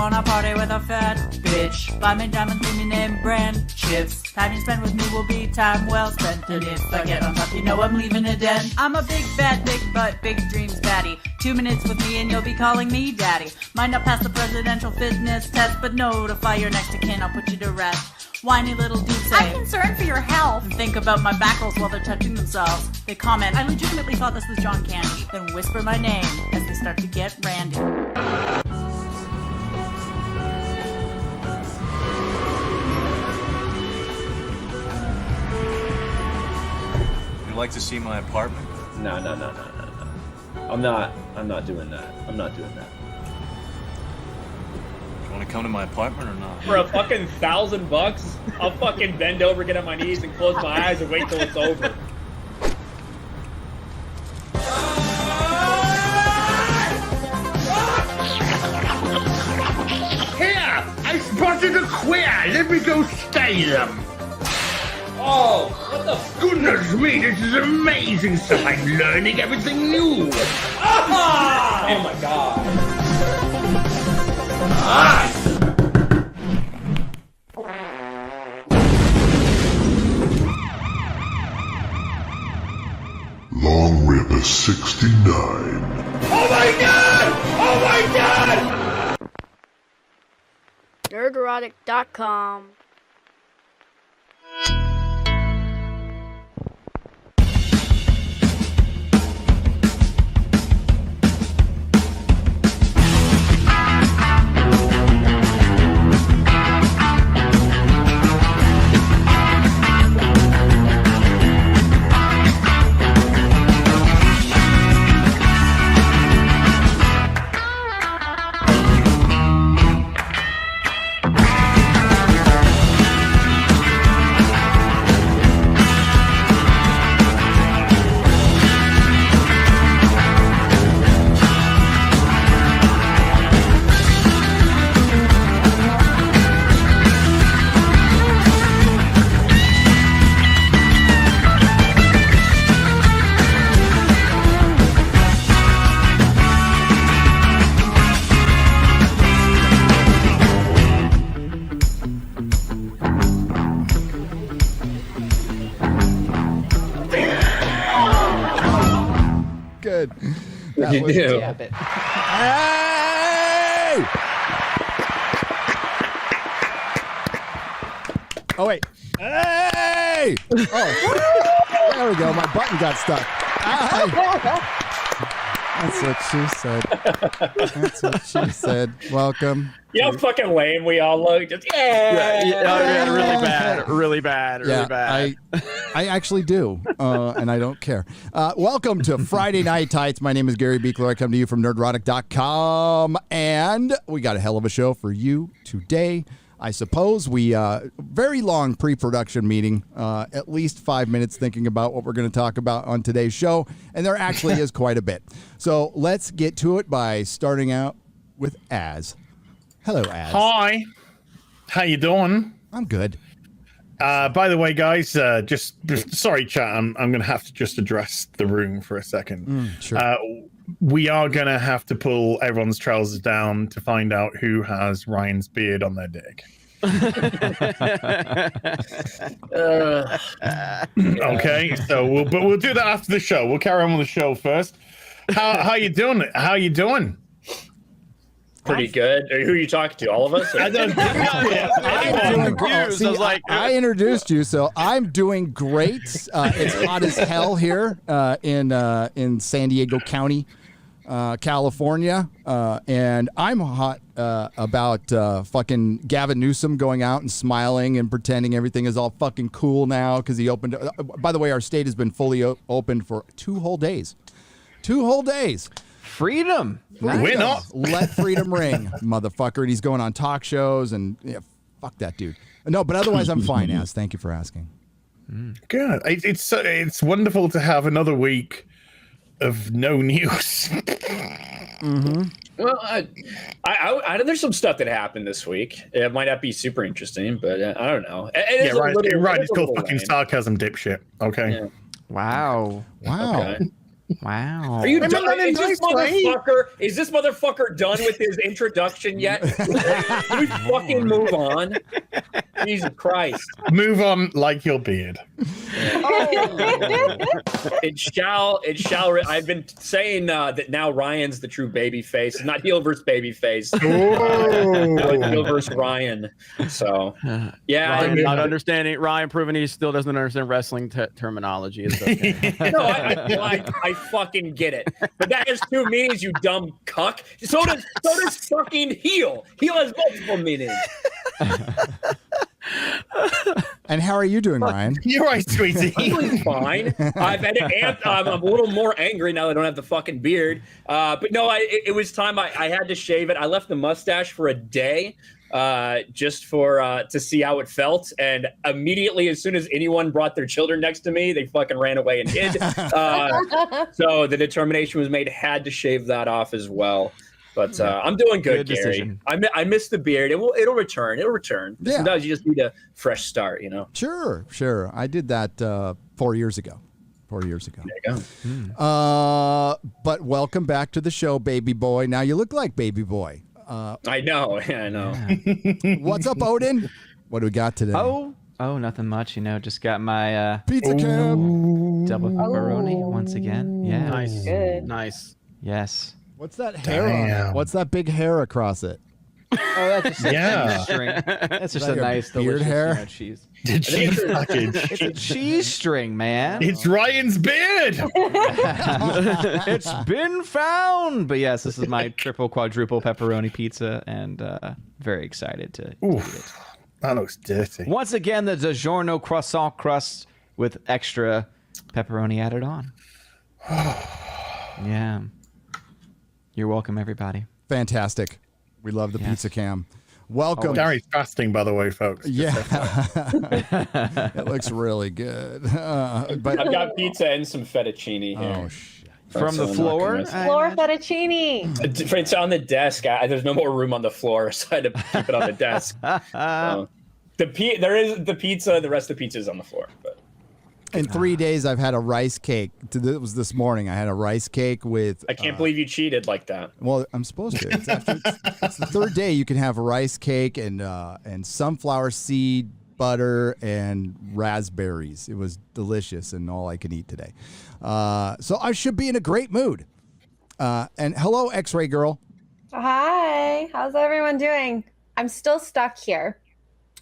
wanna party with a fat bitch? Buy me diamonds, give me name brand chips. Time you spend with me will be time well spent. And if I get on top, you know I'm leaving it in. I'm a big fat, big butt, big dreams fatty. 2 minutes with me and you'll be calling me daddy. Might not pass the presidential fitness test, but notify your next of kin, I'll put you to rest. Whiny little dudes say, I'm concerned for your health. And think about my backles while they're touching themselves. They comment, I legitimately thought this was John Candy. Then whisper my name as they start to get randy. You'd like to see my apartment? No. I'm not doing that. I'm not doing that. You want to come to my apartment or not? For a fucking $1,000, I'll fucking bend over, get on my knees, and close my eyes and wait till it's over. Here! I spotted a queer! Let me go stay them! Oh, what the Goodness me, this is amazing! So I'm learning everything new! Ah! Oh my god. Ah! Long Rip 69. Oh my god! Oh my god! Nerdrotic.com. Good. What'd you do? Hey! Oh, wait. Hey! Oh, there we go. My button got stuck. Hey! That's what she said. That's what she said. Welcome. You know how fucking lame we all look? Just, yeah, really bad. I actually do, and I don't care. Welcome to Friday Night Tights. My name is Gary Beekler. I come to you from Nerdrotic.com, and we got a hell of a show for you today. I suppose we very long pre-production meeting, at least 5 minutes thinking about what we're going to talk about on today's show, and there actually is quite a bit. So let's get to it by starting out with Az. Hello, Az. Hi. How you doing? I'm good. By the way, guys, just sorry, chat. I'm going to have to just address the room for a second. Sure. We are going to have to pull everyone's trousers down to find out who has Ryan's beard on their dick. Okay, so we'll do that after the show. We'll carry on with the show first. How you doing? How you doing? pretty good. Who are you talking to? All of us? I introduced you, so I'm doing great. It's hot as hell here in San Diego County, California, and I'm hot about fucking Gavin Newsom going out and smiling and pretending everything is all fucking cool now because he opened. By the way, our state has been fully opened for 2 whole days. 2 whole days. Freedom. We're not. Let freedom ring, motherfucker. And he's going on talk shows and yeah, fuck that dude. No, but otherwise I'm fine, Az. Thank you for asking. Good. It's wonderful to have another week of no news. Mm-hmm. Well, I there's some stuff that happened this week. It might not be super interesting, but I don't know. It right. It's called fucking sarcasm, dipshit. Okay. Yeah. Wow. Okay. Wow. Are you I done? mean, that Is this motherfucker done with his introduction yet? Can we fucking move on? Jesus Christ. Move on like your beard. It shall. I've been saying that now Ryan's the true baby face, not heel versus baby face. Heel versus Ryan. So, yeah. Ryan not understanding. Ryan proving he still doesn't understand wrestling terminology. It's okay. No, I fucking get it. But that has two meanings, you dumb cuck. So does fucking heel. Heel has multiple meanings. And how are you doing, Ryan? You're right, sweetie. I'm doing fine. I'm a little more angry now that I don't have the fucking beard. But no, it was time I had to shave it. I left the mustache for a day just for to see how it felt. And immediately, as soon as anyone brought their children next to me, they fucking ran away and hid. So the determination was made, had to shave that off as well. But I'm doing good, Gary. Decision. I miss the beard. It'll return. It'll return. Yeah. Sometimes you just need a fresh start, you know? Sure. I did that 4 years ago. 4 years ago. There you go. But welcome back to the show, baby boy. Now you look like baby boy. I know. Yeah, I know. What's up, Odin? What do we got today? Oh, nothing much. Just got my Pizza cam. double pepperoni once again. Yeah. Nice. Good. Nice. Yes. What's that hair on it? What's that big hair across it? Oh, that's just Yeah. a string. That's just that a your nice beard delicious, hair? cheese. The cheese package. It's a cheese string, man. It's Ryan's beard. It's been found. But yes, this is my triple quadruple pepperoni pizza, and very excited to eat it. That looks dirty. Once again, the DiGiorno croissant crust with extra pepperoni added on. Yeah. You're welcome, everybody. Fantastic. We love the pizza cam. Welcome. Gary's fasting, by the way, folks. Yeah. It looks really good. But I've got pizza and some fettuccine here. oh shit. From the floor? Floor fettuccine. It's on the desk. There's no more room on the floor, so I had to keep it on the desk. There is the pizza. The rest of the pizza is on the floor. But In 3 days, I've had a rice cake. It was this morning. I had a rice cake with. I can't believe you cheated like that. Well, I'm supposed to. It's the third day you can have a rice cake and sunflower seed butter and raspberries. It was delicious and all I could eat today. So I should be in a great mood. And hello, X-Ray Girl. Hi. How's everyone doing? I'm still stuck here.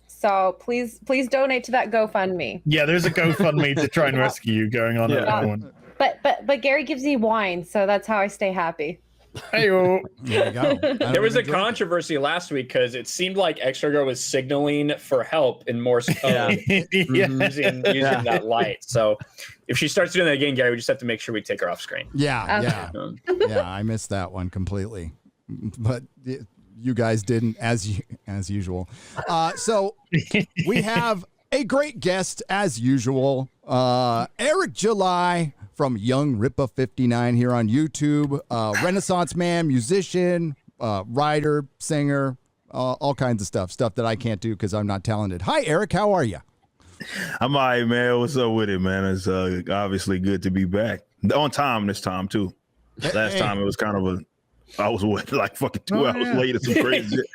So please donate to that GoFundMe. Yeah, there's a GoFundMe to try and rescue you going on at that one. But Gary gives me wine, so that's how I stay happy. Hey-o. There you go. There was a controversy last week because it seemed like Extra Girl was signaling for help in Morse code using that light. So if she starts doing that again, Gary, we just have to make sure we take her off screen. Yeah. I missed that one completely, but you guys didn't, as usual. So we have a great guest as usual, Eric July from Young Rippa 59 here on YouTube. Renaissance man, musician, writer, singer, all kinds of stuff that I can't do because I'm not talented. Hi, Eric. How are you? I'm all right, man. What's up with it, man? It's obviously good to be back on time this time too. Last time it was kind of I was like fucking 2 hours late or some crazy shit.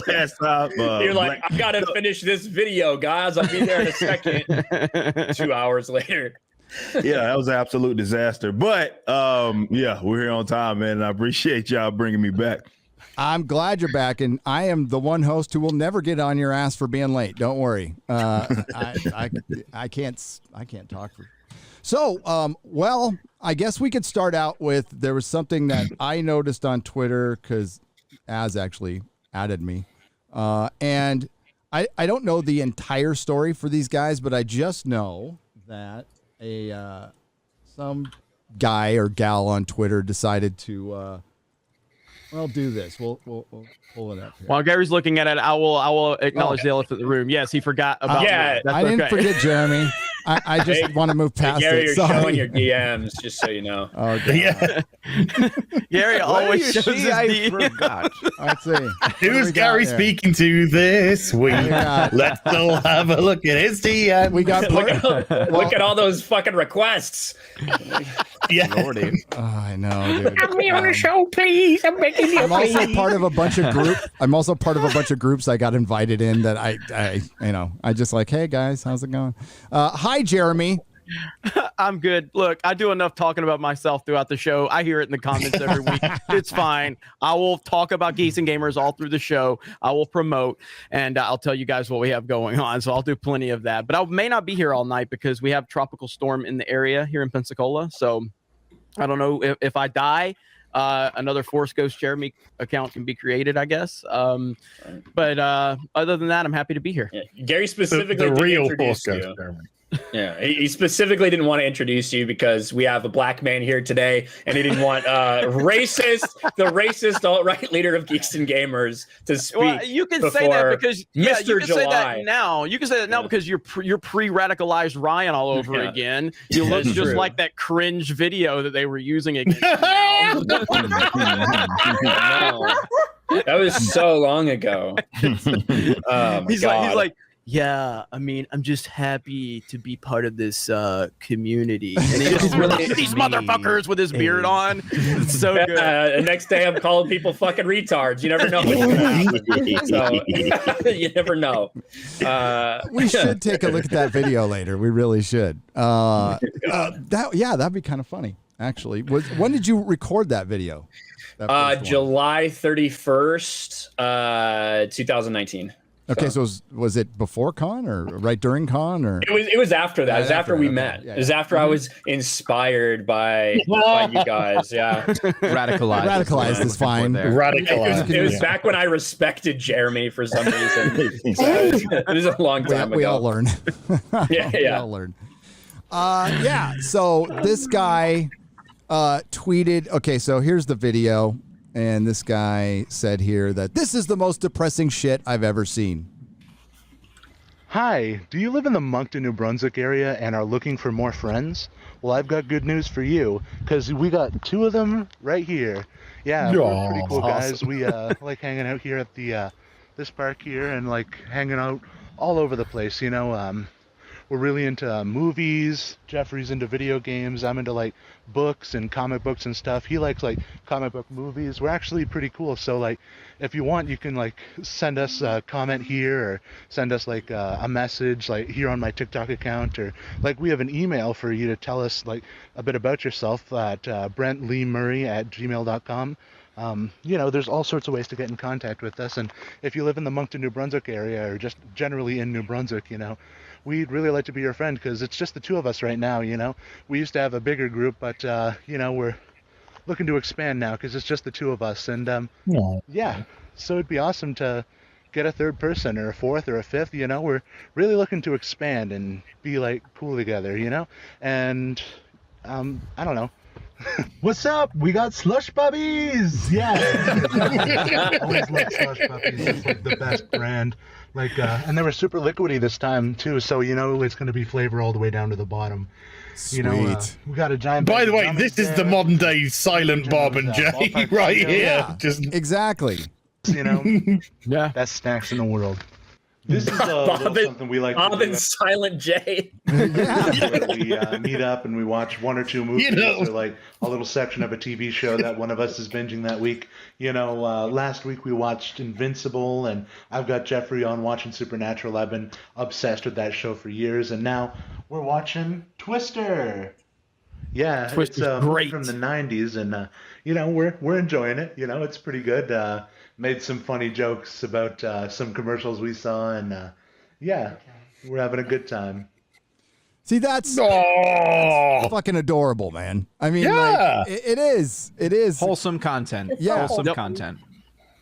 Last time you're like, I gotta finish this video, guys. I'll be there in a second. 2 hours later. Yeah, that was an absolute disaster. But yeah, we're here on time, man. And I appreciate y'all bringing me back. I'm glad you're back, and I am the one host who will never get on your ass for being late. Don't worry. I can't talk for. So, well, I guess we could start out with, there was something that I noticed on Twitter because Az actually added me. And I don't know the entire story for these guys, but I just know that some guy or gal on Twitter decided to, do this. We'll pull it up here. While Gary's looking at it, I will acknowledge the elephant in the room. Yes, he forgot about me. That's I didn't forget Jeremy. I just want to move past Gary, it. you're Sorry. showing your DMs, just so you know. Oh, God. Gary always shows his I DMs. forgot. Let's see. Who's Gary speaking to this week? Let's all have a look at his DM. We got look at all those fucking requests. Yeah. Lordy. Oh, I know, dude. Have me on the show, please. I'm begging you, I'm also please. part of a bunch of groups I got invited in that I just like, hey guys, how's it going? Hi, Jeremy. I'm good. Look, I do enough talking about myself throughout the show. I hear it in the comments every week. It's fine. I will talk about Geeks and Gamers all through the show. I will promote, and I'll tell you guys what we have going on. So I'll do plenty of that. But I may not be here all night because we have tropical storm in the area here in Pensacola. So I don't know if I die. Another Force Ghost Jeremy account can be created, I guess. But other than that, I'm happy to be here. Yeah. Gary specifically the real introduce Force Ghost you. Jeremy. Yeah, he specifically didn't want to introduce you because we have a black man here today, and he didn't want the racist alt-right leader of Geeks and Gamers to speak. Well, you can say that because Mr. you can July. say that now. You can say that now because you're pre-radicalized Ryan all over again. You look just like that cringe video that they were using against you now. That was so long ago. He's like, yeah, I mean, I'm just happy to be part of this community. And he just really these motherfuckers with his beard on. It's so good. The next day, I'm calling people fucking retards. You never know what's gonna happen. So, you never know. We should take a look at that video later. We really should. That'd be kind of funny, actually. When did you record that video? July 31st, 2019. Okay, so was it before con or right during con or? It was after that. It was after we met. Yeah, It was after I was inspired by you guys. Yeah, radicalized is fine. Radicalized. It was back when I respected Jeremy for some reason. It was a long time ago. We all learn. Yeah. We all learn. So this guy tweeted. Okay, so here's the video. And this guy said here that this is the most depressing shit I've ever seen. Hi, do you live in the Moncton, New Brunswick area and are looking for more friends? Well, I've got good news for you, because we got 2 of them right here. Yeah, we're pretty cool guys. Awesome. We like hanging out here at the this park here and like hanging out all over the place, you know. We're really into movies. Jeffrey's into video games. I'm into like books and comic books and stuff. He likes like comic book movies. We're actually pretty cool. So like, if you want, you can like send us a comment here or send us like a message like here on my TikTok account, or like we have an email for you to tell us like a bit about yourself at brentleemurray@gmail.com. You know, there's all sorts of ways to get in contact with us. And if you live in the Moncton, New Brunswick area or just generally in New Brunswick, you know, we'd really like to be your friend because it's just the 2 of us right now, you know. We used to have a bigger group, but, you know, we're looking to expand now because it's just the 2 of us. And, yeah, so it'd be awesome to get a 3rd person or a 4th or a 5th, you know. We're really looking to expand and be, like, cool together, you know. And, I don't know. What's up? We got slush puppies. Yeah. Always love slush puppies. It's like the best brand. Like, and they were super liquidy this time too, so you know it's going to be flavor all the way down to the bottom. Sweet. You know, we got a giant. By the way, this is the modern day silent Bob and Jay right here. Yeah, just exactly. You know, best snacks in the world. This is something we like to Bob do. and Silent J. Where we meet up and we watch 1 or 2 movies, or like a little section of a TV show that one of us is binging that week. You know, last week we watched Invincible, and I've got Jeffrey on watching Supernatural. I've been obsessed with that show for years, and now we're watching Twister. Yeah, Twister's it's great. from the 90s, and you know, we're enjoying it. You know, it's pretty good. Made some funny jokes about some commercials we saw, and yeah, we're having a good time. See, that's fucking adorable, man. I mean, like, it is. It is wholesome content. Yeah, wholesome content.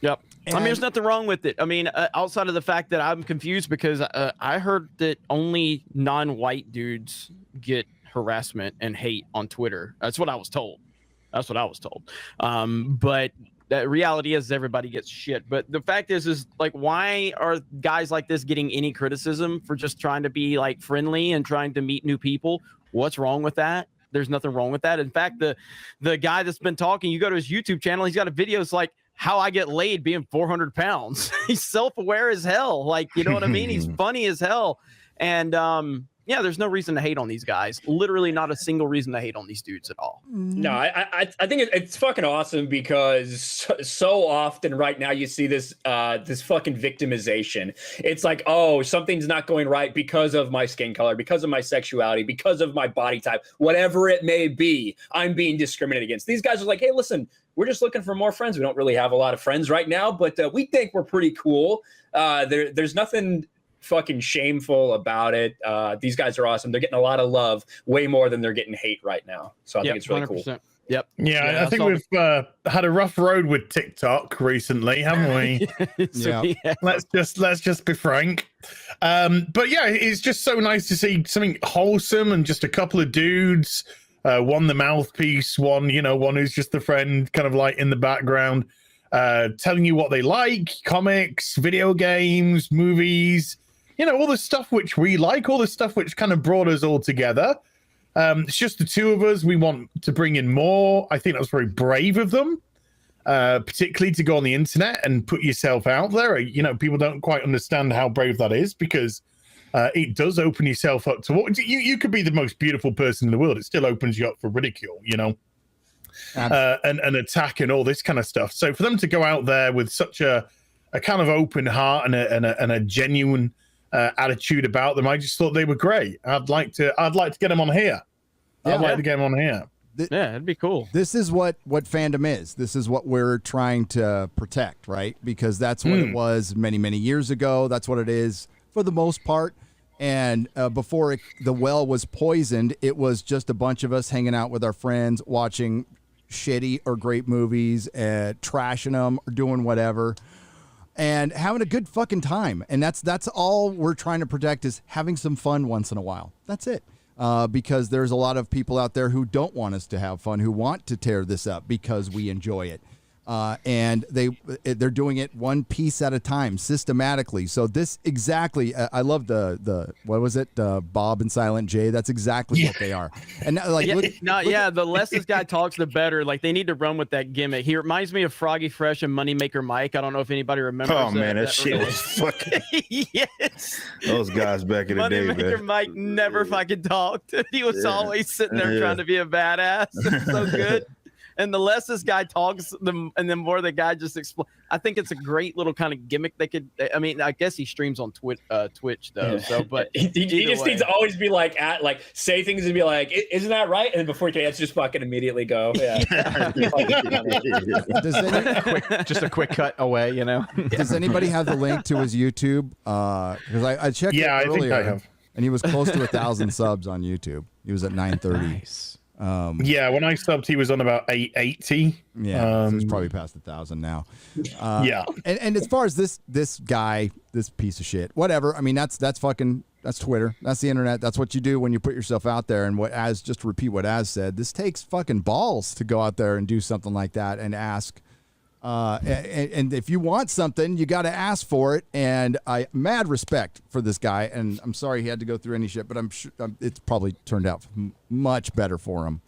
Yep. I mean, there's nothing wrong with it. I mean, outside of the fact that I'm confused because I heard that only non-white dudes get harassment and hate on Twitter. That's what I was told. But the reality is everybody gets shit. But the fact is like, why are guys like this getting any criticism for just trying to be like friendly and trying to meet new people? What's wrong with that? There's nothing wrong with that. In fact, the guy that's been talking, you go to his YouTube channel, he's got a video. It's like how I get laid being 400 pounds. He's self-aware as hell. Like, you know what I mean? He's funny as hell. And yeah, there's no reason to hate on these guys. Literally not a single reason to hate on these dudes at all. No, I think it's fucking awesome because so often right now you see this this fucking victimization. It's like, oh, something's not going right because of my skin color, because of my sexuality, because of my body type, whatever it may be. I'm being discriminated against. These guys are like, hey, listen, we're just looking for more friends. We don't really have a lot of friends right now, but we think we're pretty cool. There's nothing fucking shameful about it. These guys are awesome. They're getting a lot of love, way more than they're getting hate right now. So I think it's really 100%. cool. Yep. Yeah, I think we've had a rough road with TikTok recently, haven't we? Let's just be frank. But yeah, it's just so nice to see something wholesome and just a couple of dudes. One the mouthpiece, one who's just the friend, kind of like in the background, telling you what they like: comics, video games, movies. All the stuff which we like, all the stuff which kind of brought us all together. It's just the two of us. We want to bring in more. I think that was very brave of them, particularly to go on the internet and put yourself out there. People don't quite understand how brave that is, because it does open yourself up to what you could be the most beautiful person in the world. It still opens you up for ridicule, and attack and all this kind of stuff. So for them to go out there with such a kind of open heart and a genuine attitude about them, I just thought they were great. I'd like to get them on here. I'd like to get them on here. Yeah, it'd be cool. This is what fandom is. This is what we're trying to protect, right? Because that's what it was many, many years ago. That's what it is for the most part. And before the well was poisoned, it was just a bunch of us hanging out with our friends, watching shitty or great movies, trashing them or doing whatever, and having a good fucking time. And that's all we're trying to protect, is having some fun once in a while. That's it. Because there's a lot of people out there who don't want us to have fun, who want to tear this up because we enjoy it. And they're doing it one piece at a time, systematically. So this exactly, I love the what was it, Bob and Silent J? That's exactly what they are. And like, the less this guy talks, the better. Like, they need to run with that gimmick. He reminds me of Froggy Fresh and Moneymaker Mike. I don't know if anybody remembers. Oh man, that shit was fucking. Yes. Those guys back in the day, Moneymaker man. Mike never fucking talked. He was always sitting there trying to be a badass. It's so good. And the less this guy talks, and the more the guy just explains. I think it's a great little kind of gimmick they could. I mean, I guess he streams on Twitch though. So, but he just needs to always be like say things and be like, "Isn't that right?" And then before he can answer, just fucking immediately go. Yeah. Just a quick cut away, Does anybody have the link to his YouTube? Because I checked it earlier, I think I have. And he was close to 1,000 subs on YouTube. He was at 930. Nice. Yeah, when I subbed, he was on about 880. Yeah, so he's probably past 1,000 now. Yeah, and as far as this guy, this piece of shit, whatever. I mean, that's Twitter, that's the internet. That's what you do when you put yourself out there. And just to repeat what Az said, this takes fucking balls to go out there and do something like that and ask. And if you want something, you got to ask for it. And I mad respect for this guy. And I'm sorry he had to go through any shit, but I'm sure it's probably turned out much better for him,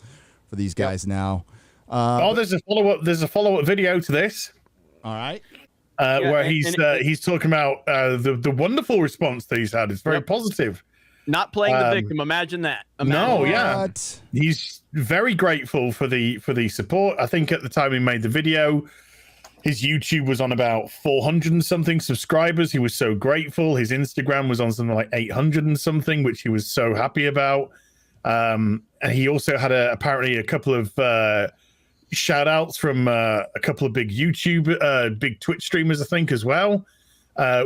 for these guys now. There's a follow-up. There's a follow-up video to this. All right. Where he's talking about the wonderful response that he's had. It's very positive. Not playing the victim. Imagine that. He's very grateful for the support. I think at the time he made the video, his YouTube was on about 400 and something subscribers. He was so grateful. His Instagram was on something like 800 and something, which he was so happy about. And he also had apparently a couple of shout outs from a couple of big big Twitch streamers, I think, as well,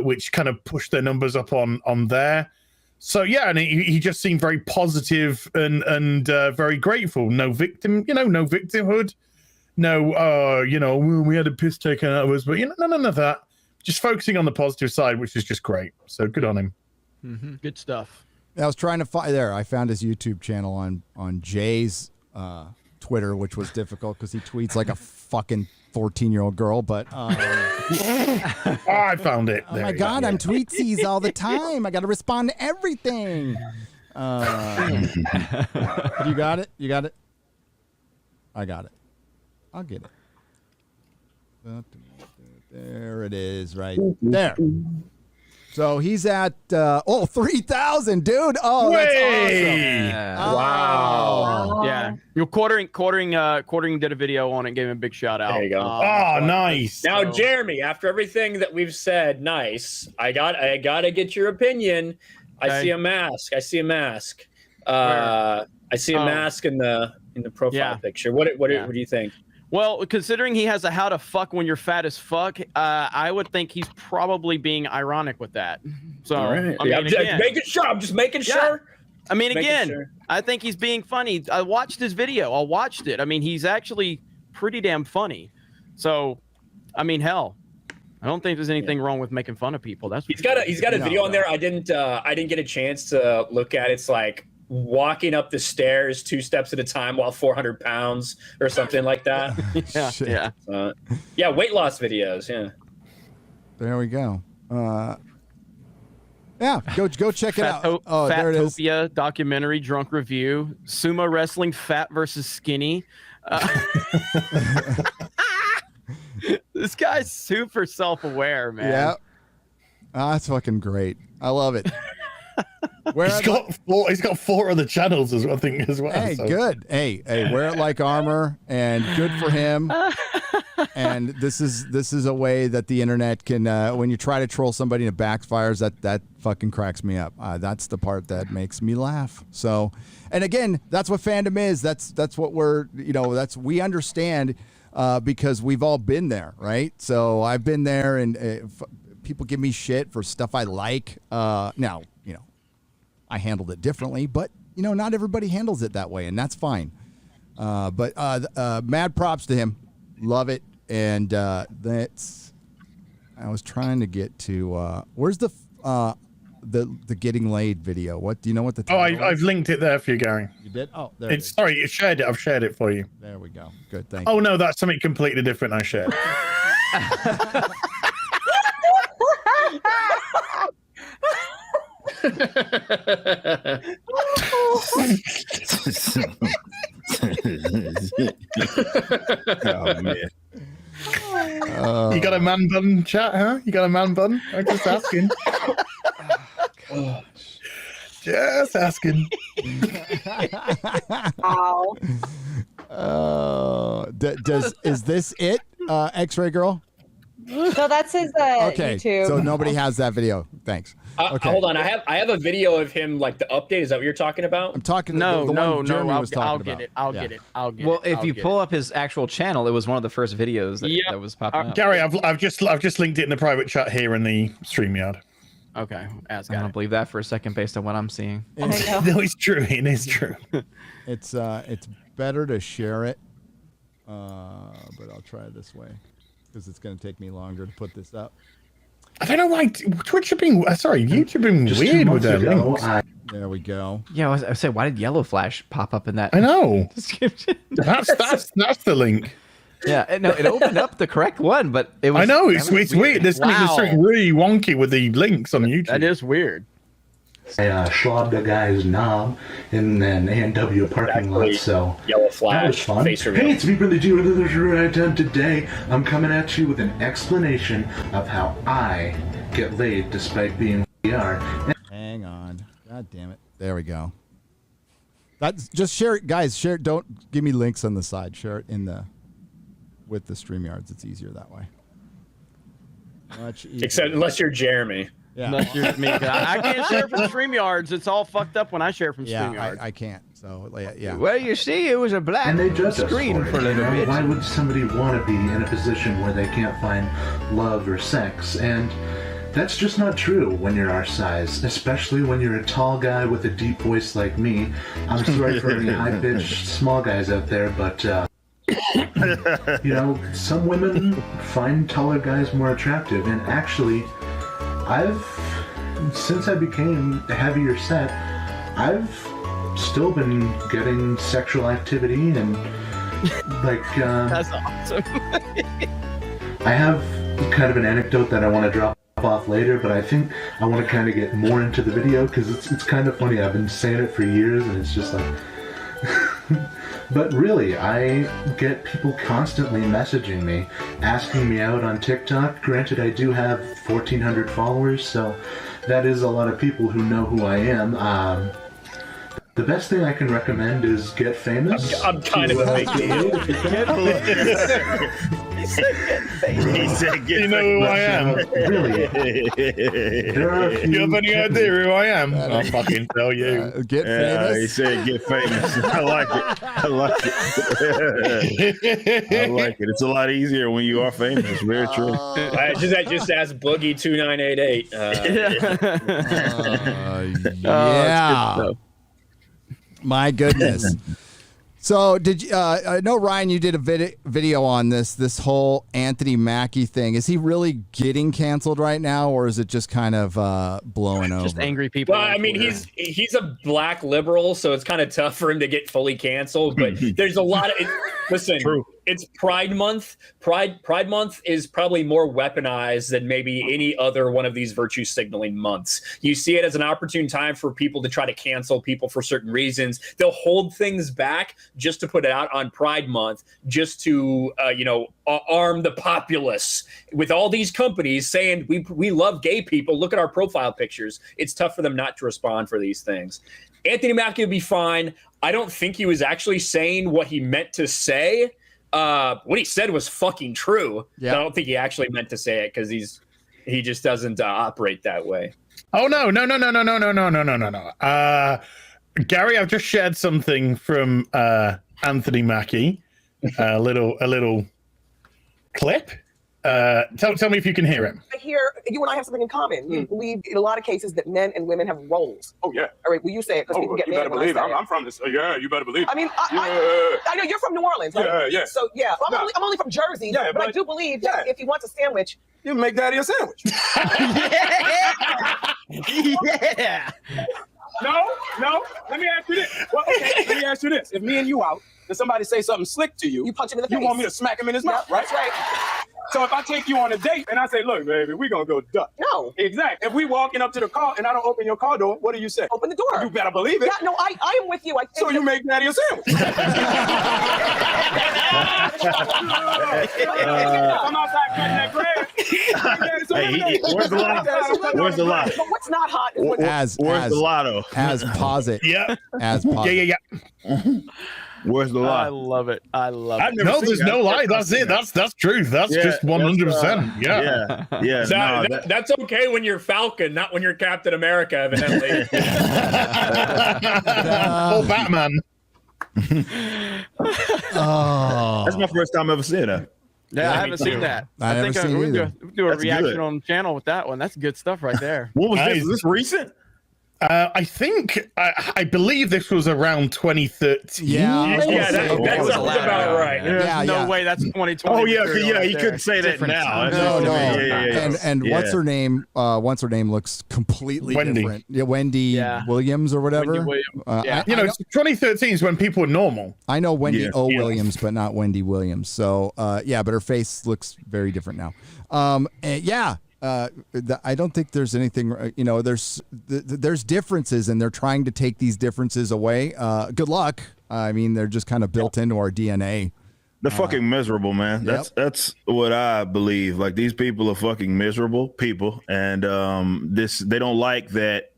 which kind of pushed their numbers up on there. So yeah, and he just seemed very positive and very grateful. No victim, no victimhood. No, we had a piss taken out of us, but none of that. Just focusing on the positive side, which is just great. So good on him. Mm-hmm. Good stuff. I was trying to find there. I found his YouTube channel on Jay's Twitter, which was difficult because he tweets like a fucking 14-year-old girl. But I found it. Oh my God, I'm tweetsies all the time. I got to respond to everything. You got it? You got it? I got it. I'll get it. There it is, right there. So he's at 3,000, dude. Oh, that's awesome. Wow. Yeah. You're quartering did a video on it, gave him a big shout out. There you go. Nice. Now, Jeremy, after everything that we've said, nice. I gotta get your opinion. I see a mask. I see a mask in the profile picture. What do you think? Well, considering he has a how to fuck when you're fat as fuck, I would think he's probably being ironic with that. So, All right. I mean, I'm just making sure. I mean, Making again, sure. I think he's being funny. I watched his video. I watched it. I mean, he's actually pretty damn funny. So, I mean, hell, I don't think there's anything wrong with making fun of people. That's He's got a video on there. I didn't get a chance to look at. It's like walking up the stairs 2 steps at a time while 400 pounds or something like that. Weight loss videos. Yeah. There we go. Go check it out. Oh, there it is. Fatopia documentary drunk review. Sumo wrestling fat versus skinny. This guy's super self-aware, man. Yeah. That's fucking great. I love it. He's got 4 other channels I think as well. Hey, so. good. Hey, wear it like armor, and good for him. And this is a way that the internet can, when you try to troll somebody and it backfires, that fucking cracks me up. That's the part that makes me laugh. So, and again, that's what fandom is. That's what we understand because we've all been there, right? So I've been there, and people give me shit for stuff I like. Now, I handled it differently, but not everybody handles it that way, and that's fine. But mad props to him. Love it. And I was trying to get to where's the getting laid video? What do you know what the title I've linked it there for you, Gary. You did? Oh, there it's sorry, you shared it. I've shared it for you. There we go. Good, thank you. you. No, that's something completely different I shared. Oh man. You got a man bun, chat, huh? You got a man bun? I'm just asking. Just asking. Wow. Is this it, X-Ray Girl? No, that's his Okay, YouTube. so nobody has that video. Thanks. Okay. Hold on, I have a video of him, like the update. Is that what you're talking about? I'm talking. No, the one Jeremy was talking I'll about. get it. I'll get it. Well, if you pull up his actual channel, it was one of the first videos that was popping up. Gary, I've just linked it in the private chat here in the StreamYard. Okay, I don't believe that for a second based on what I'm seeing. No, it's true. It is true. It's better to share it, but I'll try it this way because it's going to take me longer to put this up. I don't know why Twitch being YouTube being weird with their links. There we go. Yeah, I said, why did Yellow Flash pop up in that? I know. Description? That's the link. Yeah, no, it opened up the correct one, but it was. I know it's weird. There's something really wonky with the links on YouTube. That is weird. I slobbed a guy's knob in an A&W parking lot, so Yellow Flash, that was fun. face Hey, reveal. it's me, Brother G, with the right time today. I'm coming at you with an explanation of how I get laid despite being VR. Hang on. God damn it. There we go. That's just share it, guys. Share it. Don't give me links on the side. Share it with the StreamYards. It's easier that way. Much easier. Except unless you're Jeremy. Yeah. Unless you're me. I can't share from StreamYards. It's all fucked up when I share from StreamYards. I can't. So yeah. Well, you see, it was a black And they judge us screen for a little bit. Why would somebody want to be in a position where they can't find love or sex? And that's just not true when you're our size, especially when you're a tall guy with a deep voice like me. I'm sorry for any high-pitched small guys out there, but some women find taller guys more attractive. And actually, since I became a heavier set, I've still been getting sexual activity and That's awesome. I have kind of an anecdote that I want to drop off later, but I think I want to kind of get more into the video because it's kind of funny. I've been saying it for years and it's just like But really, I get people constantly messaging me, asking me out on TikTok. Granted, I do have 1,400 followers, so that is a lot of people who know who I am. The best thing I can recommend is Get Famous. I'm kind of a big deal. He said, "You know who I am." Really? There are you have any idea who I am? I'll fucking tell you. Get famous. He said, "Get famous." I like it. I like it. I like it. It's a lot easier when you are famous. It's very true. I just asked Boogie 2988. Yeah. My goodness. So did you? I know, Ryan, you did a video on this whole Anthony Mackie thing. Is he really getting canceled right now, or is it just kind of blowing over? Just angry people. Well, I mean, he's a black liberal, so it's kind of tough for him to get fully canceled. But there's a lot of listen. True. It's Pride Month. Pride Month is probably more weaponized than maybe any other one of these virtue signaling months. You see it as an opportune time for people to try to cancel people for certain reasons. They'll hold things back just to put it out on Pride Month, just to arm the populace with all these companies saying we love gay people. Look at our profile pictures. It's tough for them not to respond for these things. Anthony Mackie would be fine. I don't think he was actually saying what he meant to say. What he said was fucking true. Yeah. I don't think he actually meant to say it because he just doesn't operate that way. Oh no. Gary, I've just shared something from Anthony Mackie. A little clip. Tell me if you can hear him. I hear you and I have something in common. You believe in a lot of cases that men and women have roles. Oh yeah. All right. Well, you say it because people get you mad. better believe it. I'm from this. Yeah, you better believe it. I mean, I know you're from New Orleans, right? Yeah. So yeah, well, I'm only from Jersey. Yeah, but I do believe that if he wants a sandwich, you make daddy a sandwich. Yeah. No. Let me ask you this. Well, okay, let me ask you this. If me and you out, and somebody say something slick to you, you punch him in the face. You want me to smack him in his mouth, right? That's right. So if I take you on a date and I say, look, baby, we're going to go duck. No. Exactly. If we walking up to the car and I don't open your car door, what do you say? Open the door. You better believe it. Yeah, no, I am with you. So you make daddy a sandwich. I'm outside cutting that grass. Where's the lotto? Where's the lotto? But what's not hot is Where's the lotto? As posit. Yeah. As posit. Yeah. Where's the lie? I love it. No, there's no lie. That's it. That's truth. That's just 100%. Yeah. That's okay when you're Falcon, not when you're Captain America, evidently. Or Batman. That's my first time ever seeing that. Yeah, I haven't seen that. I think we do a That's reaction good. on the channel with that one. That's good stuff right there. What was this? Is this recent? I think I believe this was around 2013. Yeah, that sounds about right. There's no way that's 2020. Oh yeah, you couldn't say that now. No. Yeah. And what's her name? What's her name looks completely different. Yeah, Wendy Williams or whatever. Wendy Williams. You know, 2013 is when people were normal. I know Wendy Williams, but not Wendy Williams. So but her face looks very different now. I don't think there's anything, there's differences and they're trying to take these differences away. Good luck. I mean, they're just kind of built into our DNA. They're fucking miserable, man. That's what I believe. Like, these people are fucking miserable people. And they don't like that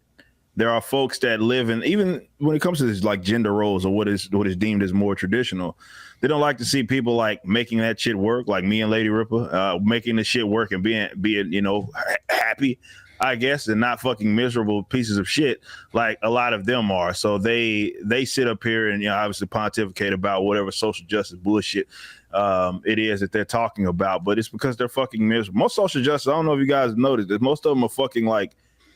there are folks that live in, even when it comes to this, like, gender roles or what is deemed as more traditional, they don't like to see people like making that shit work, like me and Lady Ripper, making the shit work and being happy, I guess, and not fucking miserable pieces of shit like a lot of them are. So they sit up here and obviously pontificate about whatever social justice bullshit it is that they're talking about, but it's because they're fucking miserable. Most social justice, I don't know if you guys noticed that most of them are fucking like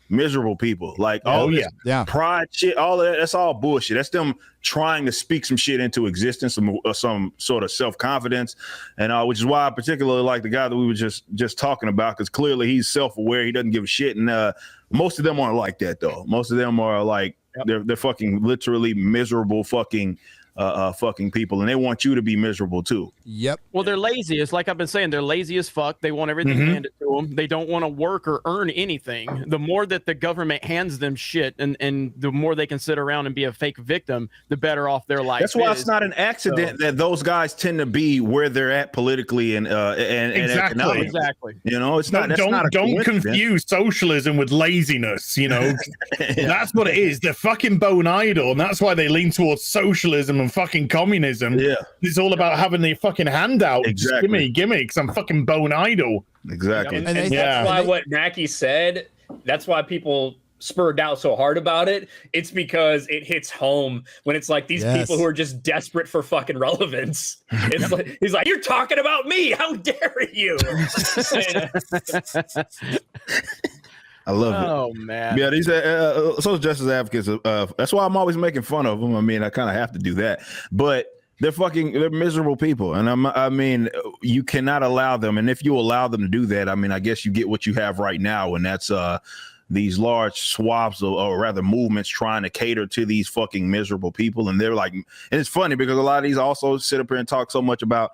miserable people. Like all this pride shit, all of that, that's all bullshit. That's them trying to speak some shit into existence, some sort of self-confidence, and which is why I particularly like the guy that we were just talking about, because clearly he's self-aware, he doesn't give a shit. And most of them aren't like that though. Most of them are like they're fucking literally miserable fucking fucking people, and they want you to be miserable too. Yep. Well, they're lazy. It's like I've been saying, they're lazy as fuck. They want everything handed to them. They don't want to work or earn anything. The more that the government hands them shit, and the more they can sit around and be a fake victim, the better off their life. That's why is. it's not an accident that those guys tend to be where they're at politically and economically. Exactly. You know, it's not. Don't confuse socialism with laziness. You know, that's what it is. They're fucking bone idle, and that's why they lean towards socialism and fucking communism. Yeah, it's all about having the fucking handout. Exactly. Just gimme, because I'm fucking bone idle. Exactly. And that's why what Mackie said. That's why people spurred out so hard about it. It's because it hits home when it's like these people who are just desperate for fucking relevance. It's like he's like, you're talking about me. How dare you? I love it. Oh man. Yeah, these social justice advocates. That's why I'm always making fun of them. I mean, I kind of have to do that, but they're miserable people, and I mean, you cannot allow them. And if you allow them to do that, I mean, I guess you get what you have right now, and that's these large swaths or rather movements trying to cater to these fucking miserable people. And they're like, and it's funny because a lot of these also sit up here and talk so much about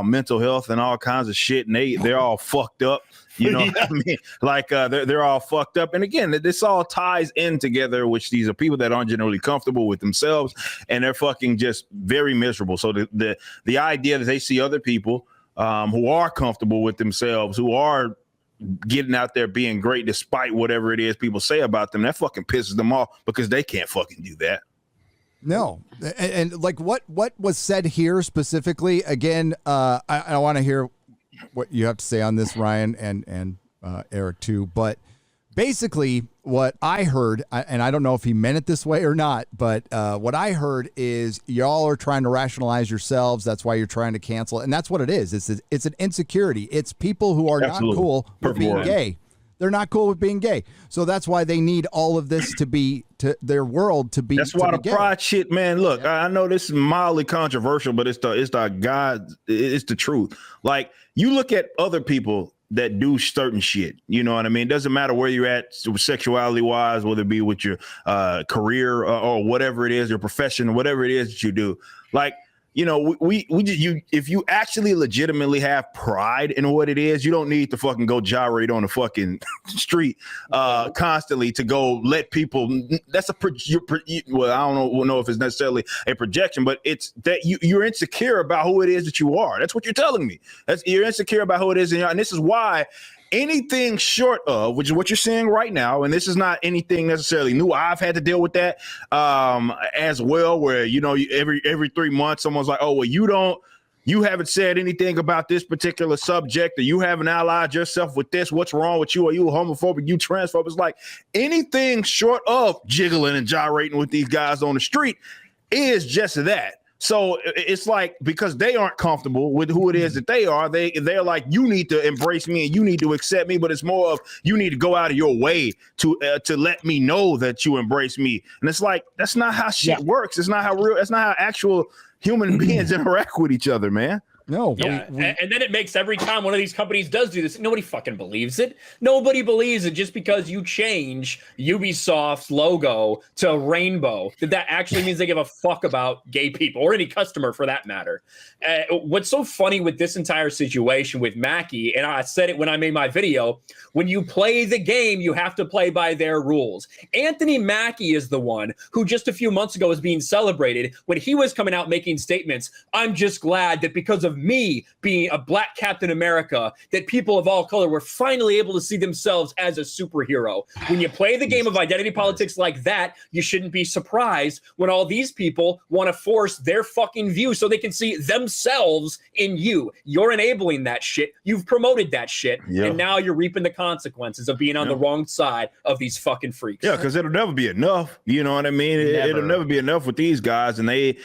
mental health and all kinds of shit, and they're all fucked up. You know what I mean? Like they're all fucked up. And again, this all ties in together, which these are people that aren't generally comfortable with themselves, and they're fucking just very miserable. So the idea that they see other people who are comfortable with themselves, who are getting out there being great despite whatever it is people say about them, that fucking pisses them off because they can't fucking do that. No. And like what was said here specifically, again, I want to hear what you have to say on this, Ryan, and Eric too. But basically what I heard, and I don't know if he meant it this way or not, but what I heard is y'all are trying to rationalize yourselves. That's why you're trying to cancel it. And that's what it is. It's an insecurity. It's people who are not cool with being gay. They're not cool with being gay. So that's why they need all of this to their world to be. That's why the pride shit, man. Look, I know this is mildly controversial, but it's the truth. Like, you look at other people that do certain shit, you know what I mean? It doesn't matter where you're at sexuality wise, whether it be with your career or whatever it is, your profession, whatever it is that you do. Like, you know, if you actually legitimately have pride in what it is, you don't need to fucking go gyrate on the fucking street constantly to go let people. That's well, I don't know if it's necessarily a projection, but it's that you're insecure about who it is that you are. That's what you're telling me. You're insecure about who it is, and this is why. Anything short of, which is what you're seeing right now, and this is not anything necessarily new. I've had to deal with that as well, where, you know, every 3 months someone's like, oh, well, you haven't said anything about this particular subject, or you haven't allied yourself with this. What's wrong with you? Are you homophobic? You transphobic? It's like anything short of jiggling and gyrating with these guys on the street is just that. So it's like, because they aren't comfortable with who it is that they are, they're like, you need to embrace me and you need to accept me, but it's more of, you need to go out of your way to let me know that you embrace me. And it's like, that's not how shit works. It's not how actual human beings interact with each other, man. No. Yeah. And then it makes every time one of these companies does do this, nobody fucking believes it. Nobody believes it just because you change Ubisoft's logo to rainbow. That actually means they give a fuck about gay people, or any customer for that matter. What's so funny with this entire situation with Mackie, and I said it when I made my video, when you play the game, you have to play by their rules. Anthony Mackie is the one who just a few months ago was being celebrated when he was coming out making statements. I'm just glad that because of me being a black Captain America, that people of all color were finally able to see themselves as a superhero. When you play the game of identity politics like that, you shouldn't be surprised when all these people want to force their fucking view so they can see themselves in you. You're enabling that shit. You've promoted that shit. And now you're reaping the consequences of being on the wrong side of these fucking freaks. Yeah, because it'll never be enough. You know what I mean? It'll never be enough with these guys, and they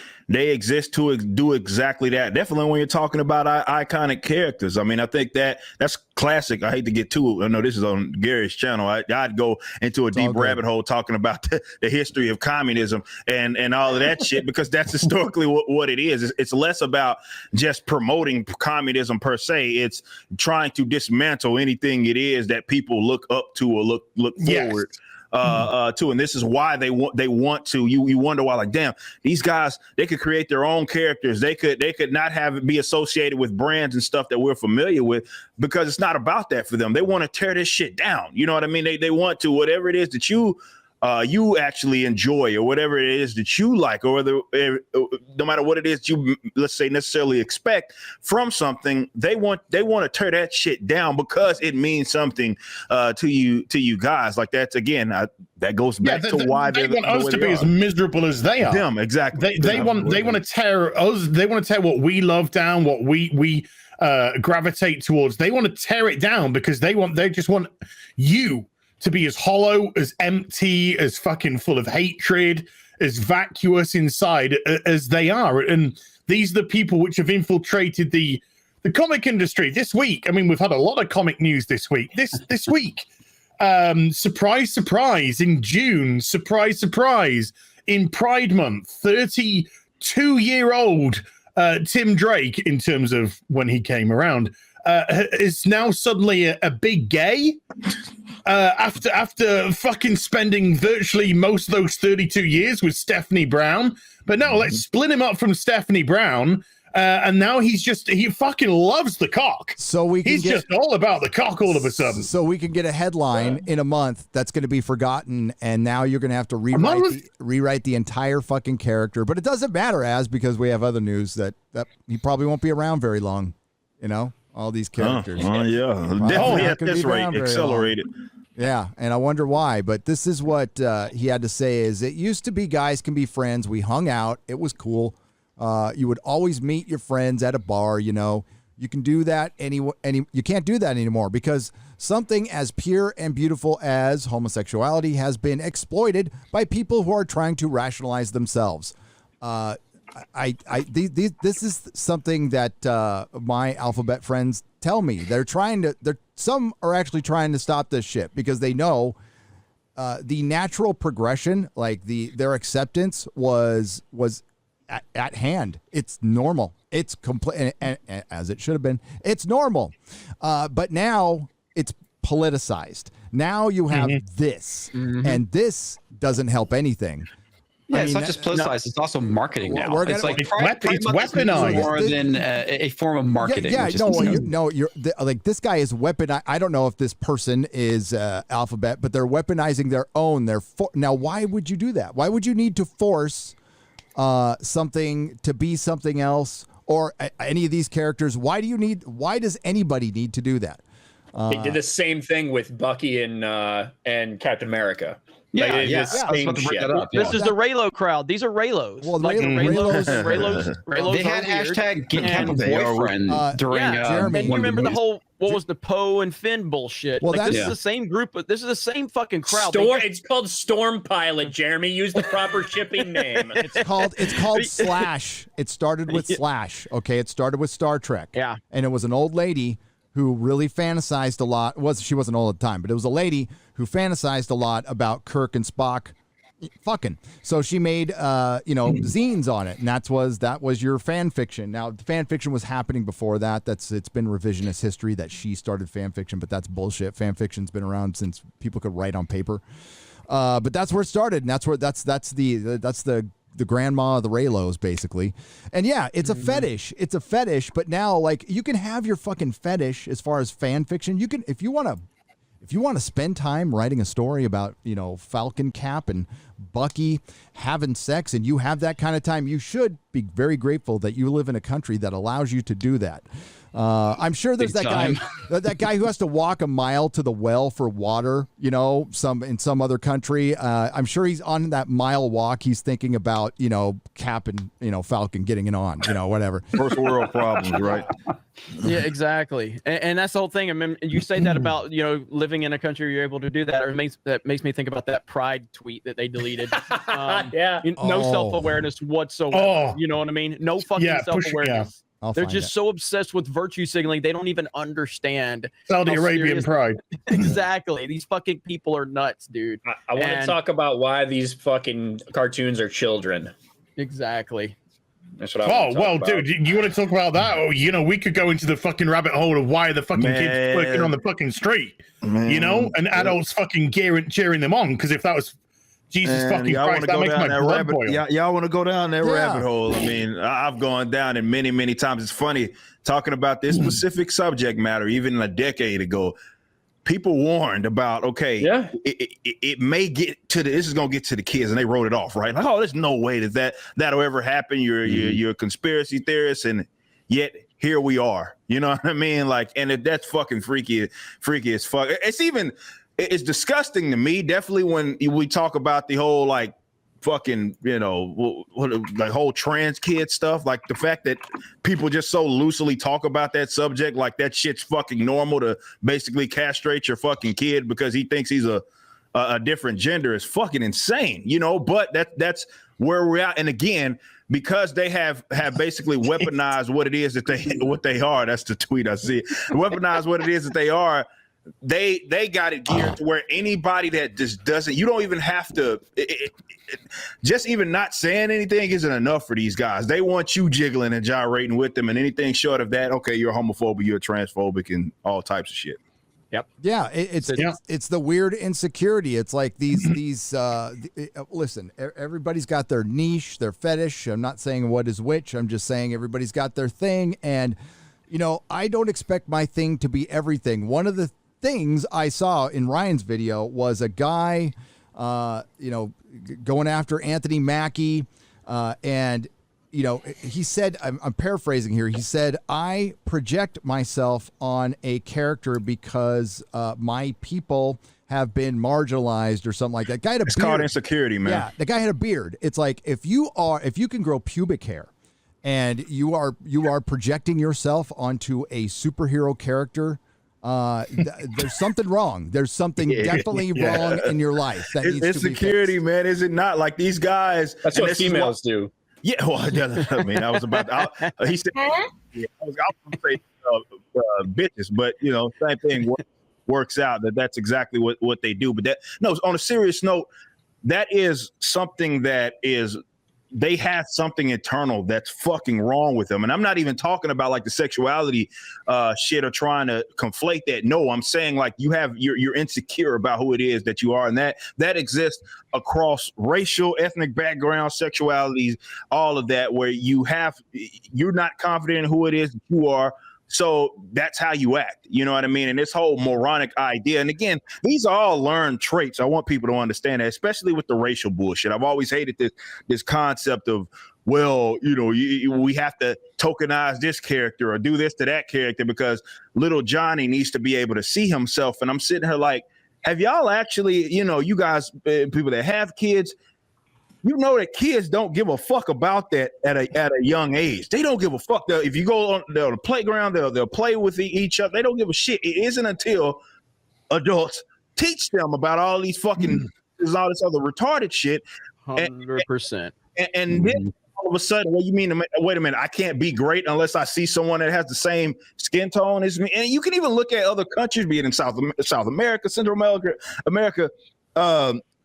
exist to do exactly that. Definitely when you're talking about iconic characters. I mean, I think that's classic. I hate to get too, I know this is on Gary's channel. I'd go into a deep rabbit hole talking about the history of communism and all of that shit, because that's historically what it is. It's less about just promoting communism per se. It's trying to dismantle anything it is that people look up to or look forward too, and this is why they want to. You wonder why, like, damn, these guys, they could create their own characters. They could not have it be associated with brands and stuff that we're familiar with, because it's not about that for them. They want to tear this shit down. You know what I mean? They want to, whatever it is that you actually enjoy, or whatever it is that you like, or no matter what it is you, let's say, necessarily expect from something, they want to tear that shit down because it means something to you guys. Like, that's, again, that goes back to why they want us to be as miserable as they are. Them, exactly. They want to tear us. They want to tear what we love down, what we gravitate towards. They want to tear it down because they just want you to be as hollow, as empty, as fucking full of hatred, as vacuous inside as they are. And these are the people which have infiltrated the comic industry this week. I mean, we've had a lot of comic news this week. This week, surprise, surprise, in June, surprise, in Pride Month, 32-year-old Tim Drake, in terms of when he came around, is now suddenly a big gay. After fucking spending virtually most of those 32 years with Stephanie Brown. But no, let's split him up from Stephanie Brown. And now he fucking loves the cock. So he's just all about the cock all of a sudden. So we can get a headline in a month that's going to be forgotten, and now you're going to have to rewrite the entire fucking character. But it doesn't matter, because we have other news that he probably won't be around very long, all these characters. Definitely at this rate, accelerated. Yeah, and I wonder why. But this is what he had to say: is it used to be guys can be friends. We hung out. It was cool. You would always meet your friends at a bar. You can do that. You can't do that anymore because something as pure and beautiful as homosexuality has been exploited by people who are trying to rationalize themselves. This is something that my alphabet friends tell me. Some are actually trying to stop this shit because they know the natural progression, like their acceptance was at hand. It's normal. It's complete, and as it should have been. It's normal, but now it's politicized. Now you have this, and this doesn't help anything. Yeah, it's not just politicized; it's also marketing now. It's weaponized more than a form of marketing. You're like, this guy is weaponized. I don't know if this person is Alphabet, but they're weaponizing their own. Now, why would you do that? Why would you need to force something to be something else, or any of these characters? Why does anybody need to do that? They did the same thing with Bucky and Captain America. This is the Raylo crowd. These are Raylos. Well, Raylos they had hashtag get Captain Boyfriend during. Jeremy, and you remember the whole what was the Poe and Finn bullshit? Well, this is the same group, but this is the same fucking crowd. It's called Storm Pilot. Jeremy, use the proper shipping name. It's called Slash. It started with Slash. Okay, it started with Star Trek. Yeah, and it was an old lady who really fantasized a lot. She wasn't old at the time, but it was a lady who fantasized a lot about Kirk and Spock fucking. So she made zines on it, and that was your fan fiction. Now, the fan fiction was happening before that. It's been revisionist history that she started fan fiction, but that's bullshit. Fan fiction's been around since people could write on paper. But that's where it started, and that's the grandma of the Raylos, basically. And yeah, it's a fetish. It's a fetish, but now, like, you can have your fucking fetish as far as fan fiction. You can, if you want to spend time writing a story about, Falcon Cap and Bucky having sex, and you have that kind of time, you should be very grateful that you live in a country that allows you to do that. I'm sure there's that guy who has to walk a mile to the well for water, in some other country. I'm sure he's on that mile walk. He's thinking about, Cap and, Falcon getting it on, whatever. First world problems, right? Yeah, exactly. And that's the whole thing. I mean, you say that about, living in a country where you're able to do that. That makes me think about that Pride tweet that they deleted. No self-awareness whatsoever. Oh. You know what I mean? No fucking self-awareness. They're just so obsessed with virtue signaling, they don't even understand Saudi Arabian pride. Exactly. These fucking people are nuts, dude. I want to talk about why these fucking cartoons are children. Exactly. That's what I well, dude, you want to talk about that? Oh, you know, we could go into the fucking rabbit hole of why the fucking kids working on the fucking street, you know, and adults fucking cheering them on. Because if that was Jesus fucking Christ, that makes my blood boil. Y'all want to go down that rabbit hole? I mean, I've gone down it many, many times. It's funny talking about this specific subject matter. Even a decade ago, people warned about, it may get to this is gonna get to the kids, and they wrote it off, right? Like, oh, there's no way that'll ever happen. You're a conspiracy theorist, and yet here we are. You know what I mean? Like, and that's fucking freaky as fuck. It's disgusting to me. Definitely when we talk about the whole like fucking, you know, like whole trans kid stuff, like the fact that people just so loosely talk about that subject, like that shit's fucking normal to basically castrate your fucking kid because he thinks he's a different gender is fucking insane, you know. But that's where we're at. And again, because they have basically weaponized what it is that they are. That's the tweet I see. Weaponized what it is that they are. They got it geared to where anybody that just doesn't, you don't even have to, just even not saying anything isn't enough for these guys. They want you jiggling and gyrating with them, and anything short of that, okay, you're homophobic, you're transphobic, and all types of shit. Yep. Yeah, it's the weird insecurity. It's like these listen, everybody's got their niche, their fetish. I'm not saying what is which. I'm just saying everybody's got their thing, and you know, I don't expect my thing to be everything. One of the things I saw in Ryan's video was a guy, going after Anthony Mackie, and you know, he said, I'm paraphrasing here. He said, "I project myself on a character because my people have been marginalized," or something like that. Guy had a beard. It's called insecurity, man. Yeah, the guy had a beard. It's like if you can grow pubic hair, and you are projecting yourself onto a superhero character. There's something wrong. There's something definitely wrong in your life. That needs to be insecurity, man. Is it not? Like these guys. That's what females do. Yeah, well, I mean, I was about to, he said, I was going to say bitches, but you know, same thing works out that's exactly what they do. But on a serious note, that is something that is. They have something internal that's fucking wrong with them. And I'm not even talking about like the sexuality shit or trying to conflate that. No, I'm saying like you're insecure about who it is that you are. And that exists across racial, ethnic background, sexualities, all of that, where you're not confident in who it is that you are. So that's how you act. You know what I mean? And this whole moronic idea. And again, these are all learned traits. I want people to understand that, especially with the racial bullshit. I've always hated this concept of, well, you know, we have to tokenize this character or do this to that character because little Johnny needs to be able to see himself. And I'm sitting here like, have y'all actually, you know, you guys, people that have kids, you know that kids don't give a fuck about that at a young age. They don't give a fuck. If you go on the playground, they'll play with each other. They don't give a shit. It isn't until adults teach them about all these fucking all this other retarded shit. 100%. And then all of a sudden, what you mean? Wait a minute, I can't be great unless I see someone that has the same skin tone as me. And you can even look at other countries, be it in South America, Central America.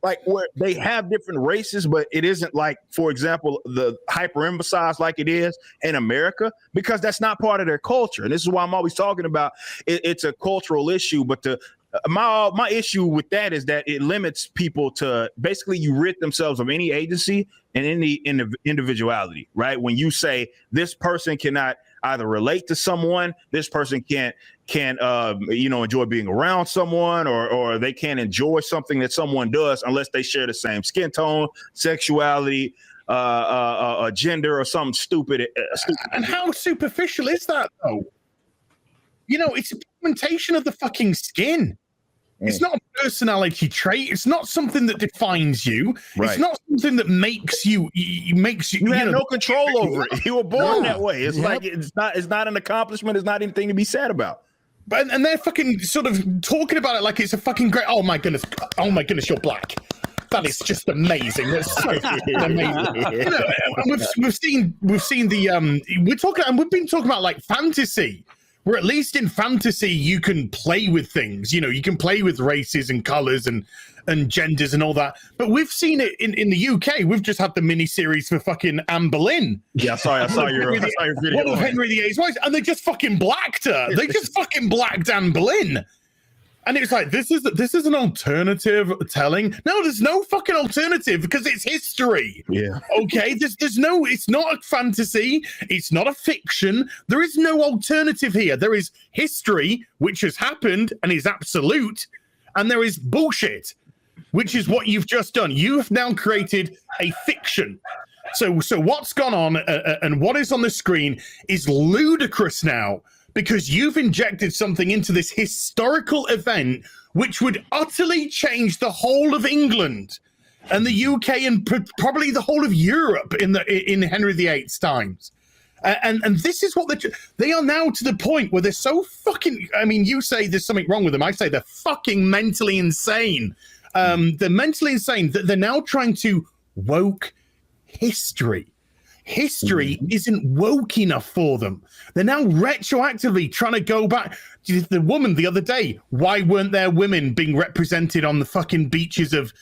Like where they have different races, but it isn't like, for example, the hyper-emphasized like it is in America, because that's not part of their culture. And this is why I'm always talking about it's a cultural issue. But my issue with that is that it limits people to basically you rid themselves of any agency and any individuality, right? When you say this person cannot either relate to someone, this person can't enjoy being around someone, or they can't enjoy something that someone does unless they share the same skin tone, sexuality, gender, or something stupid. And how superficial is that, though? You know, it's a pigmentation of the fucking skin. It's not a personality trait. It's not something that defines you. Right. It's not something that makes you. You have no control over it. You were born that way. It's like it's not an accomplishment. It's not anything to be sad about. But and they're fucking sort of talking about it like it's a fucking great. Oh my goodness, you're black. That is just amazing. That's so amazing. You know, we've seen the we've been talking about like fantasy. where at least in fantasy you can play with things. You know, you can play with races and colors and genders and all that. But we've seen it in the UK. We've just had the miniseries for fucking Anne Boleyn. Yeah, I saw your video. One of Henry VIII's wives, and they just fucking blacked her. They just fucking blacked Anne Boleyn. And it's like, this is an alternative telling. No, there's no fucking alternative because it's history. Yeah. Okay. There's no. It's not a fantasy. It's not a fiction. There is no alternative here. There is history, which has happened and is absolute, and there is bullshit, which is what you've just done. You have now created a fiction. So what's gone on and what is on the screen is ludicrous now. Because you've injected something into this historical event which would utterly change the whole of England and the UK and probably the whole of Europe in Henry VIII's times. And this is what they are now to the point where they're so fucking. I mean, you say there's something wrong with them. I say they're fucking mentally insane. They're mentally insane that they're now trying to woke history. History isn't woke enough for them. They're now retroactively trying to go back. The woman the other day, why weren't there women being represented on the fucking beaches of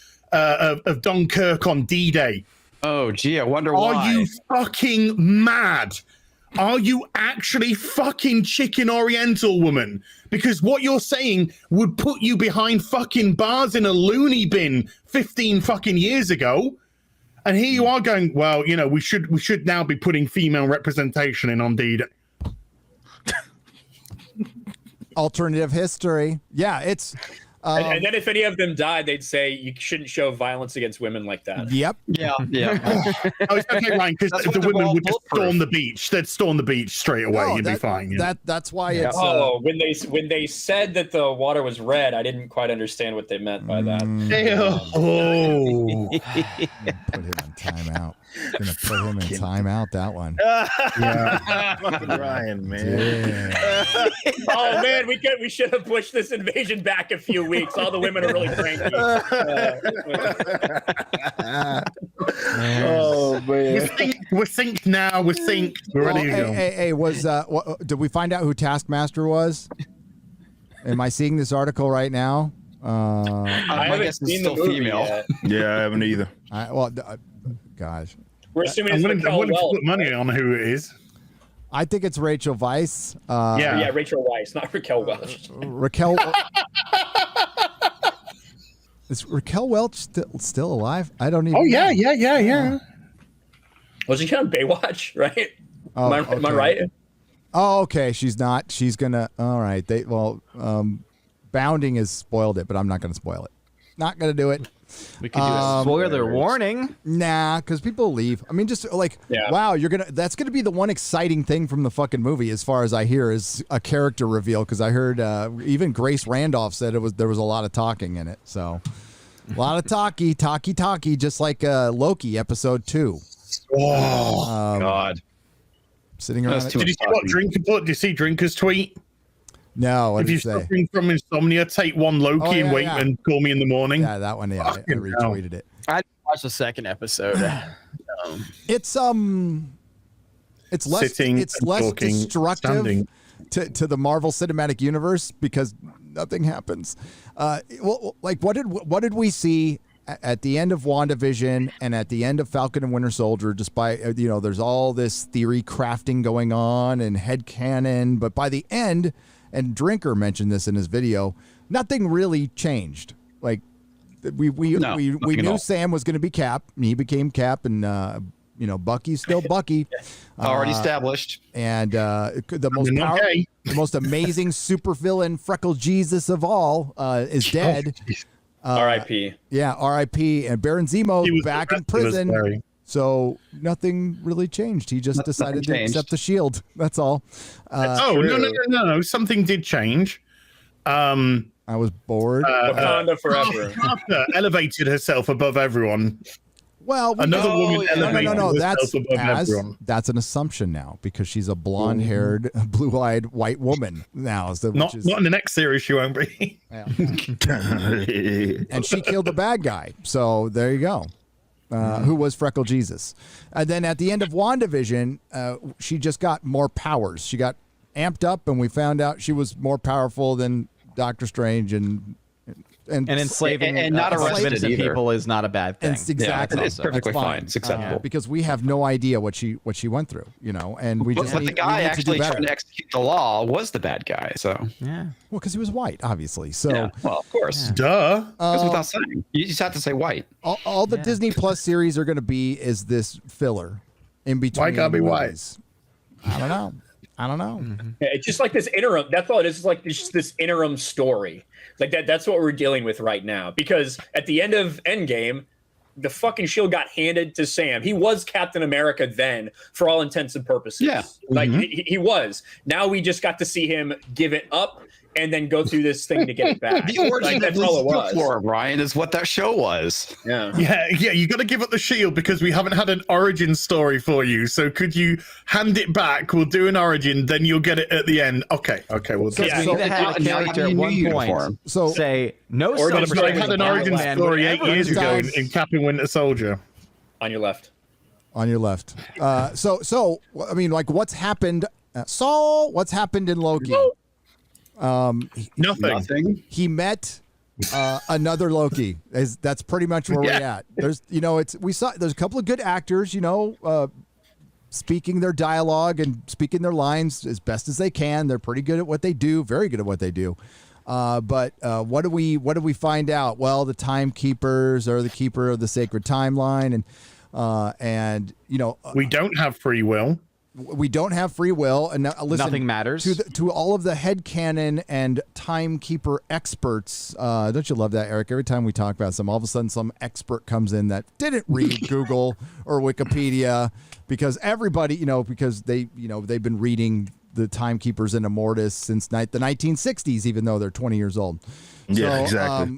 Dunkirk on D-Day? Oh, gee, I wonder why. Are you fucking mad? Are you actually fucking chicken oriental, woman? Because what you're saying would put you behind fucking bars in a loony bin 15 fucking years ago. And here you are going, well, you know, we should now be putting female representation in on D-Day. Alternative history. Yeah, it's... and then if any of them died, they'd say you shouldn't show violence against women like that. Yep. Yeah. Oh, it's okay, Ryan, because the women would just storm the beach. They'd storm the beach straight away. You'd be fine. Yeah. That's why it's... when they said that the water was red, I didn't quite understand what they meant by that. Oh. Put him in timeout. Gonna put him in timeout, that one. Yeah. Fucking Ryan, man. Oh man, we should have pushed this invasion back a few weeks. All the women are really cranky. Oh man. We're synced now. We're synced. We're ready to go. Hey, did we find out who Taskmaster was? Am I seeing this article right now? I haven't seen the movie yet. Yeah, I haven't either. Gosh. We're assuming I'm it's willing Raquel to Welch. put money on who it is. I think it's Rachel Weisz. Yeah, Rachel Weisz, not Raquel Welch. Raquel. Is Raquel Welch still alive? I don't even. Oh yeah. Was she on Baywatch? Right? Oh, am I right? Oh, okay. She's not. She's gonna. All right. Bounding has spoiled it, but I'm not gonna spoil it. Not gonna do it. We could do a spoiler warning. Nah, because people leave. I mean, just like, wow, that's gonna be the one exciting thing from the fucking movie, as far as I hear, is a character reveal. Because I heard even Grace Randolph said there was a lot of talking in it. So a lot of talky, just like Loki episode 2. Oh God! Sitting around. Did you see what Drinker put? Did you see Drinker's tweet? No. If you're suffering from insomnia, take one Loki and wait and call me in the morning. Yeah, that one. Yeah, I retweeted it. I watched the second episode. It's less destructive to the Marvel Cinematic Universe because nothing happens. What did we see at the end of WandaVision and at the end of Falcon and Winter Soldier? Despite there's all this theory crafting going on and headcanon, but by the end. And Drinker mentioned this in his video. Nothing really changed. Like we knew Sam was going to be Cap. He became Cap, and Bucky's still Bucky. Already established. And the most amazing supervillain, Freckle Jesus of all, is dead. R.I.P. Yeah, R.I.P. And Baron Zemo back in prison. So nothing really changed. He just decided to accept the shield. That's all. No. Something did change. I was bored. Wakanda forever. Carter elevated herself above everyone. Well, another woman elevated herself above everyone. That's an assumption now because she's a blonde-haired, blue-eyed white woman now. Not in the next series, she won't be. Yeah. And she killed the bad guy. So there you go. Who was Freckle Jesus. And then at the end of WandaVision, she just got more powers. She got amped up, and we found out she was more powerful than Doctor Strange, and enslaving and not arrested innocent either. people is not a bad thing. Exactly, it's perfectly fine. It's acceptable because we have no idea what she went through, and we just but the guy actually trying to execute the law was the bad guy. So yeah, well, because he was white, obviously. So well, of course, duh. Because without saying, you just have to say white. All the Disney Plus series are going to be is this filler in between. Why gotta be movies. White? I don't know. Yeah, it's just like this interim. That's all it is. It's like this interim story. Like that's what we're dealing with right now. Because at the end of Endgame, the fucking shield got handed to Sam. He was Captain America then, for all intents and purposes. Yeah. Like he was. Now we just got to see him give it up and then go through this thing to get it back. The origin that's of all it was. Flora, Ryan, is what that show was. Yeah. You got to give up the shield because we haven't had an origin story for you. So could you hand it back? We'll do an origin, then you'll get it at the end. Okay, we'll do we need to have a character at one point say no. I had an origin story 8 years ago in Captain Winter Soldier. On your left. On your left. So I mean, like, what's happened? Saul, what's happened in Loki? Nothing. He met another Loki. That's pretty much where we're at. There's, there's a couple of good actors, speaking their dialogue and speaking their lines as best as they can. They're pretty good at what they do, very good at what they do. But what do we find out? Well, the timekeepers are the keeper of the sacred timeline, and we don't have free will. We don't have free will, and now, listen, nothing matters to all of the headcanon and timekeeper experts. Don't you love that, Eric? Every time we talk about some, all of a sudden some expert comes in that didn't read Google or Wikipedia, because everybody, because they've been reading the timekeepers and Immortus since the 1960s, even though they're 20 years old. Yeah, exactly.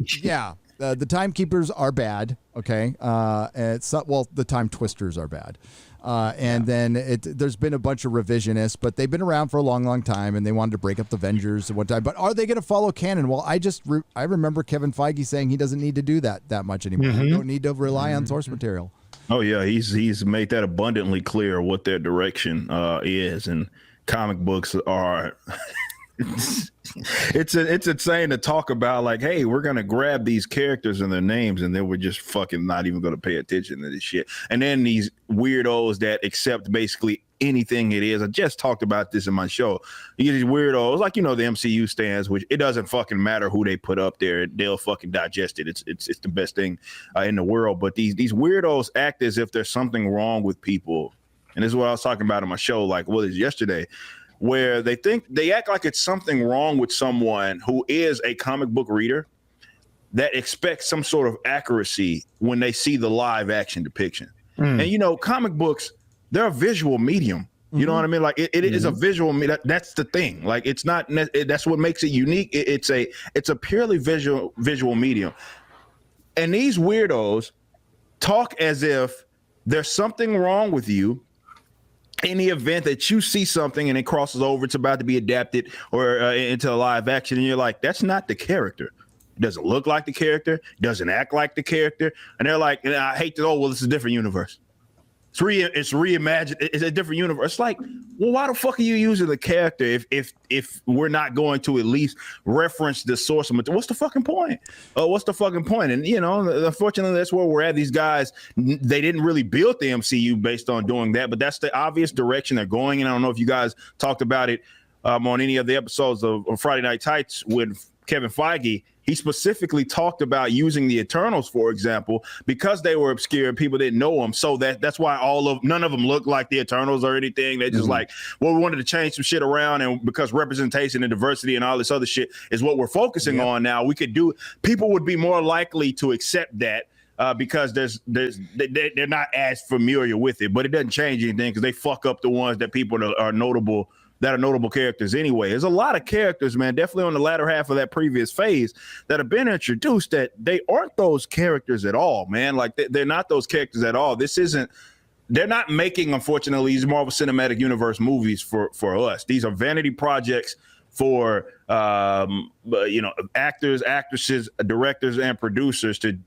The timekeepers are bad. Okay, the time twisters are bad. Then there's been a bunch of revisionists, but they've been around for a long, long time, and they wanted to break up the Avengers at one time. But are they going to follow canon? Well, I remember Kevin Feige saying he doesn't need to do that much anymore. Mm-hmm. You don't need to rely on source material. Oh yeah, he's made that abundantly clear what their direction is, and comic books are. It's insane to talk about, like, hey, we're gonna grab these characters and their names, and then we're just fucking not even gonna pay attention to this shit. And then these weirdos that accept basically anything it is. I just talked about this in my show. You get these weirdos, like, the MCU stands, which it doesn't fucking matter who they put up there, they'll fucking digest it. It's the best thing in the world. But these weirdos act as if there's something wrong with people, and this is what I was talking about in my show, like, what is yesterday, where they act like it's something wrong with someone who is a comic book reader that expects some sort of accuracy when they see the live action depiction. And comic books, they're a visual medium. You know what I mean? Like it is a visual. That's the thing. Like it's not. That's what makes it unique. It's a purely visual medium. And these weirdos talk as if there's something wrong with you in the event that you see something and it crosses over, it's about to be adapted or into live action, and you're like, that's not the character. It doesn't look like the character, doesn't act like the character. And they're like, and I hate to, it's a different universe. It's reimagined. It's a different universe. It's like, well, why the fuck are you using the character if we're not going to at least reference the source of material? What's the fucking point? What's the fucking point? And unfortunately, that's where we're at. These guys, they didn't really build the MCU based on doing that, but that's the obvious direction they're going. And I don't know if you guys talked about it on any of the episodes of Friday Night Tights with Kevin Feige. He specifically talked about using the Eternals, for example, because they were obscure and people didn't know them. So that's why none of them look like the Eternals or anything. They just like, well, we wanted to change some shit around, and because representation and diversity and all this other shit is what we're focusing on now, people would be more likely to accept that. Because they're not as familiar with it, but it doesn't change anything because they fuck up the ones that people are notable. That are notable characters anyway. There's a lot of characters, man, definitely on the latter half of that previous phase that have been introduced that they aren't those characters at all, man. Like they're not those characters at all. They're not making, unfortunately, these Marvel Cinematic Universe movies for us. These are vanity projects for but actors, actresses, directors, and producers to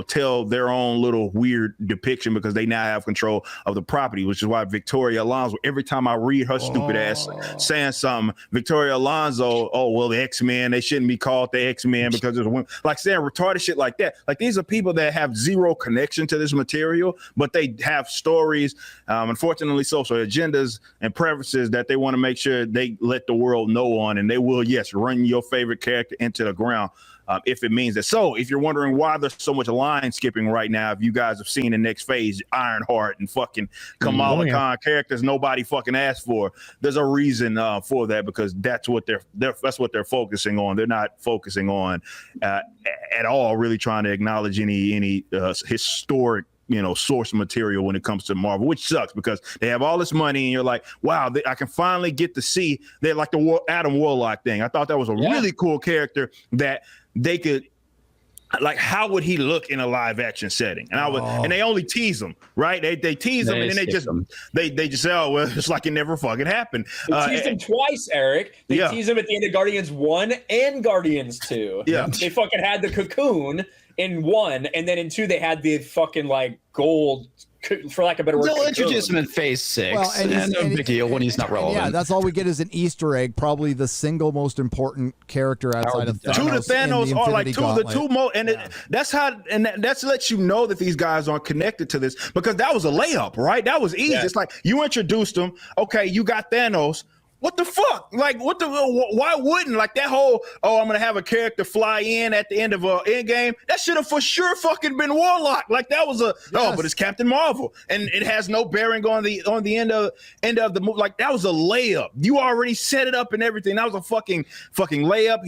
tell their own little weird depiction because they now have control of the property, which is why Victoria Alonso, every time I read her stupid ass saying something, Victoria Alonso, oh well, the X-Men, they shouldn't be called the X-Men because there's a woman, like saying retarded shit like that. Like these are people that have zero connection to this material, but they have stories, unfortunately social agendas and preferences that they want to make sure they let the world know on, and they will, yes, run your favorite character into the ground if it means that. So if you're wondering why there's so much line skipping right now, if you guys have seen the next phase, Ironheart and fucking Kamala Khan characters nobody fucking asked for, there's a reason for that, because that's what they're focusing on. They're not focusing on at all really trying to acknowledge any historic source material when it comes to Marvel, which sucks because they have all this money and you're like, wow, I can finally get to see. They're like the Adam Warlock thing. I thought that was a really cool character that they could, like, how would he look in a live action setting? And and they only tease him, right? They tease him and then they just say, oh well, it's like it never fucking happened. They teased him twice, Eric. They teased him at the end of Guardians 1 and Guardians 2. Yeah, they fucking had the cocoon in 1, and then in 2 they had the fucking like gold, for lack of a better word. They'll introduce him in Phase 6. Well, and no big deal when he's not relevant. Yeah, that's all we get is an Easter egg. Probably the single most important character outside of Thanos. Two of the Thanos are like the two most, and that's how, and that's lets you know that these guys aren't connected to this, because that was a layup, right? That was easy. Yeah. It's like you introduced them. Okay, you got Thanos. What the fuck? Like, why wouldn't, like, that whole, I'm going to have a character fly in at the end of Endgame, that should have for sure fucking been Warlock. Like, that was but it's Captain Marvel. And it has no bearing on the end of the movie. Like, that was a layup. You already set it up and everything. That was a fucking layup.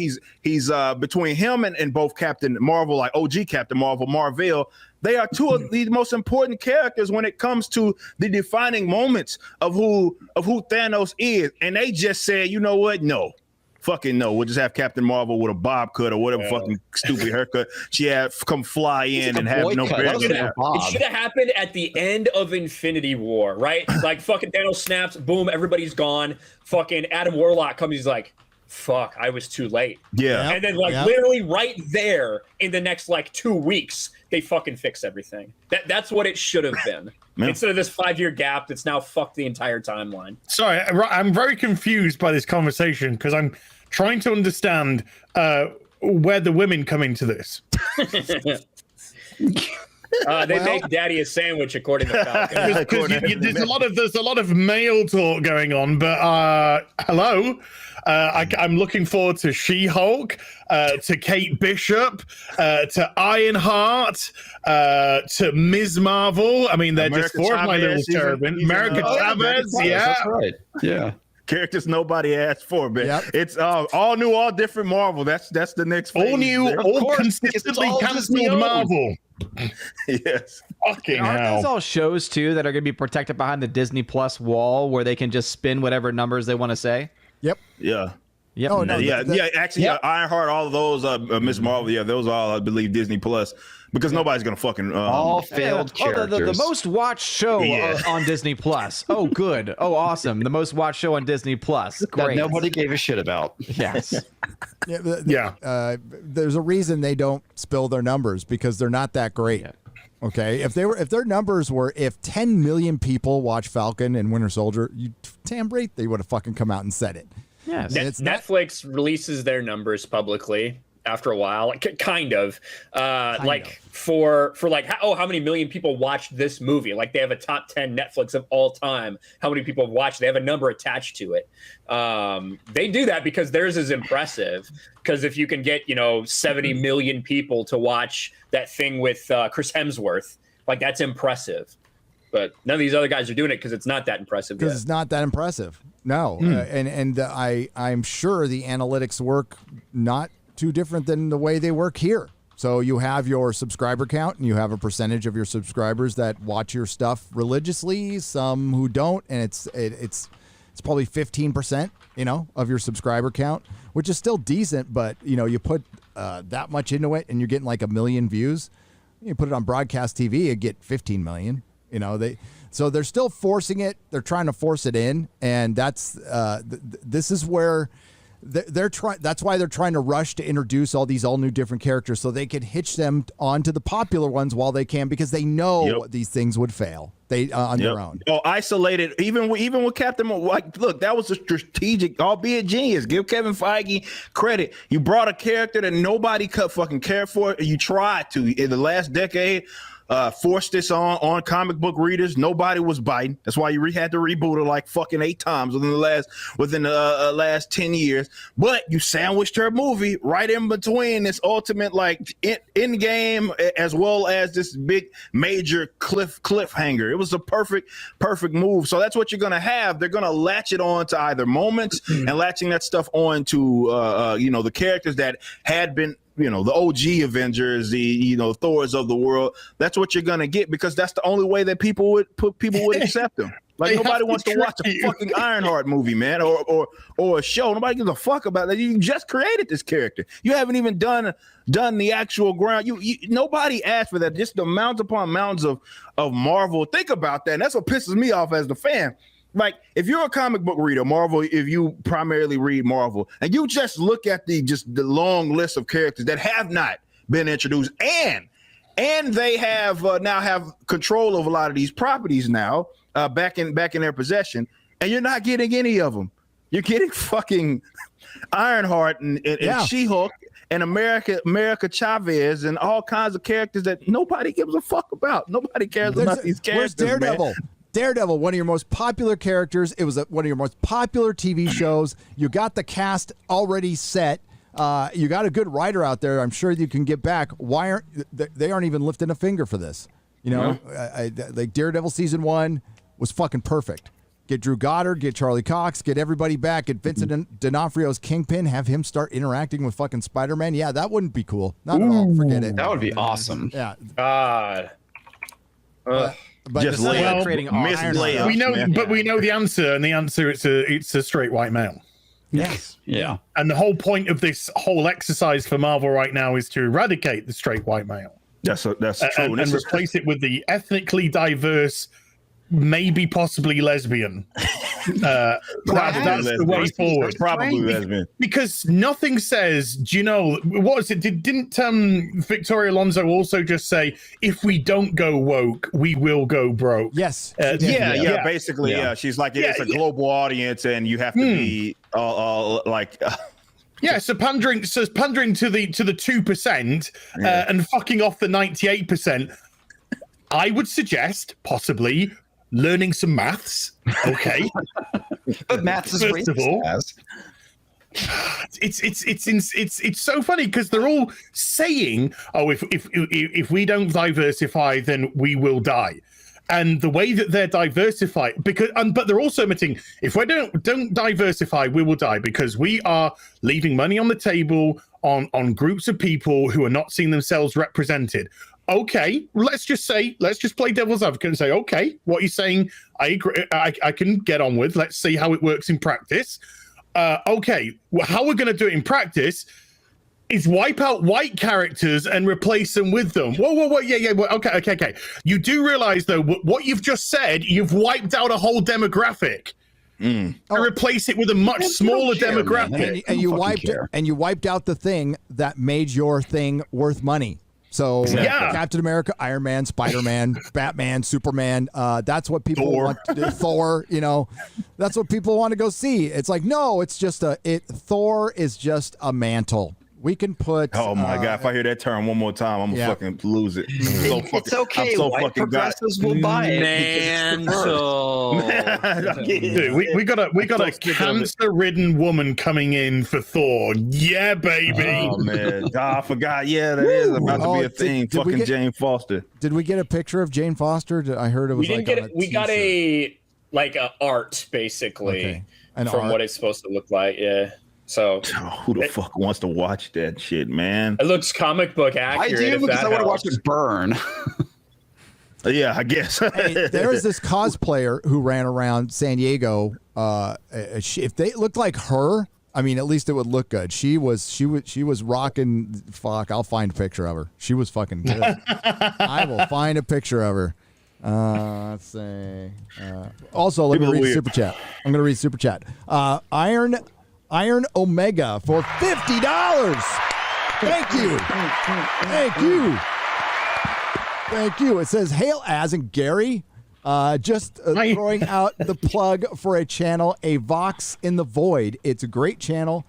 He's between him and both Captain Marvel, like OG Captain Marvel, Marvel. They are two of the most important characters when it comes to the defining moments of who Thanos is. And they just said, you know what? No. Fucking no. We'll just have Captain Marvel with a bob cut or whatever fucking stupid haircut she had come fly in and have no bearing. It should have happened at the end of Infinity War, right? Like fucking Thanos snaps, boom, everybody's gone. Fucking Adam Warlock comes, he's like, fuck, I was too late. Yeah. And then literally right there in the next 2 weeks, they fucking fix everything. That's what it should have been. Instead of this 5-year gap that's now fucked the entire timeline. Sorry, I'm very confused by this conversation because I'm trying to understand where the women come into this. They make Daddy a sandwich, according to Falcon. There's a lot of male talk going on, but hello. I'm looking forward to She-Hulk, to Kate Bishop, to Ironheart, to Ms. Marvel. I mean, they're America just four of my little cherubim. America Chavez, yeah. That's right. Yeah. Characters nobody asked for, man. Yep. It's all new, all different Marvel. That's the next phase. All new, all consistently cancelled Marvel. Yes. Fucking aren't hell. those all shows too that are going to be protected behind the Disney Plus wall where they can just spin whatever numbers they want to say? Yep. Yeah. Yep. Oh, no, actually, Ironheart, all of those, Miss Marvel, those are all, I believe, Disney Plus, because nobody's gonna fucking all failed characters. The most watched show on Disney Plus. Oh, good. Oh, awesome. The most watched show on Disney Plus. Great. That nobody gave a shit about. Yes. There's a reason they don't spill their numbers, because they're not that great. Yeah. Okay, if their numbers were, if 10 million people watch Falcon and Winter Soldier, damn right they would have fucking come out and said it. Yes. Netflix releases their numbers publicly after a while, kind of. For how many million people watched this movie? Like, they have a top 10 Netflix of all time. How many people have watched? They have a number attached to it. They do that because theirs is impressive. Because if you can get 70 million people to watch that thing with Chris Hemsworth, like, that's impressive. But none of these other guys are doing it because it's not that impressive. Because it's not that impressive. No, I'm sure the analytics work not too different than the way they work here. So you have your subscriber count, and you have a percentage of your subscribers that watch your stuff religiously, some who don't, and it's probably 15%, of your subscriber count, which is still decent. But you put that much into it, and you're getting like 1 million views. You put it on broadcast TV, you get 15 million. So they're still forcing it. They're trying to force it in, and that's this is where they're trying. That's why they're trying to rush to introduce all these all new different characters so they could hitch them onto the popular ones while they can, because they know these things would fail. They on their own. Oh, isolated. Even with Captain, like, look, that was a strategic, albeit genius. Give Kevin Feige credit. You brought a character that nobody fucking cared for. You tried to in the last decade. Forced this on comic book readers. Nobody was biting. That's why you had to reboot it like fucking 8 times within the last 10 years. But you sandwiched her movie right in between this ultimate like end game as well as this big major cliffhanger. It was a perfect move. So that's what you're gonna have. They're gonna latch it on to either moments and latching that stuff on to the characters that had been, the OG Avengers, the Thors of the world. That's what you're gonna get, because that's the only way that people would accept them. Like, nobody wants to watch a fucking Ironheart movie, man, or a show. Nobody gives a fuck about that. You just created this character. You haven't even done the actual ground. Nobody asked for that. Just the mounds upon mounds of Marvel. Think about that. And that's what pisses me off as the fan. Like, if you're a comic book reader, Marvel, if you primarily read Marvel, and you just look at the long list of characters that have not been introduced, and they have now have control of a lot of these properties now, back in their possession, and you're not getting any of them. You're getting fucking Ironheart and She-Hulk and America Chavez and all kinds of characters that nobody gives a fuck about. Nobody cares about these characters. Where's Daredevil? Man. Daredevil, one of your most popular characters. It was one of your most popular TV shows. You got the cast already set. You got a good writer out there. I'm sure you can get back. Why aren't they even lifting a finger for this? Like Daredevil season 1 was fucking perfect. Get Drew Goddard, get Charlie Cox, get everybody back, get Vincent D'Onofrio's Kingpin, have him start interacting with fucking Spider-Man. Yeah, that wouldn't be cool. Not at all. Forget it. That would be awesome. Yeah. God. But just creating we know, man. But we know the answer, and the answer it's a straight white male. Yes. Yeah. And the whole point of this whole exercise for Marvel right now is to eradicate the straight white male. That's true. And replace it with the ethnically diverse, maybe possibly lesbian. That's the way forward. Probably lesbian. Because nothing says, what is it? Didn't Victoria Alonso also just say, if we don't go woke, we will go broke? Yes. Basically, she's like, it's a global audience, and you have to be like. So pandering to the 2% and fucking off the 98%. I would suggest possibly learning some maths. Okay. But maths is first of all. It's so funny because they're all saying, if we don't diversify, then we will die. And the way that they're diversified, but they're also admitting, if we don't diversify, we will die, because we are leaving money on the table on groups of people who are not seeing themselves represented. Okay, let's just play devil's advocate and say, okay, what you're saying, I agree, I can get on with. Let's see how it works in practice. Okay, how we're going to do it in practice is wipe out white characters and replace them with them. Whoa, yeah, okay. You do realize, though, what you've just said, you've wiped out a whole demographic. And replace it with a much smaller demographic. And you wiped out the thing that made your thing worth money. So Captain America, Iron Man, Spider-Man, Batman, Superman, that's what people want. Thor, that's what people want to go see. It's like, no, it's just Thor is just a mantle. We can put. Oh my God! If I hear that term one more time, I'm gonna fucking lose it. It's okay. White progressives will buy it. Mantle. Dude, we got a cancer-ridden woman coming in for Thor. Yeah, baby. Oh man, I forgot. Yeah, that is about to be a thing. Fucking Jane Foster. Did we get a picture of Jane Foster? I heard it was. We got a art basically from what it's supposed to look like. Yeah. So who the fuck wants to watch that shit, man? It looks comic book accurate. I do, because I want to watch it burn. Yeah, I guess. Hey, there was this cosplayer who ran around San Diego. If they looked like her, I mean, at least it would look good. She was rocking. Fuck, I'll find a picture of her. She was fucking good. I will find a picture of her. Let's see. Also, let me read the super chat. I'm going to read super chat. Iron Omega for $50. Thank you. Thank you. Thank you. It says, hail Az and Gary. Just throwing out the plug for a channel, A Vox in the Void. It's a great channel.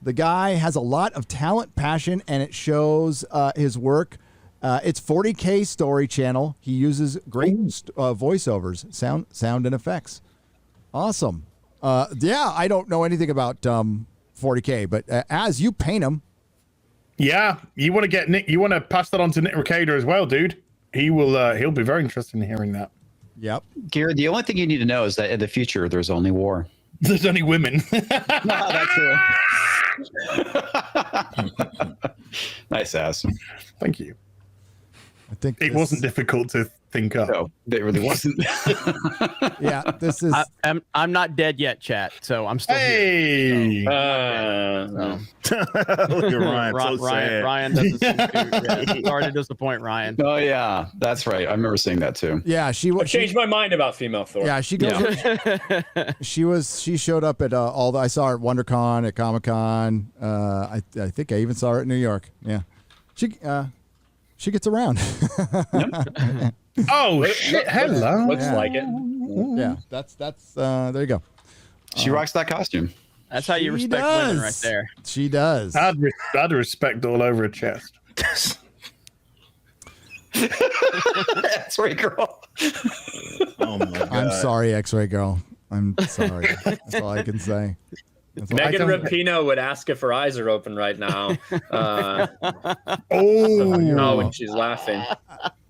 The guy has a lot of talent, passion, and it shows his work. It's 40K story channel. He uses great voiceovers, sound and effects. Awesome. Yeah, I don't know anything about 40K, but as you paint them. Yeah, you want to get Nick. You want to pass that on to Nick Ricader as well, dude. He will. He'll be very interested in hearing that. Yep. Gary, the only thing you need to know is that in the future, there's only war. There's only women. No, that's true. Nice ass. Thank you. I think it wasn't difficult to think up. No, it really wasn't. Yeah, this is. I'm not dead yet, chat. So I'm still here. Look at Ryan. So sad. Ryan doesn't seem to. Sorry to disappoint Ryan. Oh yeah, that's right. I remember seeing that too. Yeah, I changed my mind about female Thor. Yeah, she goes. She showed up at all the. I saw her at WonderCon, at Comic-Con. I think I even saw her at New York. Yeah, she gets around. Oh shit! Hello. Looks like it. Yeah, that's there you go. She rocks that costume. That's how you respect women right there. She does. I'd respect all over her chest. X-Ray girl. Oh my god. I'm sorry, X-Ray girl. I'm sorry. That's all I can say. Megan Rapinoe would ask if her eyes are open right now. When she's laughing.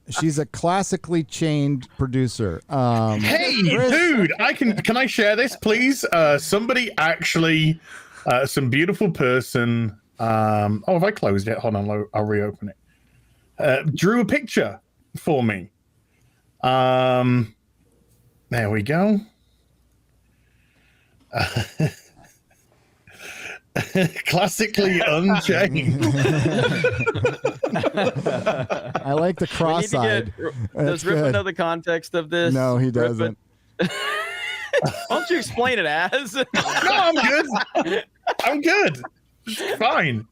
She's a classically chained producer. Hey, dude, can I share this, please? Somebody actually, some beautiful person. Have I closed it? Hold on, I'll reopen it. Drew a picture for me. There we go. Classically unchained. I like the cross-eyed. Does Ripper know the context of this? No, he doesn't. Why don't you explain it as? No, I'm good. I'm good. It's fine.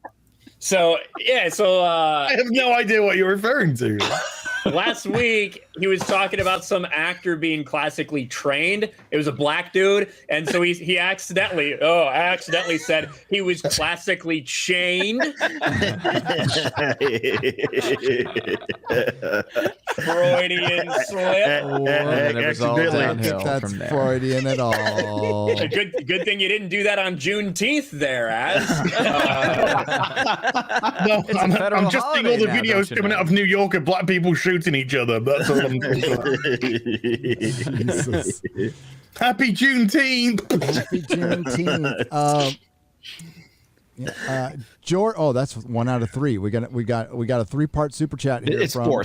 So I have no idea what you're referring to. Last week, he was talking about some actor being classically trained. It was a black dude, and so he accidentally said he was classically chained. Freudian slip. That's Freudian at all. A good thing you didn't do that on Juneteenth there, Az. No, I'm just seeing all the videos coming out of New York of black people shooting each other. That's all I'm thinking about. Happy Juneteenth. Happy Juneteenth. George. Oh, that's 1 out of 3. We got a 3-part super chat here. It's four.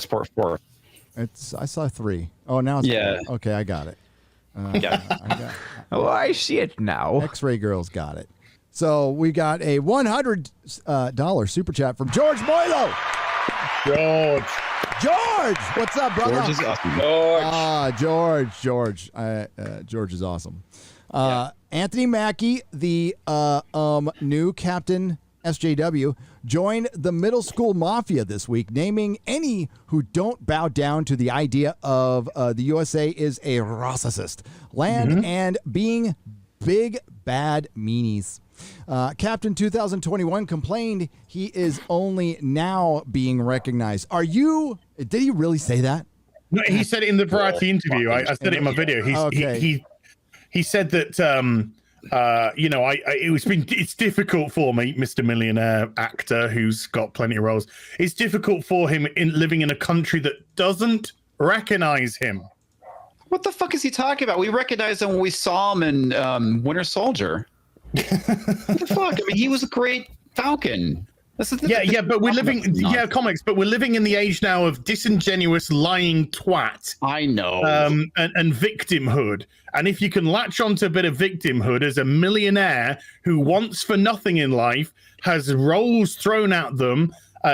I saw 3. Oh, now it's 4. Okay, I got it. I see it now. X-Ray Girl's got it. So we got a $100 super chat from George Moilo. George, what's up, brother? George is awesome. George. George is awesome. Anthony Mackie, the new captain SJW, joined the middle school mafia this week, naming any who don't bow down to the idea of the USA is a racist land and being big bad meanies. Captain 2021 complained he is only now being recognized. Did he really say that? No, he said it in the Variety interview. I said it in my video. He said that it's difficult for me, Mr. Millionaire actor who's got plenty of roles. It's difficult for him in living in a country that doesn't recognize him. What the fuck is he talking about? We recognized him when we saw him in Winter Soldier. What the fuck? I mean, he was a great Falcon. But we're living comics, but we're living in the age now of disingenuous lying twat. I know. And victimhood. And if you can latch onto a bit of victimhood as a millionaire who wants for nothing in life, has roles thrown at them,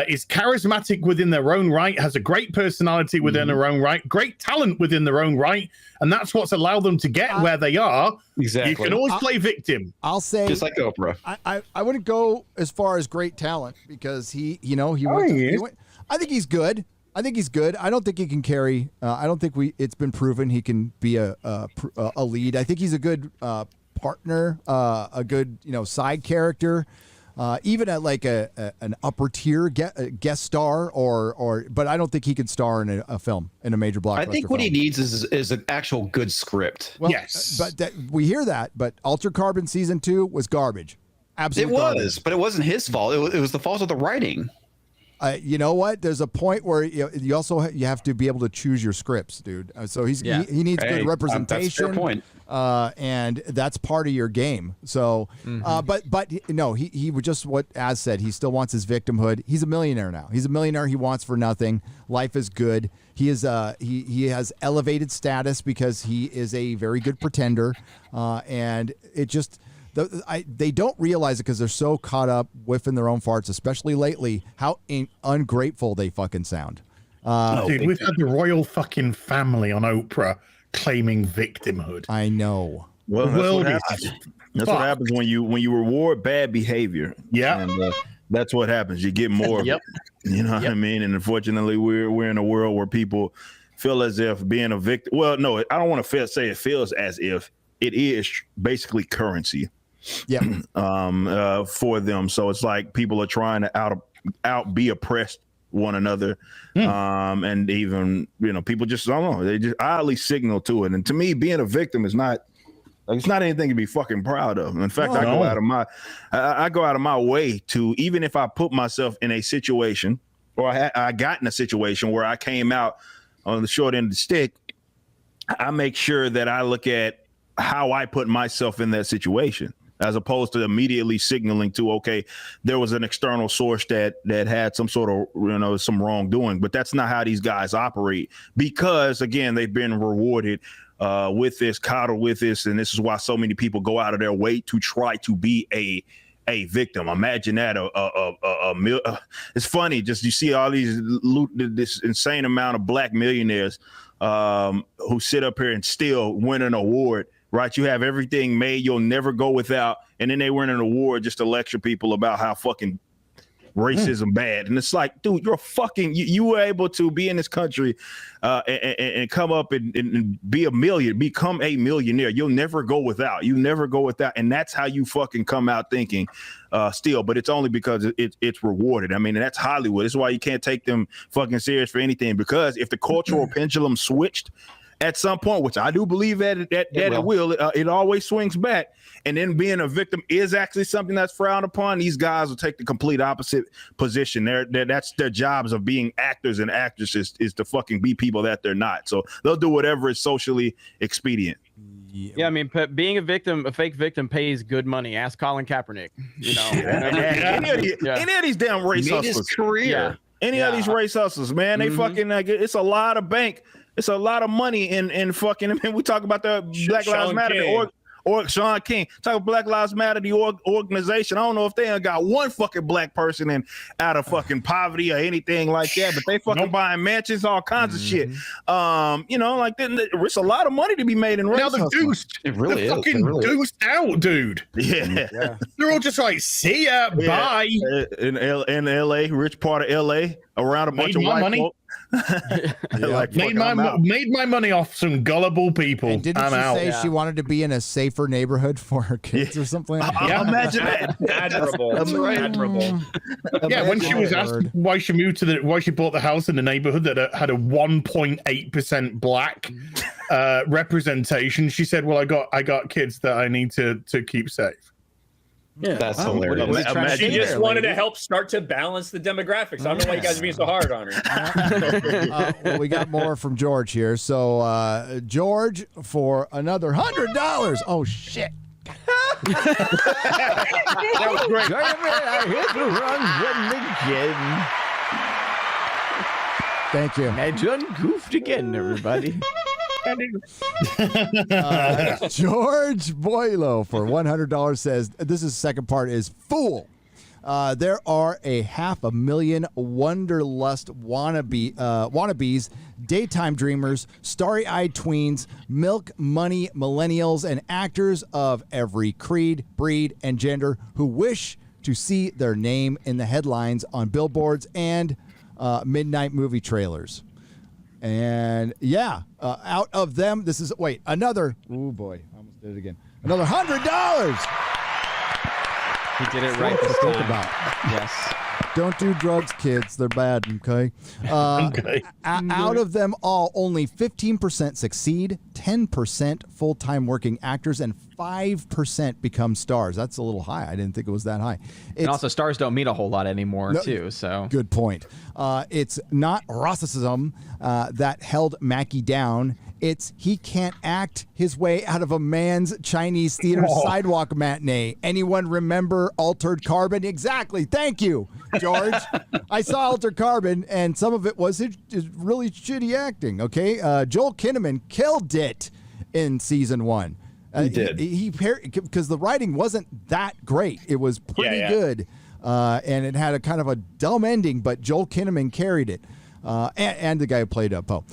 is charismatic within their own right, has a great personality within their own right, great talent within their own right, and that's what's allowed them to get where they are. Exactly. You can always play victim. I'll say just like Oprah. I wouldn't go as far as great talent because he went, I think he's good. I don't think he can carry. I don't think it's been proven he can be a lead. I think he's a good partner, a good side character. Even at like an upper tier guest star but I don't think he can star in a film, in a major blockbuster. I think what he needs is an actual good script. Well, yes, but we hear that. But Altered Carbon season 2 was garbage. Absolutely, garbage. But it wasn't his fault. It was the fault of the writing. You know what? There's a point where you also have to be able to choose your scripts, dude. So he needs good representation. That's a fair point. And that's part of your game. So, but no, he would just what Az said. He still wants his victimhood. He's a millionaire now. He's a millionaire. He wants for nothing. Life is good. He is he has elevated status because he is a very good pretender. And it just. They don't realize it because they're so caught up whiffing their own farts, especially lately, how ungrateful they fucking sound. Dude, we've had the royal fucking family on Oprah claiming victimhood. I know. Well, that's what happens when you reward bad behavior. Yeah. And that's what happens. You get more of it. You know what I mean? And unfortunately, we're in a world where people feel as if being a victim. Well, no, I don't want to say it feels as if it is basically currency. Yeah. For them. So it's like people are trying to be oppressed one another. And even, people just, I don't know, they just oddly signal to it. And to me, being a victim is not, it's not anything to be fucking proud of. In fact, I go out of my way to, even if I put myself in a situation or I got in a situation where I came out on the short end of the stick, I make sure that I look at how I put myself in that situation, as opposed to immediately signaling to, okay, there was an external source that had some sort of, some wrongdoing. But that's not how these guys operate, because, again, they've been rewarded with this, coddled with this. And this is why so many people go out of their way to try to be a victim. Imagine that. It's funny. Just you see all this insane amount of black millionaires who sit up here and still win an award. Right, you have everything made, you'll never go without, and then they win an award just to lecture people about how fucking racism bad. And it's like, dude, you're fucking, you were able to be in this country and come up and become a millionaire. You'll never go without. You never go without, and that's how you fucking come out thinking still. But it's only because it's rewarded. I mean, and that's Hollywood. This is why you can't take them fucking serious for anything, because if the cultural pendulum switched at some point, which I do believe that it will, it always swings back. And then being a victim is actually something that's frowned upon. These guys will take the complete opposite position. That's their jobs of being actors and actresses, is to fucking be people that they're not. So they'll do whatever is socially expedient. Yeah, I mean, being a fake victim pays good money. Ask Colin Kaepernick. Any of these damn race hustlers. Any of these race hustlers, man, they fucking it's a lot of bank. It's a lot of money in fucking. I mean, we talk about the Black Lives Matter, or Sean King. Talk about Black Lives Matter, the organization. I don't know if they ain't got one fucking black person out of fucking poverty or anything like that, but they fucking buying mansions, all kinds of shit. Like it's a lot of money to be made in race. Now they're deuced. It really is. Fucking deuced out, dude. Yeah. They're all just like, see ya, bye. In LA, rich part of LA, around a bunch of white money. Folk. Made my money off some gullible people. And didn't she say she wanted to be in a safer neighborhood for her kids or something? Imagine that. Admirable. Yeah, when she was asked why she bought the house in the neighborhood that had a 1.8% black representation, she said, "Well, I got kids that I need to keep safe." Yeah, that's hilarious. She just wanted to help start to balance the demographics. I don't know why you guys are being so hard on her. Well, we got more from George here. So, George, for another $100. Oh, shit. That was great. I hit the run again. Thank you. I done goofed again, everybody. George Boylo for $100 says, this is the second part, is fool. There are 500,000 wanderlust wannabes, daytime dreamers, starry-eyed tweens, milk money millennials, and actors of every creed, breed, and gender who wish to see their name in the headlines on billboards and midnight movie trailers. And out of them, another. Oh boy, I almost did it again. Another $100. He did it right this time. Yes. Don't do drugs, kids. They're bad, okay? Out of them all, only 15% succeed, 10% full-time working actors, and 5% become stars. That's a little high. I didn't think it was that high. And also, stars don't mean a whole lot anymore, too. So good point. It's not racism that held Mackie down. It's he can't act his way out of a man's Chinese theater sidewalk matinee. Anyone remember Altered Carbon? Exactly. Thank you, George. I saw Altered Carbon, and some of it was really shitty acting. Okay, Joel Kinnaman killed it in season 1. He did. He because the writing wasn't that great. It was pretty good, and it had a kind of a dumb ending, but Joel Kinnaman carried it, and the guy who played Poe.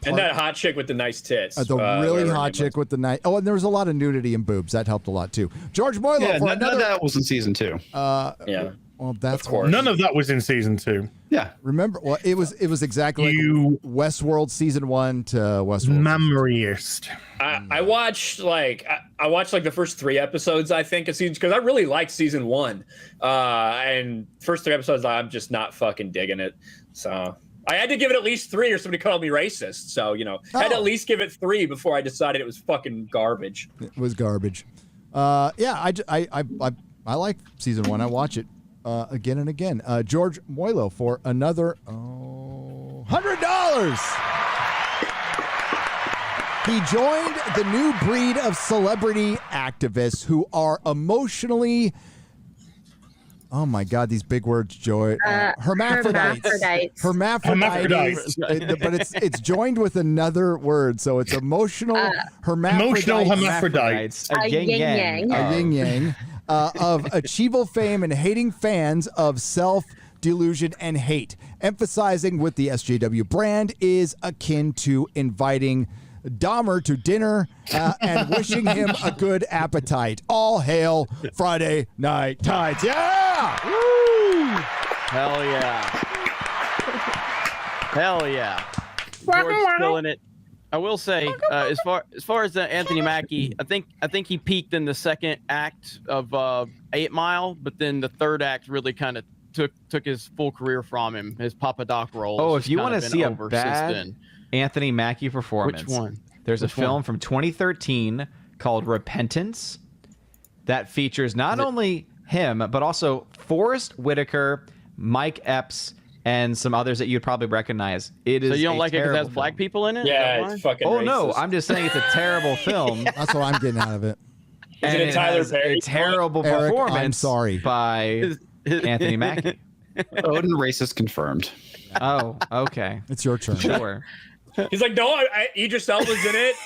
And that hot chick with the nice tits. The really hot chick with the nice. Oh, and there was a lot of nudity and boobs. That helped a lot too. George Moylo. Yeah, none of that was in season 2. Yeah. Well, that's none of that was in season 2. Yeah. Remember? Well, it was exactly like Westworld season 1 to Westworld. Memoryist. I watched the first 3 episodes, I think, of season, because I really liked season 1. And first 3 episodes, I'm just not fucking digging it. So I had to give it at least 3 or somebody called me racist. So, I had to at least give it 3 before I decided it was fucking garbage. It was garbage. I like season 1. I watch it again and again. George Moylo for another $100. He joined the new breed of celebrity activists who are emotionally... Oh my God, these big words, Joy. Hermaphrodites. Hermaphrodites. But it's joined with another word, so it's emotional hermaphrodites. A yin-yang. A yin-yang. Of achievable fame and hating fans of self-delusion and hate. Emphasizing with the SJW brand is akin to inviting Dahmer to dinner and wishing him a good appetite. All hail Friday Night Tights. Yeah! Woo! Hell yeah. Hell yeah. George still in it. I will say, as far as Anthony Mackie, I think he peaked in the second act of 8 Mile, but then the third act really kind of took his full career from him. His Papa Doc role. Oh, if you want to see a bad Anthony Mackie performance, which one? There's a film from 2013 called Repentance that features not only him but also Forrest Whitaker, Mike Epps, and some others that you'd probably recognize. It is. So you don't like it because it has black people in it? Yeah, it's fucking racist. No, I'm just saying it's a terrible film. That's what I'm getting out of it. And it Tyler has Perry? a terrible Eric, performance. I'm sorry. By Anthony Mackie. Odin racist confirmed. Oh, okay. It's your turn. Sure. He's like, no, Idris Elba's in it.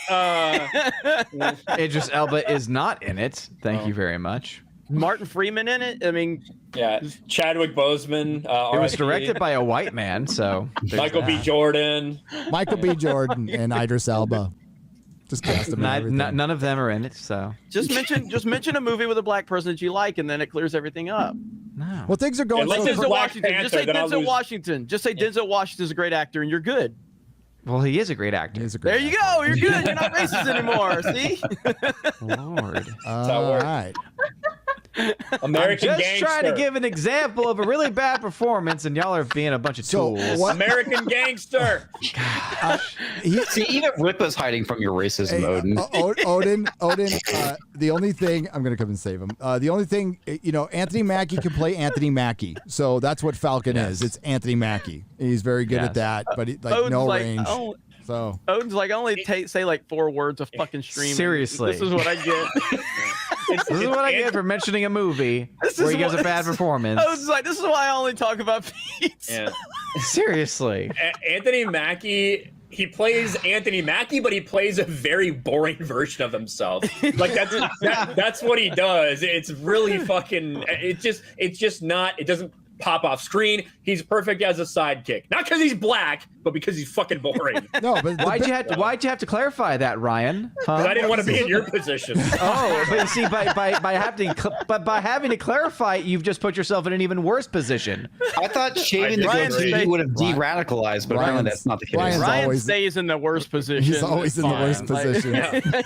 Idris Elba is not in it. Thank you very much. Martin Freeman in it? I mean, yeah, Chadwick Boseman. It was directed by a white man, so Michael B. Jordan. Michael B. Jordan and Idris Elba. Just cast them. None of them are in it, so just mention a movie with a black person that you like, and then it clears everything up. No. Well, things are going. Like Denzel Washington. Just say Denzel Washington. Just say Denzel Washington's a great actor, and you're good. Well, he is a great actor. There you go. You're good. You're not racist anymore. See? Lord. All right. American I'm just Gangster. trying to give an example of a really bad performance, and y'all are being a bunch of tools. American Gangster. See, even Ripa's hiding from your racism, Odin. Odin. The only thing I'm going to come and save him. The only thing, Anthony Mackie can play Anthony Mackie, so that's what Falcon is. It's Anthony Mackie. He's very good at that, but no range. So Odin's like, only say like 4 words of fucking streaming. Seriously, this is what I get. This is what I get for mentioning a movie where he has a bad performance. Odin's like, this is why I only talk about pizza. Yeah. Seriously, Anthony Mackie he plays Anthony Mackie, but he plays a very boring version of himself. Like that's what he does. It's really fucking. It's just not. It doesn't pop off screen. He's perfect as a sidekick, not because he's black, but because he's fucking boring. No, but why'd you have to clarify that, Ryan? Because I didn't want to be in your position. Oh, but you see, by having to clarify, you've just put yourself in an even worse position. I thought shaving the goatee would have de-radicalized, but apparently that's not the case. Ryan stays in the worst position. He's always in the worst position.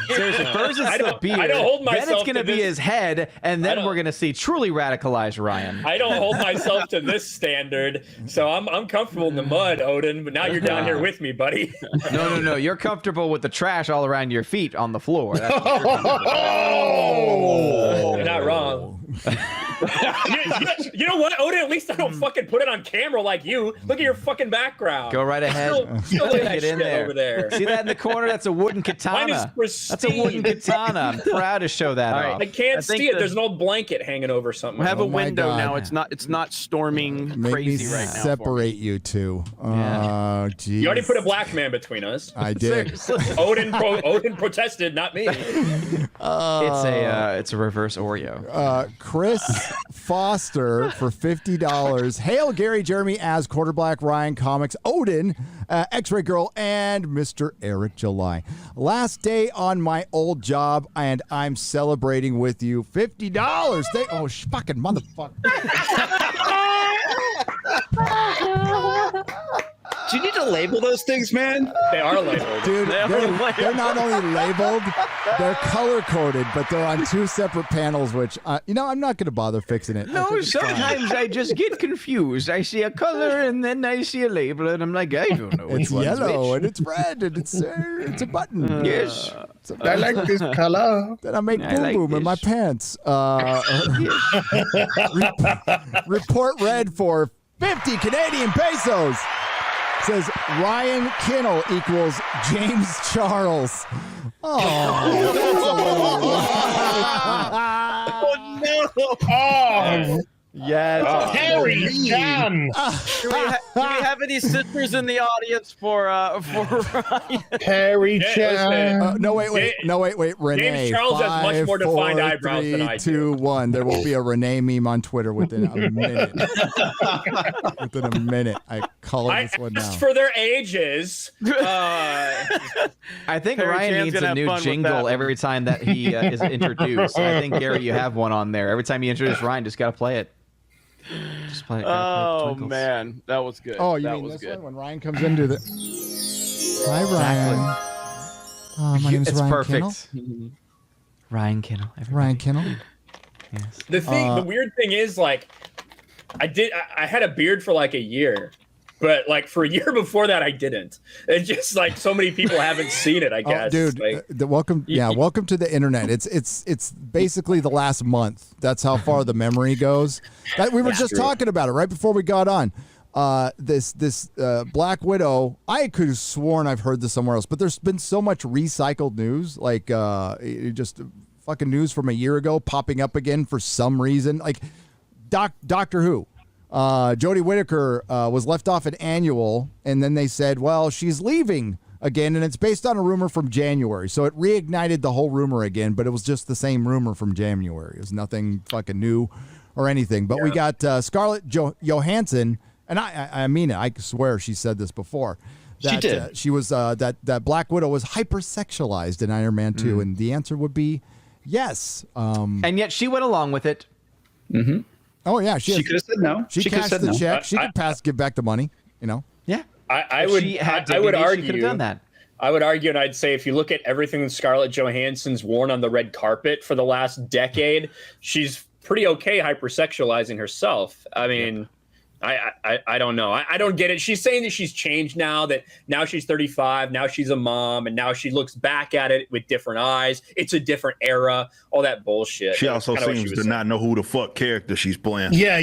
Seriously, first it's the beard, I don't hold myself then it's going to be his head, and then we're going to see truly radicalized Ryan. I don't hold myself to this standard, so I'm comfortable in the mud, Odin. But now you're down here with me, buddy. No. You're comfortable with the trash all around your feet on the floor. That's you're not wrong. You know what, Odin? At least I don't fucking put it on camera like you. Look at your fucking background. Go right ahead. Still look at that Get in shit there. over there. See that in the corner? That's a wooden katana. Mine is pristine. That's a wooden katana. I'm proud to show that off. I can't see it. There's an old blanket hanging over something. We have a window now. It's not storming crazy right now. Separate you two. Oh, geez. You already put a black man between us. I did. Odin protested, not me. It's a reverse Oreo. Chris Foster for $50. Hail Gary Jeremy as Quarter Black Ryan Comics, Odin, X-Ray Girl, and Mr. Eric July. Last day on my old job, and I'm celebrating with you. $50. Fucking motherfucker. Do you need to label those things, man? They are labeled. Dude, they're not only labeled, they're color-coded, but they're on two separate panels, which, I'm not going to bother fixing it. No, sometimes I just get confused. I see a color, and then I see a label, and I'm like, I don't know which It's one's yellow, which. and it's red, and it's a button. Yes. I like this color. Then I make boom-boom in my pants. Report red for 50 Canadian pesos. Says Ryan Kinnell equals James Charles. Oh, no. Yes. Terry Jan. Do we have any sisters in the audience for Ryan? Terry Jan. No, wait. Renee. James Charles has much more defined eyebrows than I do. 3, 2, 1. There will be a Renee meme on Twitter within a minute. I call this one now. Asked for their ages. I think Terry Ryan Chan's needs gonna a have new fun with jingle that. every time that he is introduced. I think, Gary, you have one on there. Every time you introduce Ryan, just got to play it. Just play it. Oh Twinkles. man, that was good. Oh, you that mean was this good. one when Ryan comes into the. Hi, Ryan. My name is It's Ryan perfect. Kinnell. Ryan Kinnell. Ryan Kinnell. Yes. The weird thing is, like, I had a beard for like a year, but like for a year before that, I didn't. It's just like so many people haven't seen it. I guess, dude. Like, Welcome to the internet. It's basically the last month. That's how far the memory goes. That we were just talking about it right before we got on. This Black Widow. I could have sworn I've heard this somewhere else, but there's been so much recycled news, like just fucking news from a year ago popping up again for some reason. Like Doctor Who. Jodie Whittaker was left off at Annual, and then they said, well, she's leaving again, and it's based on a rumor from January. So it reignited the whole rumor again, but it was just the same rumor from January. It was nothing fucking new or anything. But we got Scarlett Johansson, and I mean it. I swear she said this before. That, she did. She was that Black Widow was hypersexualized in Iron Man 2, and the answer would be yes. And yet she went along with it. Mm-hmm. Oh yeah, she could have said no. She cashed the check. She could give back the money. Yeah, I would argue. She could have done that. I would argue, and I'd say if you look at everything that Scarlett Johansson's worn on the red carpet for the last decade, she's pretty okay hypersexualizing herself. I mean, I don't know. I don't get it. She's saying that she's changed now, that now she's 35, now she's a mom, and now she looks back at it with different eyes. It's a different era, all that bullshit. She also seems to not know who the fuck character she's playing. Yeah. A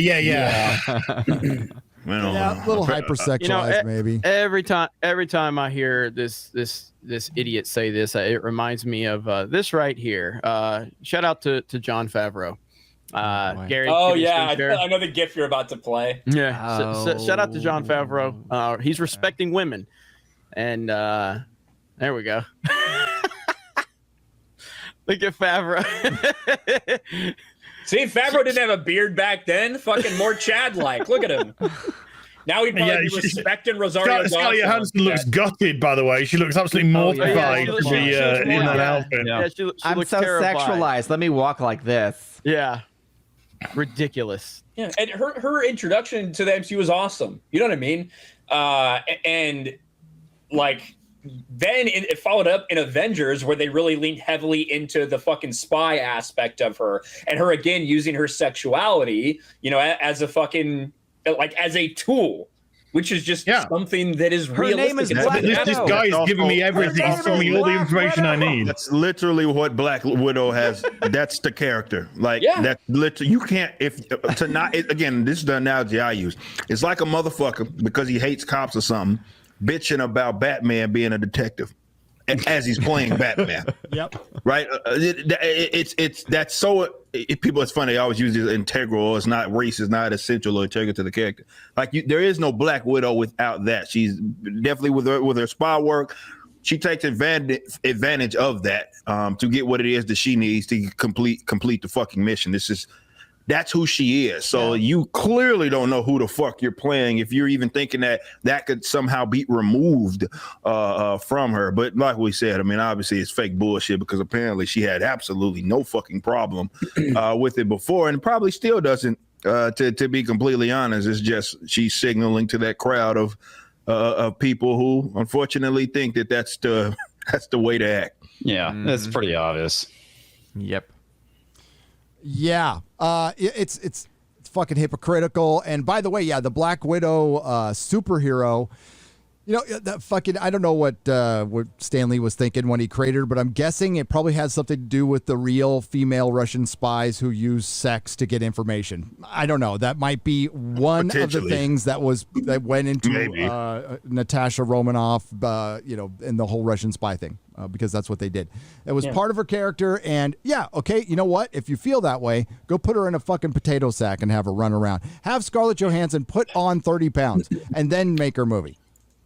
little hypersexualized, maybe. Every time I hear this idiot say this, it reminds me of this right here. Shout out to Jon Favreau. Gary. Oh yeah, I know the GIF you're about to play. Yeah. So shout out to Jon Favreau. He's respecting women, And there we go. Look at Favreau. See, Favreau didn't have a beard back then. Fucking more Chad-like. Look at him. Now he'd probably be respecting Rosario Scarlett Johansson looks gutted, by the way. She looks absolutely mortified to be in that outfit. Yeah, she I'm looks so terrified. sexualized. Let me walk like this. Yeah. Ridiculous. Yeah, and her introduction to the MCU was awesome. You know what I mean? And like then it followed up in Avengers where they really leaned heavily into the fucking spy aspect of her and her again using her sexuality, you know, as a fucking like as a tool. Which is just something that is realistic. This guy is giving me everything. He's giving me all the information I need. That's literally what Black Widow has. That's the character. Like that's literally you can't again. This is the analogy I use. It's like a motherfucker because he hates cops or something, bitching about Batman being a detective as he's playing Batman. Yep. Right. It's that's so. People, it's funny. They always use this integral. It's not race. It's not essential or integral to the character. Like there is no Black Widow without that. She's definitely with her spy work. She takes advantage of that to get what it is that she needs to complete the fucking mission. That's who she is. So you clearly don't know who the fuck you're playing if you're even thinking that could somehow be removed from her. But like we said, I mean, obviously it's fake bullshit because apparently she had absolutely no fucking problem with it before and probably still doesn't, to be completely honest. It's just she's signaling to that crowd of people who unfortunately think that that's the way to act. Yeah, that's pretty obvious. Yep. Yeah, it's fucking hypocritical. And by the way, the Black Widow superhero, you know, that fucking I don't know what Stan Lee was thinking when he created her, but I'm guessing it probably has something to do with the real female Russian spies who use sex to get information. I don't know. That might be one of the things that went into Natasha Romanoff, you know, and the whole Russian spy thing. Because that's what they did. It was part of her character, and okay, you know what? If you feel that way, go put her in a fucking potato sack and have her run around. Have Scarlett Johansson put on 30 pounds, and then make her movie.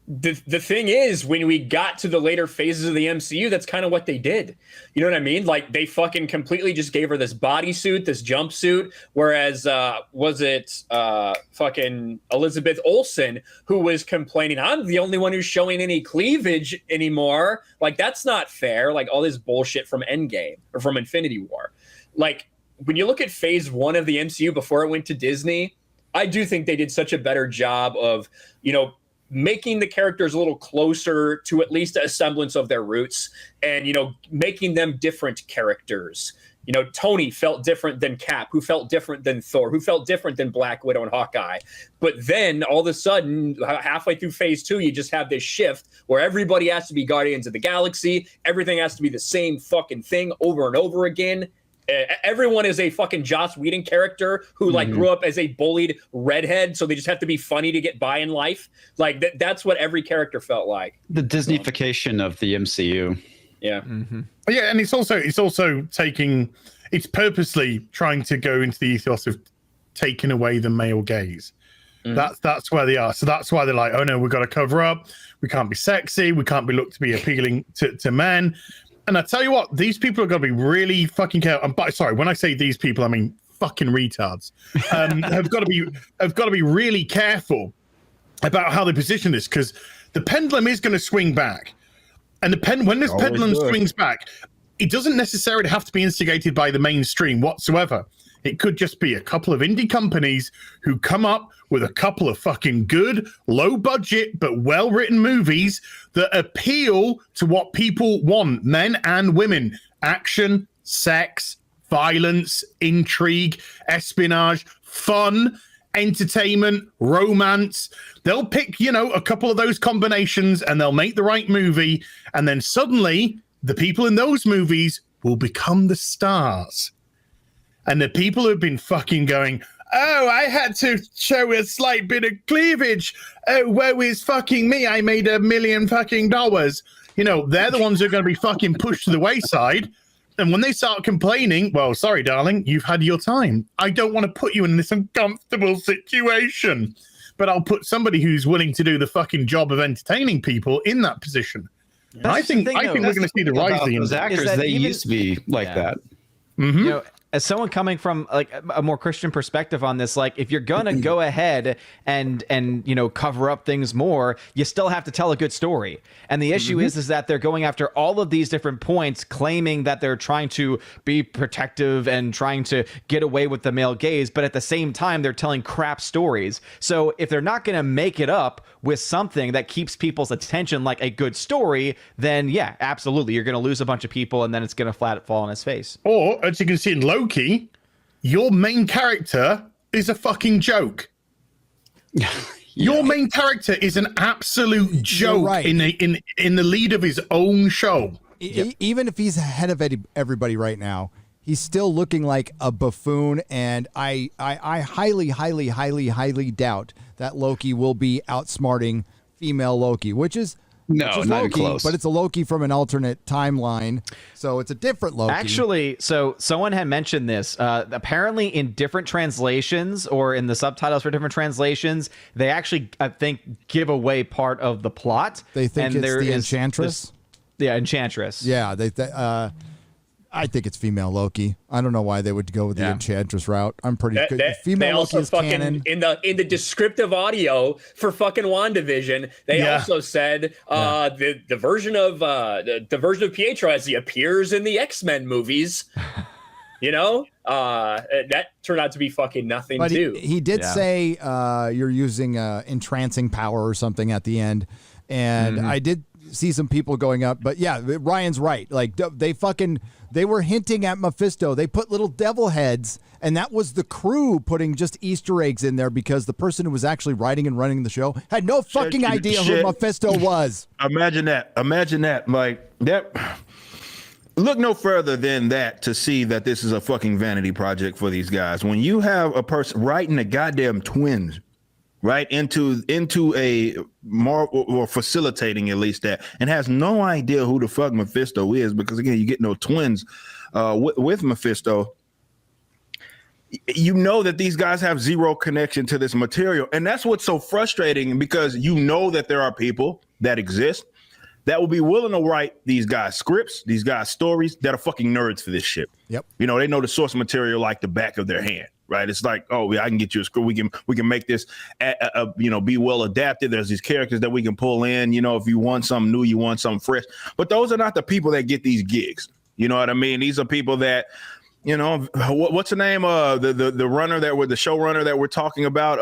The thing is, when we got to the later phases of the MCU, that's kind of what they did. You know what I mean? Like, they fucking completely just gave her this bodysuit, this jumpsuit, whereas, was it fucking Elizabeth Olsen who was complaining, I'm the only one who's showing any cleavage anymore. Like, that's not fair. Like, all this bullshit from Endgame, or from Infinity War. Like, when you look at phase 1 of the MCU before it went to Disney, I do think they did such a better job of, you know, making the characters a little closer to at least a semblance of their roots and, you know, making them different characters. You know, Tony felt different than Cap, who felt different than Thor, who felt different than Black Widow and Hawkeye. But then all of a sudden, halfway through phase 2, you just have this shift where everybody has to be Guardians of the Galaxy. Everything has to be the same fucking thing over and over again. Everyone is a fucking Joss Whedon character who like grew up as a bullied redhead, so they just have to be funny to get by in life. Like that's what every character felt like. The Disneyfication of the MCU. Yeah. Yeah, and it's purposely trying to go into the ethos of taking away the male gaze. That's where they are. So that's why they're like, oh no, we've got to cover up. We can't be sexy. We can't be looked to be appealing to men. And I tell you what, these people are going to be really fucking careful. Sorry, when I say these people, I mean fucking retards. have got to be really careful about how they position this because the pendulum is going to swing back. And when this pendulum swings back, it doesn't necessarily have to be instigated by the mainstream whatsoever. It could just be a couple of indie companies who come up with a couple of fucking good, low budget, but well-written movies that appeal to what people want, men and women. Action, sex, violence, intrigue, espionage, fun, entertainment, romance. They'll pick, you know, a couple of those combinations and they'll make the right movie. And then suddenly the people in those movies will become the stars. And the people who've been fucking going, oh, I had to show a slight bit of cleavage. Oh, woe is fucking me. I made $1 million fucking dollars. You know, they're the ones who are going to be fucking pushed to the wayside. And when they start complaining, well, sorry, darling, you've had your time. I don't want to put you in this uncomfortable situation. but I'll put somebody who's willing to do the fucking job of entertaining people in that position. I think we're going to see the rise of those actors. They used to be like that. Mm-hmm. You know, as someone coming from like a more Christian perspective on this, like if you're gonna go ahead and you know cover up things more, you still have to tell a good story. And the issue is that they're going after all of these different points, claiming that they're trying to be protective and trying to get away with the male gaze, but at the same time they're telling crap stories. So if they're not gonna make it up with something that keeps people's attention, like a good story, then yeah, absolutely, you're gonna lose a bunch of people, and then it's gonna flat fall on his face. Or as you can see in Loki, your main character is a fucking joke. Your main character is an absolute joke in the lead of his own show. Even if he's ahead of everybody right now, he's still looking like a buffoon, and I highly doubt that Loki will be outsmarting female Loki, which is not Loki, close. but it's a Loki from an alternate timeline, so it's a different Loki. Actually, so someone had mentioned this. Apparently, in different translations or in the subtitles for different translations, they actually, I think, give away part of the plot. They think it's the Enchantress? Enchantress. Yeah, I think it's female Loki. I don't know why they would go with the Enchantress route. I'm pretty good. Female Loki is canon. In the descriptive audio for fucking WandaVision, they also said the version of the version of Pietro as he appears in the X-Men movies. You know, that turned out to be fucking nothing but too. He did say you're using entrancing power or something at the end, and I did see some people going up, but yeah, Ryan's right. Like they were hinting at Mephisto. They put little devil heads, and that was the crew putting just Easter eggs in there because the person who was actually writing and running the show had no fucking idea who Mephisto was. Imagine that. Like that. Look no further than that to see that this is a fucking vanity project for these guys. When you have a person writing the goddamn twins, right, into a more or facilitating at least that, and has no idea who the fuck Mephisto is, because again, you get no twins with Mephisto. You know that these guys have zero connection to this material, and that's what's so frustrating, because you know that there are people that exist that will be willing to write these guys scripts, these guys stories, that are fucking nerds for this shit. Yep. You know, they know the source material like the back of their hand. Right, it's like, oh, I can get you a script. We can make this, be well adapted. There's these characters that we can pull in. You know, if you want something new, you want something fresh. But those are not the people that get these gigs. You know what I mean? These are people that, you know, what's the name? The runner that the showrunner that we're talking about.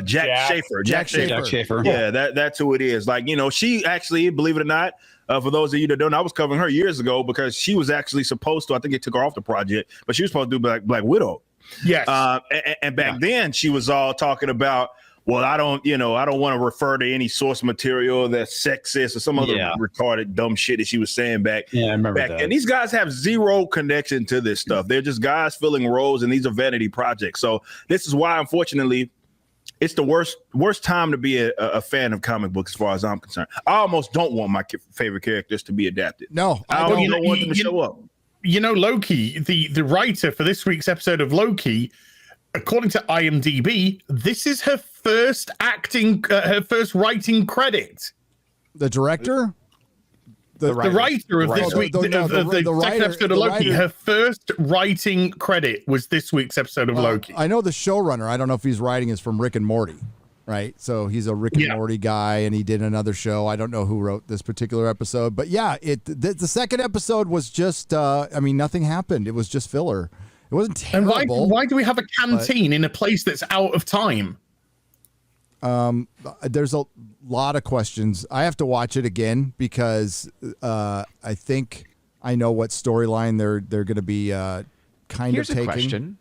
Jack Schaefer. Jack Schaefer. Yeah, that's who it is. Like, you know, she actually, believe it or not, for those of you that don't know, I was covering her years ago because she was actually supposed to. I think it took her off the project, but she was supposed to do Black Widow. Yes. And back then she was all talking about, well, I don't want to refer to any source material that's sexist or some other retarded dumb shit that she was saying back. Yeah, I remember that. And these guys have zero connection to this stuff. They're just guys filling roles, and these are vanity projects. So this is why, unfortunately, it's the worst time to be a fan of comic books, as far as I'm concerned. I almost don't want my favorite characters to be adapted. No, I don't want them to show up. You know, Loki, the writer for this week's episode of Loki, according to IMDb, this is her first writing credit. The director? The writer of this week, the second episode of Loki, her first writing credit was this week's episode of Loki. I know the showrunner. I don't know if he's writing is from Rick and Morty, right? So he's a Rick and Morty guy, and he did another show. I don't know who wrote this particular episode, but yeah, the second episode was just, nothing happened. It was just filler. It wasn't terrible. And why do we have a canteen in a place that's out of time? There's a lot of questions. I have to watch it again because I think I know what storyline they're going to be kind of taking. Here's a question.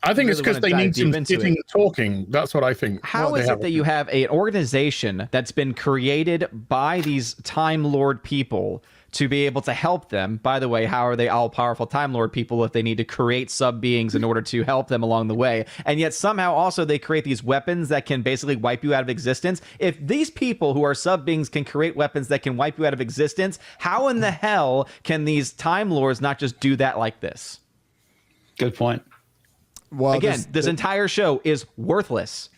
I think it's because they need some sitting and talking. That's what I think. How is it that you have an organization that's been created by these Time Lord people to be able to help them? By the way, how are they all powerful Time Lord people if they need to create sub beings in order to help them along the way? And yet somehow also they create these weapons that can basically wipe you out of existence. If these people who are sub beings can create weapons that can wipe you out of existence, how in the hell can these Time Lords not just do that like this? Good point. Well, again, this entire show is worthless.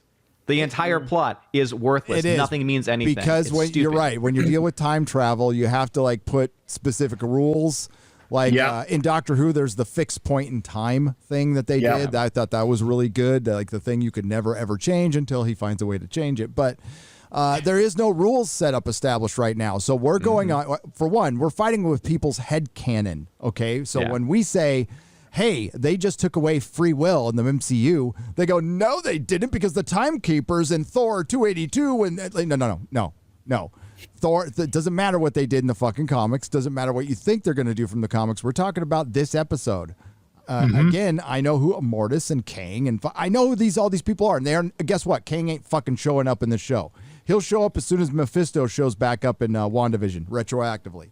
The entire plot is worthless. It is. Nothing means anything. Because It's when stupid. you're right, when you deal with time travel, you have to like put specific rules. Like in Doctor Who, there's the fixed point in time thing that they did. I thought that was really good. Like the thing you could never ever change until he finds a way to change it. But there is no rules set up established right now. So we're going on. For one, we're fighting with people's head canon. Okay, so when we say, hey, they just took away free will in the MCU, they go, no, they didn't, because the Timekeepers in Thor 282 and no. Thor, it doesn't matter what they did in the fucking comics. Doesn't matter what you think they're going to do from the comics. We're talking about this episode. Again, I know who Mortis and Kang and I know who all these people are. And guess what? Kang ain't fucking showing up in the show. He'll show up as soon as Mephisto shows back up in WandaVision retroactively.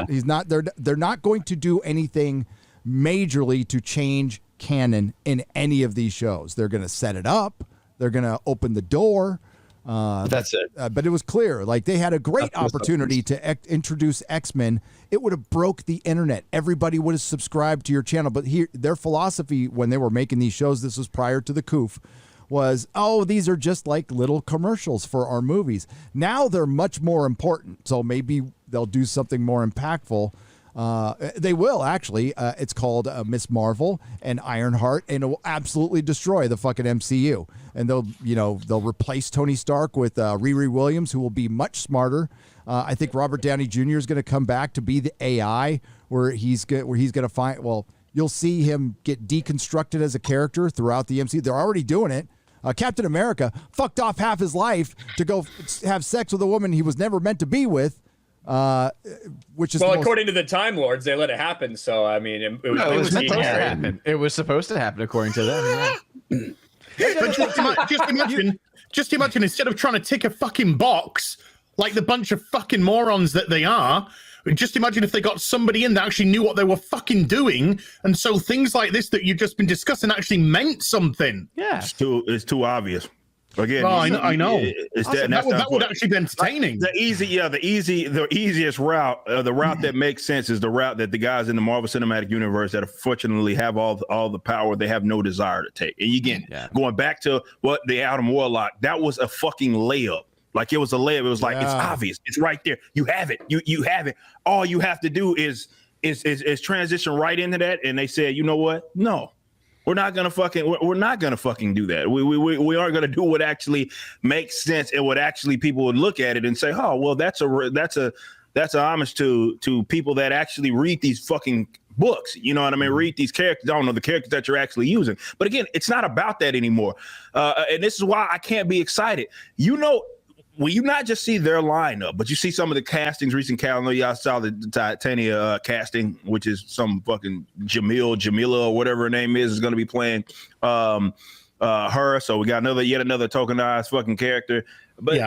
He's not. They're not going to do anything majorly to change canon in any of these shows. They're going to set it up. They're going to open the door. That's it. But it was clear. Like, they had a great opportunity to introduce X-Men. It would have broke the internet. Everybody would have subscribed to your channel. But their philosophy when they were making these shows, this was prior to the COOF, was, these are just like little commercials for our movies. Now they're much more important. So maybe they'll do something more impactful. They will, actually. It's called Miss Marvel and Ironheart, and it will absolutely destroy the fucking MCU. And they'll replace Tony Stark with Riri Williams, who will be much smarter. I think Robert Downey Jr. is going to come back to be the AI, where he's going to find. Well, you'll see him get deconstructed as a character throughout the MCU. They're already doing it. Captain America fucked off half his life to go have sex with a woman he was never meant to be with. Which is according to the Time Lords, they let it happen. So I mean, it was supposed to happen. It was supposed to happen according to them. Yeah. But just imagine instead of trying to tick a fucking box like the bunch of fucking morons that they are, just imagine if they got somebody in that actually knew what they were fucking doing, and so things like this that you've just been discussing actually meant something. Yeah, it's too obvious. Again, I know. That would actually be entertaining. The easiest route, the route that makes sense is the route that the guys in the Marvel Cinematic Universe that unfortunately have all the power they have no desire to take. And again, going back to what the Adam Warlock, that was a fucking layup. Like, it was a layup. It was like, it's obvious. It's right there. You have it. You have it. All you have to do is transition right into that. And they said, you know what? No. We're not gonna fucking do that. We aren't gonna do what actually makes sense and what actually people would look at it and say, oh well, that's a homage to people that actually read these fucking books. You know what I mean? Read these characters. I don't know the characters that you're actually using. But again, it's not about that anymore. And this is why I can't be excited. Well, you not just see their lineup, but you see some of the castings, recent calendar. Y'all saw the Titania casting, which is some fucking Jamila or whatever her name is going to be playing her. So we got yet another tokenized fucking character. But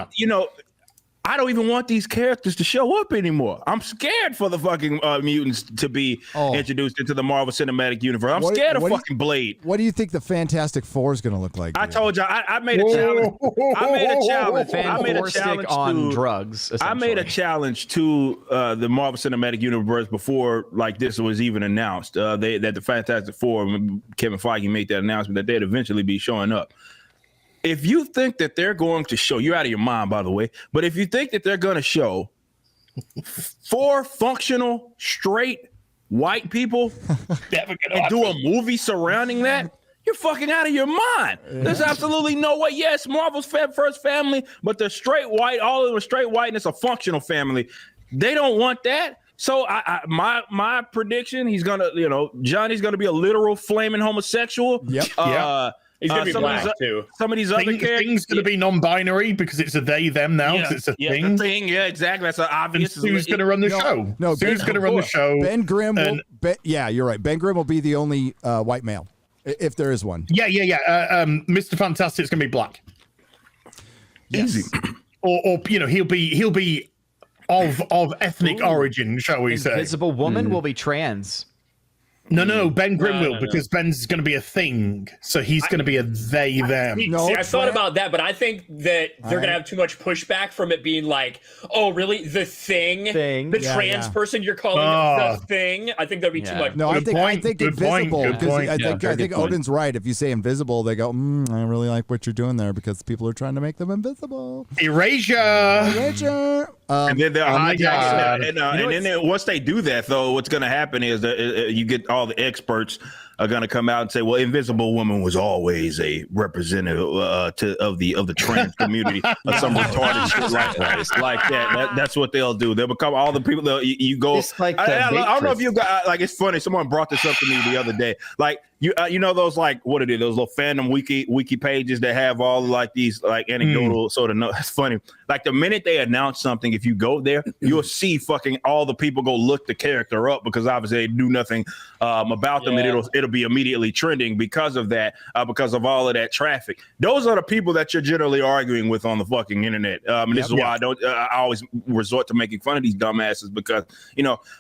I don't even want these characters to show up anymore. I'm scared for the fucking mutants to be introduced into the Marvel Cinematic Universe. I'm scared of fucking Blade. What do you think the Fantastic Four is going to look like? I told you, I made a challenge. I made a challenge on drugs. I made a challenge to the Marvel Cinematic Universe before like this was even announced. That the Fantastic Four, Kevin Feige made that announcement that they'd eventually be showing up. If you think that they're going to show, you're out of your mind, by the way, but if you think that they're going to show 4 functional, straight, white people and do a movie surrounding that, you're fucking out of your mind. There's absolutely no way. Yes, Marvel's first family, but they're straight white. All of them are straight white, and it's a functional family. They don't want that. So my prediction, he's going to, Johnny's going to be a literal flaming homosexual. Yep. He's going to be black, too. Some of these other characters. Thing's going to be non-binary because it's a they, them now. Yeah, it's a thing. The thing. Yeah, exactly. That's obvious. And Sue's going to run the show. No, Sue's going to run the show. Ben Grimm will. You're right. Ben Grimm will be the only white male, if there is one. Yeah. Mr. Fantastic's going to be black. Yes. Easy. Or he'll be of ethnic origin, shall we say? Invisible Woman will be trans. No, Ben Grimm will, No. because Ben's going to be a thing. So he's going to be a they, them. See, I thought about that, but I think that they're going to have too much pushback from it being like, oh, really? The thing? The trans person you're calling the thing? I think that'd be too much. No, I think invisible. Because I think Odin's right. If you say invisible, they go, I really like what you're doing there because people are trying to make them invisible. Erasure. And then they'll hijack it. And then once they do that, though, what's going to happen is that you get all the experts are going to come out and say, well, Invisible Woman was always a representative of the trans community or some retarded shit like that. That's what they'll do. They'll become all the people. You go. Like I don't know if you got like. It's funny. Someone brought this up to me the other day. Like you know those like what it is, those little fandom wiki pages that have all like these like anecdotal sort of. It's funny. Like the minute they announce something, if you go there, you'll see fucking all the people go look the character up because obviously they do nothing about them, and it'll be immediately trending because of that, because of all of that traffic. Those are the people that you're generally arguing with on the fucking internet. And this is why I always resort to making fun of these dumbasses because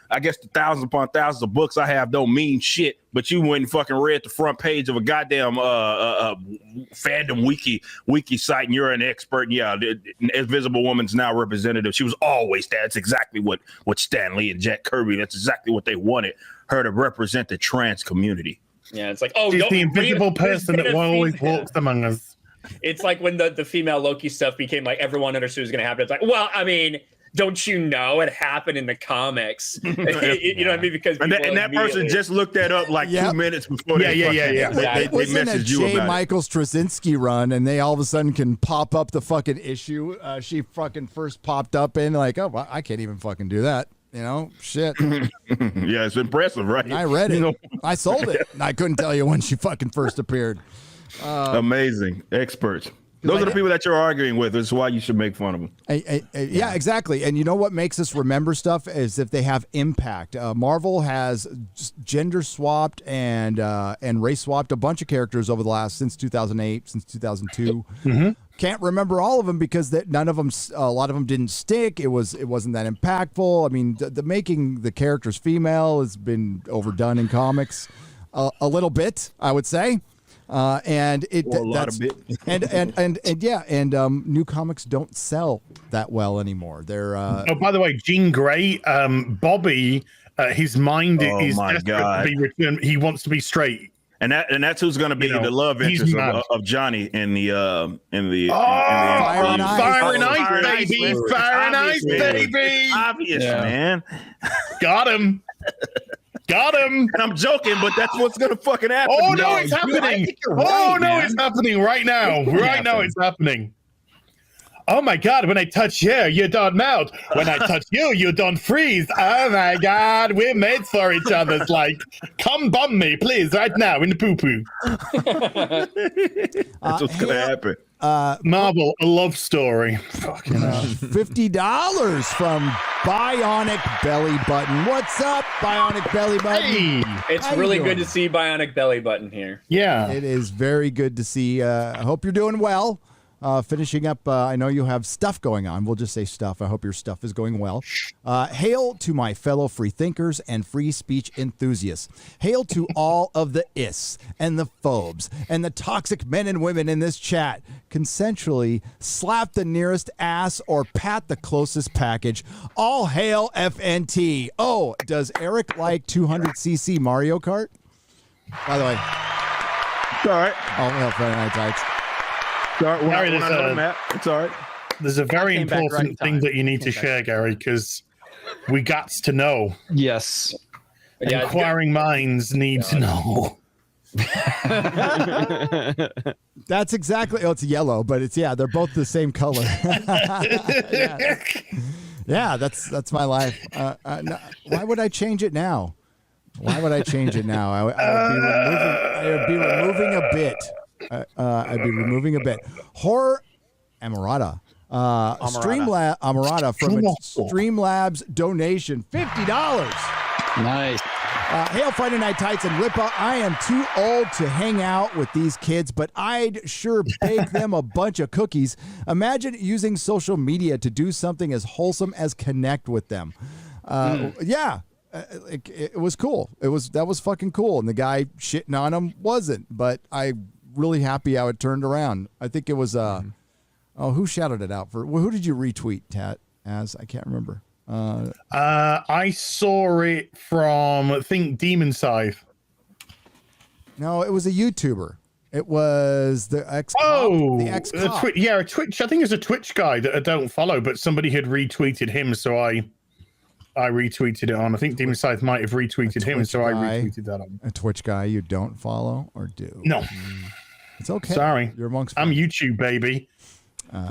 I guess the thousands upon thousands of books I have don't mean shit. But you went and fucking read the front page of a goddamn fandom wiki site, and you're an expert. Yeah, the Invisible Woman's now representative. She was always that. That's exactly what Stan Lee and Jack Kirby. That's exactly what they wanted her to represent the trans community. Yeah, it's like she's the invisible person that always walks among us. It's like when the female Loki stuff became like everyone understood it was going to happen. It's like, well, I mean, don't you know it happened in the comics? You know what I mean? Because and that person just looked that up like 2 minutes before. They messaged you about Michael Straczynski run, and they all of a sudden can pop up the fucking issue she fucking first popped up in. Like, oh, well, I can't even fucking do that. Shit. Yeah, it's impressive, right? And I read it. I sold it. I couldn't tell you when she fucking first appeared. Amazing experts. Those are the people that you're arguing with. That's why you should make fun of them. Yeah, exactly. And you know what makes us remember stuff is if they have impact. Marvel has gender swapped and race swapped a bunch of characters over the last since 2008, since 2002. Mm-hmm. Can't remember all of them because a lot of them didn't stick. It wasn't that impactful. I mean, the making the characters female has been overdone in comics a little bit, I would say. And new comics don't sell that well anymore. They're oh, by the way, Jean Grey, Bobby, his mind is desperate to be returned. He wants to be straight. And that's who's going to be the love interest of Johnny in the Fire and Ice, baby. Fire and Ice, baby. Obvious, man. Got him. And I'm joking, but that's what's going to fucking happen. Oh, no, it's happening. It's happening right now. Right now, it's happening. Oh, my God. When I touch you don't melt. When I touch you don't freeze. Oh, my God. We're made for each other. It's like, come bum me, please, right now in the poo-poo. That's what's going to happen. Marvel, a love story. Fucking $50 from Bionic Belly Button. What's up, Bionic Belly Button? Hey, it's really good to see Bionic Belly Button here. Yeah, it is very good to see. I hope you're doing well. Finishing up, I know you have stuff going on. We'll just say stuff. I hope your stuff is going well. Hail to my fellow free thinkers and free speech enthusiasts. Hail to all of the ists and the phobes and the toxic men and women in this chat. Consensually slap the nearest ass or pat the closest package. All hail FNT. Oh, does Eric like 200cc Mario Kart? By the way. It's all right. Oh, well, Friday Night Tights. Gary, it's all right. There's a very important thing that you need to share, Gary, because we got to know. Yes. Inquiring minds need to know. That's exactly. Oh, it's yellow, but they're both the same color. Yeah, that's my life. No, why would I change it now? I would be removing a bit. I'd be removing a bit. Horror Amarada. Amarada from a Streamlabs donation. $50. Nice. Hail Friday Night Tights and Ripa. I am too old to hang out with these kids, but I'd sure bake them a bunch of cookies. Imagine using social media to do something as wholesome as connect with them. Yeah. it was cool. That was fucking cool. And the guy shitting on him wasn't, but I'm really happy how it turned around. I think it was, who shouted it out for? Who did you retweet, Tat, as? I can't remember. I saw it from, I think, Demon Scythe. No, it was a YouTuber. It was the ex. The ex-cop. A Twitch. I think it's a Twitch guy that I don't follow, but somebody had retweeted him, so I retweeted it on. I think Demon Scythe might have retweeted him, so I retweeted that on. A Twitch guy you don't follow or do? No. It's okay. Sorry. You're amongst I'm YouTube, baby.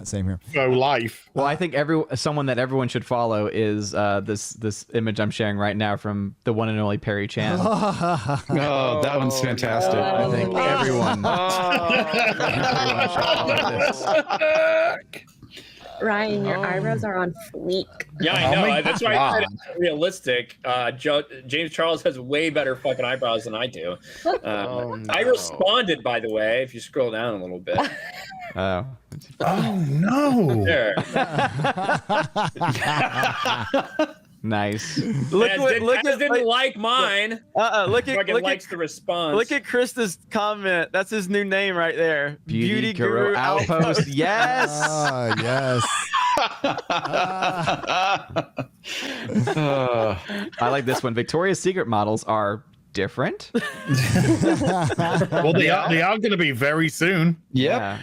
Same here. So life. Well, I think someone that everyone should follow is this image I'm sharing right now from the one and only Perry Chan. Oh, that one's fantastic. I think everyone should follow this. Ryan, your eyebrows are on fleek. Yeah, I know. That's why I said it's realistic. James Charles has way better fucking eyebrows than I do. I responded, by the way, if you scroll down a little bit. Oh no! There. Nice. Didn't like mine. Look at likes the response. Look at Krista's comment. That's his new name right there. Beauty Guru Outpost. Yes. Yes. I like this one. Victoria's Secret models are different. Well, they are going to be very soon. Yep. Yeah.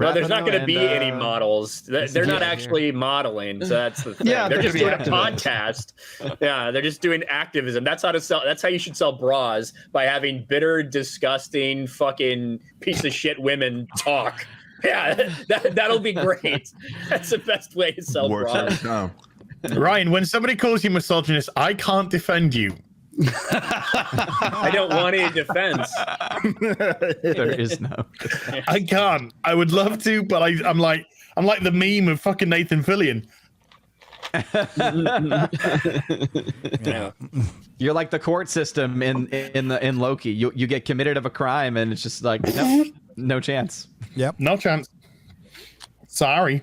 No, there's not going to be any models. They're not actually modeling, so that's the thing. Yeah, they're just doing a activists. podcast. Yeah, they're just doing activism. That's how to sell. That's how you should sell bras, by having bitter, disgusting, fucking piece of shit women talk. Yeah, that'll be great. That's the best way to sell Works every bras. time. Ryan, when somebody calls you misogynist, I can't defend you. I don't want any defense. There is no. I can't. I would love to, but I'm like the meme of fucking Nathan Fillion. Yeah. You're like the court system in Loki. You get committed of a crime, and it's just like no chance. Yep. No chance. Sorry.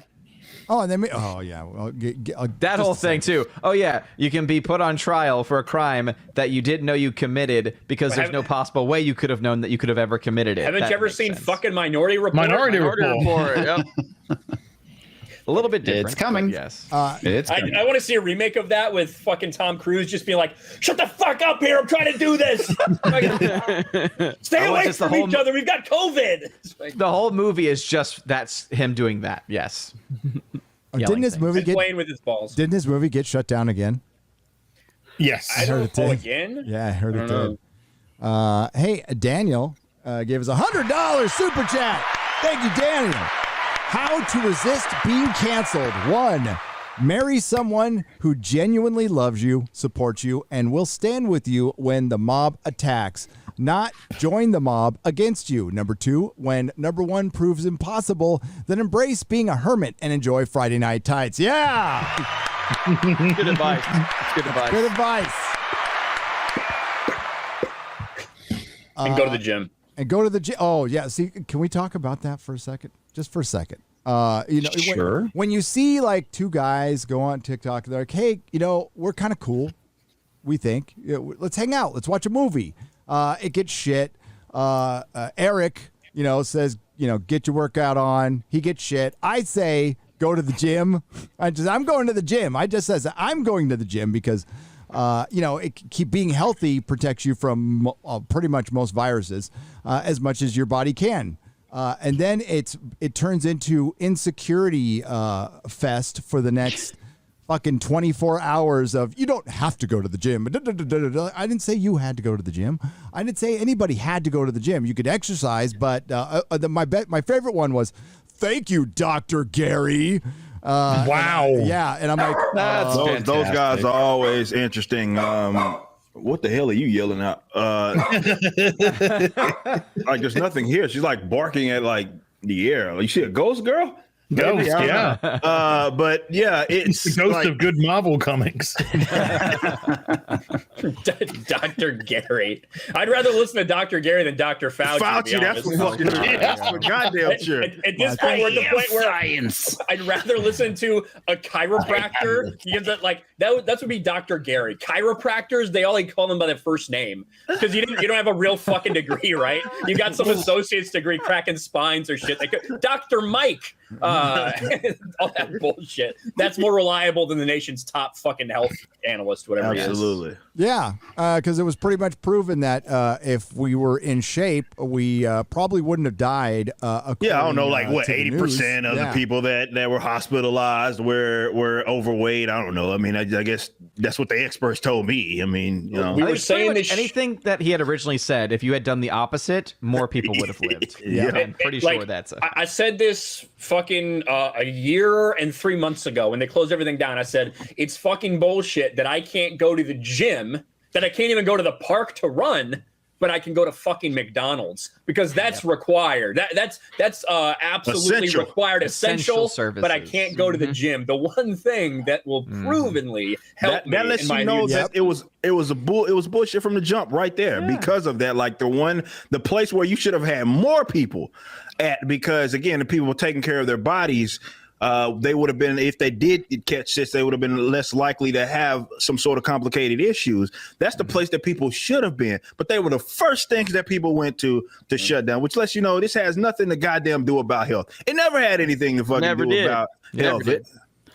Oh, and then yeah. Well, That whole thing too. Oh yeah, you can be put on trial for a crime that you didn't know you committed because there's no possible way you could have known that you could have ever committed it. Haven't you ever seen fucking Minority Report? Minority Report. Yep. A little bit different. It's coming. Yes. It's coming. I want to see a remake of that with fucking Tom Cruise just being like, "Shut the fuck up here! I'm trying to do this. Stay away from each other. We've got COVID." The whole movie is just that's him doing that. Yes. Didn't his movie get playing with his balls? Didn't his movie get shut down again? Yes. I heard it did. Again? Yeah, I heard it did. Hey, Daniel gave us $100 super chat. Thank you, Daniel. How to resist being canceled. 1, marry someone who genuinely loves you, supports you, and will stand with you when the mob attacks. Not join the mob against you. 2, when 1 proves impossible, then embrace being a hermit and enjoy Friday Night Tights. Yeah! Good advice. Good advice. Good advice. And go to the gym. And go to the gym. Oh, yeah. See, can we talk about that for a second? Just for a second. Sure. When you see like 2 guys go on TikTok, they're like, hey, we're kind of cool. We think. Let's hang out. Let's watch a movie. It gets shit. Eric, says, get your workout on. He gets shit. I say, go to the gym. I'm going to the gym. I just says I'm going to the gym because, keep being healthy protects you from pretty much most viruses as much as your body can. And then it turns into insecurity fest for the next fucking 24 hours of you don't have to go to the gym. I didn't say you had to go to the gym. I didn't say anybody had to go to the gym. You could exercise, but my favorite one was, thank you, Dr. Gary. Wow. Yeah, and I'm like, those guys are always interesting. What the hell are you yelling at? Like there's nothing here. She's like barking at like the air. Like, you see a ghost, girl? Ghost, yeah. But yeah, it's the ghost like, of good Marvel comics. Dr. Gary. I'd rather listen to Dr. Gary than Dr. Fauci. To be that's honest. for fucking that's for goddamn sure. At this point, we're at the point where I'd rather listen to a chiropractor because that would be Dr. Gary. Chiropractors, they only call them by their first name because you don't have a real fucking degree, right? You got some associate's degree cracking spines or shit. Like Dr. Mike. All that bullshit. That's more reliable than the nation's top fucking health analyst, whatever. Absolutely. Yeah, because it was pretty much proven that if we were in shape, we probably wouldn't have died. I don't know, like what 80% of the people that were hospitalized were overweight. I don't know. I mean, I guess that's what the experts told me. I mean, you know, we were saying anything that he had originally said. If you had done the opposite, more people would have lived. Yeah, I'm pretty sure that's. I said this fucking a year and 3 months ago when they closed everything down. I said it's fucking bullshit that I can't go to the gym, that I can't even go to the park to run, but I can go to fucking McDonald's because that's required. That's absolutely Essential. required, essential services. But I can't go to the gym. The one thing that will provenly help that me lets in my you know new- that it was bullshit from the jump right there because of that. Like the place where you should have had more people at, because again, the people were taking care of their bodies. They would have been, if they did catch this, they would have been less likely to have some sort of complicated issues. That's the place that people should have been. But they were the first things that people went to shut down, which lets you know this has nothing to goddamn do about health. It never had anything to fucking do about health.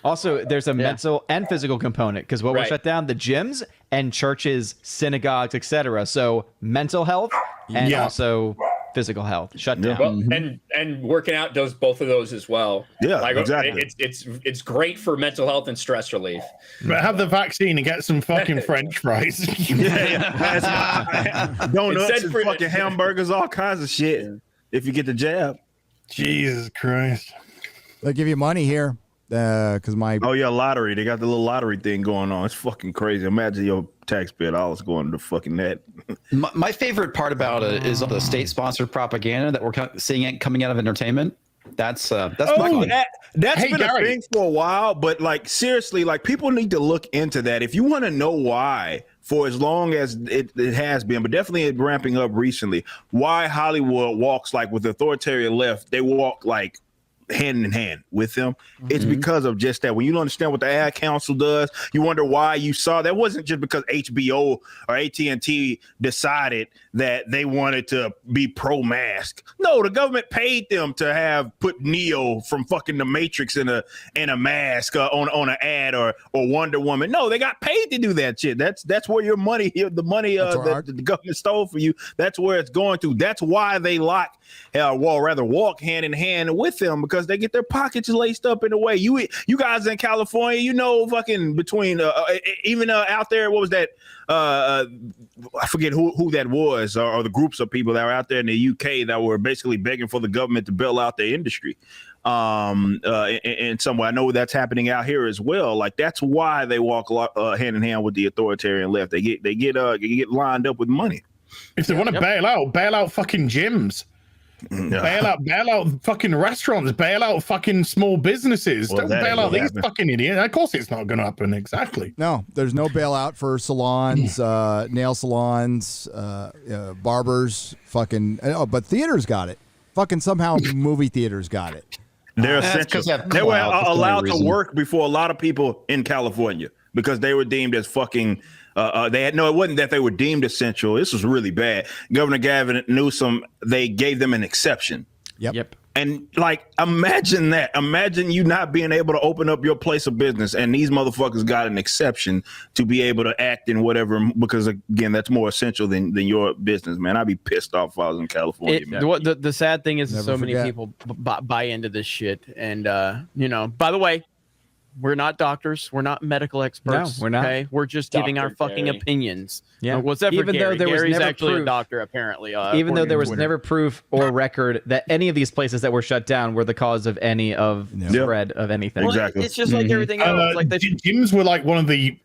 Also, there's a mental and physical component because what were shut down? The gyms and churches, synagogues, etc. So mental health and also physical health shut down. Well, and working out does both of those as well. Yeah, like, exactly. It's great for mental health and stress relief. But have the vaccine and get some fucking French fries. Donuts and fucking hamburgers, all kinds of shit. If you get the jab. Jesus Christ. They give you money here. Because lottery. They got the little lottery thing going on. It's fucking crazy. Imagine your taxpayer dollars going to fucking that. My favorite part about it is all the state-sponsored propaganda that we're seeing coming out of entertainment. That's my fun. That's been a thing for a while, but like seriously, like people need to look into that. If you want to know why, for as long as it has been, but definitely ramping up recently, why Hollywood walks like with the authoritarian left, they walk like hand in hand with them. It's because of just that. When you don't understand what the ad council does, you wonder why you saw that wasn't just because HBO or AT&T decided that they wanted to be pro-mask. No, the government paid them to have put Neo from fucking The Matrix in a mask on an ad or Wonder Woman. No, they got paid to do that shit. That's where your money, the money that the government stole for you, that's where it's going to. That's why they walk hand in hand with them, because they get their pockets laced up in a way. You guys in California, you know, fucking between even out there, what was that? I forget who that was, or the groups of people that were out there in the UK that were basically begging for the government to bail out their industry. In some way, I know that's happening out here as well. Like that's why they walk hand in hand with the authoritarian left. They get lined up with money. If they want to bail out fucking gyms. Bail out fucking restaurants, bail out fucking small businesses. Don't bail out these fucking idiots. Of course it's not going to happen. Exactly. No, there's no bailout for salons, nail salons, barbers, fucking. But theaters got it. Fucking somehow movie theaters got it. They're essential. They were allowed to work before a lot of people in California because they were deemed as fucking. It wasn't that they were deemed essential. This was really bad. Governor Gavin Newsom, they gave them an exception. Yep. And like, imagine that. Imagine you not being able to open up your place of business, and these motherfuckers got an exception to be able to act in whatever, because again, that's more essential than your business, man. I'd be pissed off if I was in California. The sad thing is so many people buy into this shit, and by the way, we're not doctors. We're not medical experts. No, we're not. Okay? We're just giving our fucking opinions. Yeah. Even though there was never actually a doctor, apparently. Even though there was never proof or record that any of these places that were shut down were the cause of any of spread of anything. Exactly. It's just like everything else. Like gyms were like one of the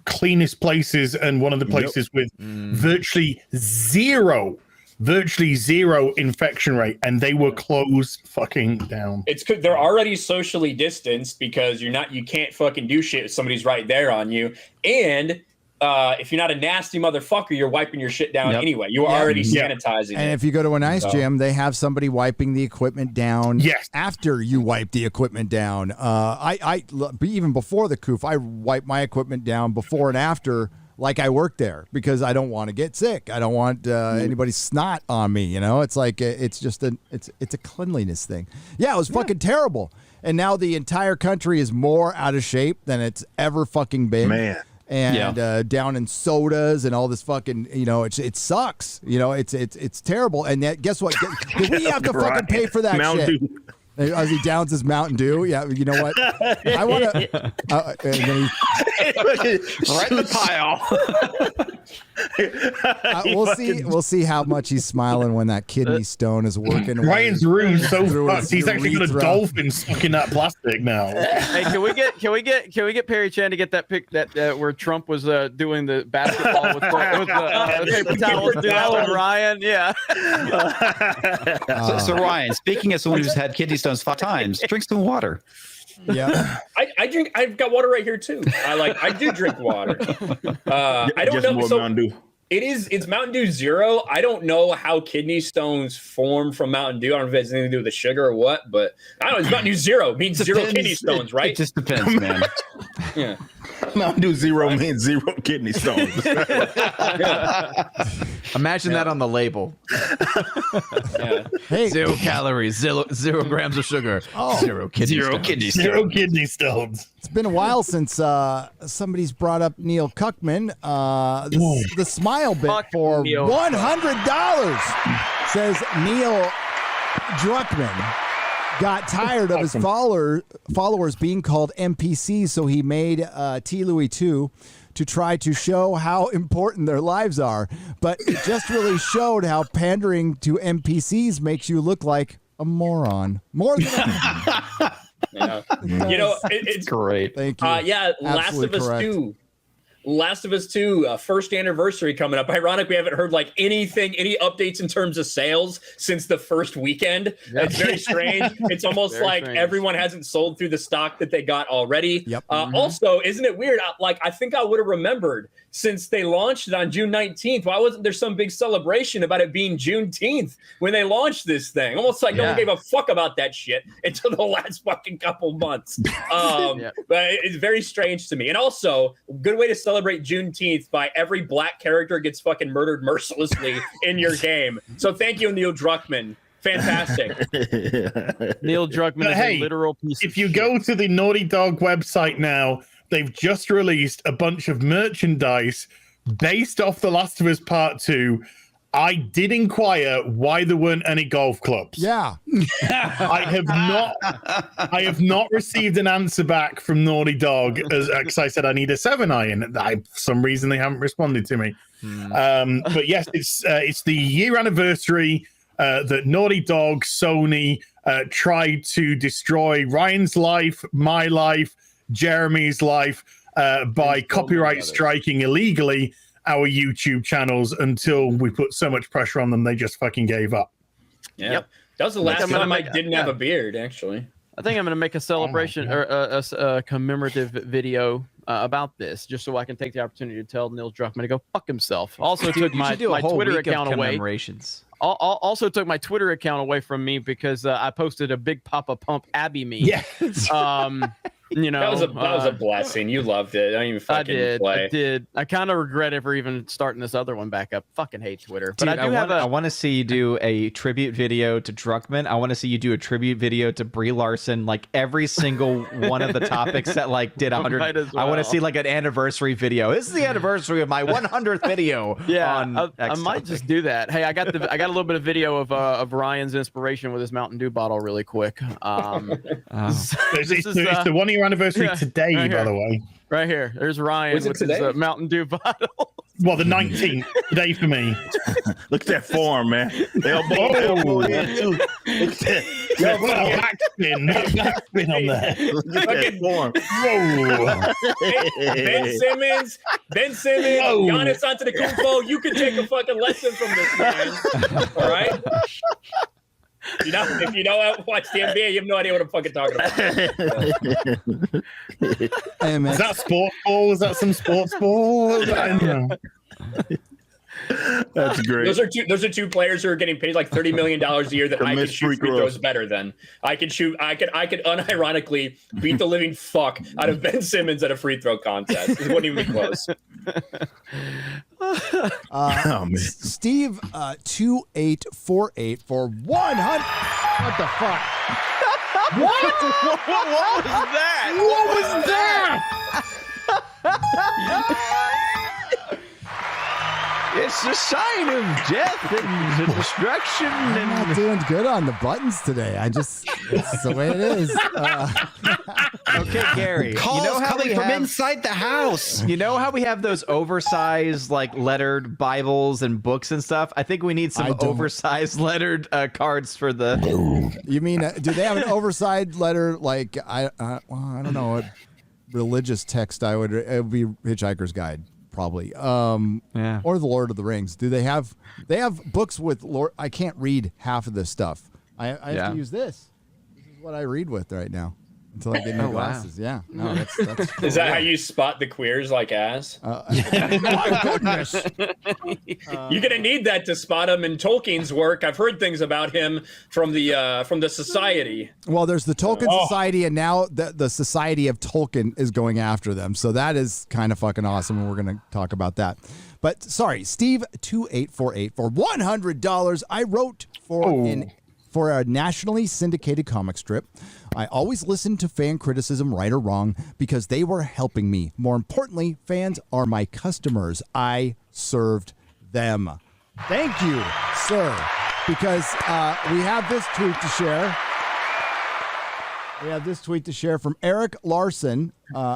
cleanest places and one of the places with virtually zero virtually zero infection rate, and they were closed fucking down. It's they're already socially distanced because you can't fucking do shit if somebody's right there on you, and if you're not a nasty motherfucker, you're wiping your shit down anyway. You are already sanitizing. And if you go to an ice gym, they have somebody wiping the equipment down. Yes. After you wipe the equipment down, I even before the coof, I wipe my equipment down before and after. Like I work there because I don't want to get sick. I don't want anybody's snot on me. You know, it's like it's just it's a cleanliness thing. Yeah, it was fucking terrible. And now the entire country is more out of shape than it's ever fucking been. Man. And down in sodas and all this fucking, you know, it sucks. You know, it's terrible. And that, guess what? We have to fucking pay for that Mountain shit. Dew. As he downs his Mountain Dew, yeah, you know what? I want to. Right in the pile. We'll see how much he's smiling when that kidney stone is working. Ryan's room so fucked. He's actually got a dolphin stuck in that plastic now. Hey, can we get Perry Chan to get that pic that where Trump was doing the basketball with the paper towels? Do that with Ryan, yeah. So Ryan, speaking as someone who's had kidney stones 5 times, drink some water. Yeah, I drink. I've got water right here too. I do drink water. I don't know. So Mountain Dew. It's Mountain Dew Zero. I don't know how kidney stones form from Mountain Dew. I don't know if it has anything to do with the sugar or what, but I don't know. It's Mountain Dew Zero. It means zero kidney stones, right? It just depends, man. Yeah. Mountain Dew Zero means 0 kidney stones. Imagine that on the label. Hey, 0 calories, 0 grams of sugar, 0 kidney stones. Zero kidney stones. It's been a while since somebody's brought up Neil Cuckman. The smile bit for $100 says Neil Druckmann got tired of his followers being called NPCs, so he made T. Louis 2 to try to show how important their lives are. But it just really showed how pandering to NPCs makes you look like a moron. More than Yeah. You know, it's great. Thank you. Yeah, Absolutely correct. Last of Us 2, first anniversary coming up. Ironic, we haven't heard like any updates in terms of sales since the first weekend. Yep. It's very strange. It's almost like everyone hasn't sold through the stock that they got already. Yep. Also, isn't it weird? I think I would have remembered since they launched it on June 19th. Why wasn't there some big celebration about it being Juneteenth when they launched this thing? Almost like no one gave a fuck about that shit until the last fucking couple months. But it's very strange to me. And also, good way to celebrate Juneteenth by every black character gets fucking murdered mercilessly in your game. So thank you, Neil Druckmann. Fantastic. Neil Druckmann is a literal piece if you go to the Naughty Dog website now, they've just released a bunch of merchandise based off The Last of Us Part 2. I did inquire why there weren't any golf clubs. Yeah. I have not received an answer back from Naughty Dog because I said I need a 7-iron. For some reason they haven't responded to me. But yes, it's the year anniversary that Naughty Dog, Sony tried to destroy Ryan's life, my life, Jeremy's life by copyright striking illegally our YouTube channels until we put so much pressure on them they just fucking gave up. Yeah. Yep. That was the last time I didn't have a beard, actually. I think I'm going to make a celebration or a commemorative video about this, just so I can take the opportunity to tell Neil Druckmann to go fuck himself. Also took my Twitter account away. Also took my Twitter account away from me because I posted a Big Papa Pump Abby meme. Yes. You know, that was a blessing. You loved it. I don't even fucking play. I did. I kind of regret ever even starting this other one back up. Fucking hate Twitter. Dude, But I want to see you do a tribute video to Druckmann. I want to see you do a tribute video to Brie Larson. Like every single one of the topics that like did 100. I want to see like an anniversary video. This is the anniversary of my 100th video. I might just do that. Hey, I got a little bit of video of Ryan's inspiration with his Mountain Dew bottle really quick. It's the 1 year anniversary today, by the way. Right here. There's Ryan with his Mountain Dew bottle. Well, the 19th day for me. Look at that form, man. Elbow in too. Look at that. Backspin on there. Look at that form. Whoa. Ben Simmons, Whoa. Giannis Antetokounmpo. You can take a fucking lesson from this man. All right. You know, if you don't watch the NBA, you have no idea what I'm fucking talking about. Hey, man. Is that sports ball? Is that some sports ball? I don't know. That's great. Those are two players who are getting paid like $30 million a year that I could shoot free throws better than. I could unironically beat the living fuck out of Ben Simmons at a free throw contest. It wouldn't even be close. Oh, man. Steve 2848 for 100. What the fuck? What was that? What was that? It's a sign of death and destruction. I'm not doing good on the buttons today. It's the way it is. Okay, Gary. Calls coming from inside the house. You know how we have those oversized, like, lettered Bibles and books and stuff? I think we need some oversized lettered cards for the... You mean, do they have an oversized letter, like, I don't know, what religious text it would be Hitchhiker's Guide. Probably, or the Lord of the Rings. Do they have books with Lord? I can't read half of this stuff. I have to use this. This is what I read with right now until I get new glasses. Wow. Yeah, no, that's cool. Is that how you spot the queers like ass? My goodness, you're gonna need that to spot him in Tolkien's work. I've heard things about him from the Society. Well, there's the Tolkien Society, and now the Society of Tolkien is going after them. So that is kind of fucking awesome, and we're gonna talk about that. But sorry, Steve 2848 for $100. I wrote for a nationally syndicated comic strip. I always listen to fan criticism, right or wrong, because they were helping me. More importantly, fans are my customers. I served them. Thank you, sir, because we have this tweet to share. We have this tweet to share from Eric Larson,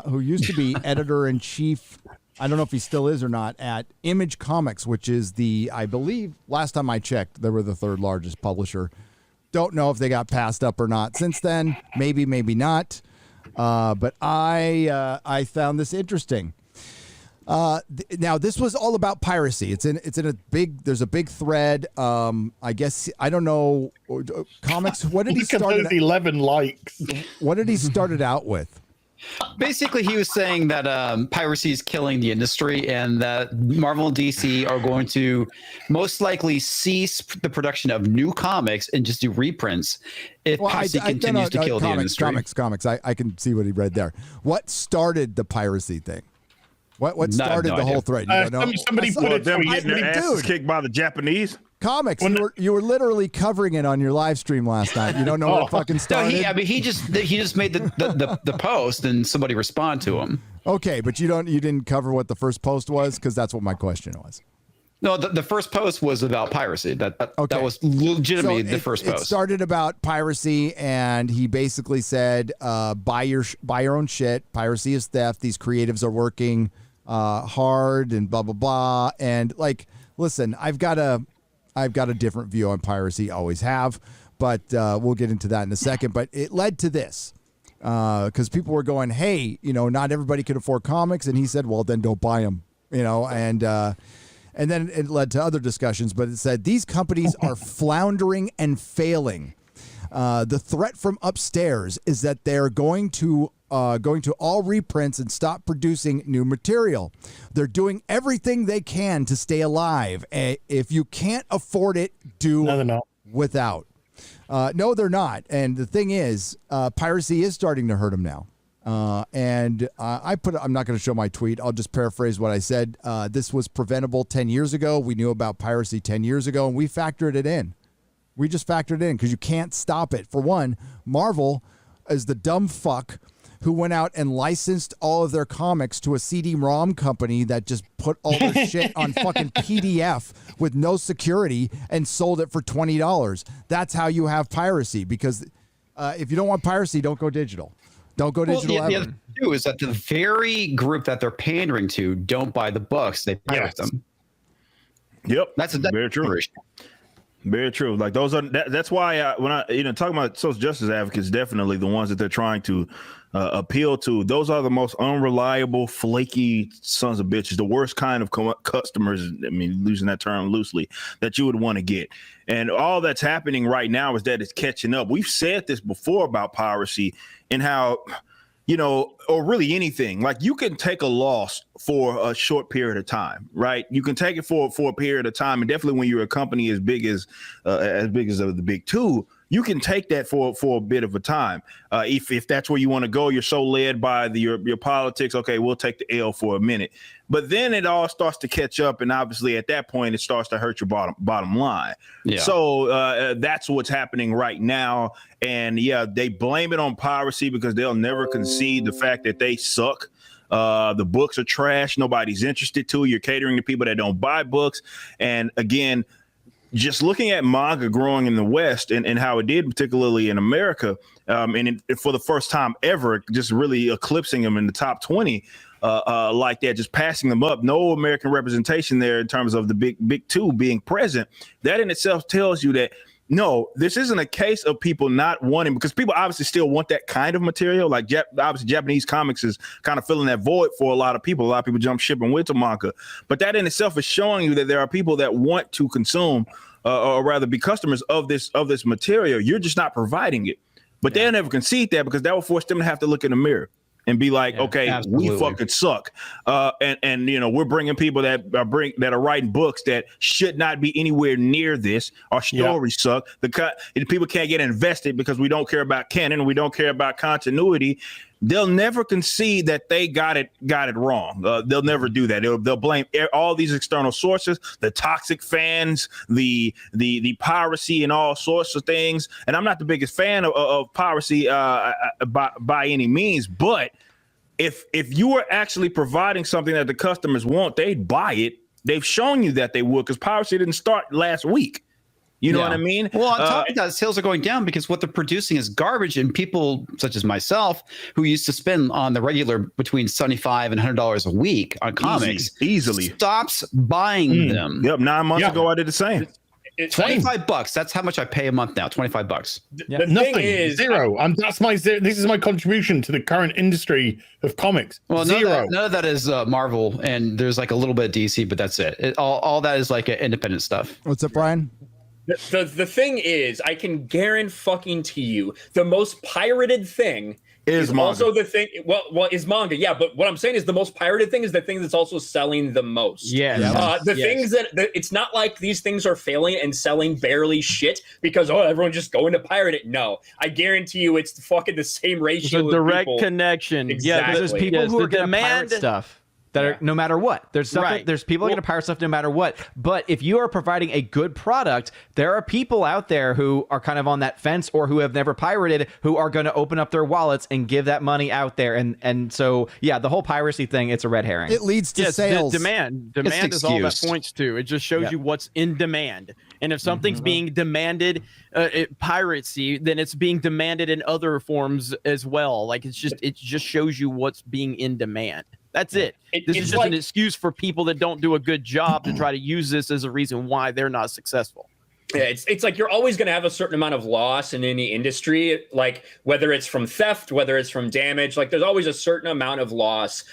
who used to be editor-in-chief, I don't know if he still is or not, at Image Comics, which is I believe, last time I checked, they were the third largest publisher. Don't know if they got passed up or not since then. Maybe not. But I found this interesting. Now this was all about piracy. It's in a big. There's a big thread. I guess I don't know. Comics. What did he start? 11 likes. What did he start it out with? Basically, he was saying that piracy is killing the industry and that Marvel and DC are going to most likely cease the production of new comics and just do reprints if piracy continues to kill the industry. Comics. I can see what he read there. What started the piracy thing? What started the whole thread? Somebody put it. Them getting their asses kicked by the Japanese. Comics. You were literally covering it on your live stream last night. You don't know what fucking started. No, he just made the post and somebody respond to him. Okay, but you didn't cover what the first post was, because that's what my question was. No, the first post was about piracy. That was legitimately the first post. It started about piracy, and he basically said, buy your own shit. Piracy is theft. These creatives are working hard and blah blah blah. And like, listen, I've got a different view on piracy, always have, but we'll get into that in a second. But it led to this, because people were going, hey, not everybody could afford comics. And he said, well, then don't buy them, and then it led to other discussions. But it said, these companies are floundering and failing. The threat from upstairs is that they're going to all reprints and stop producing new material. They're doing everything they can to stay alive. If you can't afford it, do without. No, they're not. And the thing is, piracy is starting to hurt them now. I'm not going to show my tweet. I'll just paraphrase what I said. This was preventable 10 years ago. We knew about piracy 10 years ago, and we factored it in. We just factored it in because you can't stop it. For one, Marvel is the dumb fuck who went out and licensed all of their comics to a CD-ROM company that just put all their shit on fucking PDF with no security and sold it for $20. That's how you have piracy, because if you don't want piracy, don't go digital. Don't go digital the ever. other thing too is that the very group that they're pandering to don't buy the books; they pirate them. Yep, that's very true. Very true. Like those are that's why when I talking about social justice advocates, definitely the ones that they're trying to appeal to. Those are the most unreliable, flaky sons of bitches. The worst kind of customers. I mean, using that term loosely, that you would want to get. And all that's happening right now is that it's catching up. We've said this before about piracy and how, or really anything, like you can take a loss for a short period of time, right? You can take it for a period of time. And definitely when you're a company as big as the big two, you can take that for a bit of a time. If that's where you want to go, you're so led by your politics. Okay, we'll take the L for a minute. But then it all starts to catch up. And obviously at that point, it starts to hurt your bottom line. Yeah. So that's what's happening right now. And yeah, they blame it on piracy because they'll never concede the fact that they suck. The books are trash. Nobody's interested to. You're catering to people that don't buy books. And again, just looking at manga growing in the West and how it did, particularly in America, for the first time ever, just really eclipsing them in the top 20 like that, just passing them up. No American representation there in terms of the big two being present. That in itself tells you that, no, this isn't a case of people not wanting, because people obviously still want that kind of material. Like obviously Japanese comics is kind of filling that void for a lot of people. A lot of people jump ship and went to manga. But that in itself is showing you that there are people that want to consume or rather be customers of this material. You're just not providing it. But they'll never concede that because that will force them to have to look in the mirror and be like, okay, absolutely. We fucking suck. And we're bringing people that are writing books that should not be anywhere near this. Our stories suck. People can't get invested because we don't care about canon. We don't care about continuity. They'll never concede that they got it wrong. They'll never do that. They'll blame all these external sources, the toxic fans, the piracy, and all sorts of things. And I'm not the biggest fan of piracy by any means, but if you are actually providing something that the customers want, they'd buy it. They've shown you that they would, because piracy didn't start last week. You know what I mean? Well, on top of that, sales are going down because what they're producing is garbage, and people such as myself, who used to spend on the regular between $75 and $100 a week on comics, easily stops buying them. Yep, 9 months ago I did the same. $25. That's how much I pay a month now. $25. Nothing. Zero. This is my contribution to the current industry of comics. Well, zero. None of that is Marvel, and there's like a little bit of DC, but that's it. All that is like independent stuff. What's up, Brian? The thing is, I can guarantee you, the most pirated thing is manga. Also the thing. Well, is manga, yeah. But what I'm saying is the most pirated thing is the thing that's also selling the most. Yeah. Things that it's not like these things are failing and selling barely shit because everyone's just going to pirate it. No, I guarantee you, it's fucking the same ratio. It's a direct connection. Exactly. Yeah, there's people who are going to pirate stuff. That are no matter what. There's stuff there's people going to pirate stuff no matter what. But if you are providing a good product, there are people out there who are kind of on that fence or who have never pirated who are going to open up their wallets and give that money out there. And so the whole piracy thing, it's a red herring. It leads to sales. Demand is all that points to. It just shows you what's in demand. And if something's being demanded piracy, then it's being demanded in other forms as well. Like it just shows you what's being in demand. That's it. This is just an excuse for people that don't do a good job to try to use this as a reason why they're not successful. Yeah, it's like you're always going to have a certain amount of loss in any industry, like whether it's from theft, whether it's from damage, like there's always a certain amount of loss.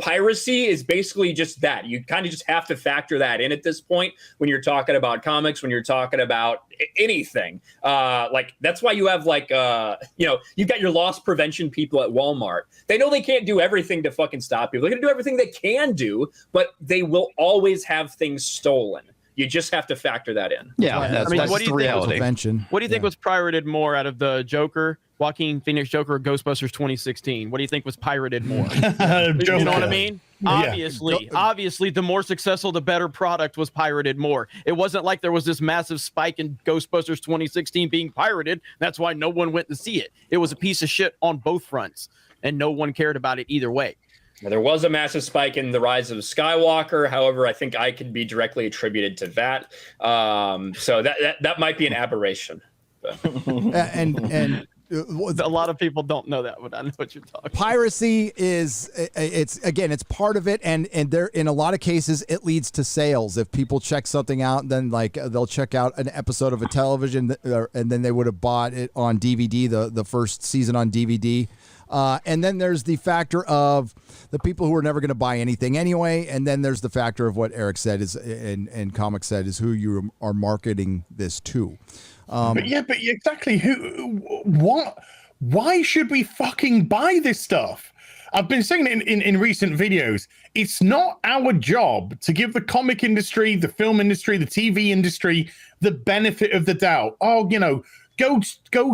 Piracy is basically just that. You kind of just have to factor that in at this point when you're talking about comics, when you're talking about anything. Like that's why you have you've got your loss prevention people at Walmart. They know they can't do everything to fucking stop you. They're going to do everything they can do, but they will always have things stolen. You just have to factor that in. Yeah, that's the reality. What do you think was pirated more out of the Joker, Joaquin Phoenix Joker, or Ghostbusters 2016? What do you think was pirated more? You know what I mean? Obviously, the more successful, the better product was pirated more. It wasn't like there was this massive spike in Ghostbusters 2016 being pirated. That's why no one went to see it. It was a piece of shit on both fronts, and no one cared about it either way. There was a massive spike in the Rise of Skywalker. However, I think I could be directly attributed to that. So that might be an aberration. And A lot of people don't know that, but I know what you're talking about. Piracy is it's part of it, and there in a lot of cases it leads to sales. If people check something out, then like they'll check out an episode of a television, and then they would have bought it on DVD, the first season on DVD. And then there's the factor of the people who are never going to buy anything anyway. And then there's the factor of what Eric said is, and Comic said, is who you are marketing this to. But exactly. Why should we fucking buy this stuff? I've been saying it in recent videos. It's not our job to give the comic industry, the film industry, the TV industry the benefit of the doubt. Oh, go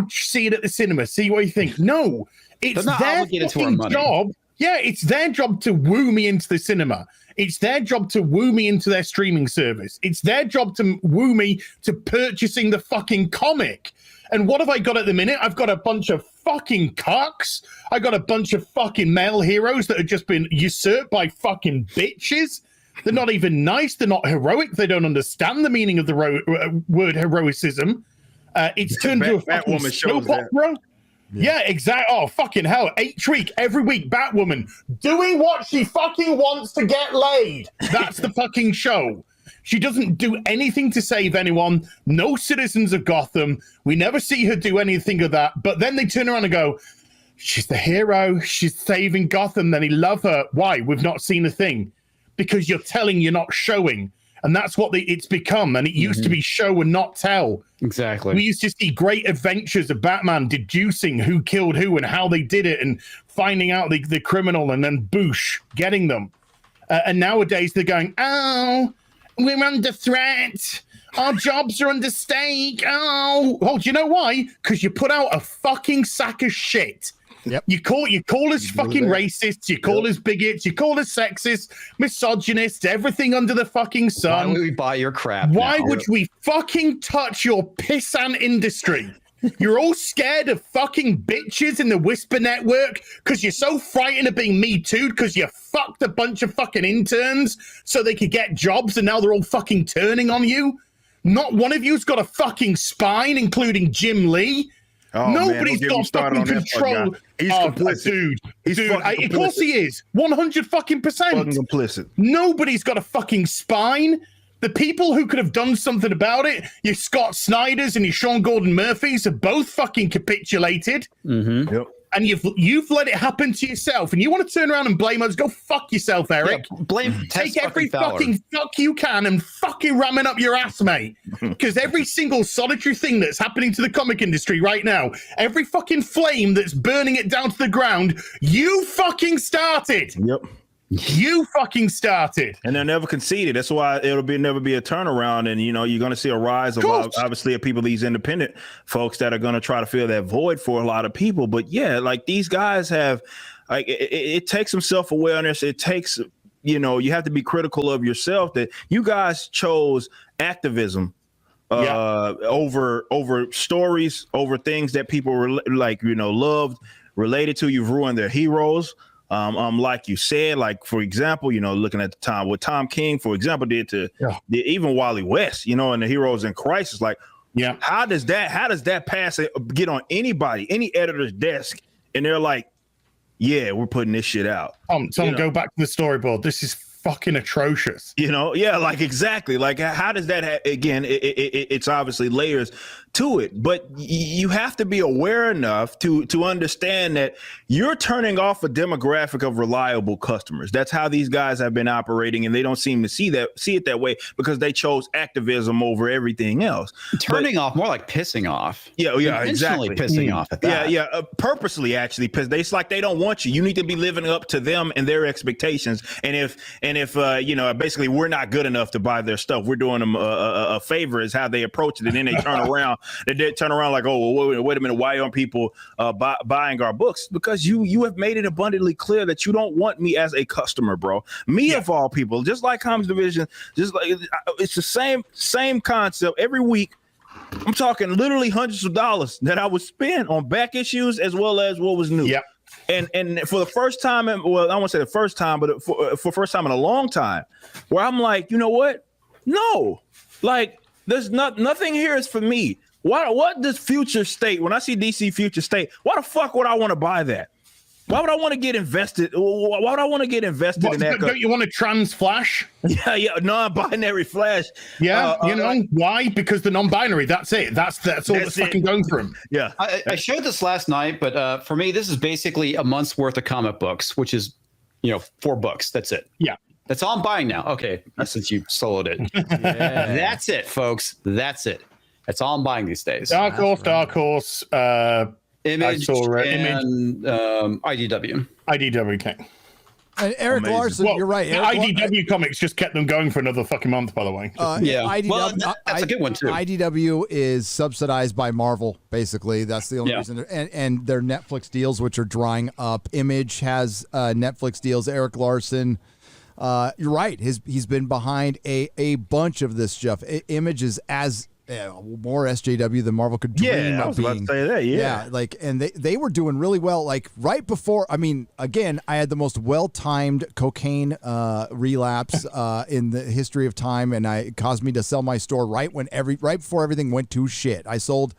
see it at the cinema, see what you think. No. It's their fucking job. Yeah, it's their job to woo me into the cinema. It's their job to woo me into their streaming service. It's their job to woo me to purchasing the fucking comic. And what have I got at the minute? I've got a bunch of fucking cucks. I got a bunch of fucking male heroes that have just been usurped by fucking bitches. They're not even nice. They're not heroic. They don't understand the meaning of the word heroicism. It's turned into a fucking soap opera. Yeah, exactly. Oh, fucking hell. Each week, every week, Batwoman doing what she fucking wants to get laid. That's the fucking show. She doesn't do anything to save anyone. No citizens of Gotham. We never see her do anything of that. But then they turn around and go, she's the hero. She's saving Gotham. Then he love her. Why? We've not seen a thing. Because you're telling, you're not showing. And that's what it's become. And it used to be show and not tell. Exactly. We used to see great adventures of Batman deducing who killed who and how they did it and finding out the criminal and then boosh, getting them. And nowadays they're going, oh, we're under threat. Our jobs are under stake. Oh, do you know why? Because you put out a fucking sack of shit. Yep. You call us fucking racists, you call us bigots, you call us sexist, misogynists, everything under the fucking sun. Why would we buy your crap? Why would we fucking touch your pissant industry? You're all scared of fucking bitches in the Whisper Network because you're so frightened of being Me Too'd because you fucked a bunch of fucking interns so they could get jobs and now they're all fucking turning on you. Not one of you's got a fucking spine, including Jim Lee. Oh, nobody's man, got fucking control. He's complicit. Dude, of course he is. 100 fucking percent. Fucking complicit. Nobody's got a fucking spine. The people who could have done something about it, your Scott Snyders and your Sean Gordon Murphys, have both fucking capitulated. Mm-hmm. Yep. And you've let it happen to yourself, and you want to turn around and blame us? Go fuck yourself, Eric. Yeah, blame Take every fucking fuck you can and fucking ram it up your ass, mate. Because every single solitary thing that's happening to the comic industry right now, every fucking flame that's burning it down to the ground, you fucking started. Yep. You fucking started. And they're never conceded. That's why never be a turnaround. And, you're going to see a rise of obviously of people, these independent folks that are going to try to fill that void for a lot of people. But yeah, like these guys have, like, it takes some self-awareness. It takes, you have to be critical of yourself that you guys chose activism over stories, over things that people were loved, related to. You've ruined their heroes. Like you said, like, for example, looking at the time what Tom King, for example, did to even Wally West, and the Heroes in Crisis. Like, how does that pass get on any editor's desk and they're like, yeah, we're putting this shit out. Tom, go back to the storyboard. This is fucking atrocious. Like, exactly. Like, how does that again? It's obviously layers to it, but you have to be aware enough to understand that you're turning off a demographic of reliable customers. That's how these guys have been operating, and they don't seem to see it that way because they chose activism over everything else. Turning off, more like pissing off. Yeah, exactly. Pissing off at that. Purposely, actually, because it's like they don't want you. You need to be living up to them and their expectations. And if basically we're not good enough to buy their stuff, we're doing them a favor is how they approach it, and then they turn around. They did turn around like, oh, well, wait a minute, why aren't people buying our books? Because you have made it abundantly clear that you don't want me as a customer, bro. Me of all people, just like Comics Division, just like it's the same concept every week. I'm talking literally hundreds of dollars that I would spend on back issues as well as what was new. Yep. And for the first time, well, I won't say the first time, but for first time in a long time, where I'm like, you know what? No, like there's nothing here is for me. What does Future State? When I see DC Future State, why the fuck would I want to buy that? Why would I want to get invested? Why would I want to get invested in that? Don't you want a trans Flash? Yeah, non-binary Flash. Yeah, you know why? Because the non-binary. That's it. That's all that's fucking going for him. Yeah. I showed this last night, but for me, this is basically a month's worth of comic books, which is, 4 books. That's it. Yeah. That's all I'm buying now. Okay, since you soloed it. Yeah. That's it, folks. That's it. That's all I'm buying these days. Dark Horse, Image and IDW. IDW King. And Eric Larson, you're right. IDW Comics just kept them going for another fucking month, by the way. IDW, that's a good one too. IDW is subsidized by Marvel, basically. That's the only reason. And their Netflix deals, which are drying up. Image has Netflix deals. Eric Larson, you're right. He's been behind a bunch of this stuff. Image is more SJW than Marvel could dream of being. I was about to say that. Yeah, and they were doing really well. Like right before, again, I had the most well-timed cocaine relapse in the history of time, and it caused me to sell my store right before everything went to shit. I sold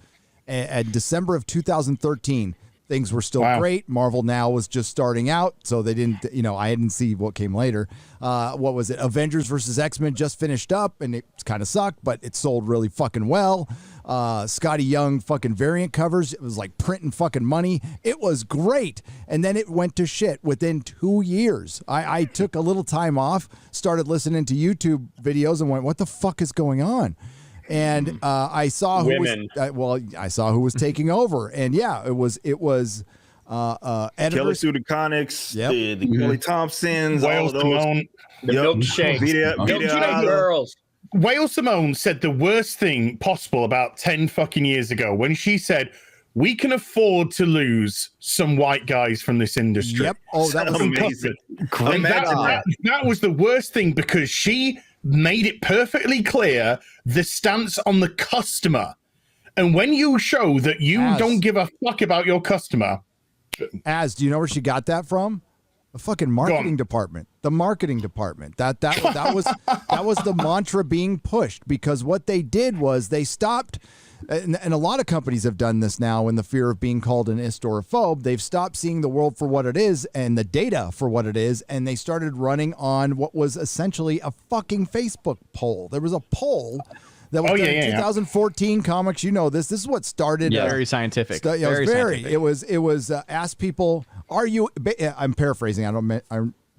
at December of 2013. Things were still great. Marvel Now was just starting out, so they didn't, I didn't see what came later. What was it? Avengers versus X-Men just finished up, and it kind of sucked, but it sold really fucking well. Scotty Young fucking variant covers. It was like printing fucking money. It was great. And then it went to shit within 2 years. I took a little time off, started listening to YouTube videos, and went, what the fuck is going on? And I saw who I saw who was taking over, and it was editors. Kelly Sue DeConnick, the Kelly Thompsons, Whale all of those. Simone, the milkshakes, girls. Whale Simone said the worst thing possible about 10 fucking years ago when she said, "We can afford to lose some white guys from this industry." Yep. Oh, that was amazing. That was the worst thing because she made it perfectly clear the stance on the customer. And when you show that you don't give a fuck about your customer. Do you know where she got that from? The fucking marketing department. The marketing department. That was the mantra being pushed, because what they did was they stopped, and a lot of companies have done this now in the fear of being called an istophobe. They've stopped seeing the world for what it is and the data for what it is, and they started running on what was essentially a fucking Facebook poll. There was a poll that was done in 2014 comics. You know this. This is what started. Very scientific. It was ask people, are you? I'm paraphrasing. I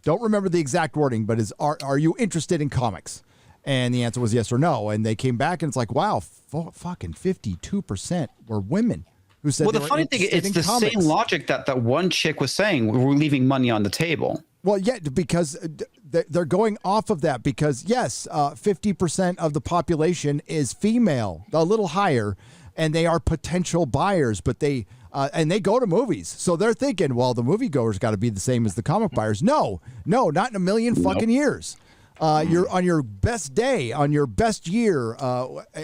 don't remember the exact wording, but are you interested in comics? And the answer was yes or no. And they came back, and it's like, wow, fucking 52% were women who said. Well, the funny thing, it's the same logic that one chick was saying. We're leaving money on the table. Well, yeah, because they're going off of that, because yes, 50% of the population is female, a little higher, and they are potential buyers, but they go to movies. So they're thinking, well, the moviegoers got to be the same as the comic buyers. No, not in a million fucking years. You're on your best day, on your best year.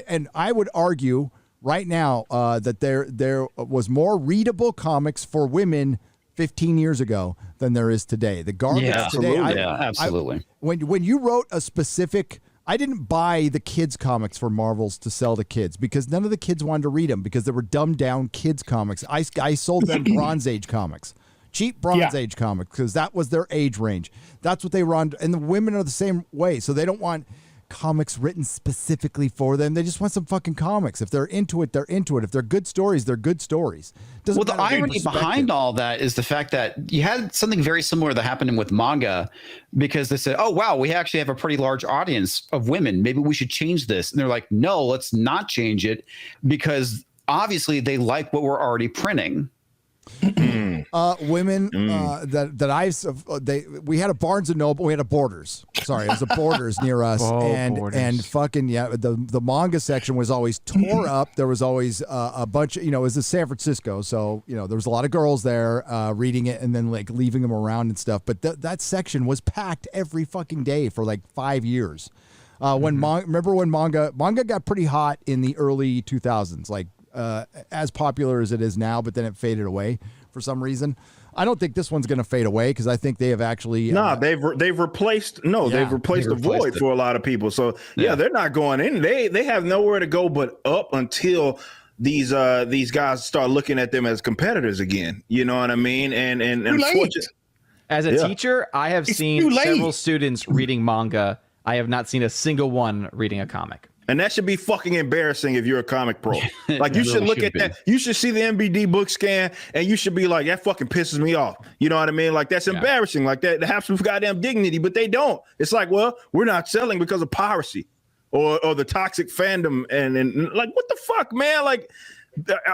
And I would argue right now that there was more readable comics for women 15 years ago than there is today. The garbage today. Absolutely. When you wrote a specific, I didn't buy the kids comics for Marvels to sell to kids, because none of the kids wanted to read them, because they were dumbed down kids comics. I sold them Bronze Age comics. Cheap Bronze Age comics, because that was their age range. That's what they were on. And the women are the same way. So they don't want comics written specifically for them. They just want some fucking comics. If they're into it, they're into it. If they're good stories, they're good stories. Well, the irony behind all that is the fact that you had something very similar that happened with manga, because they said, oh, wow, we actually have a pretty large audience of women. Maybe we should change this. And they're like, no, let's not change it, because obviously they like what we're already printing. Women we had a Barnes and Noble, we had a Borders. Sorry, it was a Borders near us, and fucking the manga section was always tore up. There was always a bunch of, it was in San Francisco, so there was a lot of girls there reading it and then like leaving them around and stuff. But that section was packed every fucking day for like 5 years. Remember when manga got pretty hot in the early 2000s, like as popular as it is now, but then it faded away for some reason. I don't think this one's going to fade away, because I think they have actually they've replaced the void for a lot of people. So they're not going in. They have nowhere to go but up until these guys start looking at them as competitors again. You know what I mean? And as a teacher, I have seen several students reading manga. I have not seen a single one reading a comic. And that should be fucking embarrassing if you're a comic pro. Like, you should look at that. You should see the MBD book scan, and you should be like, that fucking pisses me off. You know what I mean? Like, that's embarrassing. Like, that have some goddamn dignity, but they don't. It's like, well, we're not selling because of piracy or the toxic fandom. And like, what the fuck, man? Like,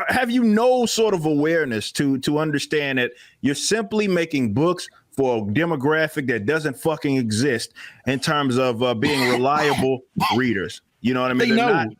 have you no sort of awareness to understand that you're simply making books for a demographic that doesn't fucking exist in terms of being reliable readers? You know what I mean?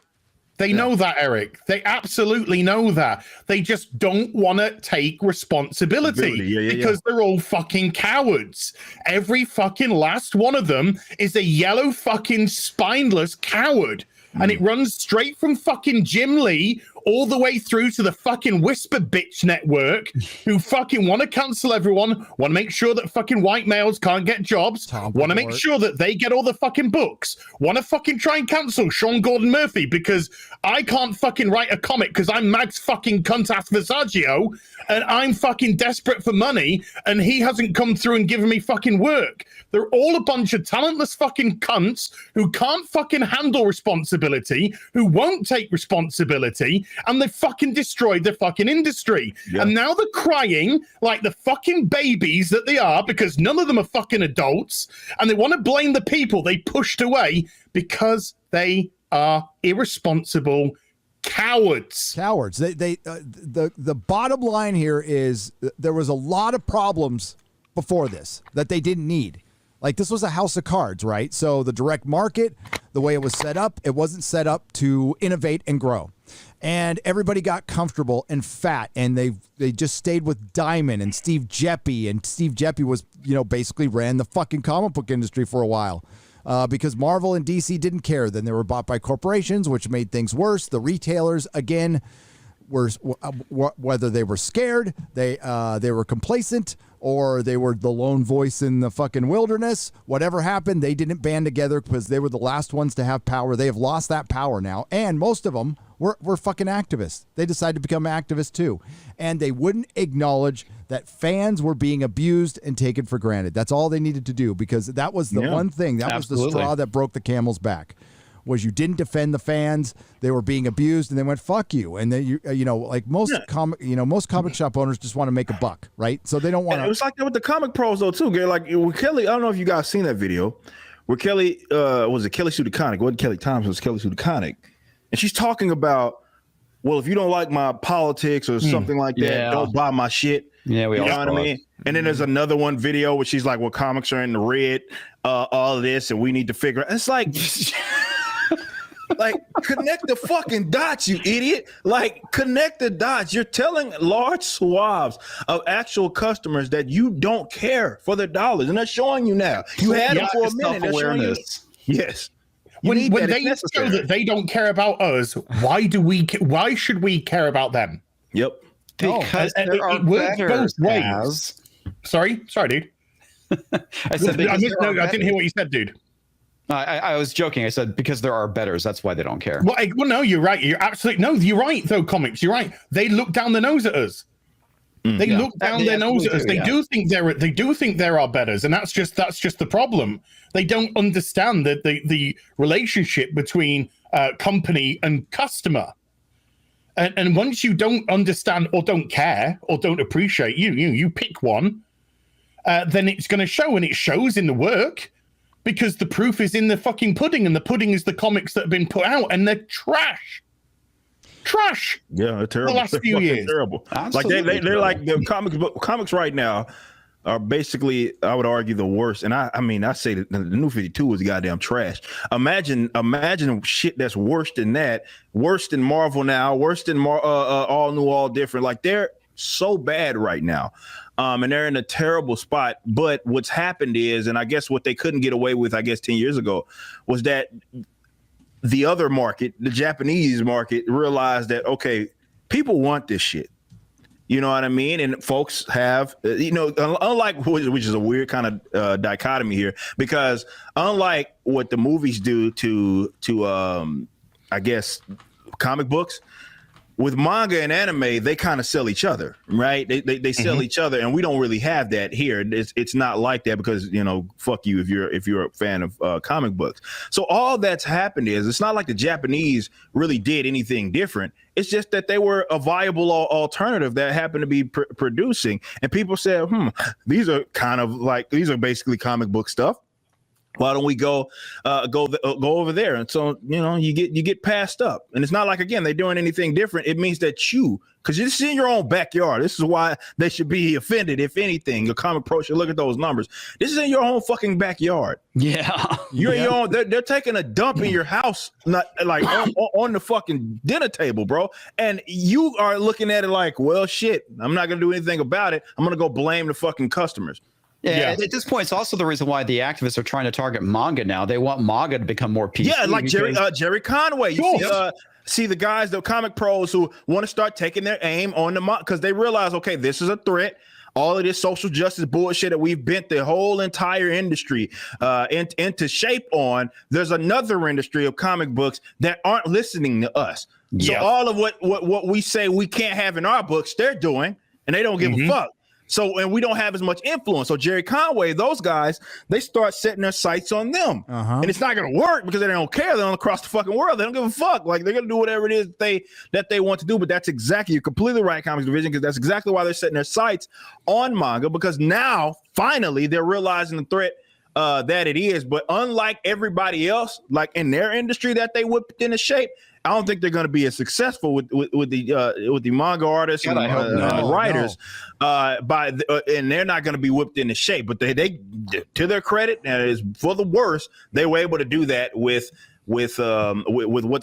They know that, Eric. They absolutely know that. They just don't want to take responsibility because they're all fucking cowards. Every fucking last one of them is a yellow fucking spineless coward. And it runs straight from fucking Jim Lee all the way through to the fucking Whisper Bitch Network, who fucking want to cancel everyone, want to make sure that fucking white males can't get jobs, want to make sure that they get all the fucking books, want to fucking try and cancel Sean Gordon Murphy because I can't fucking write a comic because I'm Max fucking Cuntath Visaggio and I'm fucking desperate for money and he hasn't come through and given me fucking work. They're all a bunch of talentless fucking cunts who can't fucking handle responsibility, who won't take responsibility, and they fucking destroyed their fucking industry. And now they're crying like the fucking babies that they are because none of them are fucking adults, and they want to blame the people they pushed away because they are irresponsible cowards. The bottom line here is there was a lot of problems before this that they didn't need. Like, this was a house of cards, right? So the direct market, the way it was set up, it wasn't set up to innovate and grow. And everybody got comfortable and fat, and they just stayed with Diamond and Steve Geppi. And Steve Geppi was, basically ran the fucking comic book industry for a while. Because Marvel and DC didn't care. Then they were bought by corporations, which made things worse. The retailers, again, were whether they were scared, they were complacent, or they were the lone voice in the fucking wilderness. Whatever happened, they didn't band together because they were the last ones to have power. They have lost that power now. And most of them were fucking activists. They decided to become activists too. And they wouldn't acknowledge that fans were being abused and taken for granted. That's all they needed to do, because that was the one thing. That was the straw that broke the camel's back. Was you didn't defend the fans. They were being abused, and they went, fuck you. And then, like most comic shop owners just want to make a buck, right? So they don't want to. It was like that with the comic pros, though, too, Gary. Like, with Kelly, I don't know if you guys seen that video where Kelly, was it Kelly Sue DeConnick? It wasn't Kelly Thompson, it was Kelly Sue DeConnick. And she's talking about, well, if you don't like my politics or something like that, don't buy my shit. Yeah, we you all know what I mean? And then there's another one video where she's like, well, comics are in the red, all of this, and we need to figure it. It's like... Like, connect the fucking dots, you idiot. Like, connect the dots. You're telling large swaths of actual customers that you don't care for their dollars, and they're showing you now. You had them for a minute. They're showing you. Yes. When they show that they don't care about us, why should we care about them? Yep. Because there are it works both ways. as... Sorry, dude. I said I didn't hear what you said, dude. I was joking. I said because there are betters. That's why they don't care. Well, no, you're right. You're right, though, comics. You're right. They look down their nose at us. They look down their nose at us. They do think there are betters, and that's just the problem. They don't understand that the relationship between company and customer. And once you don't understand or don't care or don't appreciate you pick one, then it's going to show, and it shows in the work. Because the proof is in the fucking pudding, and the pudding is the comics that have been put out, and they're trash. Yeah, they're terrible. The last few years, terrible. Absolutely like they're like the comics right now are basically, I would argue, the worst. And I mean, I say that the New 52 is goddamn trash. Imagine shit that's worse than that, worse than Marvel now, worse than All New, All Different. Like, they're so bad right now. And they're in a terrible spot. But what's happened is, and I guess what they couldn't get away with, 10 years ago, was that the other market, the Japanese market, realized that, okay, people want this shit. You know what I mean? And folks have, unlike, which is a weird kind of dichotomy here, because unlike what the movies do to I guess, comic books, with manga and anime, they kind of sell each other, right? They sell each other, and we don't really have that here. It's not like that because, you know, fuck you if you're a fan of comic books. So all that's happened is it's not like the Japanese really did anything different. It's just that they were a viable alternative that happened to be producing, and people said, these are basically comic book stuff. Why don't we go over there? And so, you know, you get passed up. And it's not like, again, they're doing anything different. It means that because this is in your own backyard. This is why they should be offended. If anything, a comic pro should look at those numbers. This is in your own fucking backyard. Yeah. You're in your own. They're taking a dump in your house, not like on the fucking dinner table, bro. And you are looking at it like, well, shit, I'm not going to do anything about it. I'm going to go blame the fucking customers. Yeah, at this point, it's also the reason why the activists are trying to target manga now. They want manga to become more PC. Yeah, like Jerry Conway. You see the guys, the comic pros who want to start taking their aim on the manga because they realize, okay, this is a threat. All of this social justice bullshit that we've bent the whole entire industry into shape on. There's another industry of comic books that aren't listening to us. So all of what we say we can't have in our books, they're doing, and they don't give a fuck. So, and we don't have as much influence. So Jerry Conway, those guys, they start setting their sights on them. And it's not going to work because they don't care. They're across the fucking world. They don't give a fuck. Like, they're going to do whatever it is that they want to do. But that's exactly, you're completely right, Comics Division, because that's exactly why they're setting their sights on manga, because now, finally, they're realizing the threat that it is. But unlike everybody else, like in their industry that they whipped into shape, I don't think they're going to be as successful with the manga artists and the writers. And they're not going to be whipped into shape. But they to their credit, and it is for the worst, they were able to do that with what's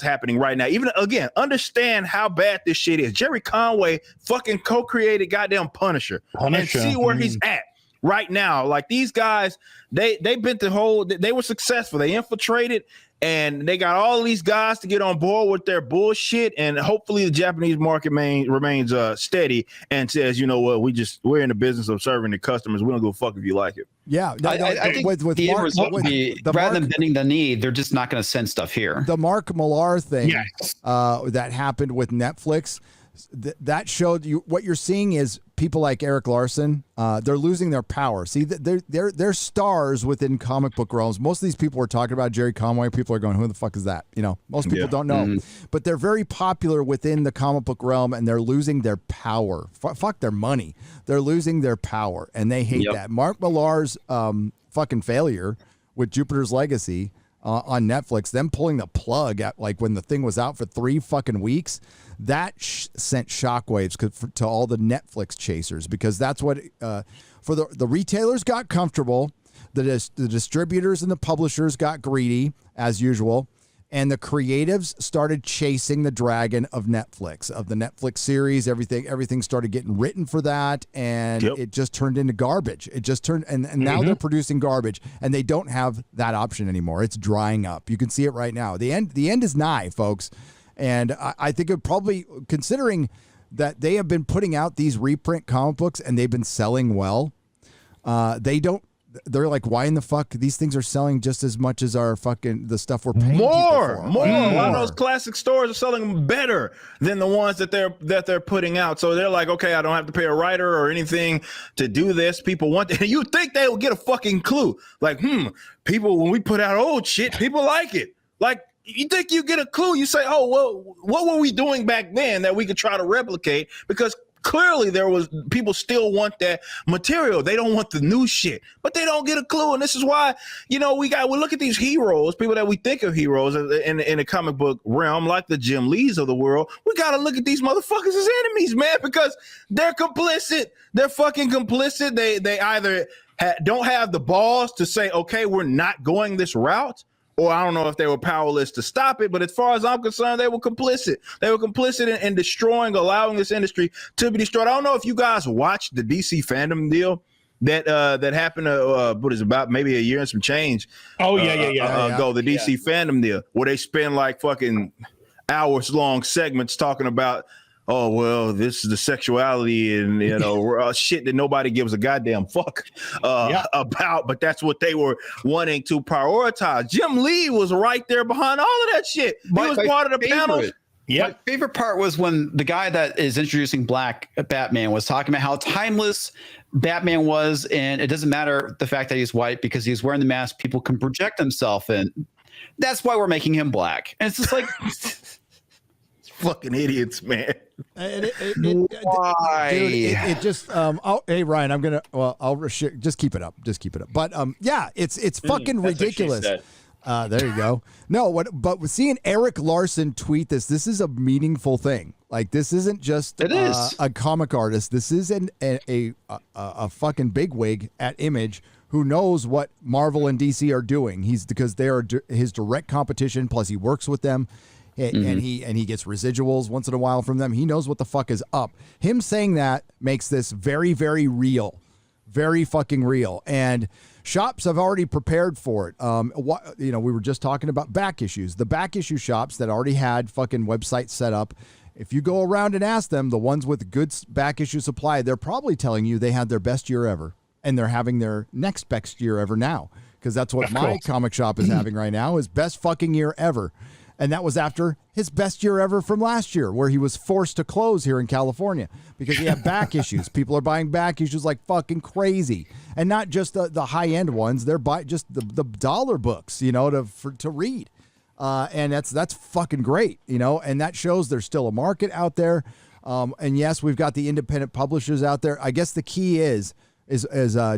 happening right now. Even again, understand how bad this shit is. Jerry Conway fucking co-created goddamn Punisher. And see where he's at right now. Like, these guys, they bent the whole. They were successful. They infiltrated. And they got all these guys to get on board with their bullshit, and hopefully the Japanese market remains steady and says, you know what, we're in the business of serving the customers. We don't give a fuck if you like it. Yeah, I think the end result would be, rather than bending the knee, they're just not going to send stuff here. The Mark Millar thing that happened with Netflix, that showed you what you're seeing is people like Eric Larson, they're losing their power. See, they're stars within comic book realms. Most of these people we're talking about, Jerry Conway, people are going, who the fuck is that? You know, most people don't know. But they're very popular within the comic book realm, and they're losing their power. Fuck their money. They're losing their power, and they hate that. Mark Millar's fucking failure with Jupiter's Legacy on Netflix, them pulling the plug at like when the thing was out for 3 fucking weeks, that sent shockwaves to all the Netflix chasers, because that's what for the retailers got comfortable, the distributors and the publishers got greedy as usual, and the creatives started chasing the dragon of Netflix, of the Netflix series. Everything started getting written for that, and it just turned into garbage. It just turned, and now they're producing garbage, and they don't have that option anymore. It's drying up. You can see it right now. The end is nigh, folks. And I think it probably, considering that they have been putting out these reprint comic books and they've been selling well, they're like, why in the fuck? These things are selling just as much as our fucking, the stuff we're paying more. A lot of those classic stores are selling better than the ones that they're putting out. So they're like, okay, I don't have to pay a writer or anything to do this. People want it. You think they will get a fucking clue. Like, people, when we put out old shit, people like it. Like, you think you get a clue? You say, oh, well, what were we doing back then that we could try to replicate? Because clearly people still want that material. They don't want the new shit, but they don't get a clue. And this is why, we look at these heroes, people that we think of heroes in the comic book realm, like the Jim Lees of the world. We got to look at these motherfuckers as enemies, man, because they're complicit. They're fucking complicit. They either don't have the balls to say, okay, we're not going this route, or I don't know if they were powerless to stop it, but as far as I'm concerned, they were complicit. They were complicit in destroying, allowing this industry to be destroyed. I don't know if you guys watched the DC fandom deal that happened what is about maybe a year and some change. Ago, the DC fandom deal, where they spend like fucking hours long segments talking about, oh, well, this is the sexuality and, shit that nobody gives a goddamn fuck about. But that's what they were wanting to prioritize. Jim Lee was right there behind all of that shit. He was part of the panel. Yeah. My favorite part was when the guy that is introducing Black Batman was talking about how timeless Batman was, and it doesn't matter the fact that he's white because he's wearing the mask. People can project themselves in. That's why we're making him black. And it's just like fucking idiots, man. Why? Dude, it just hey Ryan, I'm gonna just keep it up, but yeah, it's fucking ridiculous. There you go. No, but with seeing Eric Larson tweet this is a meaningful thing. Like, this isn't just a comic artist. This is a fucking bigwig at Image who knows what Marvel and DC are doing. Because they are his direct competition. Plus, he works with them, and he gets residuals once in a while from them. He knows what the fuck is up. Him saying that makes this very, very real, very fucking real. And shops have already prepared for it. We were just talking about back issues. The back issue shops that already had fucking websites set up. If you go around and ask them, the ones with good back issue supply, they're probably telling you they had their best year ever. And they're having their next best year ever now. Because that's what my comic shop is having right now, is best fucking year ever. And that was after his best year ever from last year, where he was forced to close here in California because he had back issues. People are buying back issues like fucking crazy. And not just the high-end ones. They're buying just the dollar books, to read. And that's fucking great, and that shows there's still a market out there. And yes, we've got the independent publishers out there. I guess the key is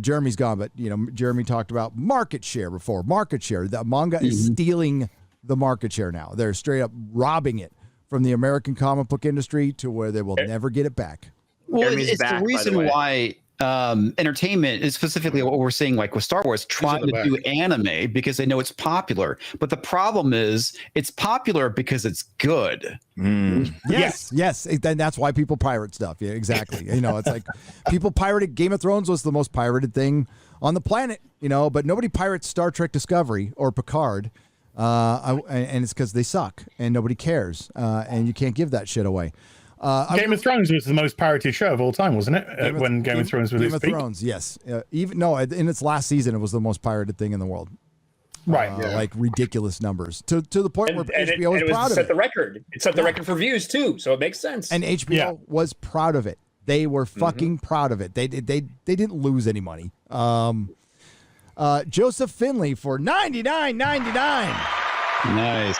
Jeremy's gone, but Jeremy talked about market share before. Market share. The manga is stealing the market share now. They're straight up robbing it from the American comic book industry to where they will never get it back. Well, it's the reason why entertainment is specifically what we're seeing, like with Star Wars, trying to do anime because they know it's popular. But the problem is it's popular because it's good. Yes. And that's why people pirate stuff. Yeah, exactly. It's like people pirated Game of Thrones was the most pirated thing on the planet, but nobody pirates Star Trek Discovery or Picard. And it's because they suck and nobody cares. And you can't give that shit away. Game of Thrones was the most pirated show of all time, wasn't it? Game of Thrones was Game of Thrones, yes. In its last season, it was the most pirated thing in the world. Right, like ridiculous numbers to the point where HBO was proud of set it. The record. It set the record for views too, so it makes sense. And HBO was proud of it. They were fucking proud of it. They didn't lose any money. Joseph Finley for $99.99. Nice.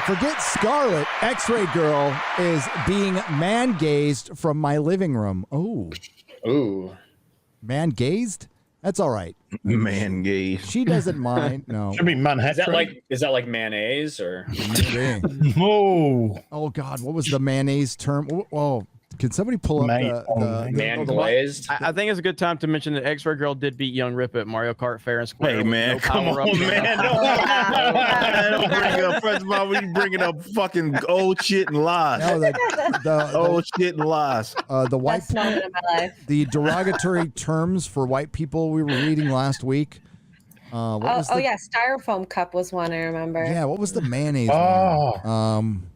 Forget Scarlet. X-Ray Girl is being man-gazed from my living room. Ooh. Man-gazed? That's all right. Man-gazed. She doesn't mind. No. Should be Manhattan. Is that like mayonnaise or? Oh God, what was the mayonnaise term? Oh, can somebody pull up the man glazed? I think it's a good time to mention that X-Ray Girl did beat Young Rip at Mario Kart Fair and Square. Hey man, come on, man! Don't bring up. First of all, we bringing up fucking old shit and lies. No, old shit and lies. The best moment of my life. The derogatory terms for white people we were reading last week. Yeah, styrofoam cup was one I remember. Yeah, what was the mayonnaise one?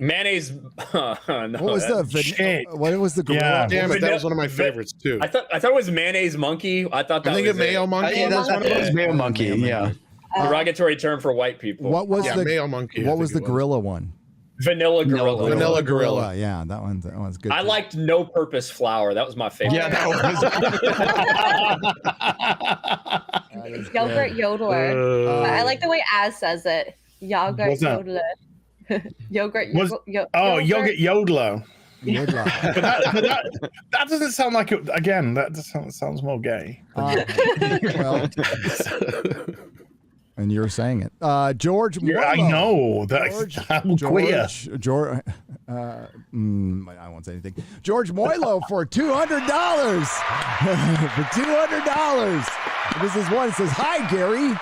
Mayonnaise. No, what was what was the gorilla? Yeah, damn it, that was one of my favorites too. I thought it was mayonnaise monkey. I thought that was Mayo monkey. Yeah, that's one of those Mayo monkey. Yeah. Derogatory term for white people. What was the Mayo monkey? What was the gorilla one? Vanilla gorilla. Vanilla gorilla. Yeah, that one's good. I liked no purpose flour. That was my favorite. Yeah, that was. Yogurt yodeler. I like the way Az says it. Yogurt yodeler. Yogurt yodeler. That doesn't sound like it. Again, that sounds more gay. And you're saying it, George. Moilo. I know that's queer. George. I won't say anything. George Moilo for $200. For $200. This is one. It says, "Hi Gary.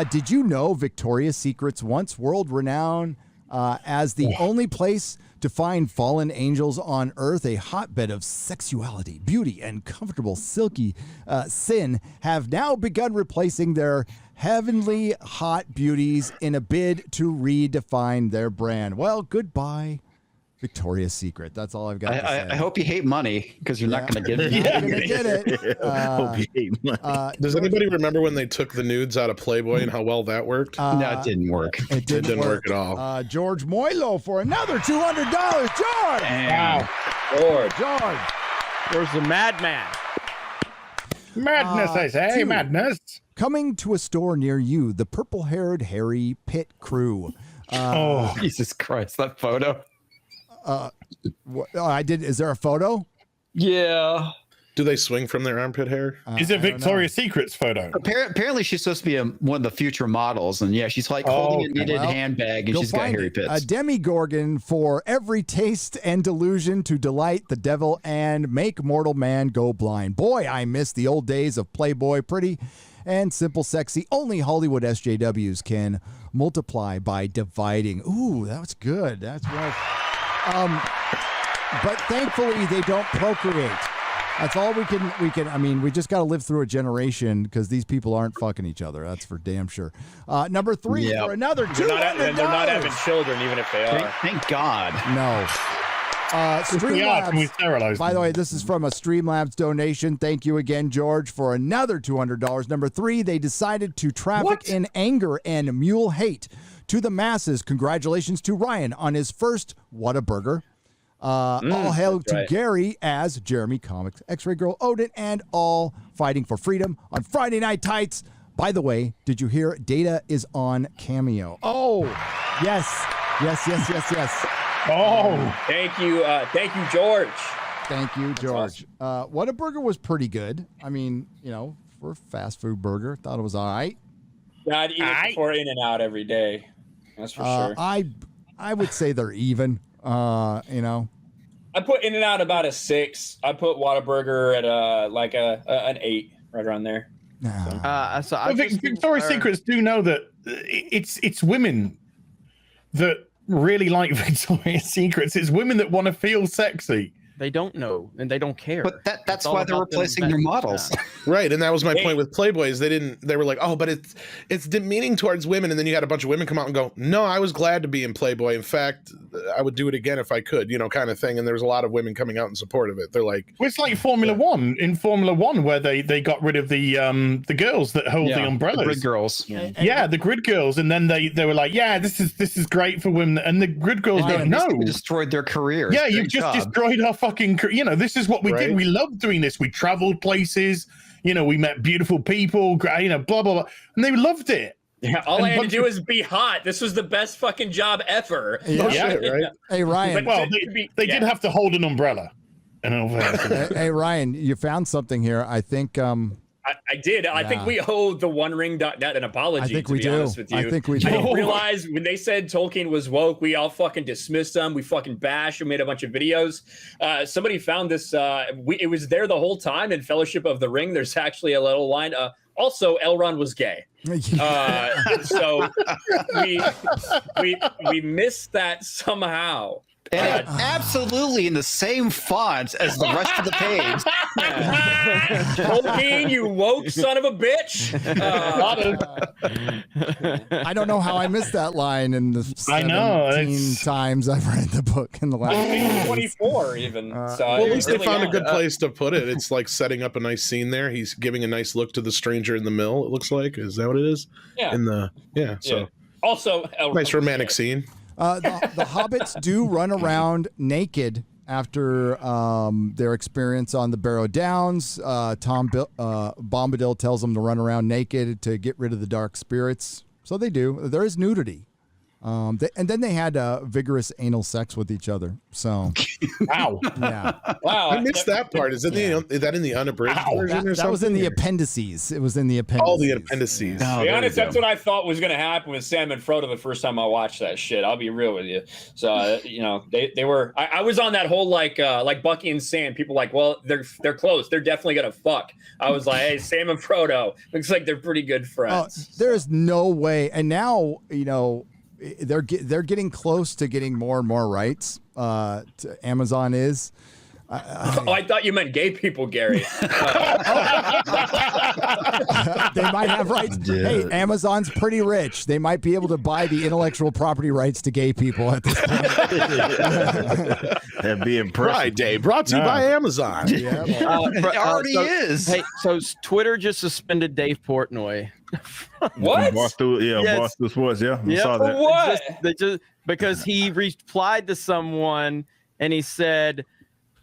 Did you know Victoria's Secret's once world-renowned as the only place to find fallen angels on Earth, a hotbed of sexuality, beauty, and comfortable silky sin, have now begun replacing their heavenly hot beauties in a bid to redefine their brand." Well, goodbye, Victoria's Secret. That's all I've got to say. I hope you hate money because you're not going to get it. Not gonna get it. Hope you hate money. Does anybody remember when they took the nudes out of Playboy and how well that worked? No, it didn't work. It didn't work at all. George Moilo for another $200. George! Wow. George. There's the madman. Madness, I say, madness. Coming to a store near you, the purple-haired Harry Pit crew. Oh, Jesus Christ, that photo. I did. Is there a photo? Yeah. Do they swing from their armpit hair? Is it Victoria's Secret's photo? Apparently, she's supposed to be one of the future models, and yeah, she's like holding a knitted handbag, and she's got hairy pits. A demigorgon for every taste and delusion to delight the devil and make mortal man go blind. Boy, I miss the old days of Playboy, pretty and simple, sexy. Only Hollywood SJWs can multiply by dividing. Ooh, that was good. That's right. But thankfully, they don't procreate. That's all we can. I mean, we just got to live through a generation because these people aren't fucking each other. That's for damn sure. Number 3 for another $200. They're not having children, even if they are. Thank God. No. Streamlabs. By the way, this is from a Streamlabs donation. Thank you again, George, for another $200. Number 3, they decided to traffic in anger and mule hate to the masses. Congratulations to Ryan on his first Whataburger. All hail to Gary as Jeremy Comics, X-Ray Girl Odin, and all fighting for freedom on Friday Night Tights. By the way, did you hear Data is on Cameo? Oh, yes. Oh, thank you, George. Thank you, George. Awesome. Whataburger was pretty good. I mean, for a fast food burger, thought it was all right. Yeah, I'd eat it before In-N-Out every day. That's for sure. I would say they're even. I put In-N-Out about a 6. I put Whataburger at an 8, right around there. Victoria's Secrets do know that it's women that really like Victoria's Secrets. It's women that want to feel sexy. They don't know and they don't care. But that's why they're replacing their models. Right, and that was my point with Playboys. They were like, oh, but it's demeaning towards women, and then you had a bunch of women come out and go, no, I was glad to be in Playboy. In fact, I would do it again if I could, kind of thing. And there's a lot of women coming out in support of it. They're like, well, it's like Formula One in Formula One, where they got rid of the girls that hold the umbrellas, the grid girls. Yeah, the grid girls, and then they were like, yeah, this is great for women, and the grid girls go, no, destroyed their careers. Yeah, you've just destroyed our fucking, this is what we did. We loved doing this. We traveled places. We met beautiful people. Blah blah blah, and they loved it. Yeah, all I had to do was be hot. This was the best fucking job ever. Yeah, shit, right? Hey, Ryan. Well, they did have to hold an umbrella. Hey, Ryan, you found something here. I think. I did. I think we owe the OneRing.net an apology. I think to we be do. Honest with you. I think we do. I didn't realize when they said Tolkien was woke, we all fucking dismissed them. We fucking bashed. We made a bunch of videos. Somebody found this. It was there the whole time in Fellowship of the Ring. There's actually a little line. Also, Elrond was gay. So we missed that somehow. And absolutely in the same font as the rest of the page. Tolkien, you woke son of a bitch. I don't know how I missed that line in the 17 times I've read the book in the last 24 even. Well, at least they found a good place to put it. It's like setting up a nice scene there. He's giving a nice look to the stranger in the mill, it looks like. Is that what it is? Yeah. So also nice romantic scene. The hobbits do run around naked after their experience on the Barrow Downs. Tom Bombadil tells them to run around naked to get rid of the dark spirits. So they do. There is nudity. And then they had vigorous anal sex with each other. So, wow, yeah, wow. I missed that part. Is that in the unabridged version or something? That was in the appendices. It was in the appendices. All the appendices. To be honest, that's what I thought was going to happen with Sam and Frodo the first time I watched that shit. I'll be real with you. So they were. I was on that whole like Bucky and Sam. People like, well, they're close. They're definitely gonna fuck. I was like, hey, Sam and Frodo looks like they're pretty good friends. There's no way. And now they're getting close to getting more and more rights. Amazon is. I thought you meant gay people, Gary. They might have rights. Hey, Amazon's pretty rich. They might be able to buy the intellectual property rights to gay people at this point. That'd be impressive. Friday, brought to you by Amazon. It already is. Hey, so Twitter just suspended Dave Portnoy. What? Barstool Sports. Yeah, I saw that. What? Because he replied to someone and he said,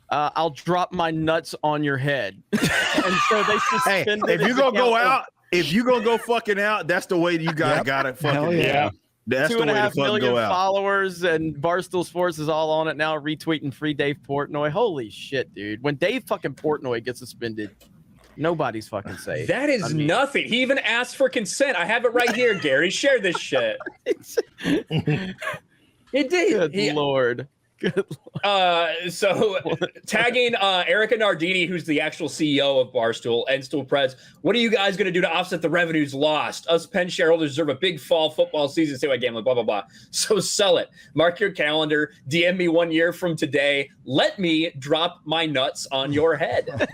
"I'll drop my nuts on your head." And so they suspended. If you're gonna go out, if you're gonna go fucking out, that's the way you got it. Fucking yeah. That's the way to fucking 2.5 million go out. followers, and Barstool Sports is all on it now, retweeting free Dave Portnoy. Holy shit, dude! When Dave fucking Portnoy gets suspended, nobody's fucking safe. That is nothing. He even asked for consent. I have it right here, Gary. Share this shit. He did. Good Lord. So tagging Erica Nardini, who's the actual CEO of Barstool and Stool Preds. What are you guys going to do to offset the revenues lost? Us Penn shareholders deserve a big fall football season. Say what gambling, blah, blah, blah. So sell it. Mark your calendar. DM me 1 year from today. Let me drop my nuts on your head.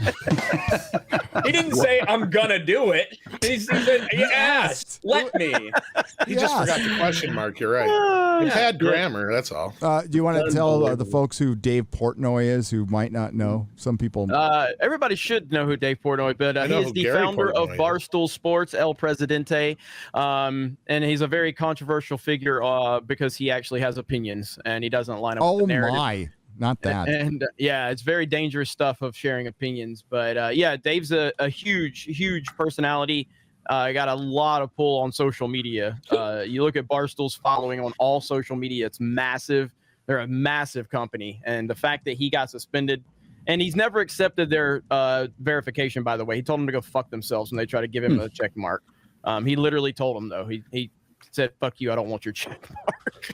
He didn't say I'm going to do it. He said, he asked. Let me. He just forgot the question mark. You're right. It's bad grammar. That's all. Do you want to tell the folks who Dave Portnoy is who might not know? Some people. Everybody should know who Dave Portnoy, but he is the Gary founder of Portnoy is. Barstool Sports, El Presidente, and he's a very controversial figure because he actually has opinions and he doesn't line up with the narrative. My. Not that. And yeah, it's very dangerous stuff of sharing opinions. But yeah, Dave's a huge personality. Got a lot of pull on social media. You look at Barstool's following on all social media, it's massive. They're a massive company. And the fact that he got suspended, and he's never accepted their verification, by the way. He told them to go fuck themselves when they try to give him a check mark. He literally told them, though. He said, fuck you, I don't want your check mark.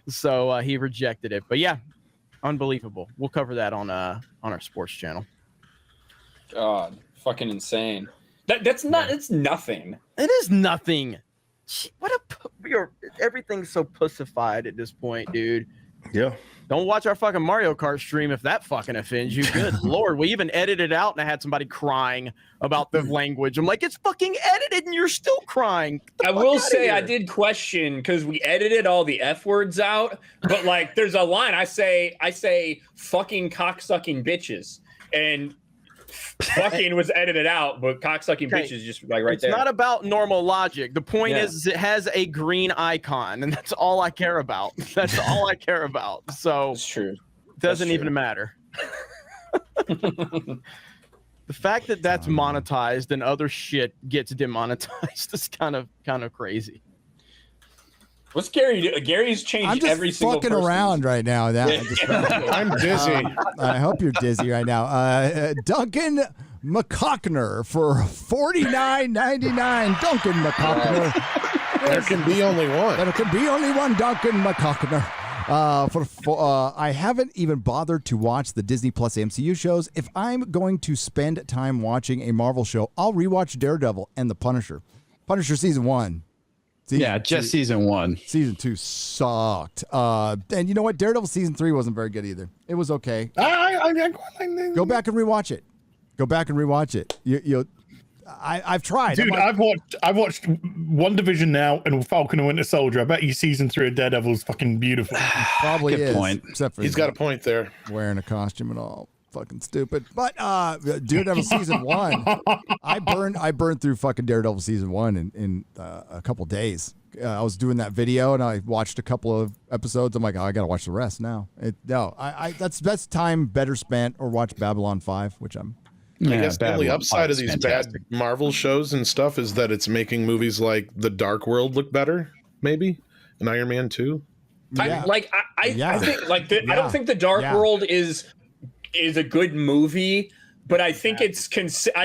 So he rejected it. But yeah, unbelievable. We'll cover that on our sports channel. God, fucking insane. That's not. It's nothing. It is nothing. Everything's so pussified at this point, dude. Yeah. Don't watch our fucking Mario Kart stream if that fucking offends you. Good Lord. We even edited it out and I had somebody crying about the language. I'm like, it's fucking edited and you're still crying. I will say I did question because we edited all the F words out, but like there's a line I say fucking cocksucking bitches, and fucking was edited out, but cocksucking bitches just like right there. It's not about normal logic. The point is it has a green icon, and that's all I care about. That's all I care about. So it's true. It doesn't even matter. The fact that that's monetized and other shit gets demonetized is kind of crazy. What's Gary do? Gary's changed I'm just every single fucking person. around right now. I'm dizzy. I hope you're dizzy right now. Duncan McCockner for $49.99. Duncan McCockner. There can be only one. There can be only one Duncan McCockner. I haven't even bothered to watch the Disney Plus MCU shows. If I'm going to spend time watching a Marvel show, I'll rewatch Daredevil and The Punisher. Punisher season 1. Season 1. Season 2 sucked. And you know what? Daredevil season 3 wasn't very good either. It was okay. Go back and rewatch it. I've tried. Dude, I've watched WandaVision now and Falcon and Winter Soldier. I bet you season 3 of Daredevil is fucking beautiful. Probably Good is. point. Except for He's got a point there. Wearing a costume and all. Fucking stupid. But Daredevil season 1, I burned through fucking Daredevil season 1 in a couple days. I was doing that video and I watched a couple of episodes. I'm like, I gotta watch the rest now. That's time better spent, or watch Babylon 5, which I'm. I guess the only upside of these bad Marvel shows and stuff is that it's making movies like The Dark World look better, maybe, and Iron Man 2. I think I don't think The Dark World is a good movie, but I think I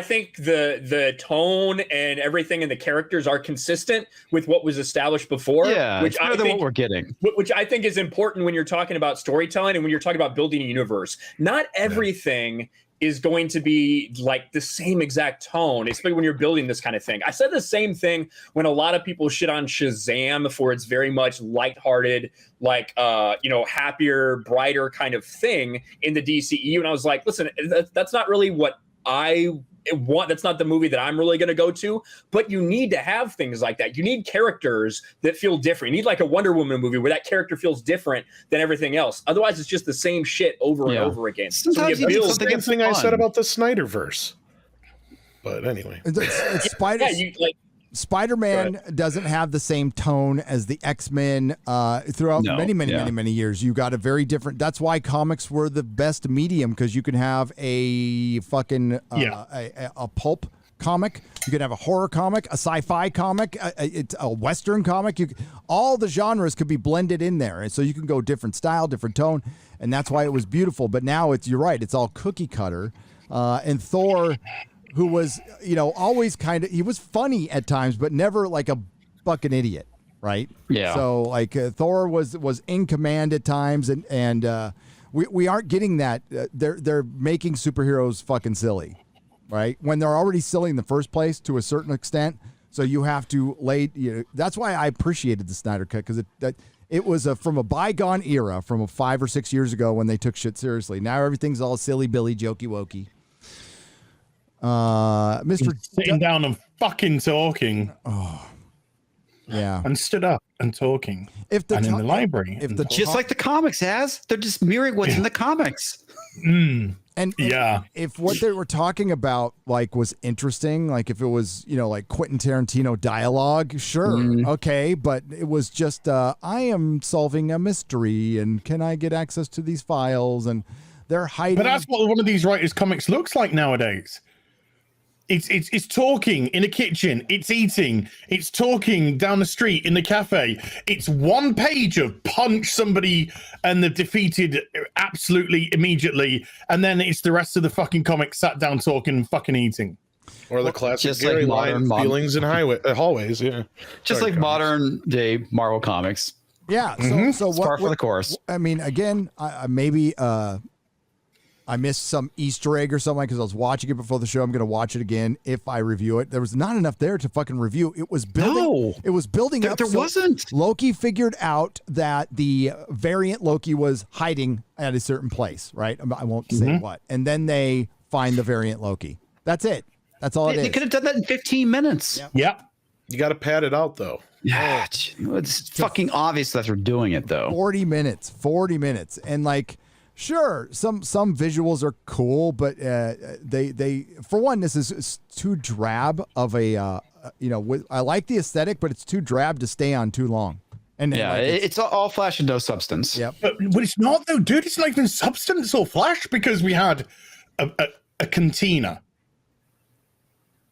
think the tone and everything and the characters are consistent with what was established before. Yeah, which I think what we're getting. Which I think is important when you're talking about storytelling and when you're talking about building a universe. Not everything is going to be like the same exact tone, especially when you're building this kind of thing. I said the same thing when a lot of people shit on Shazam for its very much lighthearted, like, happier, brighter kind of thing in the DCEU. And I was like, listen, that's not really what I want. That's not the movie that I'm really going to go to, but you need to have things like that. You need characters that feel different. You need like a Wonder Woman movie where that character feels different than everything else. Otherwise it's just the same shit over and over again. Sometimes so you build the same thing I said about the Snyderverse. But anyway, Spider-Man doesn't have the same tone as the X-Men throughout many years. You got a very different. That's why comics were the best medium, because you can have a fucking a pulp comic, you can have a horror comic, a sci-fi comic, a Western comic. All the genres could be blended in there, and so you can go different style, different tone, and that's why it was beautiful. But now you're right, it's all cookie cutter, and Thor, who was, always kind of, he was funny at times, but never like a fucking idiot, right? Yeah. So like Thor was in command at times, and we aren't getting that. They're making superheroes fucking silly, right? When they're already silly in the first place to a certain extent. So you have to that's why I appreciated the Snyder Cut, because it was from a bygone era, from 5 or 6 years ago when they took shit seriously. Now everything's all silly billy, jokey wokey. Mr. Sitting down and fucking talking. Oh, yeah. And stood up and talking. In the library. Just like the comics has. They're just mirroring what's in the comics. And if what they were talking about was interesting, like if it was, like Quentin Tarantino dialogue, sure. Okay. But it was just, I am solving a mystery and can I get access to these files? And they're hiding. But that's what one of these writers' comics looks like nowadays. It's talking in a kitchen. It's eating. It's talking down the street in the cafe. It's one page of punch somebody and they're defeated absolutely immediately, and then it's the rest of the fucking comic sat down talking and fucking eating. Or the classic just Gary like Lyon feelings in hallways. Yeah, just like modern day Marvel comics. Yeah. So par for the course. I mean, again, I missed some Easter egg or something because I was watching it before the show. I'm going to watch it again if I review it. There was not enough there to fucking review. It was building. No, it was building up. There wasn't. Loki figured out that the variant Loki was hiding at a certain place, right? I won't say what. And then they find the variant Loki. That's it. That's all it is. They could have done that in 15 minutes. Yep. You got to pad it out, though. Yeah, it's fucking obvious that they're doing it, though. 40 minutes. And sure, some visuals are cool, but they for one, this is too drab of a I like the aesthetic, but it's too drab to stay on too long. And it's all flash and no substance. Yep. But it's not though, dude. It's not even substance or flash, because we had a cantina.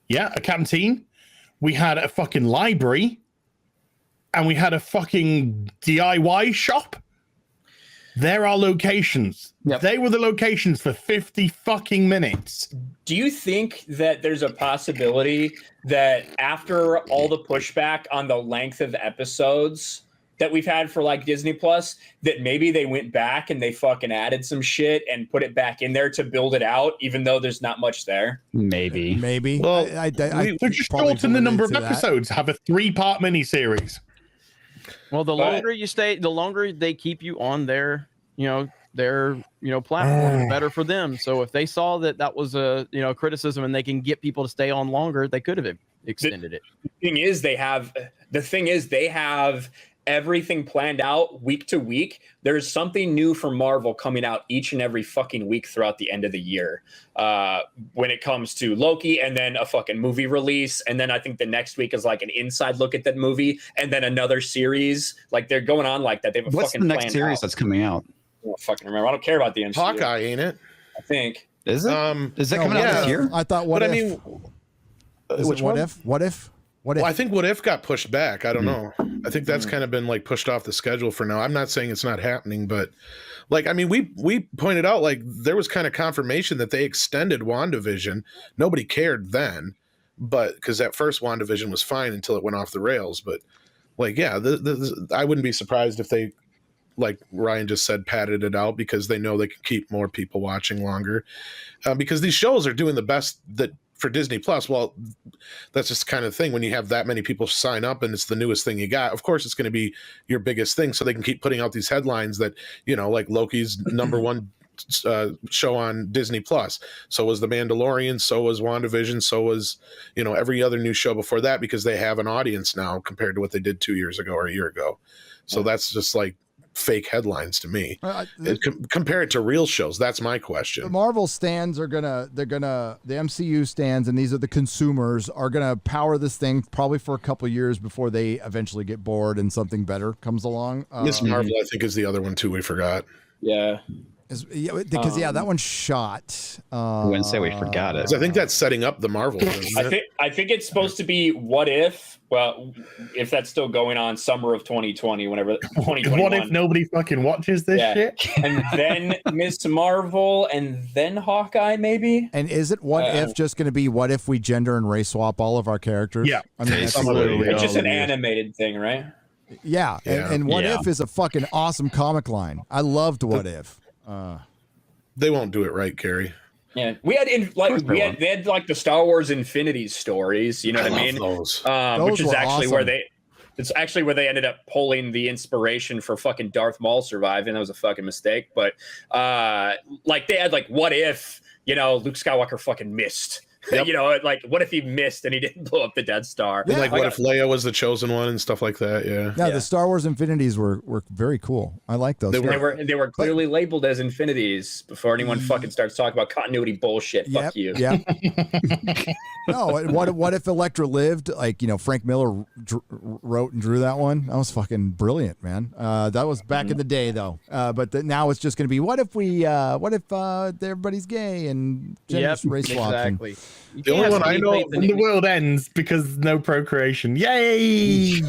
Yeah, a canteen. We had a fucking library, and we had a fucking DIY shop. There are locations. Yep. They were the locations for 50 fucking minutes. Do you think that there's a possibility that after all the pushback on the length of episodes that we've had for like Disney Plus, that maybe they went back and they fucking added some shit and put it back in there to build it out, even though there's not much there? Maybe. Well, they're just shorten the number of episodes. Have a 3-part miniseries. Well, the longer you stay, the longer they keep you on their platform, the better for them. So if they saw that was a criticism and they can get people to stay on longer, they could have extended it. The thing is they have everything planned out week to week. There's something new from Marvel coming out each and every fucking week throughout the end of the year. When it comes to Loki, and then a fucking movie release, and then I think the next week is like an inside look at that movie, and then another series. Like they're going on like that. They have What's the next series that's coming out? I don't fucking remember. I don't care about the MCU. Hawkeye, ain't it? I think. Is it? Is that coming out this year? I thought What If? What If? Well, I think What If got pushed back. I don't know. I think that's kind of been like pushed off the schedule for now. I'm not saying it's not happening, but we pointed out like there was kind of confirmation that they extended WandaVision. Nobody cared then, but because that first WandaVision was fine until it went off the rails. But I wouldn't be surprised if they like Ryan just said, padded it out because they know they can keep more people watching longer. Because these shows are doing the best that for Disney Plus. Well, that's just kind of thing when you have that many people sign up and it's the newest thing you got. Of course, it's going to be your biggest thing, so they can keep putting out these headlines that, you know, like Loki's number one show on Disney Plus. So was The Mandalorian. So was WandaVision. So was, you know, every other new show before that, because they have an audience now compared to what they did 2 years ago or a year ago. So that's just like fake headlines to me. Compare it to real shows. That's my question. The Marvel stands the MCU stands, and these are the consumers, are gonna power this thing probably for a couple years before they eventually get bored and something better comes along. Miss Marvel, I think, is the other one too. We forgot. Yeah. Because that one's shot. I wouldn't say we forgot it. I think that's setting up the Marvel. I think it's supposed to be What If. Well, if that's still going on, summer of 2020, whenever 2021. What if nobody fucking watches this shit? And then Miss Marvel, and then Hawkeye, maybe. And is it What If just going to be what if we gender and race swap all of our characters? Yeah, I mean, it's just an animated thing, right? Yeah, and What If is a fucking awesome comic line. I loved What If. They won't do it right, Carrie. Yeah, they had like the Star Wars Infinity stories. You know what I mean? Those. Which is actually awesome. where they ended up pulling the inspiration for fucking Darth Maul surviving. That was a fucking mistake. But like they had like, what if, you know, Luke Skywalker fucking missed. Yep. You know, like, what if he missed and he didn't blow up the Death Star? Yeah. Like, what if Leia was the chosen one and stuff like that? Yeah. The Star Wars Infinities were very cool. I like those. They were clearly labeled as Infinities before anyone fucking starts talking about continuity bullshit. Fuck you. Yeah. No, what if Elektra lived? Like, you know, Frank Miller wrote and drew that one. That was fucking brilliant, man. That was back in the day, though. But now it's just going to be what if everybody's gay and race swapped. Exactly. The only one I know, the world ends because no procreation. Yay!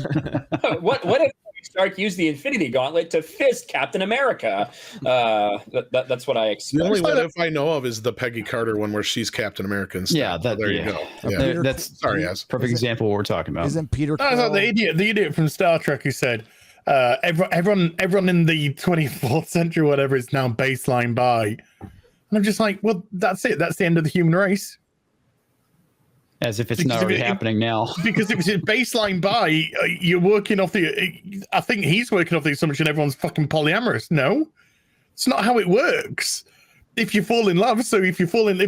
What if Stark used the Infinity Gauntlet to fist Captain America? That's what I expect. The only what if I know of is the Peggy Carter one where she's Captain America instead. Yeah, there you go. Yeah. That's perfect example of what we're talking about. Isn't Peter? I thought the idiot from Star Trek who said everyone in the 24th century, whatever, is now baseline bi. And I'm just like, well, that's it. That's the end of the human race. As if it's not already happening now. Because if it's a baseline bi, you're working off I think he's working off the assumption everyone's fucking polyamorous. No, it's not how it works. If you fall in love, if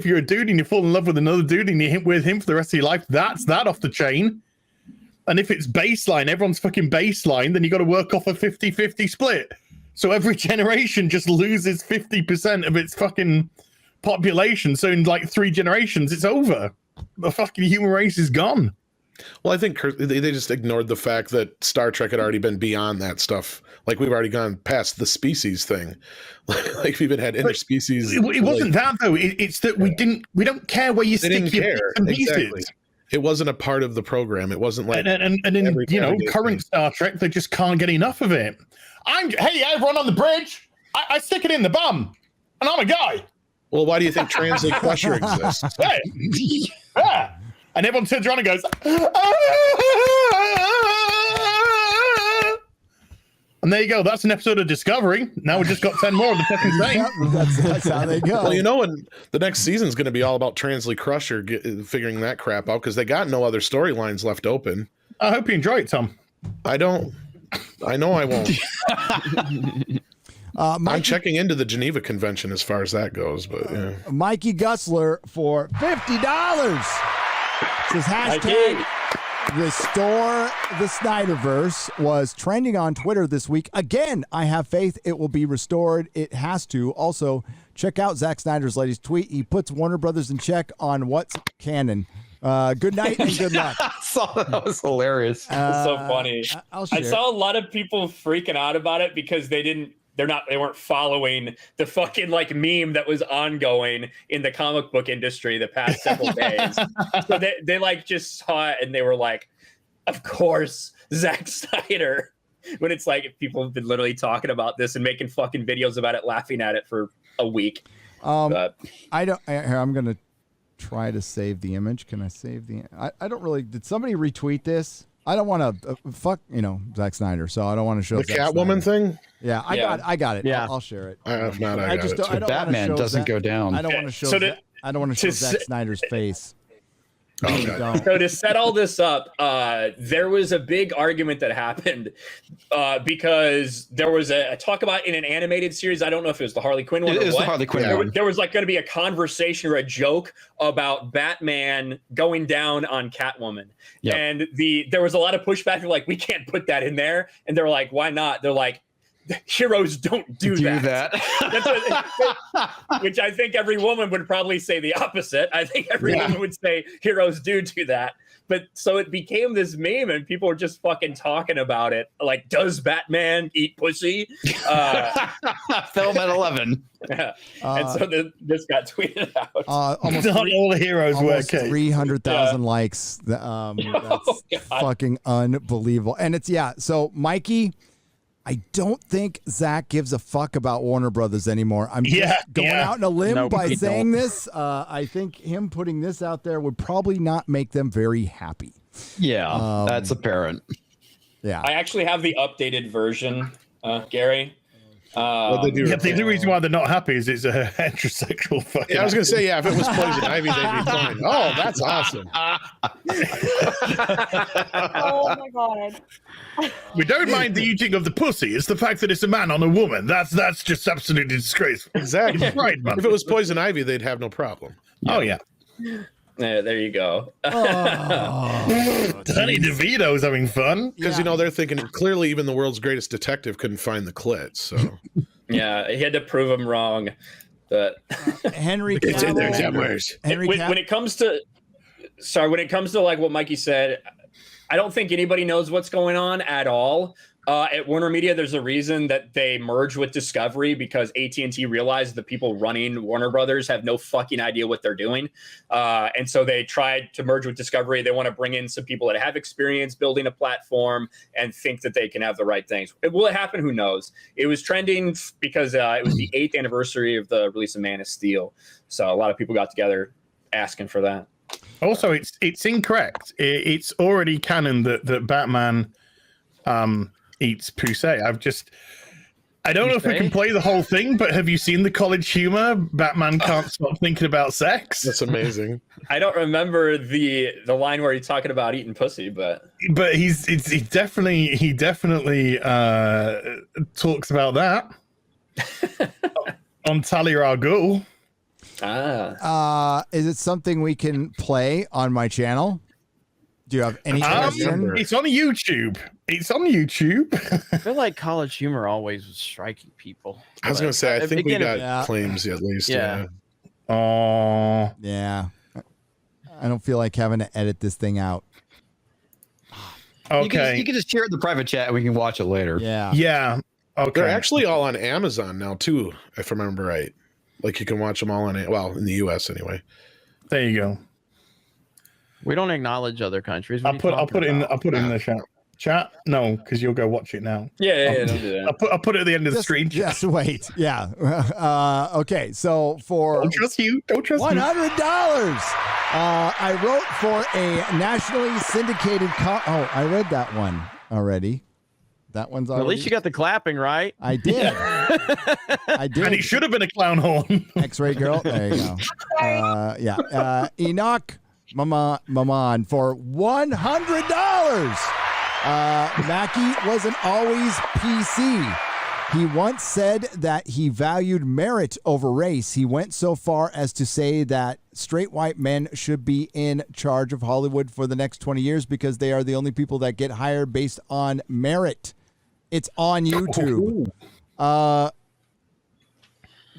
you're a dude and you fall in love with another dude and you're with him for the rest of your life, that's that off the chain. And if it's baseline, everyone's fucking baseline, then you got to work off a 50-50 split. So every generation just loses 50% of its fucking population. So in like 3 generations, it's over. The fucking human race is gone. Well, I think they just ignored the fact that Star Trek had already been beyond that stuff. Like, we've already gone past the species thing. Like, we've even had interspecies. It wasn't that though. It's that we don't care where you stick your bits and pieces. Exactly. It wasn't a part of the program. It wasn't like and in current Star Trek, they just can't get enough of it. Hey, everyone on the bridge, I stick it in the bum, and I'm a guy. Well, why do you think Translate Crusher exists? Hey. Yeah. And everyone turns around and goes, and there you go. That's an episode of Discovery. Now we just got 10 more of the fucking thing. That's how they go. Well, you know, and the next season is going to be all about Translate Crusher figuring that crap out because they got no other storylines left open. I hope you enjoy it, Tom. I don't. I know I won't. I'm checking into the Geneva Convention as far as that goes, but yeah. Mikey Gussler for $50 says hashtag Restore the Snyderverse was trending on Twitter this week. Again, I have faith it will be restored. It has to. Also, check out Zack Snyder's latest tweet. He puts Warner Brothers in check on what's canon. Good night and good luck. That was hilarious. It's so funny. I saw a lot of people freaking out about it because they weren't following the fucking like meme that was ongoing in the comic book industry the past several days. So they like just saw it and they were like, of course, Zack Snyder. When it's like people have been literally talking about this and making fucking videos about it, laughing at it for a week. I'm gonna try to save the image. Can I save the? I don't really. Did somebody retweet this? I don't want to fuck, Zack Snyder, so I don't want to show The Zack Catwoman Snyder. thing. Yeah, I got it. Yeah. I'll share it. If not, I got it. I don't Batman doesn't go down. I don't want to show. I don't want to show Zack Snyder's face. So to set all this up, there was a big argument that happened because there was a talk about in an animated series. I don't know if it was the Harley Quinn one. It is the Harley Quinn one. There was like going to be a conversation or a joke about Batman going down on Catwoman, and there was a lot of pushback. They're like, we can't put that in there, and they're like, why not? They're like, heroes don't do that. That's which I think every woman would probably say the opposite. I think every woman would say heroes do that. But so it became this meme and people were just fucking talking about it. Like, does Batman eat pussy? Film at 11. Yeah. And so this got tweeted out. Almost Not all the heroes were 300,000 likes. That's fucking unbelievable. And it's, so Mikey, I don't think Zach gives a fuck about Warner Brothers anymore. I'm just going out on a limb by saying this. I think him putting this out there would probably not make them very happy. Yeah, that's apparent. Yeah. I actually have the updated version, Gary. The reason why they're not happy is it's a heterosexual fucking. Yeah, I was gonna say, if it was Poison Ivy, they'd be fine. Oh, that's awesome. Oh my god. We don't mind the eating of the pussy. It's the fact that it's a man on a woman. That's just absolutely disgraceful. Exactly. Right, man. If it was Poison Ivy, they'd have no problem. Oh yeah. Yeah, there you go. Danny DeVito's having fun because they're thinking clearly even the world's greatest detective couldn't find the clit. So yeah, he had to prove him wrong. But Henry, it's in there somewhere. When it comes to like what Mikey said, I don't think anybody knows what's going on at all. At Warner Media, there's a reason that they merged with Discovery because AT&T realized the people running Warner Brothers have no fucking idea what they're doing. And so they tried to merge with Discovery. They want to bring in some people that have experience building a platform and think that they can have the right things. Will it happen? Who knows? It was trending because it was the 8th anniversary of the release of Man of Steel. So a lot of people got together asking for that. Also, it's incorrect. It's already canon that Batman eats pussy. I don't know if we can play the whole thing, but have you seen the College Humor? Batman can't stop thinking about sex. That's amazing. I don't remember the line where he's talking about eating pussy, but he definitely talks about that on Talia al Ghul. Is it something we can play on my channel? Do you have any question? It's on YouTube. I feel like College Humor always was striking people. I was going to say, I think we got claims at least. Yeah. Oh. Yeah. I don't feel like having to edit this thing out. Okay. You can just share it in the private chat and we can watch it later. Yeah. Yeah. Okay. They're actually all on Amazon now too, if I remember right. Like you can watch them all in the US anyway. There you go. We don't acknowledge other countries. I'll put it in the chat. Chat? No, because you'll go watch it now. Yeah, don't do that. I'll put it at the end of the screen. Just wait. Yeah. Okay. So for Don't trust you. $100, I wrote for a nationally syndicated. I read that one already. That one's already. At least you got the clapping right. I did. I did. And he should have been a clown horn. X-ray girl. There you go. Enoch Maman for $100. Mackie wasn't always PC. He once said that he valued merit over race. He went so far as to say that straight white men should be in charge of Hollywood for the next 20 years because they are the only people that get hired based on merit. It's on YouTube.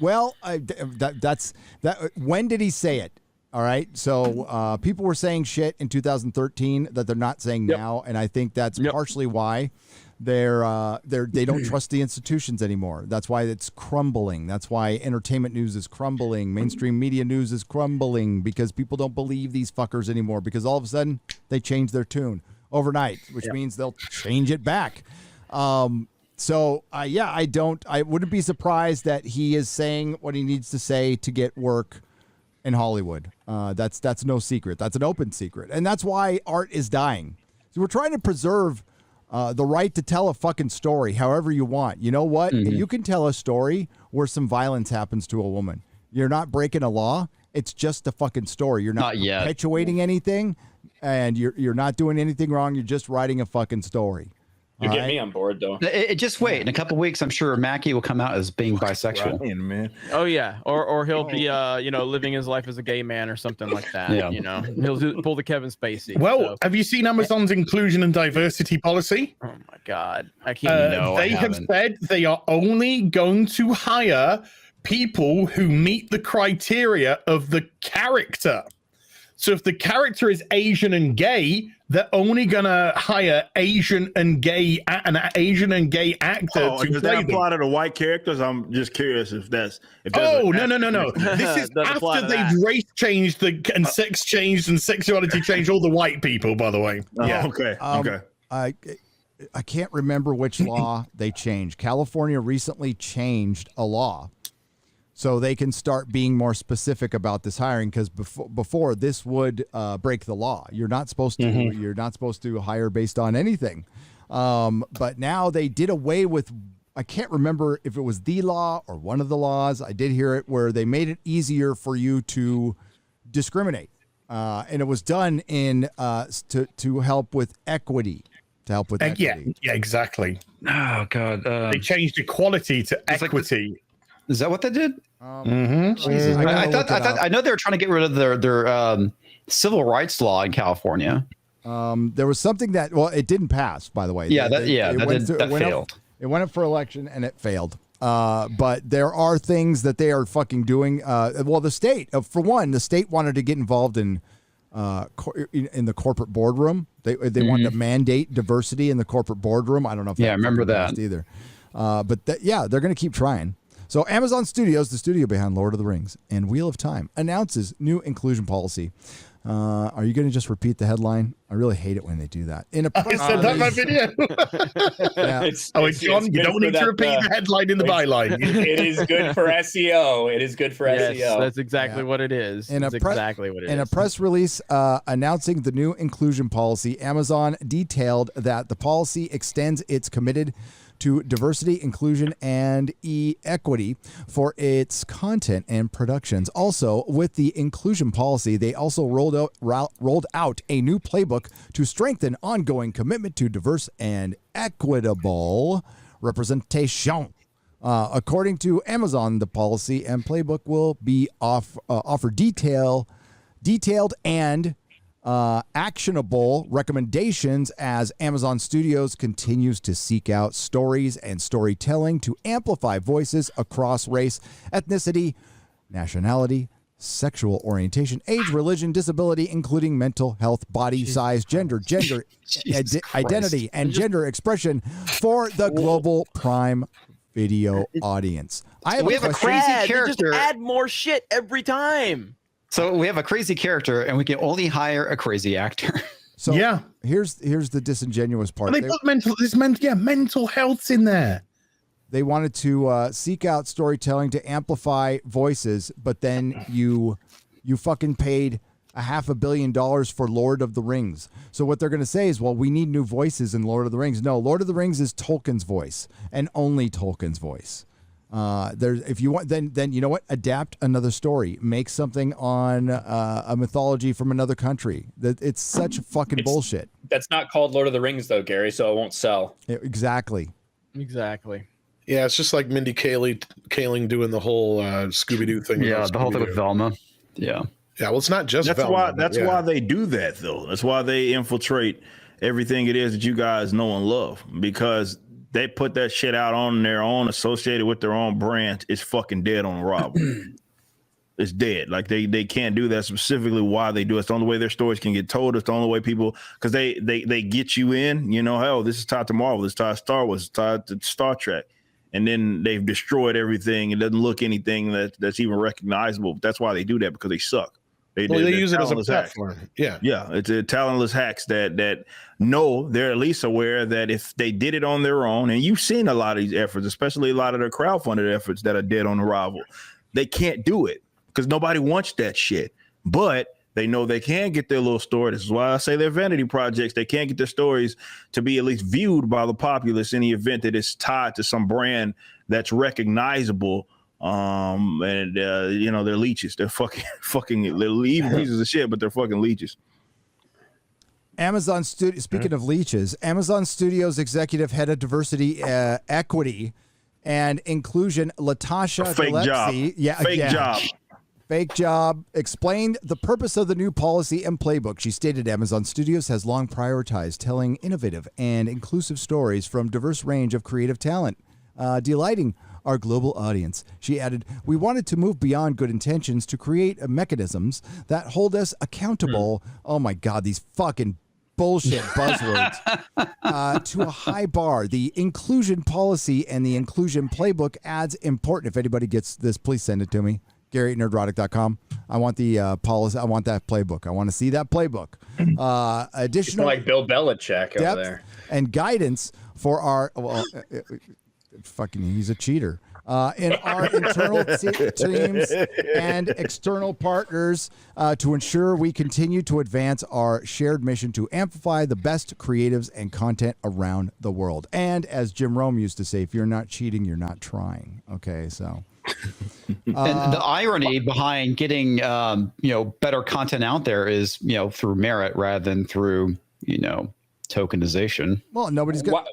That's that. When did he say it? All right. So people were saying shit in 2013 that they're not saying now, and I think that's partially why they don't trust the institutions anymore. That's why it's crumbling. That's why entertainment news is crumbling. Mainstream media news is crumbling because people don't believe these fuckers anymore because all of a sudden they change their tune overnight, which means they'll change it back. I wouldn't be surprised that he is saying what he needs to say to get work in Hollywood. That's no secret. That's an open secret. And that's why art is dying. So we're trying to preserve the right to tell a fucking story however you want. You know what? You can tell a story where some violence happens to a woman. You're not breaking a law. It's just a fucking story. You're not perpetuating anything, and you're not doing anything wrong. You're just writing a fucking story. You get me on board, though. Just wait. In a couple of weeks, I'm sure Mackie will come out as being bisexual. Right, man. Oh yeah, or he'll be living his life as a gay man or something like that. Yeah. He'll pull the Kevin Spacey. Well, have you seen Amazon's inclusion and diversity policy? Oh my God, I can't. They have said they are only going to hire people who meet the criteria of the character. So if the character is Asian and gay, they're only gonna hire an Asian and gay actor to does play that apply to the white characters? I'm just curious if that's no. This is after they've race changed and sex changed and sexuality changed all the white people, by the way. Yeah. Okay. I can't remember which law they changed. California recently changed a law so they can start being more specific about this hiring, because before this would break the law. You're not supposed to. You're not supposed to hire based on anything. But now they did away with. I can't remember if it was the law or one of the laws. I did hear it where they made it easier for you to discriminate, and it was done in to help with equity. To help with equity. Yeah, exactly. Oh God, they changed equality to equity. Is that what they did? Jesus, I thought I know they were trying to get rid of their civil rights law in California. There was something that it didn't pass, by the way. That failed. It went up for election and it failed. But there are things that they are fucking doing. Well, the state, for one, the state wanted to get involved in the corporate boardroom. They wanted to mandate diversity in the corporate boardroom. I don't know if I remember that either. But they're going to keep trying. So Amazon Studios, the studio behind Lord of the Rings and Wheel of Time, announces new inclusion policy. Are you going to just repeat the headline? I really hate it when they do that. In a press I said that in my video. John, you don't need to repeat the headline in the byline. It is good for SEO. It is good for SEO. That's exactly what it is. Exactly what it is. In a press release announcing the new inclusion policy, Amazon detailed that the policy extends its committed to diversity, inclusion, and equity for its content and productions. Also, with the inclusion policy, they also rolled out a new playbook to strengthen ongoing commitment to diverse and equitable representation. According to Amazon, the policy and playbook will be offer detailed and actionable recommendations as Amazon Studios continues to seek out stories and storytelling to amplify voices across race, ethnicity, nationality, sexual orientation, age, religion, disability, including mental health, body size, gender, identity, and gender expression for the global Prime Video audience. We have a crazy character. Just add more shit every time. So we have a crazy character, and we can only hire a crazy actor. So here's the disingenuous part. They put mental health's in there. They wanted to seek out storytelling to amplify voices, but then you fucking paid $500 million for Lord of the Rings. So what they're going to say is, well, we need new voices in Lord of the Rings. No, Lord of the Rings is Tolkien's voice and only Tolkien's voice. If you want, then you know what? Adapt another story. Make something on a mythology from another country. It's such fucking bullshit. That's not called Lord of the Rings, though, Gary. So it won't sell. Exactly. Yeah, it's just like Mindy Kaling doing the whole Scooby Doo thing. Yeah, the whole thing with Velma. Yeah. Yeah, well, it's not just Velma. That's why they do that, though. That's why they infiltrate everything it is that you guys know and love, because they put that shit out on their own, associated with their own brand. It's fucking dead on arrival. It's dead. Like they can't do that. Specifically why they do it. It's the only way their stories can get told. It's the only way people, because they get you in, you know, hell, this is tied to Marvel, this is tied to Star Wars, it's tied to Star Trek. And then they've destroyed everything. It doesn't look anything that's even recognizable. That's why they do that, because they suck. They use it as a platform. Yeah. It's a talentless hacks that know, they're at least aware that if they did it on their own, and you've seen a lot of these efforts, especially a lot of their crowdfunded efforts that are dead on arrival, they can't do it because nobody wants that shit. But they know they can get their little story. This is why I say they're vanity projects. They can't get their stories to be at least viewed by the populace in the event that it's tied to some brand that's recognizable. And they're leeches. They're fucking they're evil pieces of shit, but they're fucking leeches. Amazon Studio. Speaking of leeches, Amazon Studios executive head of diversity, equity, and inclusion, Latasha Gillespie. Fake job. Explained the purpose of the new policy and playbook. She stated Amazon Studios has long prioritized telling innovative and inclusive stories from diverse range of creative talent, delighting our global audience. She added, we wanted to move beyond good intentions to create mechanisms that hold us accountable. Oh my God, these fucking bullshit buzzwords to a high bar. The inclusion policy and the inclusion playbook adds important. If anybody gets this, please send it to me. Gary at nerdrotic.com. I want the policy. I want that playbook. I want to see that playbook. Additional, like Bill Belichick over there, and guidance for our he's a cheater. In our internal teams and external partners to ensure we continue to advance our shared mission to amplify the best creatives and content around the world. And as Jim Rome used to say, if you're not cheating, you're not trying. Okay, so. And the irony behind getting better content out there is through merit rather than through tokenization. Well, nobody's going.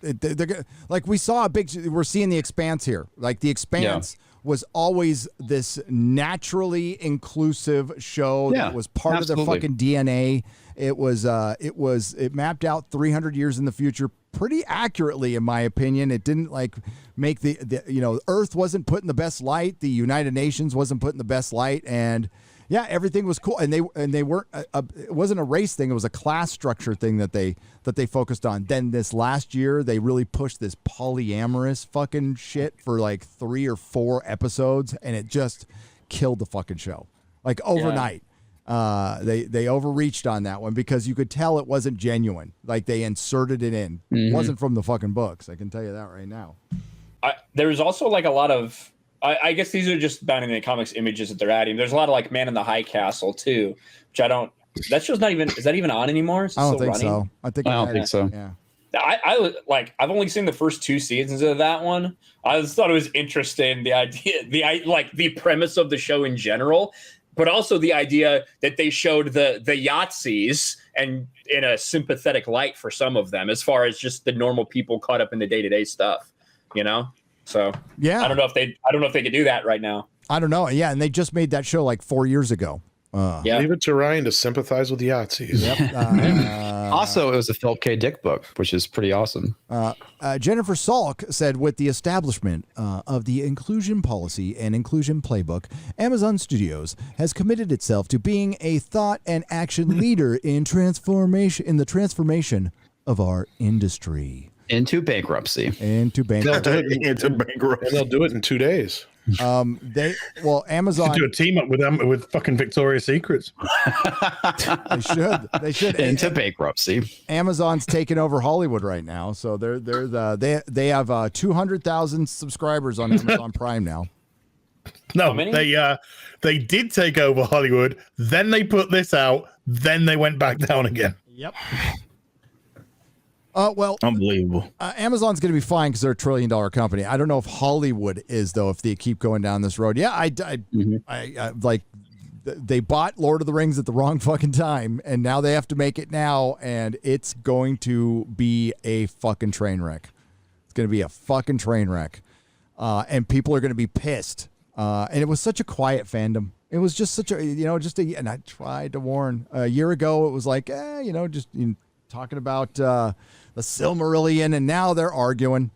They're like we saw we're seeing The Expanse here. Like The Expanse was always this naturally inclusive show that was part of their fucking DNA. It mapped out 300 years in the future pretty accurately, in my opinion. It didn't make the Earth wasn't put in the best light. The United Nations wasn't put in the best light, and everything was cool. And they weren't. It wasn't a race thing. It was a class structure thing that they focused on. Then this last year, they really pushed this polyamorous fucking shit for like 3 or 4 episodes, and it just killed the fucking show. Like overnight. They overreached on that one because you could tell it wasn't genuine. Like they inserted it in. It wasn't from the fucking books. I can tell you that right now. There's also like a lot of, I guess these are just Bound in the Comics images that they're adding. There's a lot of like Man in the High Castle too, which that show's not even, is that even on anymore? I don't think so. I don't think so. Yeah. I've only seen the first 2 seasons of that one. I just thought it was interesting. The premise of the show in general, but also the idea that they showed the Yahtzees and in a sympathetic light for some of them, as far as just the normal people caught up in the day-to-day stuff, So I don't know if they could do that right now. I don't know. Yeah, and they just made that show like 4 years ago. Leave it to Ryan to sympathize with the Yahtzees. Yep. Also, it was a Philip K. Dick book, which is pretty awesome. Jennifer Salk said, with the establishment of the inclusion policy and inclusion playbook, Amazon Studios has committed itself to being a thought and action leader in the transformation of our industry. Into bankruptcy. Into bankruptcy. Into bankruptcy. And they'll do it in 2 days. Amazon do a team up with fucking Victoria's Secrets. They should into bankruptcy. Amazon's taking over Hollywood right now, so they have 200,000 subscribers on Amazon Prime now. No, they did take over Hollywood, then they put this out, then they went back down again. Yep. Well, unbelievable. Amazon's going to be fine because they're $1 trillion company. I don't know if Hollywood is, though, if they keep going down this road. Yeah, they bought Lord of the Rings at the wrong fucking time, and now they have to make it now, and it's going to be a fucking train wreck. It's going to be a fucking train wreck, and people are going to be pissed. And it was such a quiet fandom. It was just such a, and I tried to warn. A year ago, it was like, talking about the Silmarillion, and now they're arguing.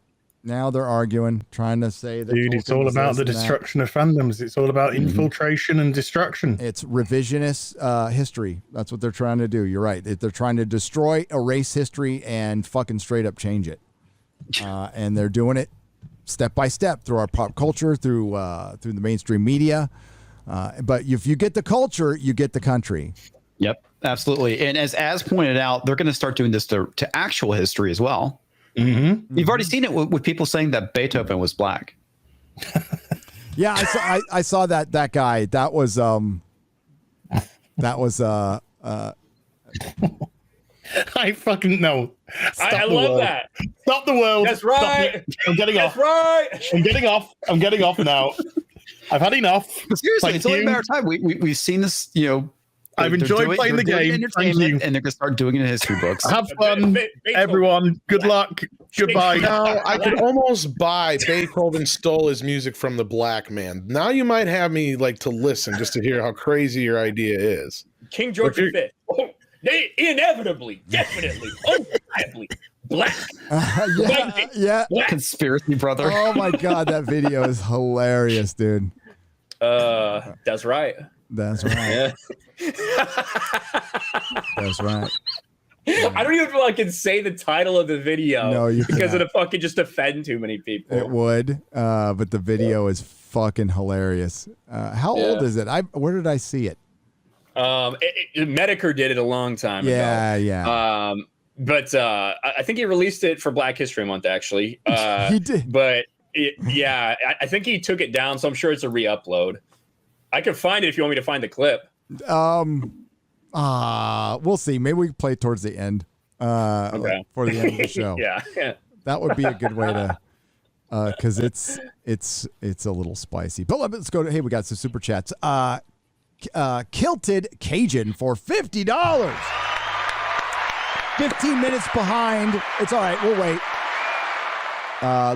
Trying to say that. Dude, it's all about the destruction of fandoms. It's all about infiltration and destruction. It's revisionist history. That's what they're trying to do. You're right. They're trying to destroy, erase history, and fucking straight up change it. And they're doing it step by step through our pop culture, through the mainstream media. But if you get the culture, you get the country. Yep, absolutely. And as pointed out, they're going to start doing this to actual history as well. Mm-hmm. You've already seen it with people saying that Beethoven was black. Yeah, I saw that guy. That was That was I fucking know. I love that. Stop the world. That's right. I'm getting That's off. right. I'm getting off. I'm getting off now. I've had enough. But seriously, Thank it's only a you. matter of time. We've seen this, you know. I've enjoyed playing the game. Thank you. And they're gonna start doing it in history books. Have fun, everyone. Good luck. Goodbye. Now I could almost buy Beethoven stole his music from the black man. Now you might have me like to listen just to hear how crazy your idea is. King George V. Oh, they inevitably, definitely, undeniably black. Yeah. Conspiracy brother. Oh my god, that video is hilarious, dude. That's right. That's right. That's right. I don't even feel like I can say the title of the video. No, you because can't. it'll fucking just offend too many people. It would, but the video is fucking hilarious. How old is it? Where did I see it? Medicare did it a long time ago. Yeah. But I think he released it for Black History Month, actually. He did. But I think he took it down, so I'm sure it's a re-upload. I can find it if you want me to find the clip. We'll see. Maybe we can play it towards the end. Okay. For the end of the show. Yeah. That would be a good way to, because it's a little spicy. But let's go to. Hey, we got some super chats. Kilted Cajun for $50. 15 minutes behind. It's all right. We'll wait.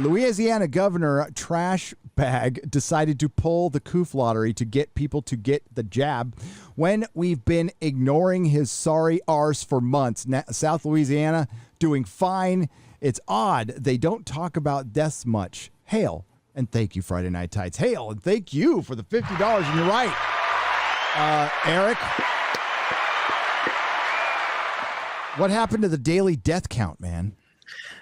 Louisiana Governor Trash Bag decided to pull the Coof lottery to get people to get the jab when we've been ignoring his sorry arse for months. South Louisiana doing fine. It's odd they don't talk about deaths much. Hail and thank you, Friday Night Tights. Hail and thank you for the $50. And you're right, Eric. What happened to the daily death count, man?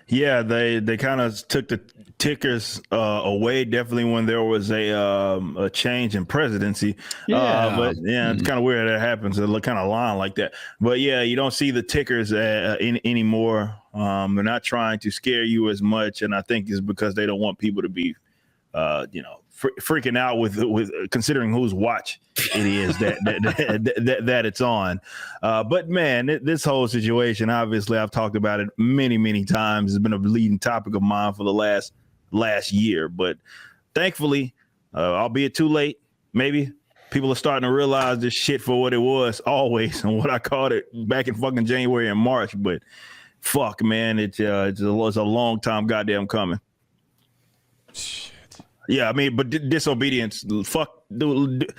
Yeah, they kind of took the tickers away. Definitely when there was a change in presidency. But it's kind of weird that happens. It look kind of line like that. But yeah, you don't see the tickers anymore. They're not trying to scare you as much, and I think it's because they don't want people to be, freaking out with considering whose watch it is that it's on. But man, this whole situation, obviously, I've talked about it many times. It's been a leading topic of mine for the last year. But thankfully, albeit too late, maybe people are starting to realize this shit for what it was always and what I called it back in fucking January and March. But fuck, man, it's a long time goddamn coming. Yeah, I mean, but disobedience, fuck. Dude,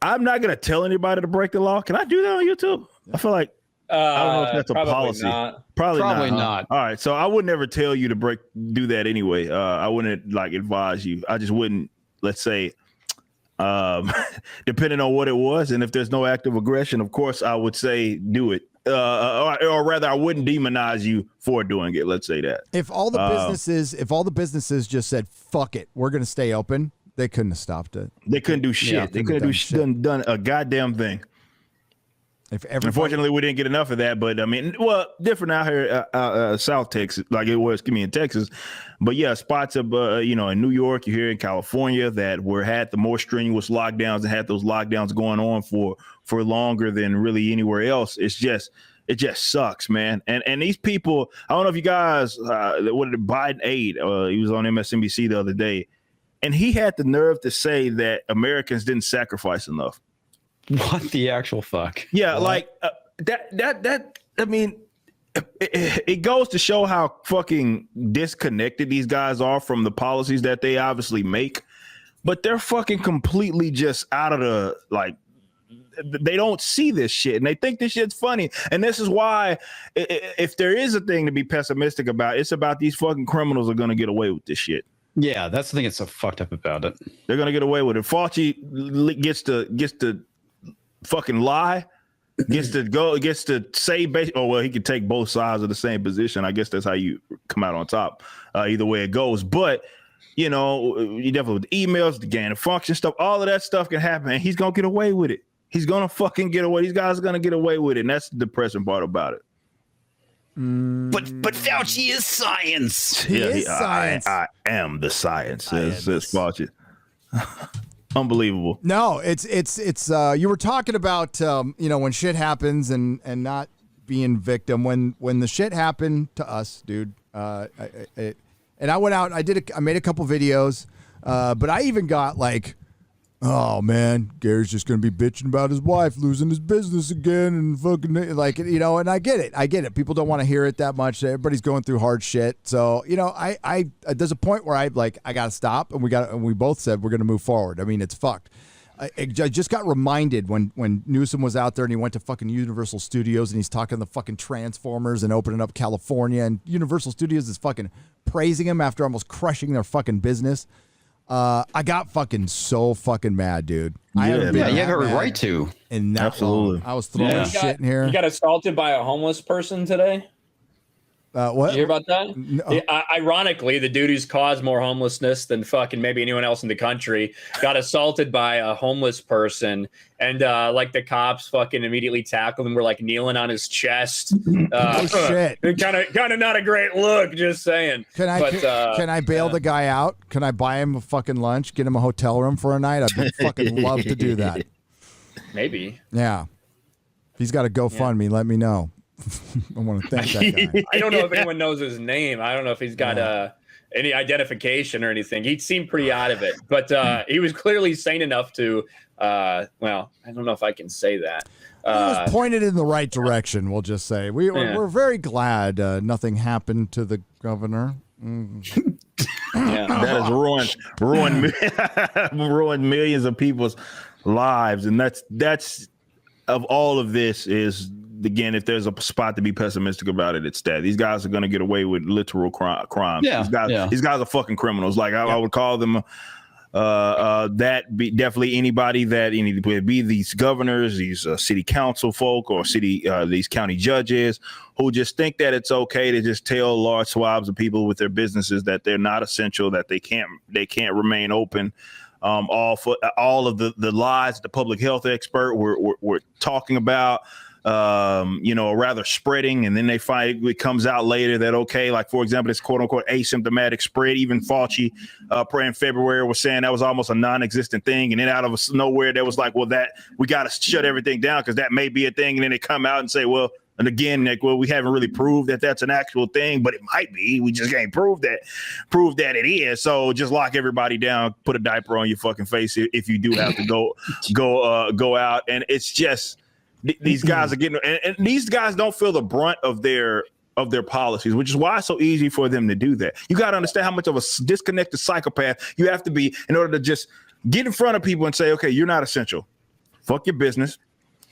I'm not going to tell anybody to break the law. Can I do that on YouTube? I feel like, I don't know if that's a policy. Probably not. All right. So I would never tell you to do that anyway. I wouldn't advise you. I just wouldn't, let's say, depending on what it was. And if there's no active aggression, of course, I would say do it. Or rather, I wouldn't demonize you for doing it. Let's say that. If all the businesses just said, fuck it, we're going to stay open, they couldn't have stopped it. They couldn't do shit. Yeah, they couldn't have done a goddamn thing. Unfortunately, we didn't get enough of that. But I mean, different out here, South Texas, like it was in Texas. But yeah, spots of in New York, you're here in California that had the more strenuous lockdowns and had those lockdowns going on for longer than really anywhere else. It just sucks, man. And these people, I don't know if you guys, what did Biden aid? He was on MSNBC the other day, and he had the nerve to say that Americans didn't sacrifice enough. What the actual fuck? Yeah, like that. I mean, it goes to show how fucking disconnected these guys are from the policies that they obviously make. But they're fucking completely just out of the they don't see this shit and they think this shit's funny. And this is why, if there is a thing to be pessimistic about, it's about these fucking criminals are going to get away with this shit. Yeah, that's the thing that's so fucked up about it. They're going to get away with it. Fauci gets to fucking lie, gets to say, he can take both sides of the same position. I guess that's how you come out on top. Either way it goes. But, you definitely with the emails, the gain of function stuff, all of that stuff can happen. And he's going to get away with it. He's going to fucking get away. These guys are going to get away with it. And that's the depressing part about it. But Fauci is science. He is science. I am the science, says Fauci. unbelievable. No, it's you were talking about when shit happens and not being victim when the shit happened to us, dude. And I went out, I made a couple videos, but I even got like, oh man, Gary's just gonna be bitching about his wife losing his business again and fucking like, and I get it. People don't want to hear it that much. Everybody's going through hard shit. So, I there's a point where I gotta stop, and we both said we're gonna move forward. I mean, it's fucked. I just got reminded when Newsom was out there and he went to fucking Universal Studios and he's talking the fucking Transformers and opening up California, and Universal Studios is fucking praising him after almost crushing their fucking business. I got fucking so fucking mad, dude. You have every right to. And that absolutely, I was throwing shit in here. You got assaulted by a homeless person today. What? You hear about that? No. Ironically, the dude who's caused more homelessness than fucking maybe anyone else in the country got assaulted by a homeless person, and the cops fucking immediately tackled him. Were like kneeling on his chest. Oh shit! Kind of not a great look. Just saying. Can I bail the guy out? Can I buy him a fucking lunch? Get him a hotel room for a night? I'd fucking love to do that. Maybe. Yeah. If he's got a GoFundMe, let me know. I want to thank that guy. I don't know if anyone knows his name. I don't know if he's got any identification or anything. He seemed pretty out of it, but he was clearly sane enough to. Well, I don't know if I can say that. He was pointed in the right direction. We'll just say we're very glad nothing happened to the governor. That has ruined millions of people's lives, and that's of all of this is. Again, if there's a spot to be pessimistic about it, it's that these guys are going to get away with literal crimes. Yeah, these guys are fucking criminals. Like I would call them definitely anybody that be these governors, these city council folk, or these county judges who just think that it's okay to just tell large swaths of people with their businesses that they're not essential, that they can't remain open. All of the lies the public health expert were talking about. Rather spreading, and then they find it comes out later that okay, like for example, this quote unquote asymptomatic spread. Even Fauci, in February was saying that was almost a non-existent thing, and then out of nowhere, there was like, well, that we got to shut everything down because that may be a thing, and then they come out and say, well, and again, we haven't really proved that that's an actual thing, but it might be. We just can't prove that it is. So just lock everybody down, put a diaper on your fucking face if you do have to go out, and it's just. These guys are getting, and these guys don't feel the brunt of their policies, which is why it's so easy for them to do that. You got to understand how much of a disconnected psychopath you have to be in order to just get in front of people and say, okay, you're not essential. Fuck your business.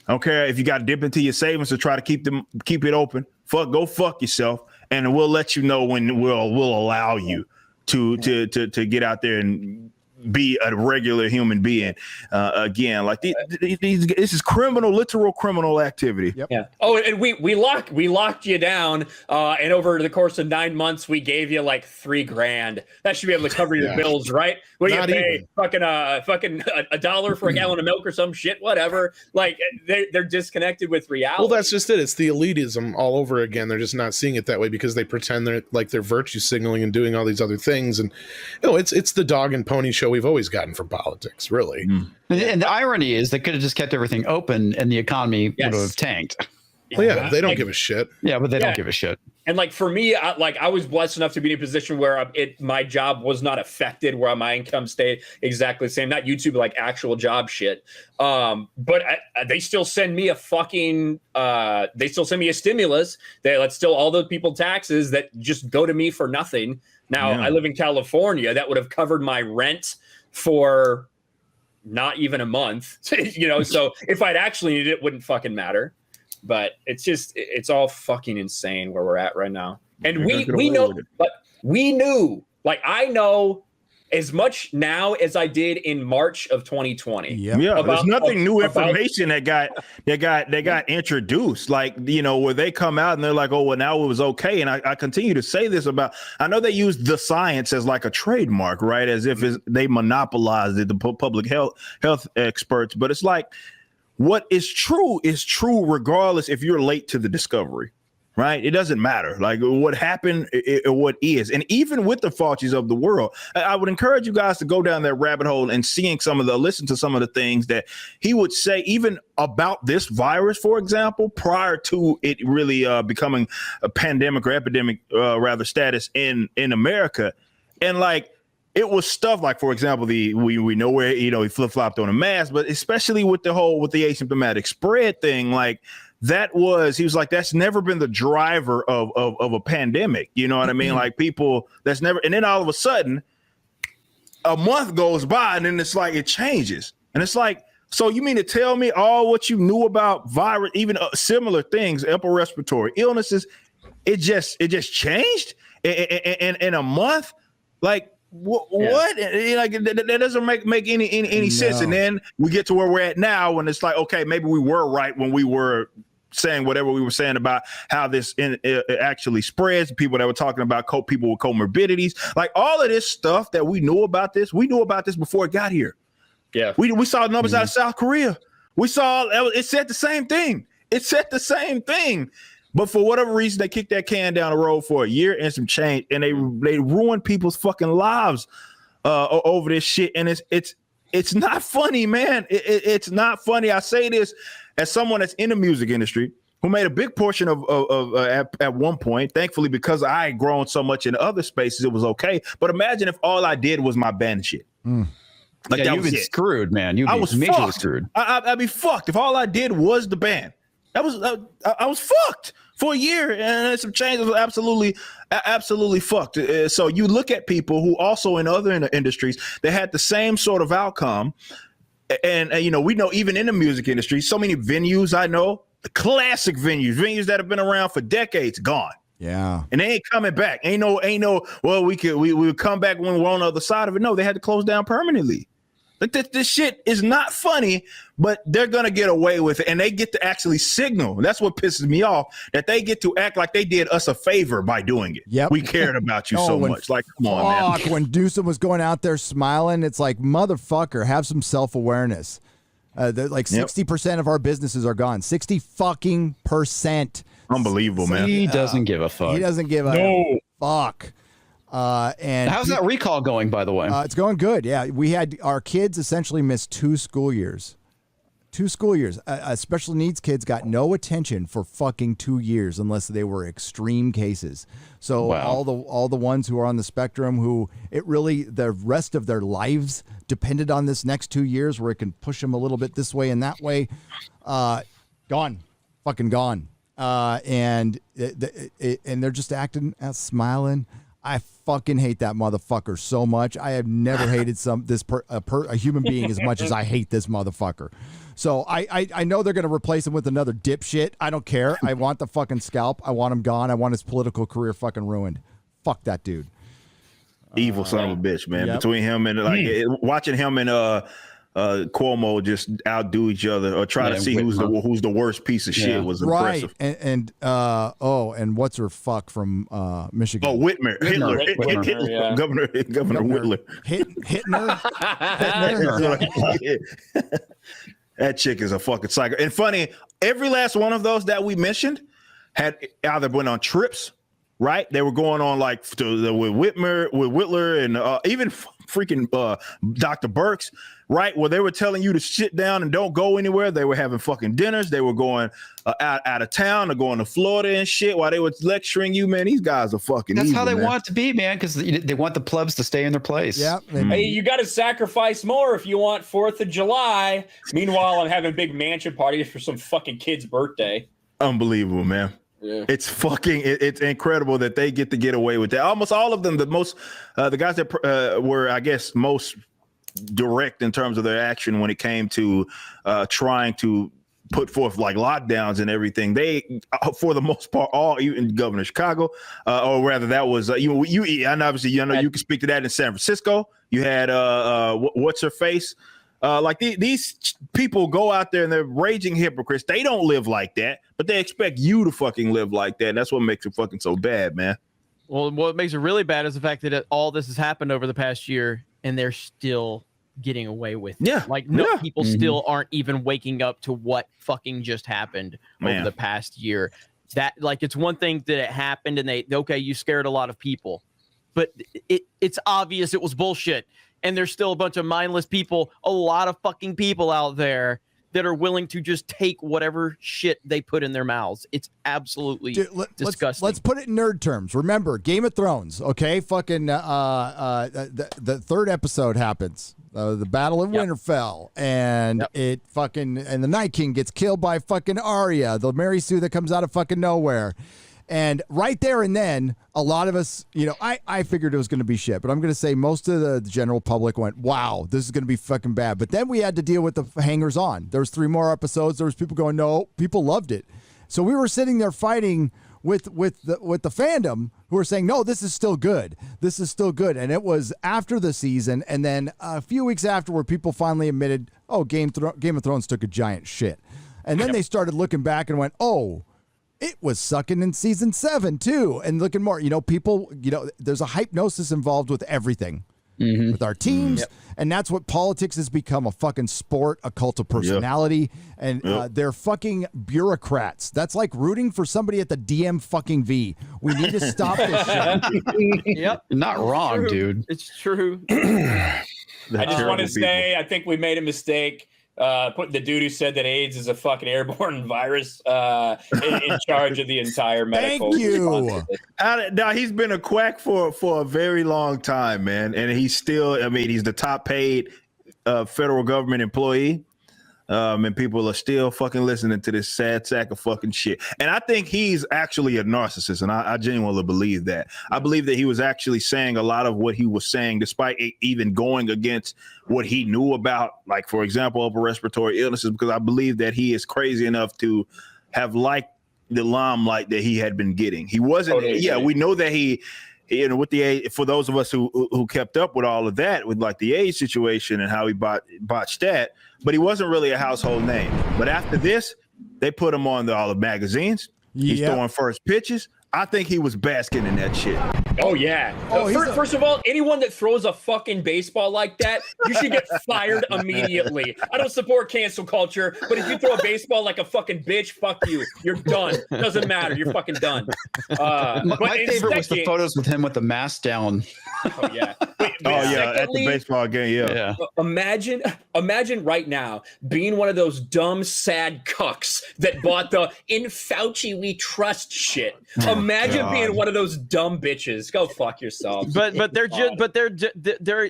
I don't care if you got to dip into your savings to try to keep it open. Go fuck yourself, and we'll let you know when we'll allow you to get out there and be a regular human being again. Like this is literal criminal activity. Yep. Yeah. Oh, and we locked you down, and over the course of 9 months, we gave you like $3,000. That should be able to cover your bills, right? What do you pay? Fucking $1 for a gallon of milk or some shit, whatever. Like they're disconnected with reality. Well, that's just it. It's the elitism all over again. They're just not seeing it that way because they pretend they're virtue signaling and doing all these other things. And it's the dog and pony show we've always gotten from politics, really. And the irony is they could have just kept everything open and the economy would have tanked. Well, yeah, they don't give a shit. Yeah, but they don't give a shit. And like for me, I was blessed enough to be in a position where my job was not affected, where my income stayed exactly the same. Not YouTube, like actual job shit. But they still send me a fucking. They still send me a stimulus. Let's still all those people taxes that just go to me for nothing. Now I live in California. That would have covered my rent for not even a month. So if I'd actually needed it, wouldn't fucking matter. But it's all fucking insane where we're at right now. And we know, but we knew, like I know as much now as I did in March of 2020. Yeah, there's nothing new information that got introduced. Like, where they come out and they're like, oh, well, now it was okay. And I continue to say this I know they use the science as like a trademark, right? As if they monopolized it, the public health experts. But it's like, what is true regardless if you're late to the discovery. right? It doesn't matter. Like what happened or what is. And even with the Faucis of the world, I would encourage you guys to go down that rabbit hole and listen to some of the things that he would say, even about this virus, for example, prior to it really becoming a pandemic or epidemic, rather status in America. And like, it was stuff like, for example, we know where, he flip-flopped on a mask, but especially with the asymptomatic spread thing, like, he was like, that's never been the driver of a pandemic. You know what I mean? Like people, and then all of a sudden a month goes by and then it's like, it changes. And it's like, so you mean to tell me all what you knew about virus, even similar things, upper respiratory illnesses, it just changed in a month? Like, what? Like that doesn't make any sense. And then we get to where we're at now, when it's like, okay, maybe we were right when we were saying whatever we were saying about how this it actually spreads. People that were talking about people with comorbidities, like all of this stuff that we knew about this before it got here. Yeah, we saw numbers out of South Korea. We saw it said the same thing. But for whatever reason, they kicked that can down the road for a year and some change, and they ruined people's fucking lives over this shit. And it's not funny, man. It's not funny. I say this as someone that's in the music industry, who made a big portion of at one point. Thankfully, because I had grown so much in other spaces, it was okay. But imagine if all I did was my band shit. Like that you've been screwed, man. I was majorly screwed. I'd be fucked if all I did was the band. I was fucked for a year, and some changes was absolutely fucked. So you look at people who also in other industries, they had the same sort of outcome. And we know even in the music industry, so many venues I know, the classic venues that have been around for decades, gone. Yeah. And they ain't coming back. Ain't no, well, we would come back when we're on the other side of it. No, they had to close down permanently. Like this shit is not funny, but they're gonna get away with it, and they get to actually signal. That's what pisses me off, that they get to act like they did us a favor by doing it. Yep. We cared about you so much. Like, come on, man. When Newsom was going out there smiling, it's like, motherfucker, have some self-awareness. Like 60% of our businesses are gone. 60% Unbelievable, man. He doesn't give a fuck. He doesn't give a fuck. And how's that recall going, by the way? It's going good. Yeah, we had our kids essentially missed 2 school years. 2 school years. Special needs kids got no attention for fucking 2 years unless they were extreme cases. So all the ones who are on the spectrum, who the rest of their lives depended on this next 2 years, where it can push them a little bit this way and that way, gone, fucking gone. And they're just acting, smiling. I fucking hate that motherfucker so much. I have never hated a human being as much as I hate this motherfucker. So I know they're going to replace him with another dipshit. I don't care. I want the fucking scalp. I want him gone. I want his political career fucking ruined. Fuck that dude. Evil son of a bitch, man. Yep. Between him and watching him and Cuomo just outdo each other or try to see who's the worst piece of shit was impressive. Right. And what's her fuck from Michigan? Oh, Whitmer. Hitler. Governor Whitler. Hitler. That chick is a fucking psycho. And funny, every last one of those that we mentioned had either went on trips, right? They were going on like with Whitler, and even freaking Dr. Burks, right? Where they were telling you to sit down and don't go anywhere. They were having fucking dinners. They were going out of town or going to Florida and shit while they were lecturing you, man. These guys are fucking That's evil, how they man. want it to be, man, because they want the plebs to stay in their place. Yeah. Hey, you got to sacrifice more if you want 4th of July. Meanwhile, I'm having big mansion parties for some fucking kid's birthday. Unbelievable, man. Yeah. It's fucking it's incredible that they get away with that. Almost all of them, the guys that were, I guess, most direct in terms of their action when it came to trying to put forth like lockdowns and everything, they for the most part, all even Governor of Chicago, or rather that was you and obviously you can speak to that in San Francisco. You had what's her face, like these people go out there and they're raging hypocrites. They don't live like that, but they expect you to fucking live like that. And that's what makes it fucking so bad, man. Well, what makes it really bad is the fact that all this has happened over the past year and they're still getting away with it. Yeah. Like people still aren't even waking up to what fucking just happened over the past year. That like it's one thing that it happened and okay, you scared a lot of people, but it's obvious it was bullshit. And there's still a bunch of mindless people, a lot of fucking people out there that are willing to just take whatever shit they put in their mouths. It's absolutely disgusting. Let's put it in nerd terms. Remember, Game of Thrones, okay? Fucking the third episode happens. The Battle of Winterfell, and and the Night King gets killed by fucking Arya, the Mary Sue that comes out of fucking nowhere. And right there and then, a lot of us, I figured it was going to be shit, but I'm going to say most of the general public went, wow, this is going to be fucking bad. But then we had to deal with the hangers on. There was 3 more episodes. There was people going, no, people loved it. So we were sitting there fighting with the fandom who were saying, no, this is still good. This is still good. And it was after the season. And then a few weeks afterward, people finally admitted, oh, Game of Thrones took a giant shit. And then they started looking back and went, oh, it was sucking in season 7 too. And looking more, people, there's a hypnosis involved with everything, with our teams. And that's what politics has become, a fucking sport, a cult of personality. And they're fucking bureaucrats. That's like rooting for somebody at the DM fucking V. We need to stop this shit. Not wrong, dude. It's true. I just want to say, I think we made a mistake. Putting the dude who said that AIDS is a fucking airborne virus in charge of the entire medical. Thank you. Now he's been a quack for a very long time, man, and he's still. I mean, he's the top paid federal government employee, and people are still fucking listening to this sad sack of fucking shit. And I think he's actually a narcissist, and I genuinely believe that. I believe that he was actually saying a lot of what he was saying, despite even going against what he knew about, like, for example, upper respiratory illnesses, because I believe that he is crazy enough to have liked the limelight that he had been getting. He wasn't, we know that he, with the age, for those of us who kept up with all of that, with like the age situation and how he botched that, but he wasn't really a household name. But after this, they put him on all the magazines. He's throwing first pitches. I think he was basking in that shit. Oh, yeah. First of all, anyone that throws a fucking baseball like that, you should get fired immediately. I don't support cancel culture, but if you throw a baseball like a fucking bitch, fuck you. You're done. Doesn't matter. You're fucking done. My favorite was the photos with him with the mask down. Oh, yeah. At the baseball game, Imagine right now being one of those dumb, sad cucks that bought the "in Fauci we trust" shit. Imagine being one of those dumb bitches. Go fuck yourself. But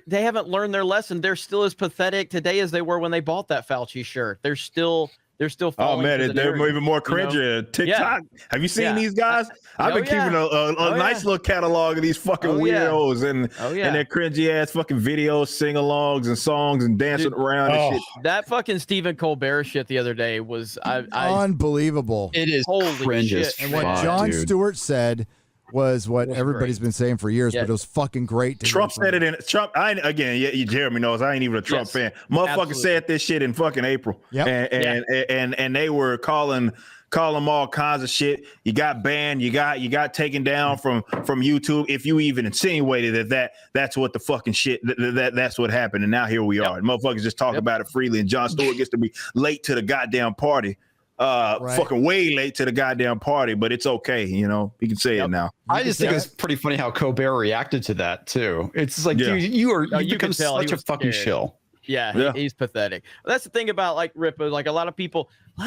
they haven't learned their lesson. They're still as pathetic today as they were when they bought that Fauci shirt. They're still falling. Oh man, they're even more cringy. TikTok. Have you seen these guys? I've been keeping a nice little catalog of these fucking weirdos and their cringy ass fucking videos, sing-alongs and songs and dancing around and shit. That fucking Stephen Colbert shit the other day was unbelievable. It is holy shit. And what Jon Stewart said was what everybody's been saying for years, but it was fucking great. Trump said it in Trump. Jeremy knows I ain't even a Trump fan. Motherfucker said this shit in fucking April. And they were calling them all kinds of shit. You got banned. You got taken down from YouTube. If you even insinuated that's what the fucking shit that's what happened. And now here we are. And motherfuckers just talk about it freely. And Jon Stewart gets to be late to the goddamn party. Fucking way late to the goddamn party, but it's okay, he can say it now. I just think it's pretty funny how Colbert reacted to that too. It's like, dude, you become such a fucking shill. Yeah, he's pathetic. That's the thing about like Rip. Like a lot of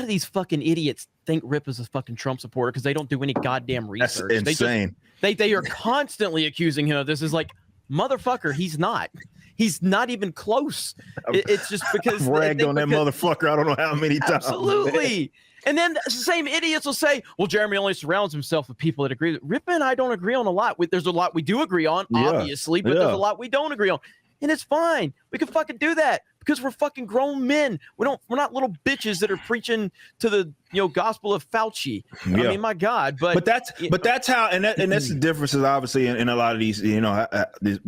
these fucking idiots think Rip is a fucking Trump supporter because they don't do any goddamn research. That's insane. They are constantly accusing him of this. Is like, motherfucker, he's not. He's not even close. It's just because ragged on that motherfucker. I don't know how many times. Absolutely. And then the same idiots will say, well, Jeremy only surrounds himself with people that agree. Rip and I don't agree on a lot. There's a lot we do agree on, obviously, but there's a lot we don't agree on. And it's fine. We can fucking do that because we're fucking grown men. We're not little bitches that are preaching to the gospel of Fauci. I mean, my God. But that's how, and that's the differences obviously in a lot of these these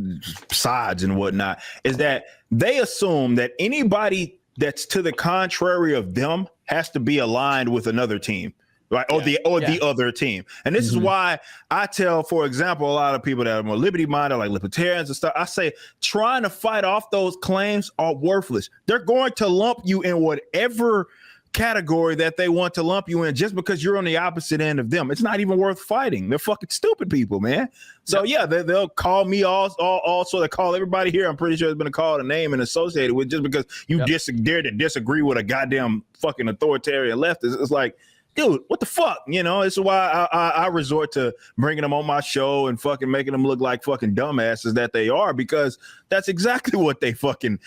sides and whatnot, is that they assume that anybody that's to the contrary of them has to be aligned with another team. Right. The other team. And this is why I tell, for example, a lot of people that are more liberty minded, like libertarians and stuff, I say trying to fight off those claims are worthless. They're going to lump you in whatever category that they want to lump you in just because you're on the opposite end of them. It's not even worth fighting. They're fucking stupid people, man. So yeah, they'll call me also. They call everybody here. I'm pretty sure it's been called a name and associated with just because you dare to disagree with a goddamn fucking authoritarian leftist. It's like, dude, what the fuck? You know, it's why I resort to bringing them on my show and fucking making them look like fucking dumbasses that they are, because that's exactly what they fucking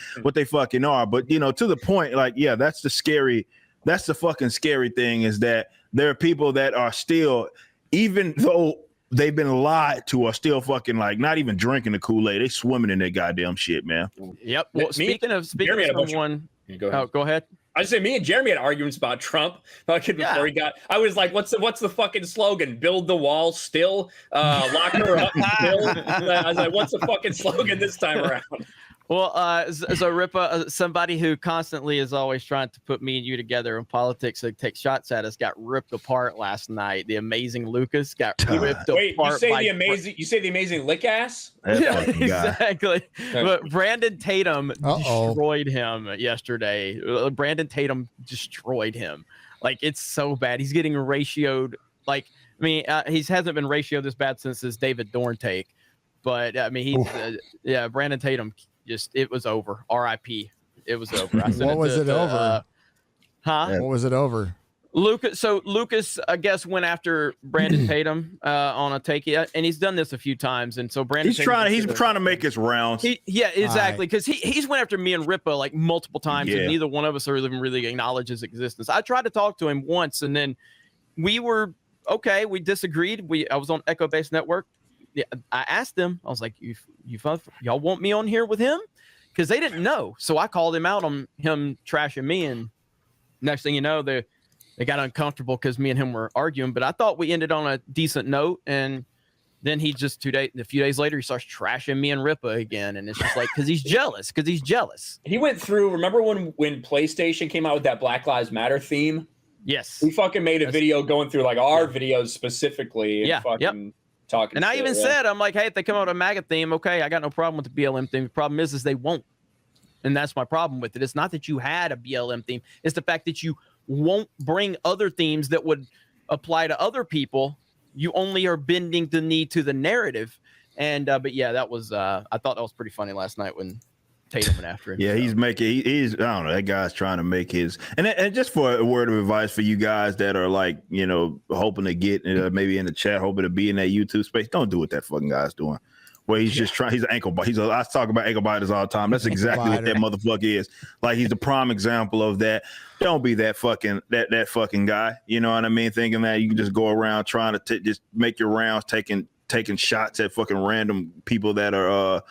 are. But you know, to the point, like, yeah, that's the fucking scary thing, is that there are people that are still, even though they've been lied to, are still fucking like not even drinking the Kool-Aid. They swimming in that goddamn shit, man. Yep. Well, speaking of someone, go ahead. I just say me and Jeremy had arguments about Trump before he got. I was like, "What's the fucking slogan? Build the wall still, lock her up still." I was like, "What's the fucking slogan this time around?" Well, so Ripa, somebody who constantly is always trying to put me and you together in politics and take shots at us, got ripped apart last night. The amazing Lucas got ripped apart. You say the amazing lick ass? Yeah, exactly. But Brandon Tatum destroyed him yesterday. Brandon Tatum destroyed him. Like, it's so bad. He's getting ratioed. Like, I mean, he hasn't been ratioed this bad since his David Dorn take. But I mean, he's Brandon Tatum. It was over. R.I.P. It was over. What was it over? Huh? What was it over? Lucas, I guess, went after Brandon Tatum on a take, and he's done this a few times. And so Brandon, he's trying to make his rounds. Yeah, exactly. Because he's went after me and Ripa like multiple times, and neither one of us really acknowledge his existence. I tried to talk to him once, and then we were okay. We disagreed. I was on Echo Base Network. Yeah, I asked them. I was like, y'all want me on here with him? Because they didn't know. So I called him out on him trashing me, and next thing you know, they got uncomfortable because me and him were arguing. But I thought we ended on a decent note, and then he just a few days later, he starts trashing me and Ripa again, and it's just like because he's jealous. He went through. Remember when PlayStation came out with that Black Lives Matter theme? Yes. We fucking made a video going through like our videos specifically. And talking. And I even said, I'm like, hey, if they come out with a MAGA theme, okay, I got no problem with the BLM theme. The problem is they won't. And that's my problem with it. It's not that you had a BLM theme. It's the fact that you won't bring other themes that would apply to other people. You only are bending the knee to the narrative. And, but yeah, that was, I thought that was pretty funny last night when Tatum went after him. Yeah, he's I don't know, that guy's trying to make his, and just for a word of advice for you guys that are like, you know, hoping to get maybe in the chat, hoping to be in that YouTube space, don't do what that fucking guy's doing. Where he's just trying, he's an ankle biter. I talk about ankle biters all the time. That's exactly what that motherfucker is. Like, he's the prime example of that. Don't be that fucking that fucking guy. You know what I mean? Thinking that you can just go around trying to just make your rounds, taking shots at fucking random people that are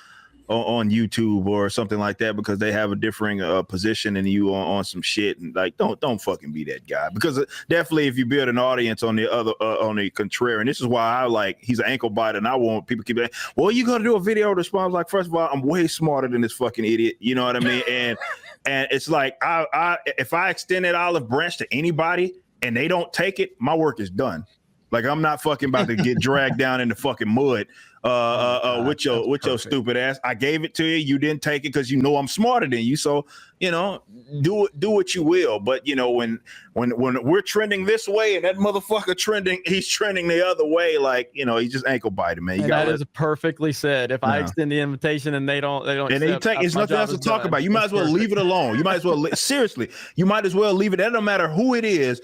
on YouTube or something like that because they have a differing position than you on some shit. And like, don't fucking be that guy, because definitely if you build an audience on the other on the contrary, and this is why I like, he's an ankle biter, and I want people to keep saying, well, you gonna do a video response? Like, first of all, I'm way smarter than this fucking idiot. You know what I mean? And it's like, if I extend that olive branch to anybody and they don't take it, my work is done. Like, I'm not fucking about to get dragged down in the fucking mud with your stupid ass. I gave it to you. You didn't take it because you know I'm smarter than you. So, you know, do what you will. But, you know, when we're trending this way and that motherfucker he's trending the other way, like, you know, he's just ankle biting, man. That is perfectly said. If I extend the invitation and they don't, and it's nothing else to talk about. You might as well leave it alone. You might as well seriously. You might as well leave it. That don't matter who it is.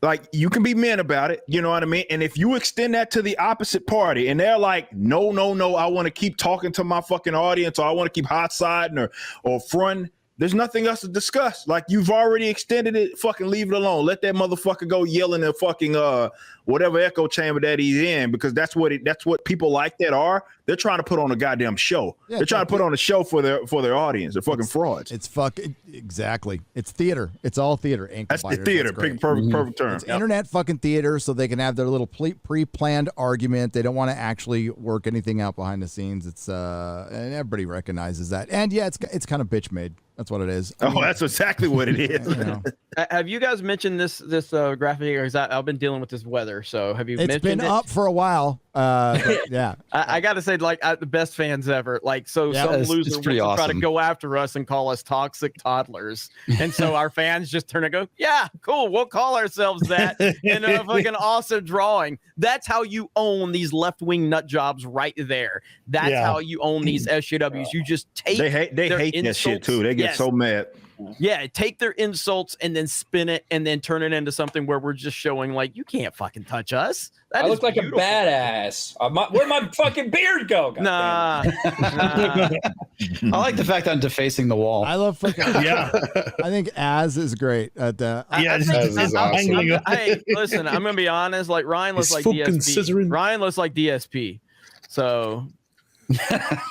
Like, you can be men about it, you know what I mean? And if you extend that to the opposite party and they're like, no, I want to keep talking to my fucking audience, or I want to keep hot siding or fronting, there's nothing else to discuss. Like, you've already extended it, fucking leave it alone. Let that motherfucker go yell in the fucking whatever echo chamber that he's in, because that's what people like that are. They're trying to put on a goddamn show. Yeah, they're trying to put on a show for their audience. They're fucking frauds. It's fucking exactly. It's theater. It's all theater. That's the theater. Perfect term. It's internet fucking theater, so they can have their little pre-planned argument. They don't want to actually work anything out behind the scenes. It's and everybody recognizes that. And yeah, it's kind of bitch made. That's what it is. That's exactly what it is. You know. Have you guys mentioned this graphic? Because I've been dealing with this weather. So have you? It's been up for a while. Yeah. I gotta say, like, the best fans ever. Like, so Yeah, some it's loser wants pretty to try to awesome. go after us and call us toxic toddlers, and so our fans just turn and go, "Yeah, cool, we'll call ourselves that." And a fucking awesome drawing. That's how you own these left-wing nut jobs right there. That's how you own these SJWs. You just take They hate their that shit too. They get Yes. so mad. Yeah, take their insults and then spin it and then turn it into something where we're just showing like you can't fucking touch us. That I is look like beautiful. a badass. Where'd my fucking beard go? God Nah. I like the fact that I'm defacing the wall. I love fucking. Yeah. I think Az is great at that. Yeah, this is awesome. Hey, listen, I'm gonna be honest. Like Ryan looks like fucking DSP. scissoring. Ryan looks like DSP. So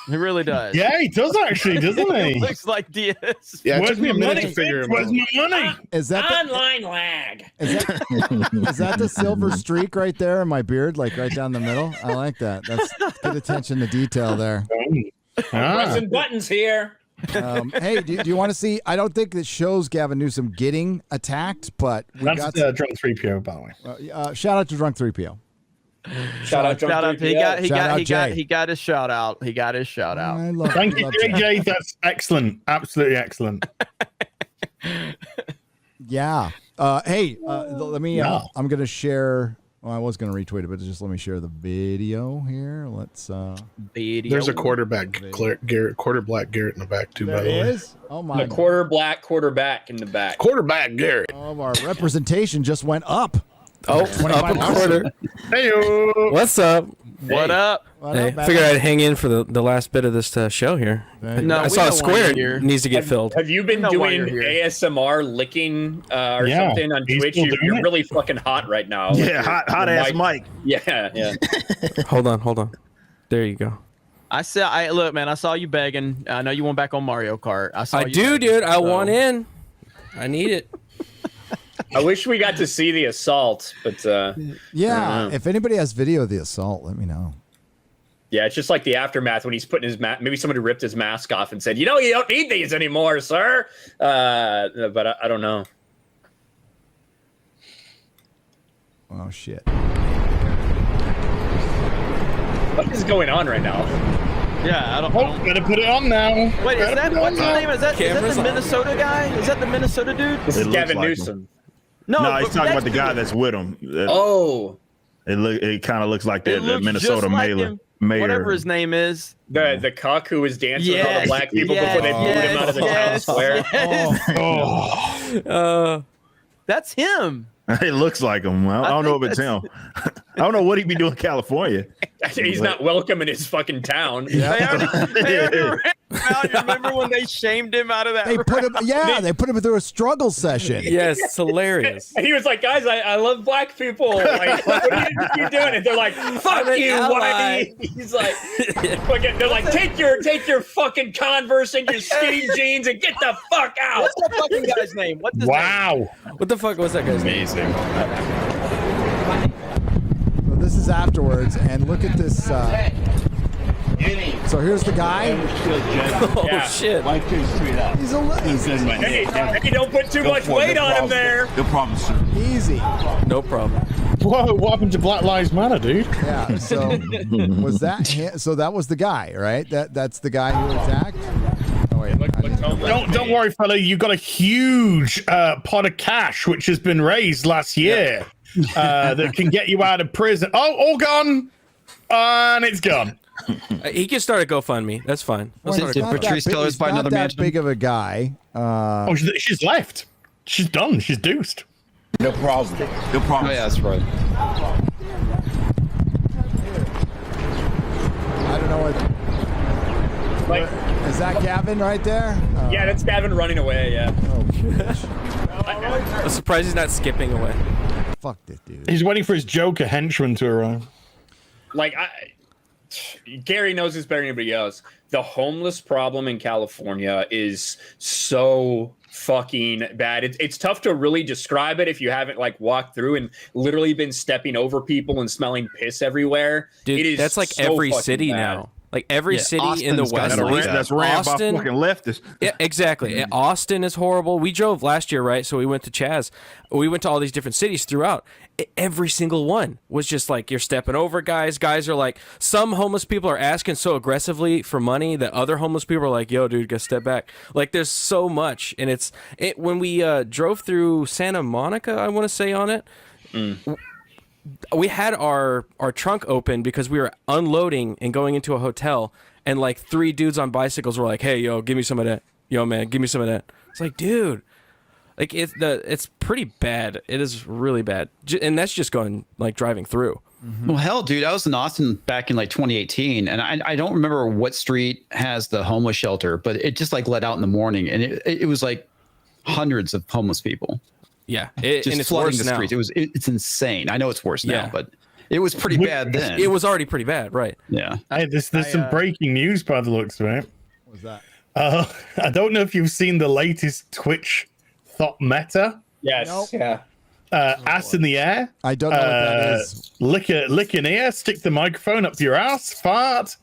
he really does. Yeah, he does actually, doesn't He he? looks like DSP. Yeah, it Where's took me a my minute money? to figure him Where's out. my money? Is that the, Online lag. is that the silver streak right there in my beard, like right down the middle? I like that. That's good attention to detail there. Pressing buttons here. Hey, do you want to see? I don't think it shows Gavin Newsom getting attacked, but we That's got Drunk 3PO, by the way. shout out to Drunk 3PO. Shout out, Shout out. He got his shout out. He got his shout out. I love, Thank you, love Jay. JJ. That's excellent. Absolutely excellent. Yeah. Hey, let me. I'm gonna share. Well, I was gonna retweet it, but just let me share the video here. Let's. Video. There's a quarterback Garrett in the back too. There by the way, is. Oh my. The quarterback in the back. quarterback Garrett. Of our representation just went up. Oh, up a quarter. Hey, What's up? What up? Hey, figured I'd hang in for the last bit of this show here. No, I we saw a don't want square you here. needs to get filled. Have you been know why doing you're here. ASMR licking or Yeah, something on he's Twitch? still You're doing it. really fucking hot right now. Like, Yeah, hot ass mic- Mike. Yeah. Hold on. There you go. Look, man. I saw you begging. I know you went back on Mario Kart. I do, dude. I want in. I need it. I wish we got to see the assault, but Yeah. If anybody has video of the assault, let me know. yeah, it's just like the aftermath when he's putting his maybe somebody ripped his mask off and said, "You know, you don't need these anymore, sir." But I don't know. Oh shit. What is going on right now? Yeah, I don't. Oh, better put it on now. Wait, is Better that put it what's on his now. name? Is that Camera's the on. Minnesota guy? Is that the Minnesota dude? This It is looks Gavin like him. Newsom. No, but he's talking about the that's guy dude. that's with him. Oh, It kind of looks like It the looks Minnesota just like mayor. him. Whatever his name is. the cuck who was dancing with all Yes, the black people yes, before they booed him out of the yes, town square. yes. Oh, That's him. It looks like him. I don't know if it's him. I don't know what he'd be doing in California. He's not welcome in his fucking town. You remember when they shamed him out of that? They put him. round? Yeah, they put him through a struggle session. Yes, it's hilarious. And he was like, "Guys, I love black people. Like, what are you doing?" And they're like, "Fuck I'm an you, ally." whitey." He's like, fucking, they're like, take your fucking Converse and your skinny jeans and get the fuck out. What's that fucking guy's name? What's his wow. What the fuck was that guy's name? Amazing. So this is afterwards, and look at this. So here's the guy. Oh Yeah. shit! He's Hey, don't put too much weight on him there. No problem, sir. easy. No problem. Whoa, what happened to Black Lives Matter, dude? Yeah. So was that? So that was the guy, right? That's the guy who attacked. Oh wait. Don't worry, fella. You got a huge pot of cash which has been raised last year that can get you out of prison. Oh, all gone, and it's gone. He can start a GoFundMe. That's fine. Well, Let's he's start a not that GoFundMe. big- he's not that big of a guy. Oh, she's left. She's done. She's deuced. No problem. No problem. Oh yeah, that's right. I don't know what. Like, Is that Gavin right there? yeah, that's Gavin running away. Yeah. I'm surprised he's not skipping away. Fuck this dude. He's waiting for his Joker henchman to arrive. Like Gary knows this better than anybody else. The homeless problem in California is so fucking bad. It's tough to really describe it if you haven't like walked through and literally been stepping over people and smelling piss everywhere. Dude, it is that's like so every fucking city bad. now. Like every city in the West, that's ran by fucking leftists. Yeah, exactly. Austin is horrible. We drove last year, right? So we went to Chaz. We went to all these different cities throughout. Every single one was just like, you're stepping over guys. Guys are like, some homeless people are asking so aggressively for money that other homeless people are like, yo, dude, gotta step back. Like, there's so much. And when we drove through Santa Monica, I want to say on it, we had our trunk open because we were unloading and going into a hotel, and like 3 dudes on bicycles were like, hey, yo, give me some of that. Yo, man, give me some of that. It's like, dude, like it's pretty bad. It is really bad. And that's just going like driving through. Well, hell, dude, I was in Austin back in like 2018, and I don't remember what street has the homeless shelter, but it just like let out in the morning, and it was like hundreds of homeless people. Yeah, and it's flooding worse the now. streets. It's insane. I know it's worse now, but it was pretty bad then. It was already pretty bad, right? Yeah. Hey, there's some breaking news by the looks of it. What was that? I don't know if you've seen the latest Twitch thought meta. Yes. Nope. Yeah. Ass in the air. I don't know what that is. Lick an ear, stick the microphone up your ass, fart.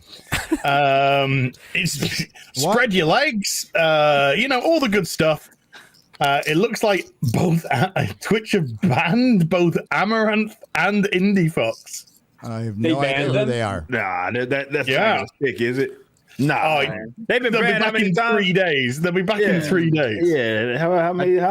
Spread your legs. All the good stuff. It looks like both Twitch have banned both Amaranth and Indie Fox. I have no idea who they are. Nah, that's not gonna stick, is it? Nah, they'll be back in 3 days. They'll be back in 3 days. Yeah, how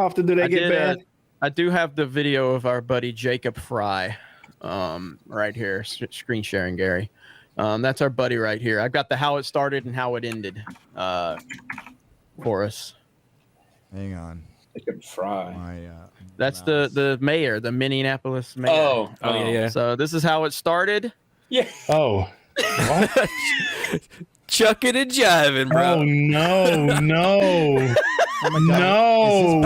often do they get banned? I do have the video of our buddy Jacob Fry, right here, screen sharing, Gary. That's our buddy right here. I've got the how it started and how it ended for us. Hang on. Jacob Fry. That's the mayor, the Minneapolis mayor. Oh, yeah. So this is how it started. Yeah. Oh. What? Chucking and jiving, bro. Oh no, no. No.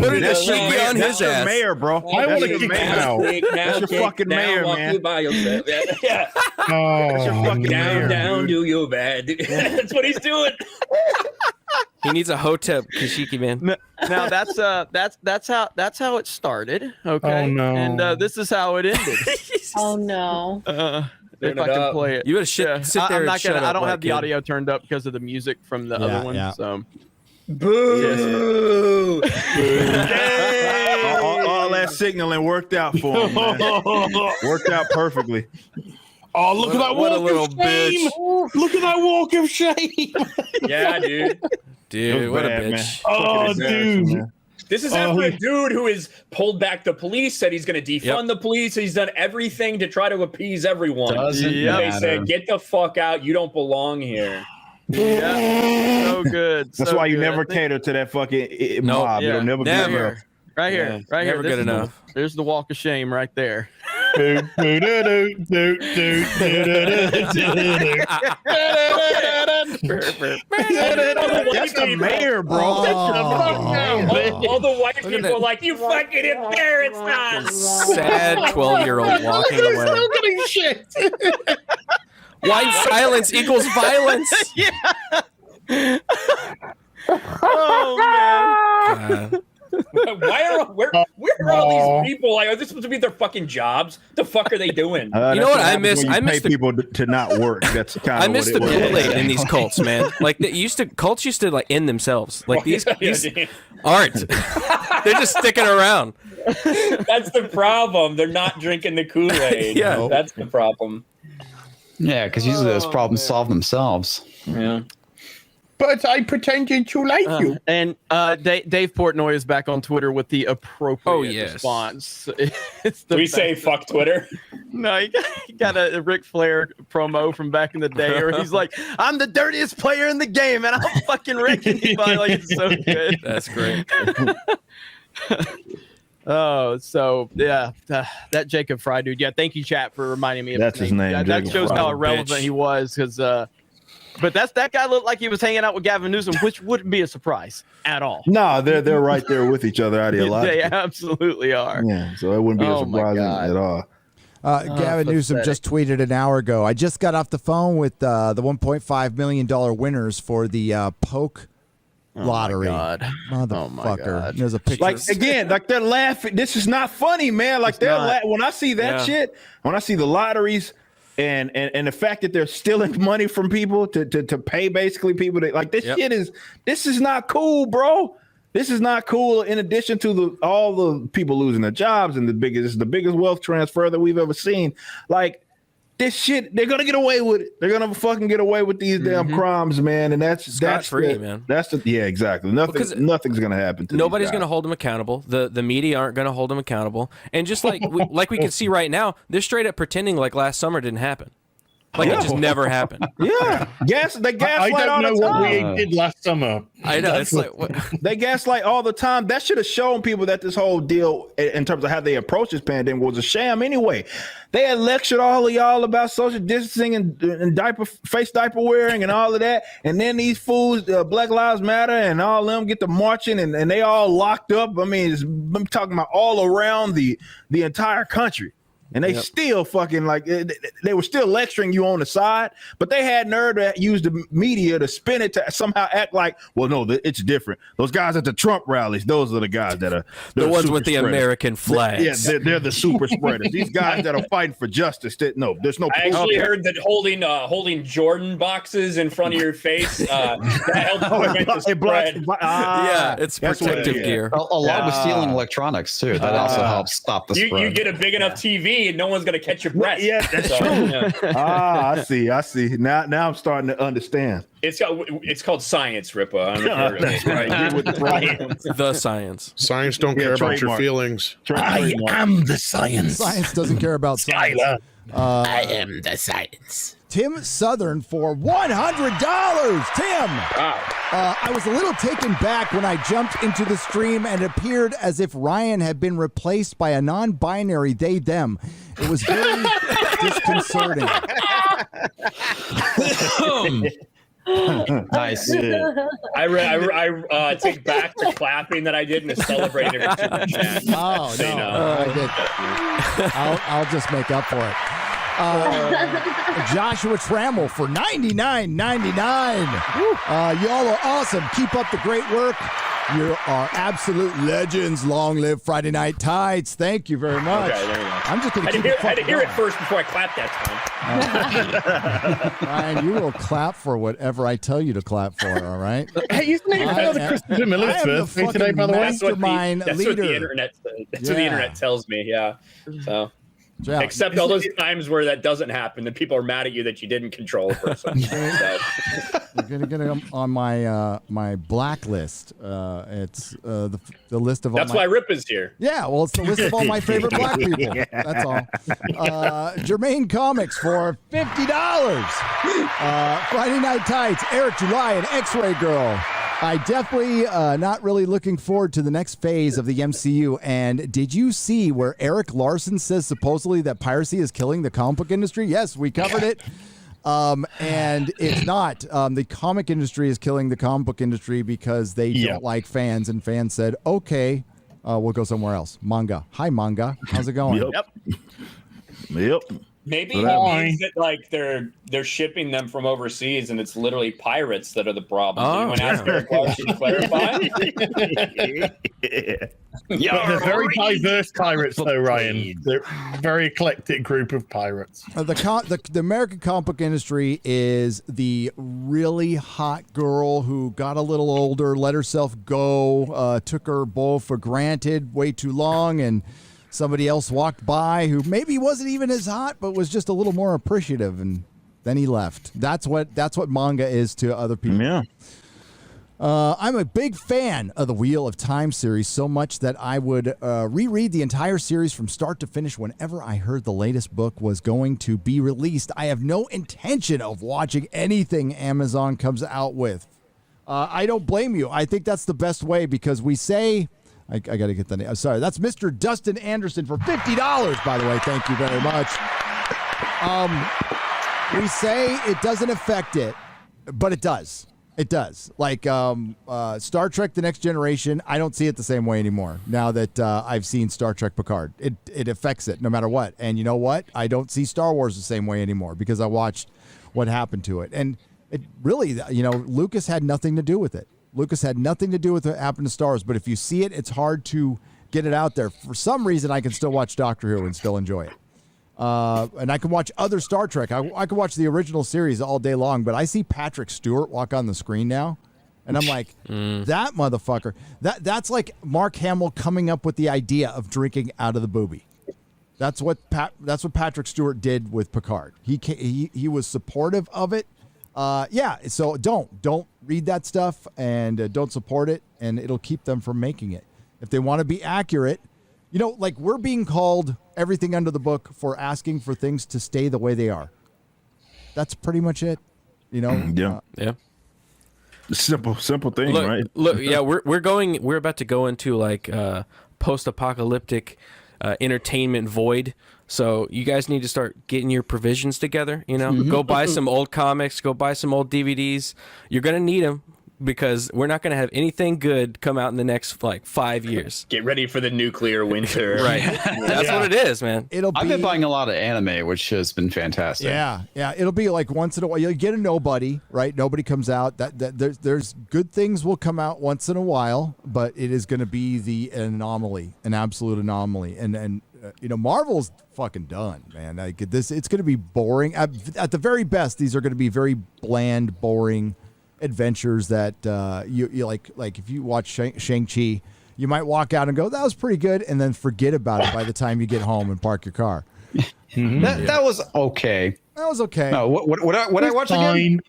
Put it on his ass. Mayor, bro. I want to kick him out. That's your fucking mayor, man. Yeah. That's your fucking mayor. Down, do you bad. That's what he's doing. He needs a Hotep Kashiki, man. Now that's how it started. Okay. Oh no. And this is how it ended. Oh no. If I can play it. You gotta sit there I'm not and shut gonna. I up, don't like have the kid. audio turned up because of the music from the other one. Yeah. So. Boo! all that signaling worked out for him, man. Worked out perfectly. Oh, look at that What a walk little of shame! Look at that walk of shame! Yeah, dude. Dude, what a bitch. Oh, dude. This is after a dude who has pulled back the police, said he's going to defund the police. He's done everything to try to appease everyone. They said, get the fuck out. You don't belong here. Yeah. So good. That's why you never cater to that fucking mob. Yeah. It'll never be enough. Right here. Right here. Never good enough. There's the walk of shame right there. That's the mayor, bro. All the white people are like, you fucking embarrassed us. Sad 12-year-old walking He's away. still getting shit. White silence equals violence. Oh man. Where are all these people? Like, are this supposed to be their fucking jobs? The fuck are they doing? You know what I miss? I miss people to not work. That's kind of I miss the what it was. Kool-Aid in these cults, man. Like cults used to like end themselves. Like these aren't. They're just sticking around. That's the problem. They're not drinking the Kool-Aid. Yeah. That's the problem. Yeah, because usually those problems solve themselves. Yeah. But I pretended to like you. And Dave Portnoy is back on Twitter with the appropriate response. It's the We say fuck Twitter. No, he got a Ric Flair promo from back in the day where he's like, I'm the dirtiest player in the game, and I'm fucking wrecking anybody. Like, it's so good. That's great. Oh, so yeah, that Jacob Fry dude. Yeah, thank you, chat, for reminding me of That's his name. That Jacob shows Fry. how irrelevant he was, because but that guy looked like he was hanging out with Gavin Newsom, which wouldn't be a surprise at all. No, they're right there with each other ideologically. They absolutely are. Yeah, so it wouldn't be surprising at all. Gavin Newsom just tweeted an hour ago. I just got off the phone with the $1.5 million winners for the Poke lottery. Motherfucker. There's a picture. Like, again, like they're laughing. This is not funny, man. Like, when I see that shit, when I see the lotteries, and the fact that they're stealing money from people to pay basically people that like this this is not cool, bro. This is not cool. In addition to all the people losing their jobs and the biggest wealth transfer that we've ever seen. Like this shit, they're gonna get away with it. They're gonna fucking get away with these damn crimes, man. And that's free, man. Exactly. Nothing's gonna happen. Nobody's gonna hold them accountable. The media aren't gonna hold them accountable. And just like we can see right now, they're straight up pretending like last summer didn't happen. Like it just never happened. Yeah, they gaslight I don't all know the what time. we did last summer. I know. It's like they gaslight all the time. That should have shown people that this whole deal, in terms of how they approached this pandemic, was a sham anyway. They had lectured all of y'all about social distancing and face diaper wearing and all of that, and then these fools, Black Lives Matter, and all of them get to marching, and they all locked up. I mean, I'm talking about all around the entire country. And they still fucking like they were still lecturing you on the side, but they had nerve to use the media to spin it to somehow act like, well, no, it's different. Those guys at the Trump rallies, those are the guys that are the ones with the American flags. They're the super spreaders. These guys that are fighting for justice. There's no. I actually heard that holding Jordan boxes in front of your face that helps prevent the spread. Yeah, it's protective gear. Along with stealing electronics too. That also helps stop the spread. You get a big enough TV. And no one's gonna catch your breath. Yeah, that's true. Yeah. I see. Now I'm starting to understand. It's called science, Ripa. I don't know if you're right. The science. Science don't care about your feelings. I am the science. Science doesn't care about science. I am the science. Tim Southern for $100. Tim! Wow. I was a little taken back when I jumped into the stream and it appeared as if Ryan had been replaced by a non-binary they-them. It was very disconcerting. Nice. I take back the clapping that I did and the celebrating every super chat. Oh, no. You know. I'll just make up for it. Joshua Trammell for $99.99. Y'all are awesome. Keep up the great work. You are absolute legends. Long live Friday Night Tights. Thank you very much. Okay, there you go. I'm just going to keep I it had to hear it first before I clapped that time. Ryan, you will clap for whatever I tell you to clap for, all right? Hey, isn't it the Christopher Miller's birthday today, by the way? That's what leader. the internet tells me, yeah. So Yeah. except all those times where that doesn't happen, that people are mad at you that you didn't control a person. So. You're gonna get it on my my blacklist. It's the list of all. That's why Rip is here. Yeah, well, it's the list of all my favorite black people. That's all. Jermaine Comics for $50. Friday Night Tights, Eric July, and X-Ray Girl. I definitely not really looking forward to the next phase of the MCU. And did you see where Eric Larson says supposedly that piracy is killing the comic book industry? Yes, we covered it. And it's not. The comic industry is killing the comic book industry because they don't like fans. And fans said, okay, we'll go somewhere else. Manga. Hi, manga. How's it going? Yep. Maybe it means that like they're shipping them from overseas, and it's literally pirates that are the problem. Oh, Anyone ask Eric Larson to clarify? They're very diverse pirates, though, Ryan. They're a very eclectic group of pirates. The American comic book industry is the really hot girl who got a little older, let herself go, took her beau for granted way too long, and somebody else walked by who maybe wasn't even as hot, but was just a little more appreciative, and then he left. That's what manga is to other people. Yeah. I'm a big fan of the Wheel of Time series, so much that I would reread the entire series from start to finish whenever I heard the latest book was going to be released. I have no intention of watching anything Amazon comes out with. I don't blame you. I think that's the best way, because we say... I got to get the name. Sorry, that's Mr. Dustin Anderson for $50, by the way. Thank you very much. We say it doesn't affect it, but it does. It does. Like Star Trek The Next Generation, I don't see it the same way anymore now that I've seen Star Trek Picard. It affects it no matter what. And you know what? I don't see Star Wars the same way anymore because I watched what happened to it. And it really, Lucas had nothing to do with it. Lucas had nothing to do with what happened to Star Wars, but if you see it, it's hard to get it out there. For some reason, I can still watch Doctor Who and still enjoy it. And I can watch other Star Trek. I could watch the original series all day long, but I see Patrick Stewart walk on the screen now, and I'm like, that motherfucker. That's like Mark Hamill coming up with the idea of drinking out of the boobie. That's what Patrick Stewart did with Picard. He was supportive of it. So don't read that stuff and don't support it, and it'll keep them from making it. If they want to be accurate, like we're being called everything under the book for asking for things to stay the way they are. That's pretty much it. Yeah. Simple thing, right? Look, yeah, we're about to go into like post-apocalyptic entertainment void. So you guys need to start getting your provisions together. Go buy some old comics, go buy some old DVDs. You're gonna need them because we're not gonna have anything good come out in the next 5 years. Get ready for the nuclear winter. Right. That's what it is, man. I've been buying a lot of anime, which has been fantastic. Yeah. It'll be like once in a while you get a nobody, right? Nobody comes out. That there's good things will come out once in a while, but it is going to be an absolute anomaly. And Marvel's fucking done, man. Like this, it's going to be boring. At the very best, these are going to be very bland, boring adventures that you like if you watch Shang-Chi, you might walk out and go, that was pretty good, and then forget about it by the time you get home and park your car. That was okay. That was okay. No, what I watched again?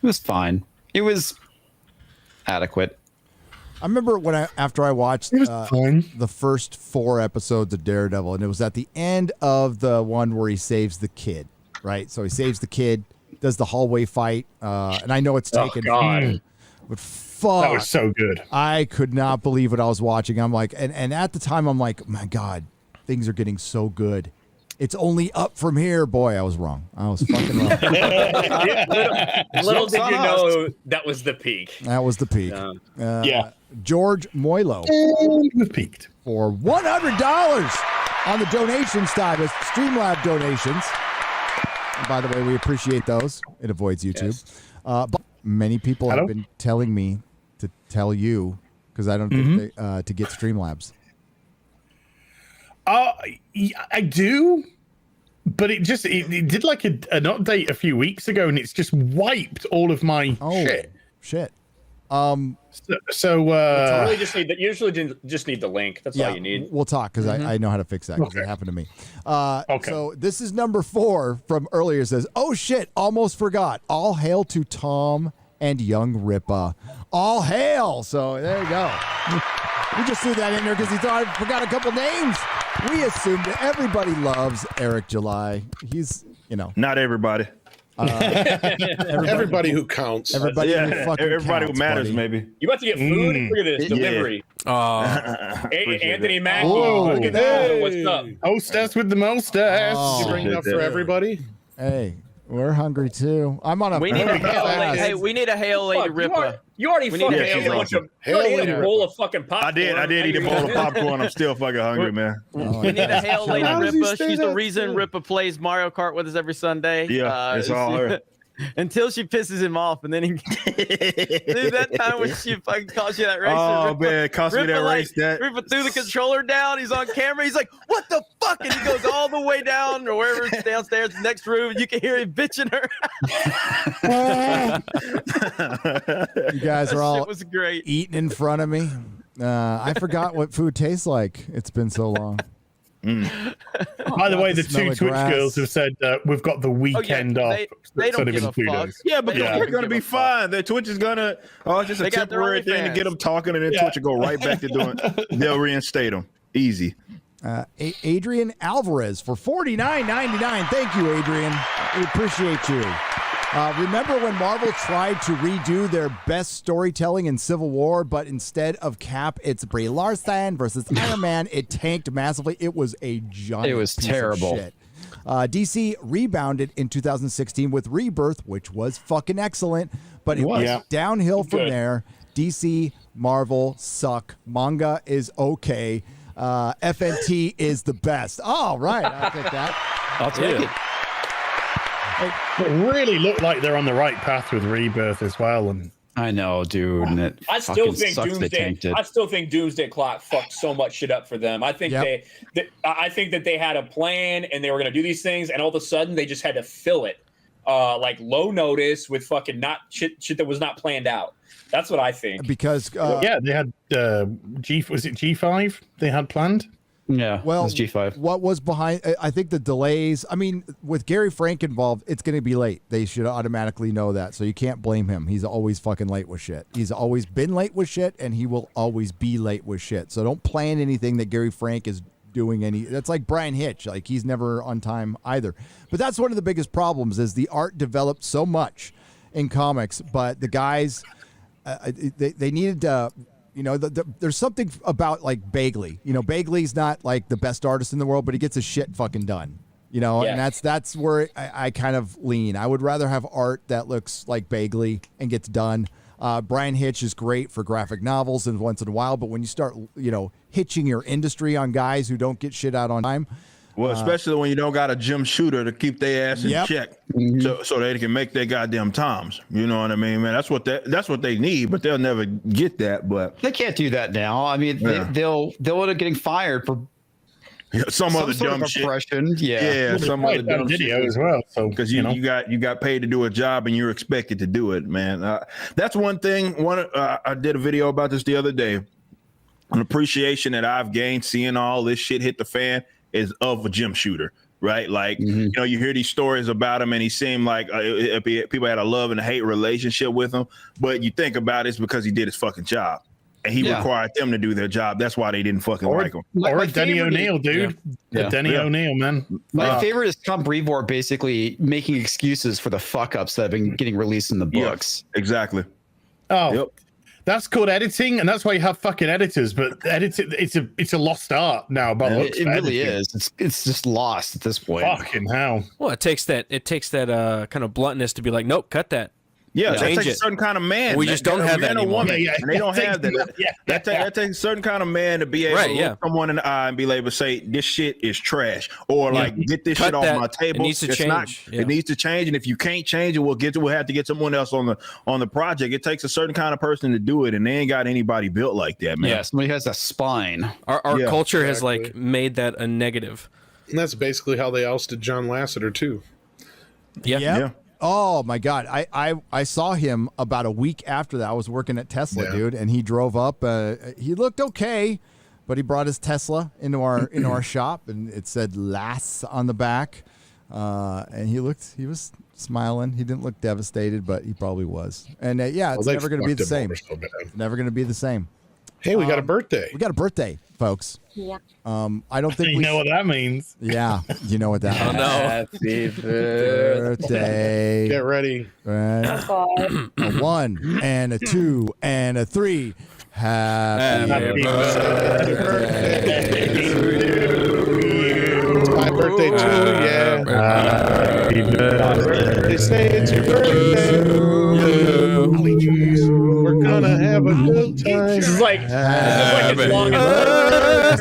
It was fine. It was adequate. I remember after I watched the first 4 episodes of Daredevil, and it was at the end of the one where he saves the kid, right? So he saves the kid, does the hallway fight, and I know it's taken. Oh, God. But fuck, that was so good. I could not believe what I was watching. I'm like, and at the time, I'm like, my God, things are getting so good. It's only up from here. Boy, I was wrong. I was fucking wrong. Little did you know that was the peak. That was the peak. Yeah. George Moilo peaked for $100 on the donation side with Streamlab donations. And by the way, we appreciate those. It avoids YouTube. Yes. But many people have been telling me to tell you because I don't get to get Streamlabs. I do, but it did like an update a few weeks ago, and it's just wiped all of my shit. So really usually just need the link. That's all you need. We'll talk because I know how to fix that because it happened to me. So this is number 4 from earlier. It says, "Oh shit, almost forgot. All hail to Tom and young Ripa. All hail." So there you go. We just threw that in there because he thought I forgot a couple names. We assumed that everybody loves Eric July. He's, not everybody. Everybody who counts. Everybody who matters, buddy. maybe. You about to get food? Look at this delivery. Anthony Mackie. Look at that. What's up? Hostess with the mostess. You bring it up for everybody? Hey, we're hungry too. I'm on a. We need a hail lady. Hey, we need a hail lady Ripa. You already fucking ate a bunch of. You already ate a bowl of fucking popcorn. I did eat a bowl of popcorn. I'm still fucking hungry, man. We need a hail lady Ripa. She's the reason Ripa plays Mario Kart with us every Sunday. Yeah, it's all her. Until she pisses him off, and then he. Dude, that time when she fucking cost you that race. Oh man, it cost me that race. Ripa threw the controller down. He's on camera. He's like, "What the fuck?" And he goes all the way down or wherever it's downstairs, the next room. You can hear him bitching her. You guys are all was great. eating in front of me. I forgot what food tastes like. It's been so long. By the way, the two Twitch girls have said we've got the weekend off. They don't give a fuck. Yeah, but they're going to be fine. Their Twitch is going to, it's just a temporary thing to get them talking, and then Twitch will go right back to doing they'll reinstate them. Easy. Adrian Alvarez for $49.99. Thank you, Adrian. We appreciate you. Remember when Marvel tried to redo their best storytelling in Civil War, but instead of Cap, it's Brie Larson versus Iron Man? It tanked massively. It was a giant It was terrible. Shit. DC rebounded in 2016 with Rebirth, which was fucking excellent, but it was downhill from there. DC, Marvel suck. Manga is okay. FNT is the best. All right, I'll take that. I'll take it. It really looked like they're on the right path with Rebirth as well, and I know, dude. And it I still fucking think sucks they tanked it. I still think Doomsday Clock fucked so much shit up for them. I think I think that they had a plan and they were going to do these things, and all of a sudden they just had to fill it, like low notice with fucking not shit that was not planned out. That's what I think. Because they had was it G5 they had planned? Yeah, well, it was G5. What was behind? I think the delays. I mean, with Gary Frank involved, it's going to be late. They should automatically know that, so you can't blame him. He's always fucking late with shit. He's always been late with shit, and he will always be late with shit. So don't plan anything that Gary Frank is doing any. That's like Brian Hitch. Like he's never on time either. But that's one of the biggest problems is the art developed so much in comics, but the guys they needed to. You know, there's something about like Bagley. You know, Bagley's not like the best artist in the world, but he gets his shit fucking done. You know, and that's where I kind of lean. I would rather have art that looks like Bagley and gets done. Brian Hitch is great for graphic novels and once in a while, but when you start, you know, hitching your industry on guys who don't get shit out on time. Well, especially when you don't got a Jim Shooter to keep their ass in check, so they can make their goddamn times. You know what I mean, man? That's what they need, but they'll never get that. But they can't do that now. I mean, they'll end up getting fired for some other dumb shit. Yeah, some other dumb video shit as well. So because you got paid to do a job and you're expected to do it, man. That's one thing. I did a video about this the other day. An appreciation that I've gained seeing all this shit hit the fan is of a Jim Shooter, right? Like, you know, you hear these stories about him and he seemed like people had a love and a hate relationship with him, but you think about it, it's because he did his fucking job and he required them to do their job. That's why they didn't fucking like him. Or Denny O'Neil, dude. Denny O'Neil, man. My favorite is Tom Brevoort basically making excuses for the fuck ups that have been getting released in the books. Exactly. Oh, that's called editing, and that's why you have fucking editors. But editing, it's a lost art now. But it really is. It's just lost at this point. Fucking hell. Well, it takes that kind of bluntness to be like, nope, cut that. Yeah, that Change takes it. a certain kind of man. We just don't have that anymore. Woman, and they don't have that. That takes a certain kind of man to be able to look someone in the eye and be able to say, this shit is trash. Or like, get this shit off my table. It needs to change. It needs to change. And if you can't change it, we'll have to get someone else on the project. It takes a certain kind of person to do it, and they ain't got anybody built like that, man. Yeah, somebody has a spine. Our culture has like made that a negative. And that's basically how they ousted John Lasseter too. Yeah. Oh my God. I saw him about a week after that. I was working at Tesla, dude, and he drove up. He looked okay, but he brought his Tesla into our shop, and it said Lass on the back. And he was smiling. He didn't look devastated, but he probably was. And it's never going to be the same. Never going to be the same. Hey, we got a birthday. We got a birthday, folks. Yeah. I don't think you know what that means. Yeah, you know what that means. Oh no! Happy birthday! Get ready. Right. A 1 and a 2 and a 3. Happy birthday It's my birthday too. Yeah. Happy birthday. They say it's your birthday. We're gonna have a good time. This is like as long as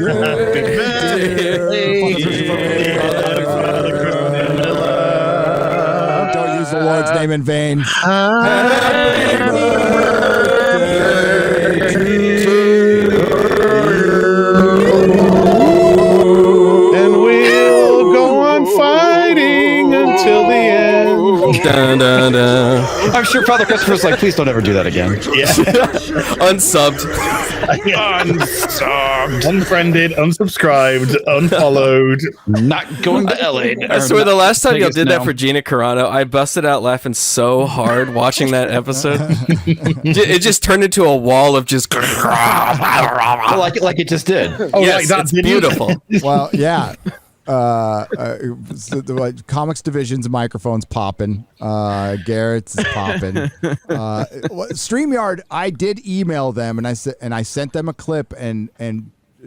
Don't use the Lord's name in vain. Happy birthday to you. And we'll go on fighting until the end. Dun, dun, dun. I'm sure Father Christopher's like, please don't ever do that again. Unsubbed. Unsubbed. Unfriended, unsubscribed, unfollowed. Not going to LA. I swear the last time y'all did that for Gina Carano, I busted out laughing so hard watching that episode. It just turned into a wall of just like it just did. Oh, yes, it's beautiful. Well, yeah. The comics division's microphone's popping. Garrett's is popping. StreamYard, I did email them and I sent them a clip and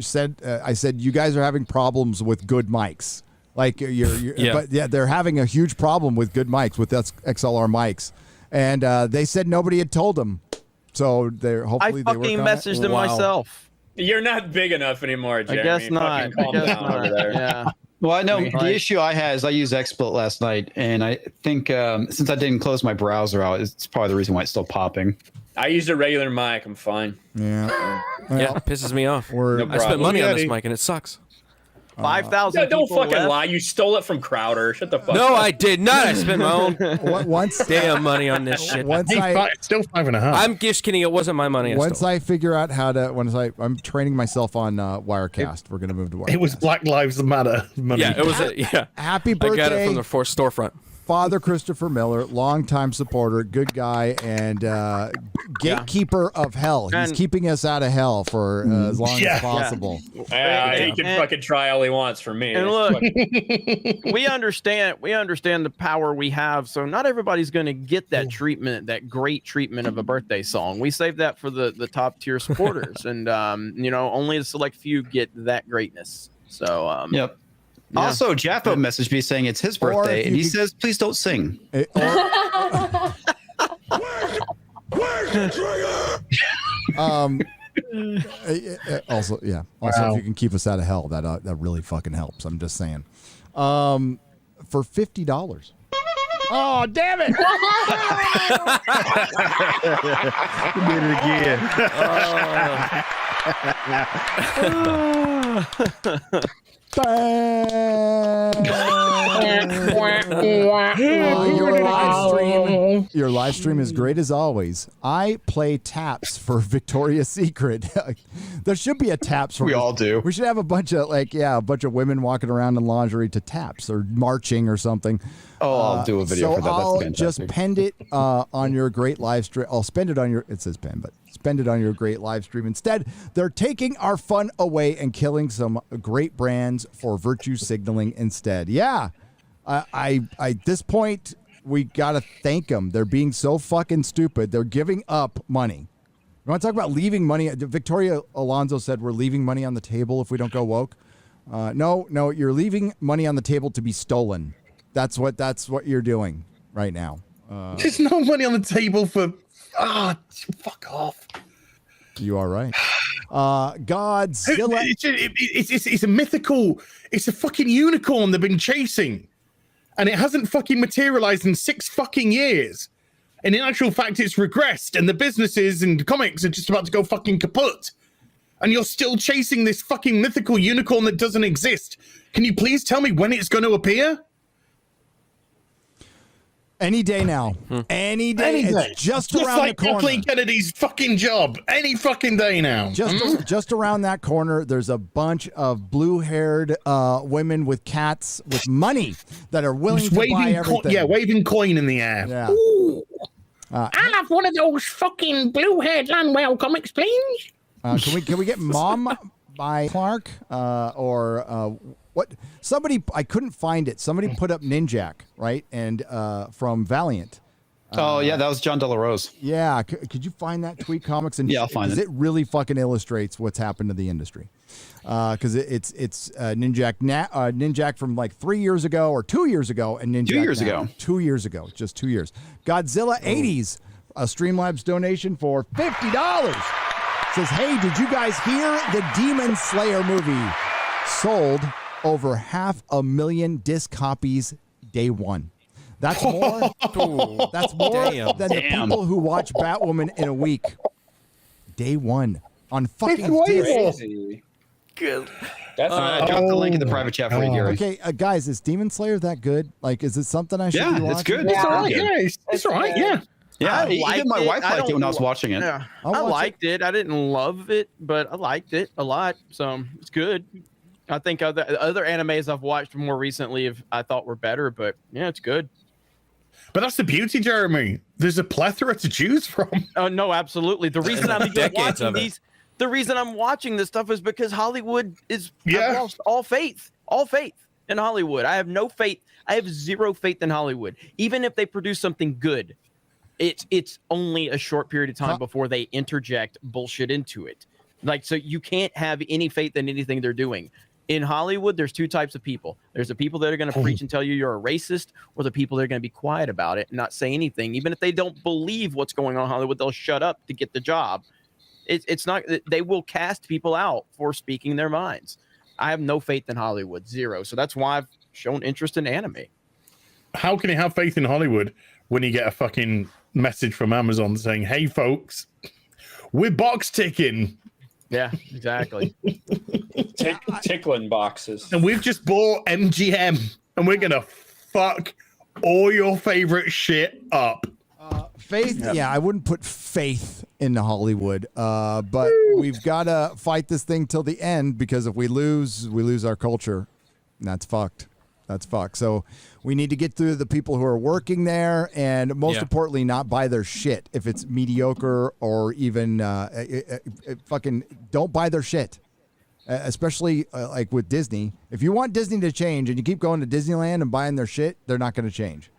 said I said you guys are having problems with good mics. Like but they're having a huge problem with good mics with XLR mics, and they said nobody had told them. So they're hopefully I fucking messaged them myself. You're not big enough anymore, Jeremy. I guess not. Calm down over there. Yeah. Well, I know the issue I had is I used XSplit last night, and I think since I didn't close my browser out, it's probably the reason why it's still popping. I used a regular mic. I'm fine. Yeah. Yeah, it pisses me off. No I spent money on this problem. mic and it sucks. 5,000. Don't fucking lie. You stole it from Crowder. Shut the fuck up. No, I did not. I spent my own Once damn money on this shit. It's still 5.5. I'm just kidding. It wasn't my money. Once I figure out how to, I'm training myself on Wirecast. We're gonna move to Wirecast. It was Black Lives Matter money. Yeah, it was. Yeah. Happy I got it birthday. from the storefront. Father Christopher Miller, longtime supporter, good guy, and gatekeeper of hell. He's And- keeping us out of hell for as long as possible. He can fucking try all he wants for me. And It's look, fucking- we understand the power we have. So not everybody's going to get that treatment, that great treatment of a birthday song. We save that for the top tier supporters, and only a select few get that greatness. So Yep. Yeah. Also, Jaffa messaged me saying it's his Or birthday, if and you he could- says, "Please don't sing." Also, yeah. Also, if you can keep us out of hell, that really fucking helps. I'm just saying. For $50. Oh, damn it! You did it again. Your live stream is great as always. I play taps for Victoria's Secret. There should be a taps. We all do. We should have a bunch of women walking around in lingerie to taps or marching or something. Oh, I'll do a video so for that. That's I'll fantastic. just pend it on your great live stream. I'll spend it on your. It says pen, but spend it on your great live stream. Instead, they're taking our fun away and killing some great brands for virtue signaling instead. Yeah, I at this point we gotta thank them. They're being so fucking stupid. They're giving up money. You want to talk about leaving money? Victoria Alonso said we're leaving money on the table if we don't go woke. No, you're leaving money on the table to be stolen. That's what you're doing right now. There's no money on the table for. Fuck off. You are right. Godzilla. It's a mythical. It's a fucking unicorn they've been chasing, and it hasn't fucking materialized in 6 fucking years. And in actual fact, it's regressed, and the businesses and comics are just about to go fucking kaput. And you're still chasing this fucking mythical unicorn that doesn't exist. Can you please tell me when it's going to appear? Any day now. Any day. It's just around like the corner. Kathleen Kennedy's fucking job. Any fucking day now. Just around that corner, there's a bunch of blue-haired women with cats with money that are willing Just to buy everything. waving coin in the air. Yeah. Ooh. I have one of those fucking blue-haired Landwell comics, please. Can we get Mom by Clark or what? Somebody, I couldn't find it. Somebody put up Ninjak, right? And from Valiant. Oh yeah, that was John De La Rose. Yeah, could you find that tweet comics? And Yeah, I'll find it. Because it really fucking illustrates what's happened to the industry. Because it's Ninjak from like 3 years ago or 2 years ago, and Ninjak 2 years now. ago. 2 years ago, just 2 years. Godzilla 80s, a Streamlabs donation for $50. Says, hey, did you guys hear the Demon Slayer movie sold over 500,000 disc copies day one? That's more. That's more than the people who watch Batwoman in a week. Day one on fucking disc. Good. I dropped the link in the private chat for you, Gary. Okay, guys, is Demon Slayer that good? Like, is it something I should be watching? it's good. It's all right. Yeah, it's all right. Yeah. Yeah, I even my liked wife it. I liked it when I was don't- watching it. Yeah, I'll I watch liked it. I didn't love it, but I liked it a lot. So it's good. I think other animes I've watched more recently I thought were better, but yeah, it's good. But that's the beauty, Jeremy. There's a plethora to choose from. Oh no, absolutely. The reason I'm even Decades watching of it. these, the reason I'm watching this stuff is because Hollywood is. Yeah. I've lost all faith in Hollywood. I have no faith. I have zero faith in Hollywood. Even if they produce something good, it's only a short period of time before they interject bullshit into it. Like, so you can't have any faith in anything they're doing. In Hollywood, there's two types of people. There's the people that are going to preach and tell you you're a racist, or the people that are going to be quiet about it and not say anything. Even if they don't believe what's going on in Hollywood, they'll shut up to get the job. It's not, they will cast people out for speaking their minds. I have no faith in Hollywood, zero. So that's why I've shown interest in anime. How can you have faith in Hollywood when you get a fucking message from Amazon saying, "Hey, folks, we're box ticking." Yeah, exactly. Tickling boxes. And we've just bought MGM, and we're gonna fuck all your favorite shit up. Faith, yeah, I wouldn't put faith into Hollywood, but we've got to fight this thing till the end, because if we lose our culture, and that's fucked. That's fucked. So we need to get through the people who are working there, and most importantly, not buy their shit. If it's mediocre or even fucking don't buy their shit. Especially like with Disney. If you want Disney to change and you keep going to Disneyland and buying their shit, they're not going to change.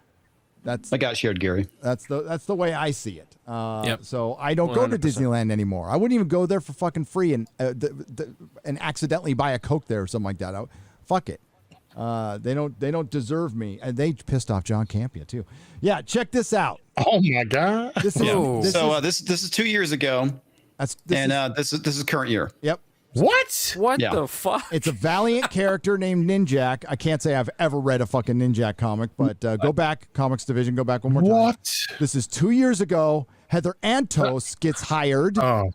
I got shared, Gary. That's the way I see it. So I don't go to 100%. Disneyland anymore. I wouldn't even go there for fucking free and accidentally buy a Coke there or something like that. Fuck it. They don't deserve me, and they pissed off John Campea too. Yeah, check this out. Oh my god! This is 2 years ago. This is current year. Yep. What? What the fuck? It's a Valiant character named Ninjak. I can't say I've ever read a fucking Ninjak comic, but go back, Comics Division, go back one more time. What? This is 2 years ago. Heather Antos gets hired. Oh.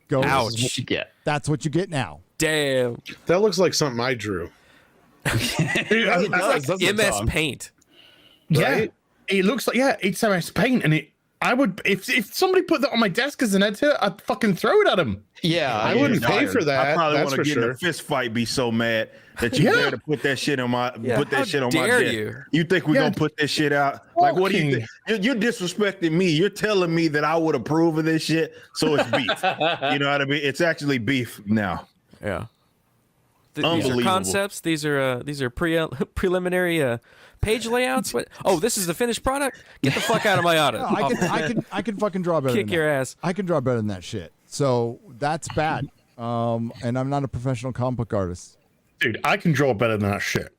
Go. Ouch. This is what you get. That's what you get now. Damn. That looks like something I drew. It does, doesn't it, MS Tom? Paint. Yeah, it looks like it's MS Paint, and I would if somebody put that on my desk as an editor, I'd fucking throw it at them. Yeah, I wouldn't pay for that. I probably That's want to for get in sure. a fist fight, be so mad that you dare to put that shit on my my desk. You think we're gonna put this shit out? Like, what do you think? You're disrespecting me. You're telling me that I would approve of this shit, so it's beef. You know what I mean? It's actually beef now. Yeah. These are concepts. These are preliminary page layouts. What? Oh, this is the finished product. Get the fuck out of my audit. No, I can fucking draw better. Kick than your that. ass. I can draw better than that shit. So that's bad. And I'm not a professional comic book artist. Dude, I can draw better than that shit.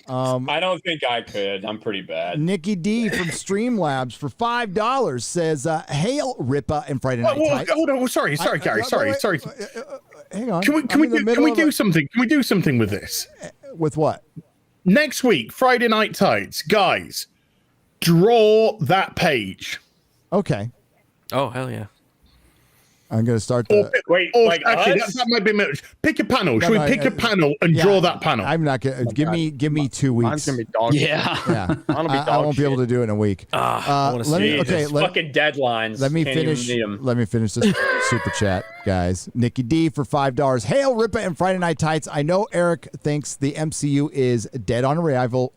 I don't think I could. I'm pretty bad. Nikki D from Streamlabs for $5 says, "Hail Ripa and Friday Night Tights." Hold on. Sorry, Gary. Sorry. Hang on. Can we do something? Can we do something with this? With what? Next week, Friday Night Tights, guys. Draw that page. Okay. Oh hell yeah. I'm gonna start the. Actually, that might be. Pick a panel. Should we pick a panel and draw that panel? I'm not gonna give me 2 weeks. Mine's gonna be dog shit. Yeah. Gonna be I dog won't be able to do it in a week. I want to see fucking deadlines. Let me Can't even finish. meet 'em. Let me finish this super chat, guys. Nikki D for $5. Hail Ripa and Friday Night Tights. I know Eric thinks the MCU is dead on arrival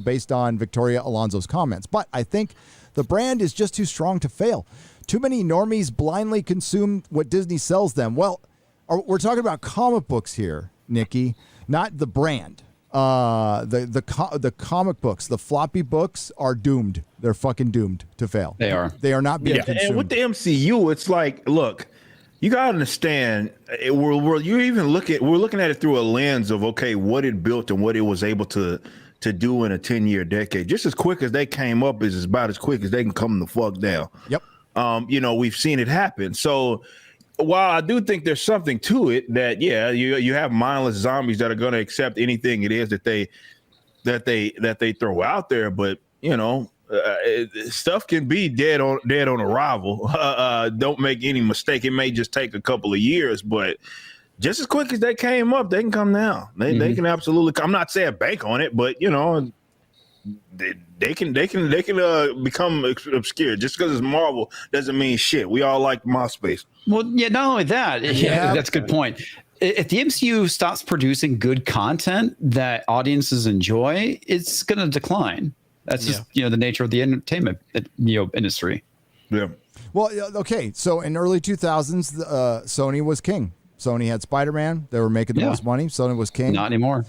based on Victoria Alonso's comments, but I think the brand is just too strong to fail. Too many normies blindly consume what Disney sells them. Well, we're talking about comic books here, Nikki, not the brand. The comic books, the floppy books are doomed. They're fucking doomed to fail. They are. They are not being consumed. And with the MCU, it's like, look, you gotta understand. We're looking at it through a lens of what it built and what it was able to do in a 10-year decade. Just as quick as they came up is about as quick as they can come the fuck down. Yep. We've seen it happen. So while I do think there's something to it, that you have mindless zombies that are going to accept anything it is that they throw out there, but stuff can be dead on arrival. Don't make any mistake. It may just take a couple of years, but just as quick as they came up, they can come down. They can absolutely. I'm not saying bank on it, but they can become obscure. Just because it's Marvel doesn't mean shit. We all like MySpace. Well, yeah, not only that. Yeah, that's a good point. If the MCU stops producing good content that audiences enjoy, it's going to decline. That's just the nature of the entertainment industry. Yeah. Well, okay. So in early 2000s, Sony was king. Sony had Spider-Man. They were making the most money. Sony was king. Not anymore.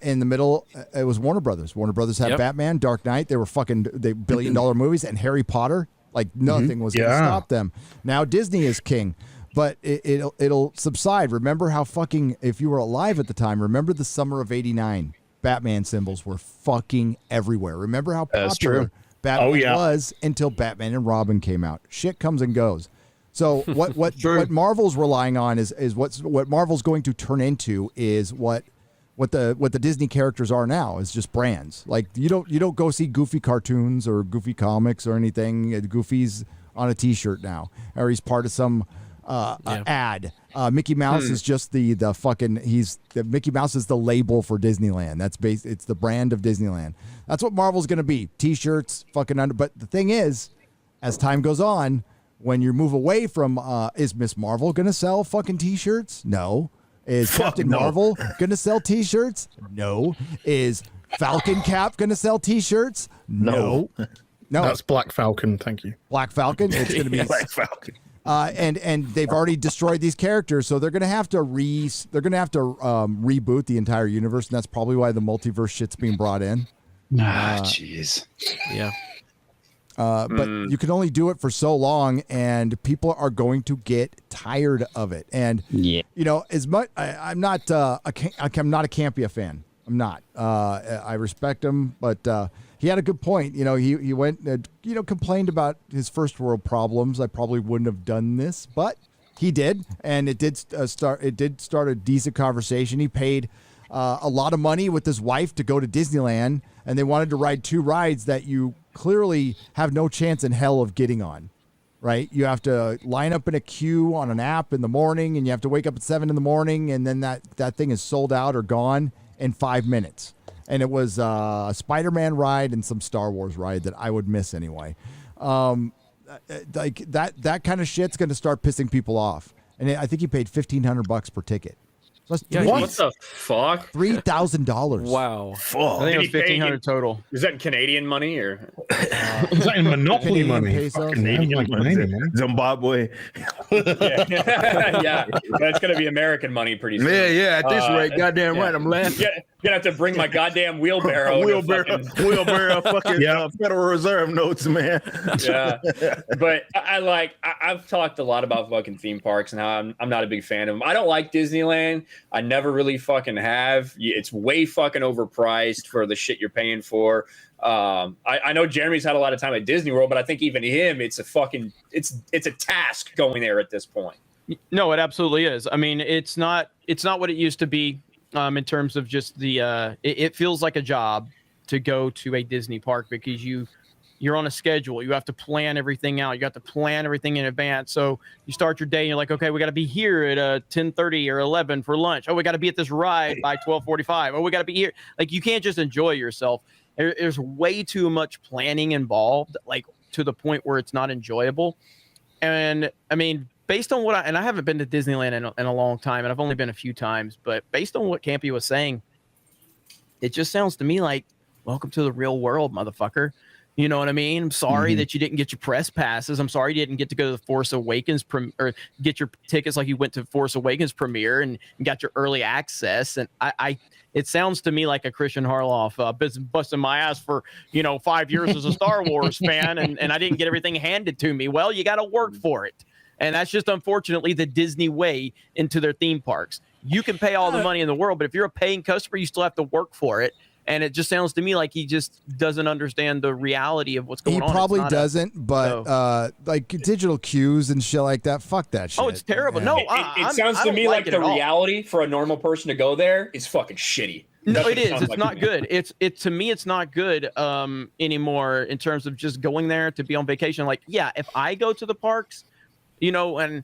In the middle, it was Warner Brothers. Warner Brothers had Batman, Dark Knight. They were billion-dollar movies, and Harry Potter. Like nothing was going to stop them. Now Disney is king, but it'll subside. Remember how fucking, if you were alive at the time, remember the summer of '89. Batman symbols were fucking everywhere. Remember how popular Batman was until Batman and Robin came out. Shit comes and goes. So what Marvel's relying on is what Marvel's going to turn into is what what the Disney characters are now is just brands. Like you don't go see Goofy cartoons or Goofy comics or anything. Goofy's on a T-shirt now, or he's part of some ad. Mickey Mouse is just the fucking Mickey Mouse is the label for Disneyland. It's the brand of Disneyland. That's what Marvel's gonna be. T-shirts, fucking under. But the thing is, as time goes on, when you move away from is Miss Marvel gonna sell fucking T-shirts? No. Is Captain Marvel gonna sell T-shirts? No. Is Falcon Cap gonna sell T-shirts? No. That's Black Falcon. Thank you. Black Falcon. It's gonna be Black Falcon. And they've already destroyed these characters, so they're gonna have to reboot the entire universe, and that's probably why the multiverse shit's being brought in. Jeez. Yeah. But you can only do it for so long, and people are going to get tired of it. And as much I'm not a Campia fan. I'm not. I respect him, but he had a good point. He went complained about his first world problems. I probably wouldn't have done this, but he did, and it did start a decent conversation. He paid a lot of money with his wife to go to Disneyland, and they wanted to ride 2 rides that you clearly have no chance in hell of getting on, right? You have to line up in a queue on an app in the morning, and you have to wake up at 7 in the morning, and then that thing is sold out or gone in 5 minutes. And it was a Spider-Man ride and some Star Wars ride that I would miss anyway. Like that kind of shit's going to start pissing people off. And I think he paid $1,500 per ticket. So what the fuck? $3,000. Wow. I think it was $1,500 total. Is that in Canadian money or? Is that in Monopoly money? Canadian money. Zimbabwe. Yeah, that's gonna be American money pretty soon. Yeah. At this rate, goddamn right, I'm laughing. Gonna have to bring my goddamn wheelbarrow. Wheelbarrow, fucking Federal Reserve notes, man. Yeah, but I've talked a lot about fucking theme parks and how I'm not a big fan of them. I don't like Disneyland. I never really fucking have. It's way fucking overpriced for the shit you're paying for. I know Jeremy's had a lot of time at Disney World, but I think even him, it's a task going there at this point. No, it absolutely is. I mean, it's not what it used to be. In terms of just it feels like a job to go to a Disney park because you're on a schedule. You have to plan everything out. You got to plan everything in advance. So you start your day and you're like, okay, we got to be here at 10:30 or 11 for lunch. Oh, we got to be at this ride by 12:45. Oh, we got to be here. Like, you can't just enjoy yourself. There's way too much planning involved, like to the point where it's not enjoyable. And I mean, based on what I haven't been to Disneyland in a long time, and I've only been a few times, but based on what Campy was saying, it just sounds to me like, welcome to the real world, motherfucker. You know what I mean? I'm sorry that you didn't get your press passes. I'm sorry you didn't get to go to the Force Awakens or get your tickets like you went to Force Awakens premiere and got your early access. And it sounds to me like a Christian Harloff busting my ass for 5 years as a Star Wars fan, and I didn't get everything handed to me. Well, you got to work for it. And that's just, unfortunately, the Disney way into their theme parks. You can pay all the money in the world, but if you're a paying customer, you still have to work for it. And it just sounds to me like he just doesn't understand the reality of what's going on. He probably doesn't, but like digital cues and shit like that, fuck that shit. Oh, it's terrible. Yeah. No, it sounds to me like the reality for a normal person to go there is fucking shitty. No, it is. It's not good. To me, it's not good anymore in terms of just going there to be on vacation. Like, yeah, if I go to the parks, and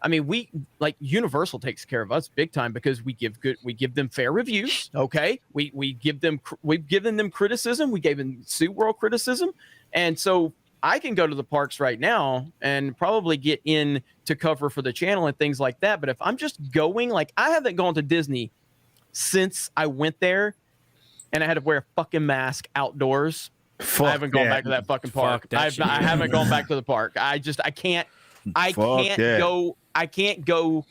I mean, we like Universal takes care of us big time because we give them fair reviews. Okay. We've given them criticism. We gave them SeaWorld criticism. And so I can go to the parks right now and probably get in to cover for the channel and things like that. But if I'm just going, like, I haven't gone to Disney since I went there and I had to wear a fucking mask outdoors. I haven't gone back to that fucking park. I haven't gone back to the park. I can't go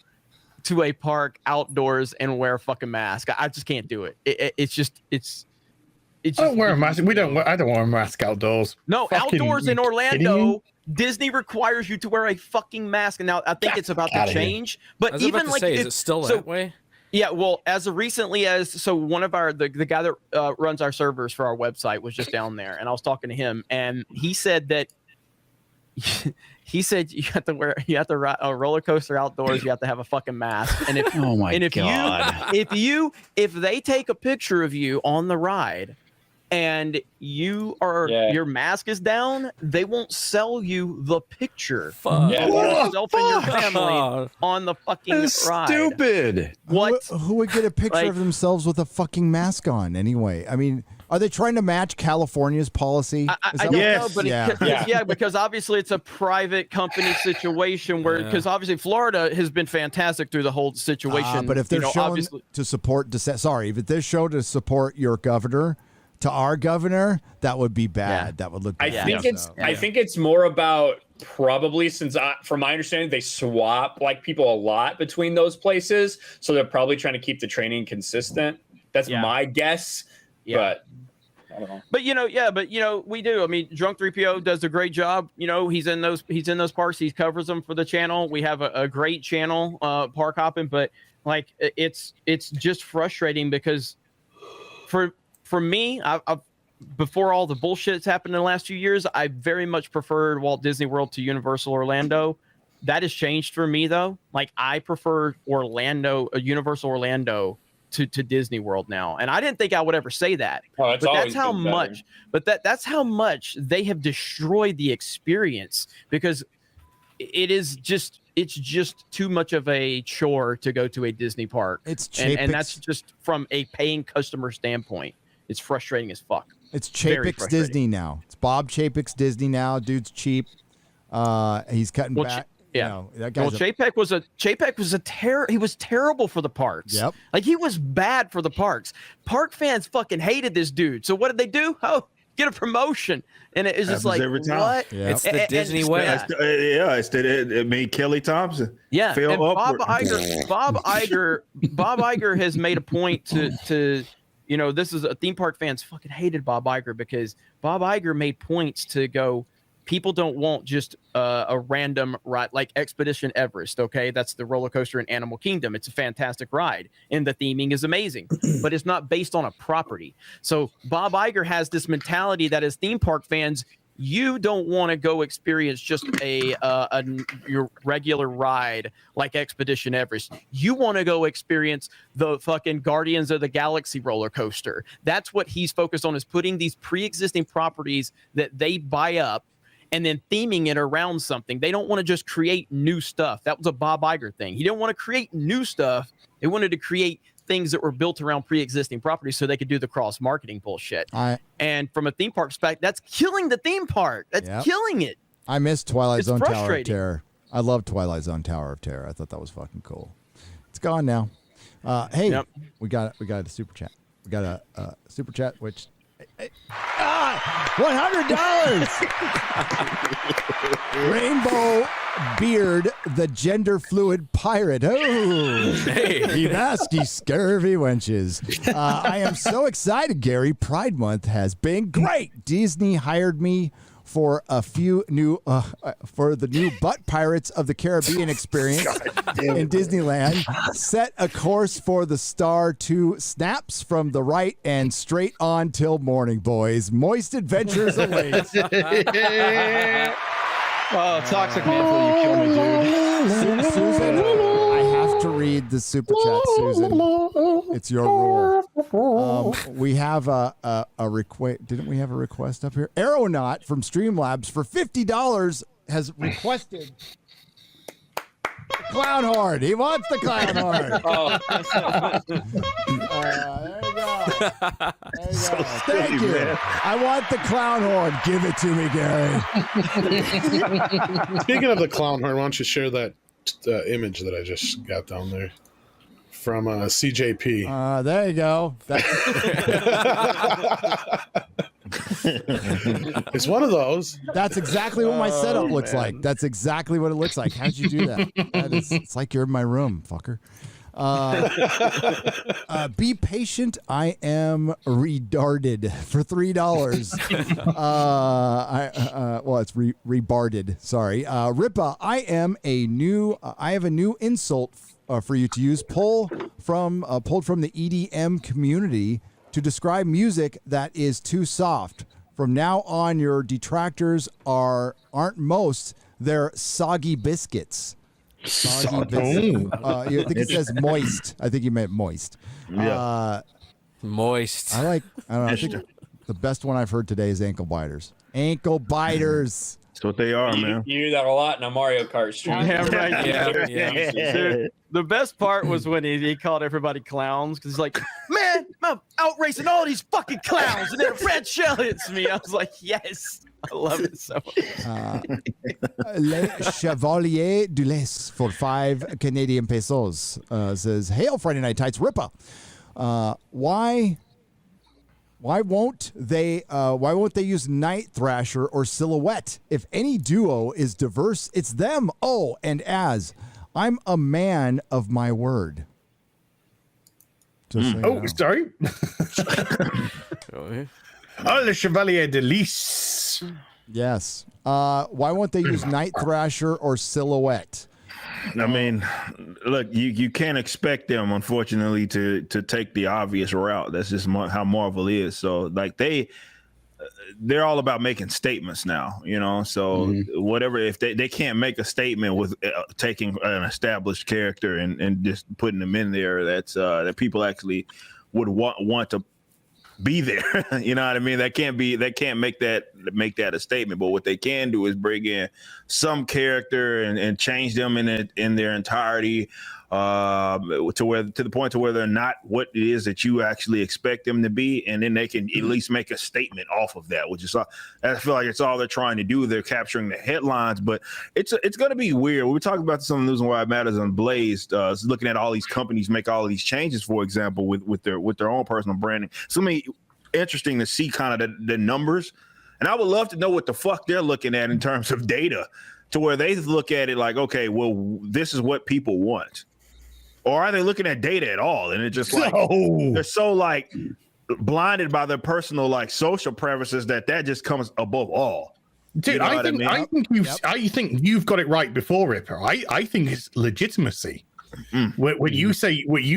to a park outdoors and wear a fucking mask. I just can't do it. It's just I don't wear a mask. I don't wear a mask outdoors. No, Fucking outdoors in Orlando, Disney requires you to wear a fucking mask. And now I think it's about to change. But even like, is it still that way? Yeah, well, as recently as one of the guy that runs our servers for our website was just down there, and I was talking to him, and he said that he said you have to ride a roller coaster outdoors. You have to have a fucking mask. And if Oh my and if God. if they take a picture of you on the ride, and your mask is down, they won't sell you the picture of yourself and your family on the fucking That's ride. stupid. What? Who would get a picture of themselves with a fucking mask on anyway? I mean, are they trying to match California's policy? I don't know, but because obviously it's a private company situation where, because obviously Florida has been fantastic through the whole situation. But if they're shown to support dissent, if they're shown to support your governor, to our governor, that would be bad. That would look bad. I think it's more about probably, since from my understanding, they swap like people a lot between those places, so they're probably trying to keep the training consistent. That's my guess. But I don't know. But we do. I mean, Drunk 3PO does a great job. He's in those parks. He covers them for the channel. We have a great channel, Park Hopping, but like it's just frustrating because for me, I've before all the bullshit that's happened in the last few years, I very much preferred Walt Disney World to Universal Orlando. That has changed for me though. Like I prefer Universal Orlando to Disney World now. And I didn't think I would ever say that. But that's how much that's how much they have destroyed the experience, because it's just too much of a chore to go to a Disney park. And that's just from a paying customer standpoint. It's frustrating as fuck. It's Chapek's Disney now. It's Bob Chapek's Disney now. Dude's cheap. He's cutting back. That guy's Chapek was he was terrible for the parks. Yep. Like he was bad for the parks. Park fans fucking hated this dude. So what did they do? Oh, get a promotion. And it was just like, every time. what? Yep. It's the Disney way. It made Kelly Thompson. Yeah. Fell And upward. Bob Iger has made a point to this is a theme park fans fucking hated Bob Iger, because Bob Iger made points to go, people don't want just a random ride like Expedition Everest. Okay. That's the roller coaster in Animal Kingdom. It's a fantastic ride and the theming is amazing, but it's not based on a property. So Bob Iger has this mentality that as theme park fans, you don't want to go experience just your regular ride like Expedition Everest. You want to go experience the fucking Guardians of the Galaxy roller coaster. That's what he's focused on, is putting these pre-existing properties that they buy up and then theming it around something. They don't want to just create new stuff. That was a Bob Iger thing. He didn't want to create new stuff. They wanted to create things that were built around pre-existing properties so they could do the cross-marketing bullshit. And from a theme park perspective, that's killing the theme park. That's killing it. I miss Twilight Zone Tower of frustrating. Terror. I love Twilight Zone Tower of Terror. I thought that was fucking cool. It's gone now. Hey, we got a super chat. We got a super chat, which $100. Rainbow Beard, the gender fluid pirate. Oh, you nasty, scurvy wenches. I am so excited, Gary. Pride Month has been great. Disney hired me for a few new for the new Butt Pirates of the Caribbean experience in Disneyland. Set a course for the Star to snaps from the right and straight on till morning, boys. Moist adventures await. Oh, Toxic Mantle, you kill me, dude. Susan, I have to read the super chat, Susan. It's your rule. We have a request. Didn't we have a request up here? Aeronaut from Streamlabs for $50 has requested the clown horn. He wants the clown horn. There you go. Thank you. Man. I want the clown horn. Give it to me, Gary. Speaking of the clown horn, why don't you share that image that I just got down there from CJP? There you go. It's one of those. That's exactly what my setup looks like. That's exactly what it looks like. How'd you do that? It's like you're in my room, fucker. Be patient. I am redarded for $3. Well, it's rebarded. Sorry. Ripa, I have a new insult for you to use. Pulled from the EDM community to describe music that is too soft. From now on, your detractors aren't most, they're soggy biscuits. Soggy biscuits. I think it says moist. I think you meant moist. Yeah. Moist. I don't know. I think the best one I've heard today is ankle biters. Ankle biters. That's what they are, man. You hear that a lot in a Mario Kart stream. Yeah, right. Yeah. Dude, the best part was when he called everybody clowns because he's like, man, I'm out racing all these fucking clowns, and then a red shell hits me. I was like, yes, I love it so much. Le Chevalier du Laisse for 5 Canadian pesos says, "Hail Friday Night Tights, Rippa. Why won't they use Night Thrasher or Silhouette? If any duo is diverse, it's them. Oh, and as I'm a man of my word." Just sorry. Oh, Le Chevalier de Lys. Yes. Why won't they use Night Thrasher or Silhouette? I mean, look, you can't expect them, unfortunately, to take the obvious route. That's just how Marvel is. So, like, they're all about making statements now, you know. So whatever, if they can't make a statement with taking an established character and just putting them in there, that's that people actually would want to be there. You know what I mean? They can't make that a statement. But what they can do is bring in some character and change them in their entirety, to the point to where they're not what it is that you actually expect them to be, and then they can at least make a statement off of that, which is I feel like it's all they're trying to do. They're capturing the headlines, but it's going to be weird. We were talking about some of the News and Why It Matters on Blazed, looking at all these companies make all of these changes, for example, with their own personal branding. So interesting to see kind of the numbers, and I would love to know what the fuck they're looking at in terms of data, to where they look at it like, okay, well, this is what people want. Or are they looking at data at all? And it's just like they're so like blinded by their personal like social preferences that just comes above all. Dude, you know I think you've got it right before, Ripper. I think it's legitimacy. When you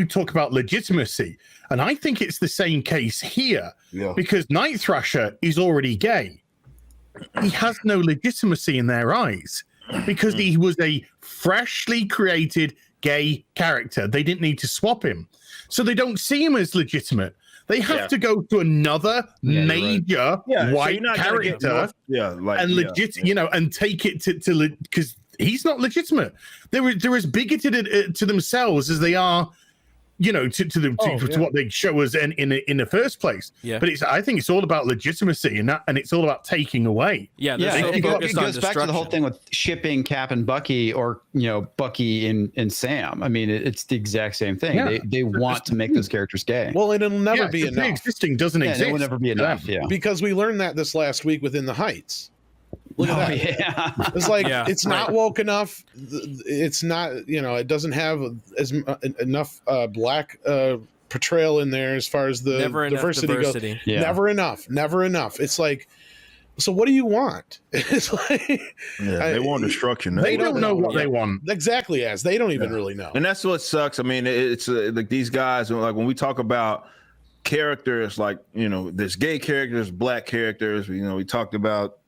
talk about legitimacy, and I think it's the same case here, because Night Thrasher is already gay. He has no legitimacy in their eyes because he was a freshly created gay character. They didn't need to swap him, so they don't see him as legitimate. They have to go to another major white character, and take it to because he's not legitimate. They're as bigoted to themselves as they are, to what they show us in the first place. Yeah. But I think it's all about legitimacy and it's all about taking away. Yeah. It goes back to the whole thing with shipping Cap and Bucky, or Bucky and Sam. I mean, it's the exact same thing. Yeah. They want to make those characters gay. Well, it'll never be enough. Existing doesn't exist. It will never be enough. Yeah. Because we learned that this last week within the Heights. Look at that. Yeah. It's like it's not woke enough. It's not, it doesn't have enough black portrayal in there as far as the diversity goes. Yeah. Never enough. It's like, so what do you want? It's like they want destruction. They don't know what they want. Exactly, as they don't even really know. And that's what sucks. I mean, it's like these guys, like when we talk about characters, like, there's gay characters, black characters, we talked about,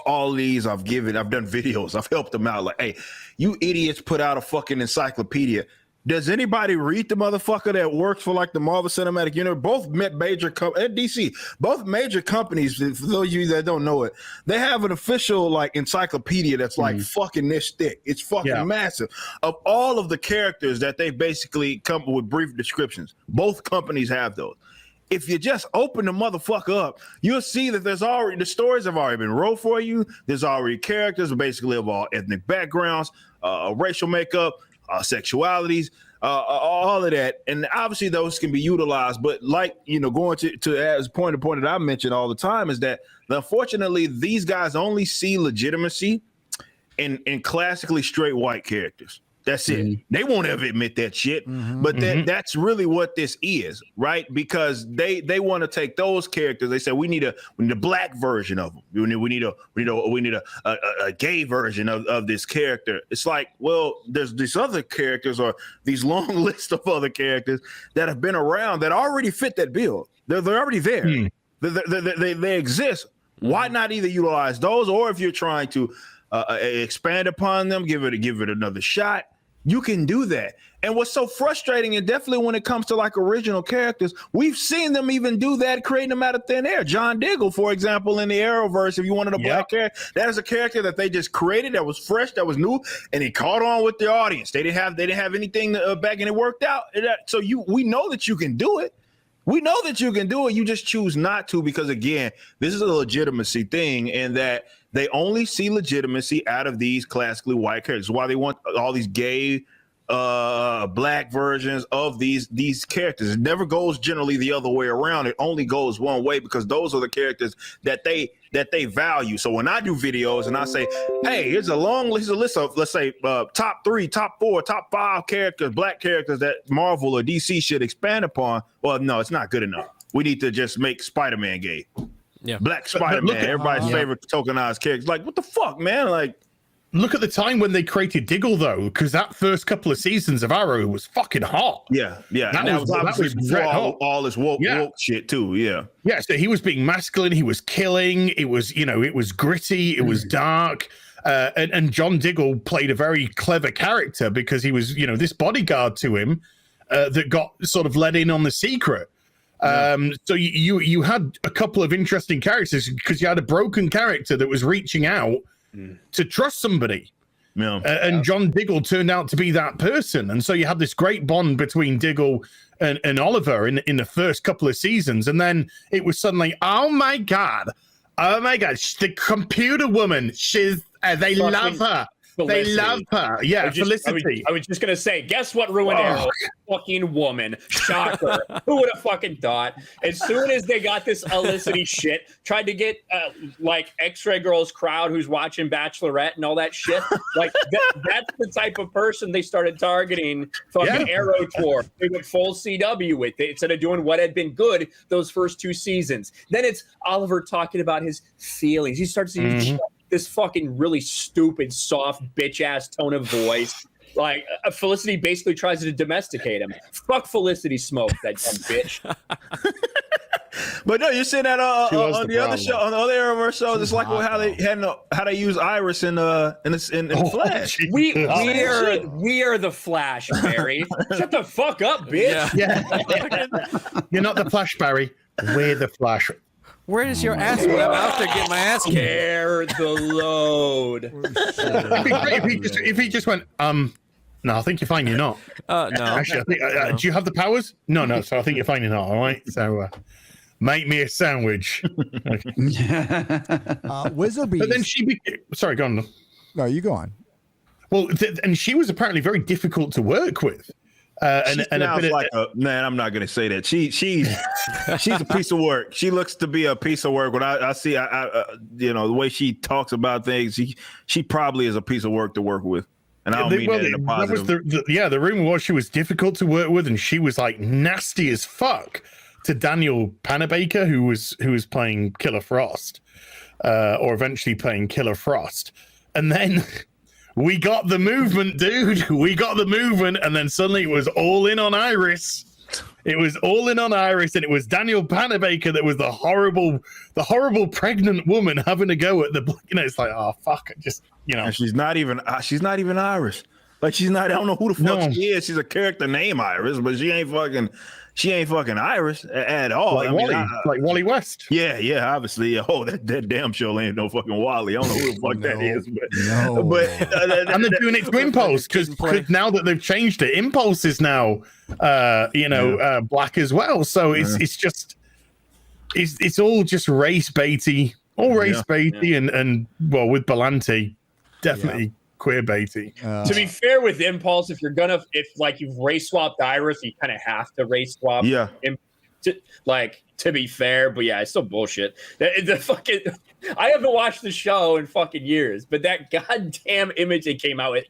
all these I've done videos, I've helped them out. Like, hey, you idiots put out a fucking encyclopedia. Does anybody read the motherfucker that works for like the Marvel Cinematic Universe? Both major at DC, both major companies, for those of you that don't know it, they have an official like encyclopedia that's like fucking this thick. It's fucking massive of all of the characters that they basically come with brief descriptions. Both companies have those. If you just open the motherfucker up, you'll see that the stories have already been wrote for you. There's already characters basically of all ethnic backgrounds, racial makeup, sexualities, all of that. And obviously those can be utilized. But like, going to as a point that I mentioned all the time is that unfortunately these guys only see legitimacy in classically straight white characters. That's it. They won't ever admit that shit. But that's really what this is, right? Because they want to take those characters. They say we need a black version of them. We need a gay version of this character. It's like, well, there's these other characters or these long list of other characters that have been around that already fit that bill. They're already there. They exist. Why not either utilize those, or if you're trying to expand upon them, give it another shot, you can do that. And what's so frustrating, and definitely when it comes to like original characters, we've seen them even do that, creating them out of thin air. John Diggle, for example, in the Arrowverse, if you wanted a black character, that is a character that they just created that was fresh, that was new, and it caught on with the audience. They didn't have anything back, and it worked out. So we know that you can do it. We know that you can do it. You just choose not to, because again, this is a legitimacy thing, and that they only see legitimacy out of these classically white characters. Why they want all these gay black versions of these characters. It never goes generally the other way around. It only goes one way, because those are the characters that they value. So when I do videos and I say, hey, here's a list of, let's say, top 3, top 4, top 5 characters, black characters that Marvel or DC should expand upon. Well, no, it's not good enough. We need to just make Spider-Man gay. Yeah. Black Spider-Man, everybody's favorite tokenized character. Like, what the fuck, man? Like, look at the time when they created Diggle, though, because that first couple of seasons of Arrow was fucking hot. Yeah. That was before all this woke shit too. Yeah. Yeah. So he was being masculine. He was killing. It was, it was gritty. It was dark. And John Diggle played a very clever character, because he was, this bodyguard to him that got sort of let in on the secret. So you had a couple of interesting characters, because you had a broken character that was reaching out to trust somebody. And John Diggle turned out to be that person. And so you had this great bond between Diggle and Oliver in the first couple of seasons. And then it was suddenly, oh my God, the computer woman, they love her. Felicity. They love her. Yeah, Felicity. I was just going to say, guess what ruined Arrow? Fucking woman. Shocker. Who would have fucking thought? As soon as they got this Felicity shit, tried to get like X-Ray Girls crowd who's watching Bachelorette and all that shit. Like that's the type of person they started targeting. Fucking Arrow tour. They went full CW with it instead of doing what had been good those first 2 seasons. Then it's Oliver talking about his feelings. He starts to this fucking really stupid, soft, bitch-ass tone of voice. Like, Felicity basically tries to domesticate him. Fuck Felicity Smoke, that dumb bitch. But no, you're saying that on the other show, on the other Arrowverse shows, it's like how they use Iris in Flash. We are the Flash, Barry. Shut the fuck up, bitch. Yeah. You're not the Flash, Barry. We're the Flash. Where is your ass when I'm out there getting my ass kicked? Bear the load. It'd be great if he just went, no, I think you're fine, you're not. No. Actually, I think, no. Do you have the powers? No, so I think you're fine, you're not, all right? So, make me a sandwich. Wizard Beast. But then sorry, go on. No, you go on. Well, and she was apparently very difficult to work with. She sounds like man. I'm not gonna say that. She's a piece of work. She looks to be a piece of work. When I see, the way she talks about things, she probably is a piece of work to work with. And I don't mean that in a positive. The rumor was she was difficult to work with, and she was like nasty as fuck to Daniel Panabaker, who was playing Killer Frost, or eventually playing Killer Frost, and then. We got the movement, dude. We got the movement, and then suddenly it was all in on Iris. It was all in on Iris, and it was Daniel Panabaker that was the horrible pregnant woman having to go at the. It's like, oh fuck, And she's not even Iris. Like she's not. I don't know who the fuck she is. She's a character named Iris, but she ain't fucking Iris at all. Like Wally West. Yeah, obviously. Oh, that damn show ain't no fucking Wally. I don't know who the fuck that is, but and they're doing it to Impulse because now that they've changed it, Impulse is now black as well. So it's all just race baity, and well with Berlanti, definitely. Queer baity. To be fair with Impulse, if you've race swapped Iris, you kind of have to race swap. Yeah. To be fair, but yeah, it's still bullshit. I haven't watched the show in fucking years, but that goddamn image they came out with.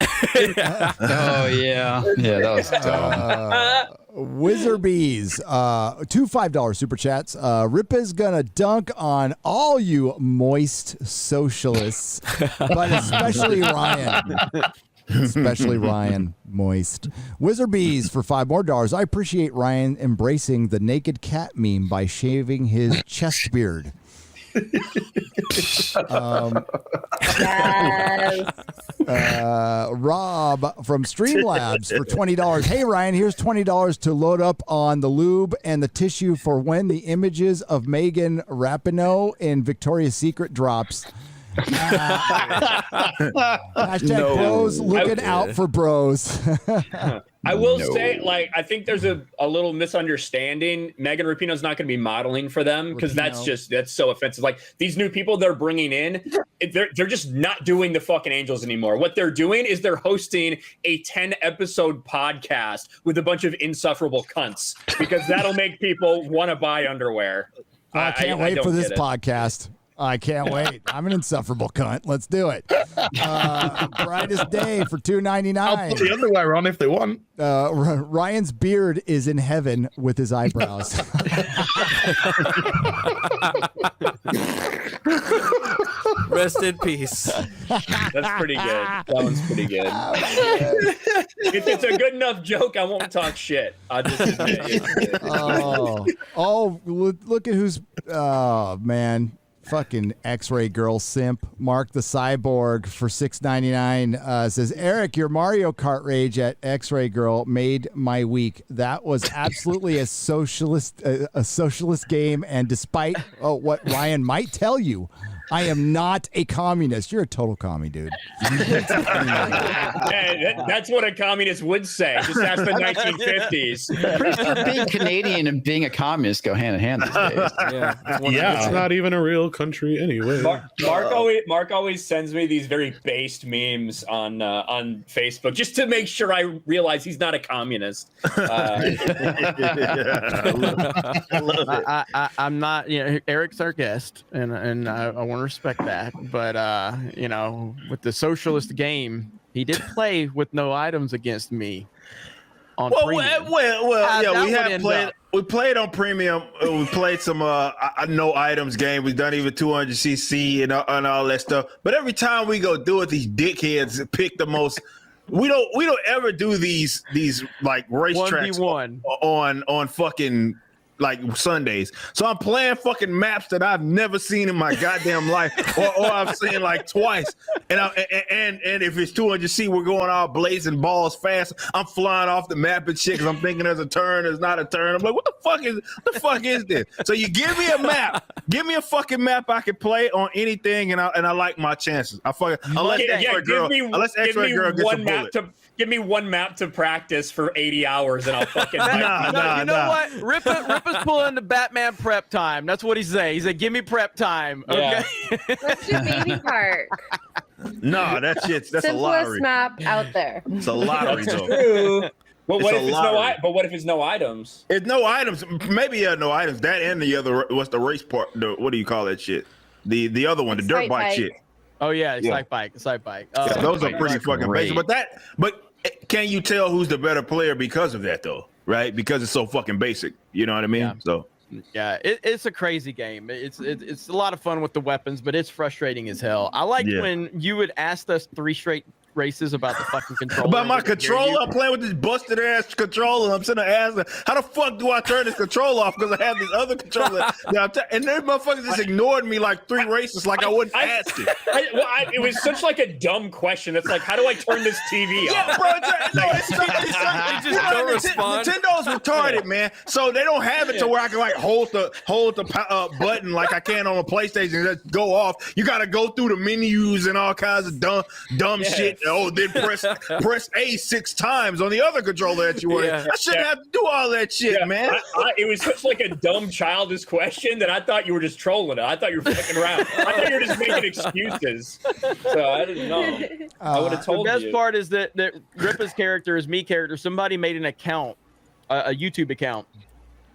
Oh yeah, that was dumb. Wizard Bees, 2 $5 super chats. Rip is gonna dunk on all you moist socialists, but especially Ryan. Especially Ryan, moist. Wizard Bees for $5 more. I appreciate Ryan embracing the naked cat meme by shaving his chest beard. Yes. Rob from Streamlabs for $20. Hey Ryan, here's $20 to load up on the lube and the tissue for when the images of Megan Rapinoe in Victoria's Secret drops. Hashtag bros looking out for bros. I will say, like, I think there's a little misunderstanding. Megan Rapinoe's not going to be modeling for them because that's so offensive. Like, these new people they're bringing in, they're just not doing the fucking Angels anymore. What they're doing is they're hosting a 10-episode podcast with a bunch of insufferable cunts because that'll make people want to buy underwear. I can't wait for this podcast. I can't wait. I'm an insufferable cunt. Let's do it. Brightest Day for $2.99. I'll put the underwear on if they want. Ryan's beard is in heaven with his eyebrows. Rest in peace. That's pretty good. That one's pretty good. If it's a good enough joke, I won't talk shit. I'll just admit it. Look at who's. Oh, man. Fucking X-Ray Girl simp. Mark the Cyborg for $6.99 says, Eric, your Mario Kart rage at X-Ray Girl made my week. That was absolutely a socialist game, and despite what Ryan might tell you, I am not a communist. You're a total commie, dude. Yeah, that's what a communist would say. Just ask the 1950s. Pretty sure being Canadian and being a communist go hand in hand these days. It's not even a real country anyway. Mark always sends me these very based memes on Facebook just to make sure I realize he's not a communist. I'm not. Eric's our guest, and I want to respect that. But with the socialist game, he did play with no items against me. On premium. We played on premium. We played some no items game. We've done even 200cc and all that stuff. But every time we go do it, these dickheads pick the most. We don't ever do these like racetracks on fucking like Sundays. So I'm playing fucking maps that I've never seen in my goddamn life, or I've seen like twice. And if it's 200C, we're going all blazing balls fast. I'm flying off the map and shit because I'm thinking there's a turn, there's not a turn. I'm like, what the fuck is this? So you give me a map, give me a fucking map I can play on anything, and I like my chances. Unless X-Ray Girl gets a bullet. Give me one map to practice for 80 hours and I'll fucking You know what? Rippa's pulling the Batman prep time. That's what he's saying. He said, give me prep time. Okay. Yeah. Let's do Baby Park. No, that's Simplest a lottery. map out there. It's a lottery, though. True. But what if it's no items? It's no items. Maybe no items. That and the other. What's the race part? What do you call that shit? The other one, the dirt bike shit. Oh yeah, side bike. Those are pretty fucking basic. But can you tell who's the better player because of that though? Right? Because it's so fucking basic. You know what I mean? Yeah. So yeah, it's a crazy game. It's a lot of fun with the weapons, but it's frustrating as hell. I liked when you would ask us 3 straight races about the fucking controller. About my controller? I'm playing with this busted ass controller. I'm sitting there asking, how the fuck do I turn this controller off? Because I have this other controller. And then motherfuckers just ignored me like 3 races, like I wouldn't ask it. It was such like a dumb question. It's like, how do I turn this TV off? Yeah, bro. Nintendo's retarded, man. So they don't have it to where I can like hold the button like I can on a PlayStation and just go off. You got to go through the menus and all kinds of dumb shit. Oh, then press A 6 times on the other controller that you were. I shouldn't have to do all that shit, man. It was such like a dumb, childish question that I thought you were just trolling it. I thought you were fucking around. I thought you were just making excuses. So I didn't know. I would have told you. The best part is that Rippa's character is me character. Somebody made an account, a YouTube account,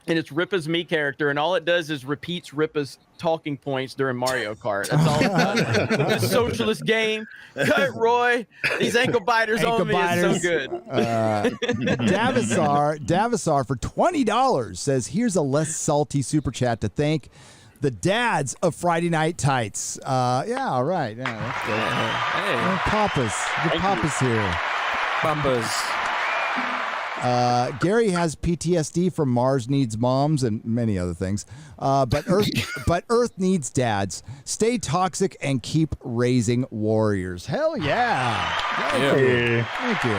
and it's Rippa's me character, and all it does is repeats Rippa's talking points during Mario Kart. That's all it does. This socialist game. Cut Roy. These ankle biters on me is so good. Davisar for $20 says, here's a less salty super chat to thank the dads of Friday Night Tights. Yeah, all right. Yeah, that's good. Hey. Papas. The Papas here. Papas. Gary has PTSD from Mars Needs Moms and many other things. But Earth needs dads. Stay toxic and keep raising warriors. Hell yeah. Thank you. Thank you.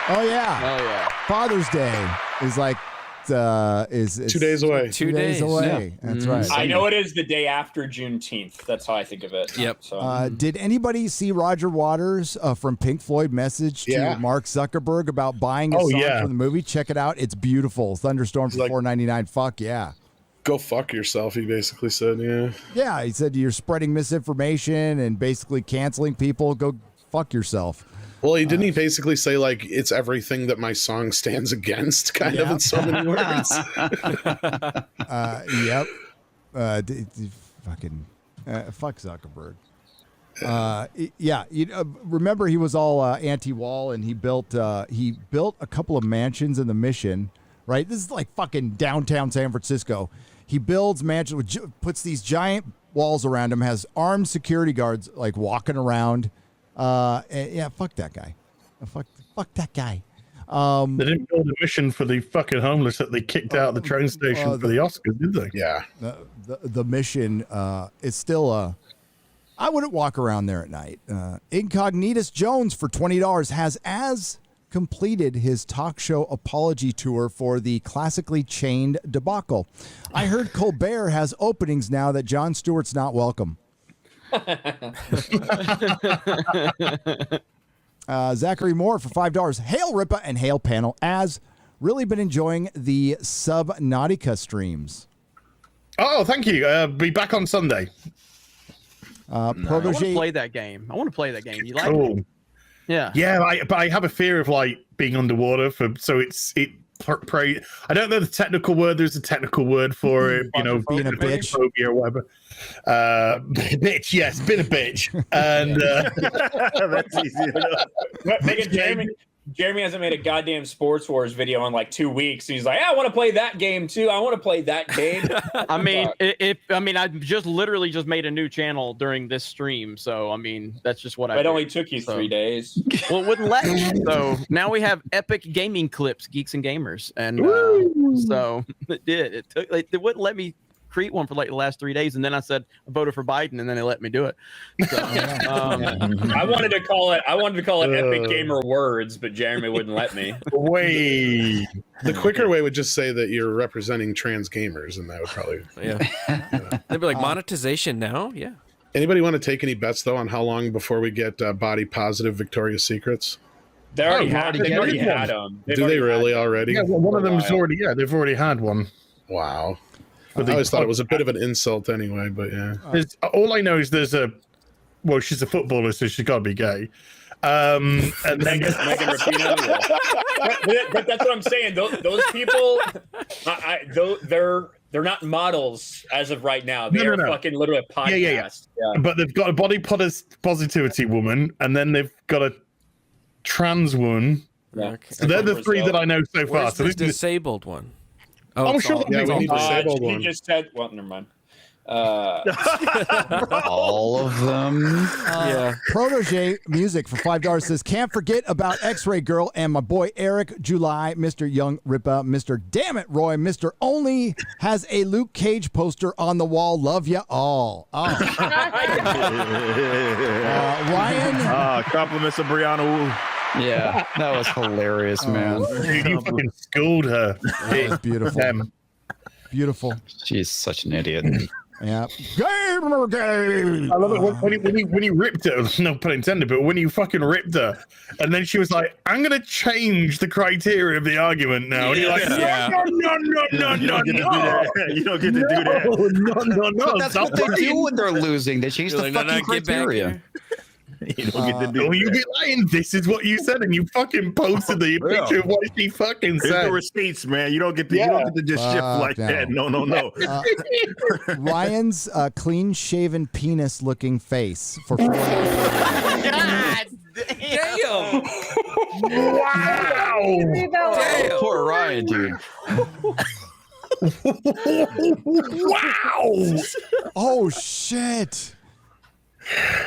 Oh yeah. Father's Day is like is 2 days away. 2 days away. Yeah. That's right. I know it is the day after Juneteenth. That's how I think of it. Yep. So. Did anybody see Roger Waters from Pink Floyd message to Mark Zuckerberg about buying a song from the movie? Check it out. It's beautiful. Thunderstorm for $4.99. Fuck yeah. Go fuck yourself, he basically said. Yeah. Yeah, he said you're spreading misinformation and basically canceling people. Go fuck yourself. Well, didn't he basically say, like, it's everything that my song stands against, kind of in so many words? Yep. Fuck Zuckerberg. Yeah. Remember, he was all anti-wall, and he built a couple of mansions in the Mission, right? This is like fucking downtown San Francisco. He builds mansions, puts these giant walls around him, has armed security guards, like, walking around. Yeah, fuck that guy. Fuck that guy. They didn't build a mission for the fucking homeless that they kicked out of the train station for the Oscars, did they? Yeah. The Mission is still I wouldn't walk around there at night. Incognitus Jones for $20 has completed his talk show apology tour for the classically chained debacle. I heard Colbert has openings now that Jon Stewart's not welcome. Zachary Moore for $5. Hail Ripa and Hail Panel. As really been enjoying the Subnautica streams. Oh, thank you. Be back on Sunday. I want to play that game. You like it? Yeah. Yeah, but I have a fear of like being underwater I don't know the technical word. There's a technical word for it, being a bitch phobia or whatever. Bitch, yes, been a bitch, and that's easy enough. Jeremy hasn't made a goddamn Sports Wars video in like 2 weeks. And he's like, I want to play that game too. I want to play that game. I just literally made a new channel during this stream, so I mean that's just what I. It only took you 3 days. Well, it wouldn't let me. So now we have epic gaming clips, Geeks and Gamers, and so it did. It wouldn't let me create one for like the last 3 days, and then I said I voted for Biden, and then they let me do it. So, I wanted to call it Epic Gamer Words, but Jeremy wouldn't let me. Wait, the quicker way would just say that you're representing trans gamers, and that would probably They'd be like monetization now. Yeah. Anybody want to take any bets though on how long before we get body positive Victoria's Secrets? They already had them. Do they really already? Yeah, well, one of them's already. Yeah, they've already had one. Wow. I always thought it was a bit of an insult anyway, but yeah. All I know is she's a footballer, so she's got to be gay. And then Megan Rapinoe. But that's what I'm saying. Those people, they're not models as of right now. They're fucking literally a podcast. Yeah. But they've got a body positivity woman, and then they've got a trans woman. Yeah. So they're the three that I know so far. Where's So this disabled one? I'm sure we need disabled one. He just said, well, never mind. All of them. Yeah. Protege Music for $5 says, can't forget about X-Ray Girl and my boy Eric July, Mr. Young Ripa, Mr. Damn It Roy, Mr. Only has a Luke Cage poster on the wall. Love ya all. Oh. Ryan. Compliments of Brianna Wu. Yeah, that was hilarious, man. You fucking schooled her. That was beautiful. Beautiful. She's such an idiot. Yeah. I love it when he ripped her. No pun intended, but when you fucking ripped her, and then she was like, "I'm gonna change the criteria of the argument now." And you're like, "No. You don't get to do that. You don't get to do that. No. But that's what they do when they're losing. They change the fucking criteria. You don't get to do you be lying. This is what you said, and you fucking posted the picture of what she fucking There's said. the receipts, man. You don't get to. You don't get to just shift like that. No. Ryan's clean-shaven penis-looking face for $4. God damn! Wow! Poor Ryan, dude. Wow! Oh shit,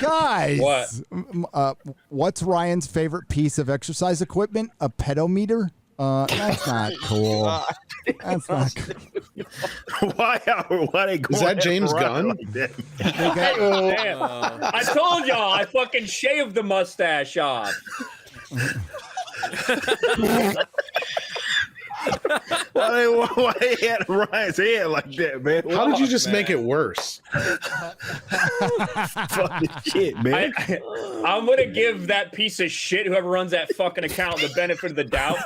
guys! What? What's Ryan's favorite piece of exercise equipment? A pedometer? That's not cool. That's not cool. Why they Is that James Gunn? Like that? Damn. I told y'all I fucking shaved the mustache off. Why they had Ryan's head like that, man? How did you just make it worse? Fucking shit, man. I'm gonna give that piece of shit, whoever runs that fucking account, the benefit of the doubt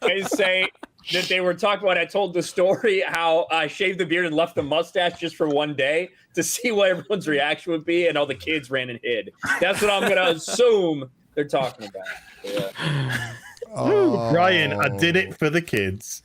and say that they were talking about. I told the story how I shaved the beard and left the mustache just for one day to see what everyone's reaction would be, and all the kids ran and hid. That's what I'm gonna assume they're talking about. Yeah. Ryan, I did it for the kids.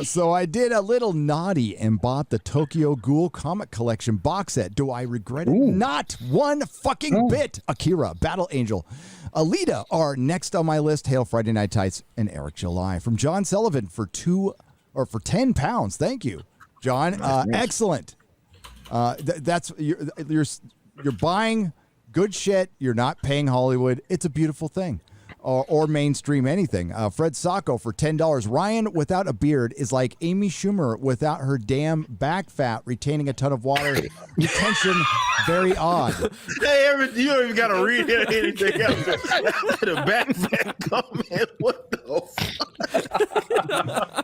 So I did a little naughty and bought the Tokyo Ghoul comic collection box set. Do I regret it? Not one fucking bit. Akira, Battle Angel, Alita are next on my list. Hail Friday Night Tights and Eric July from John Sullivan for £10. Thank you, John. Excellent. That's you're buying good shit. You're not paying Hollywood. It's a beautiful thing. Or mainstream anything. Fred Sacco for $10. Ryan without a beard is like Amy Schumer without her damn back fat retaining a ton of water. Retention, very odd. Hey, you don't even got to read anything else. The back fat comment. What the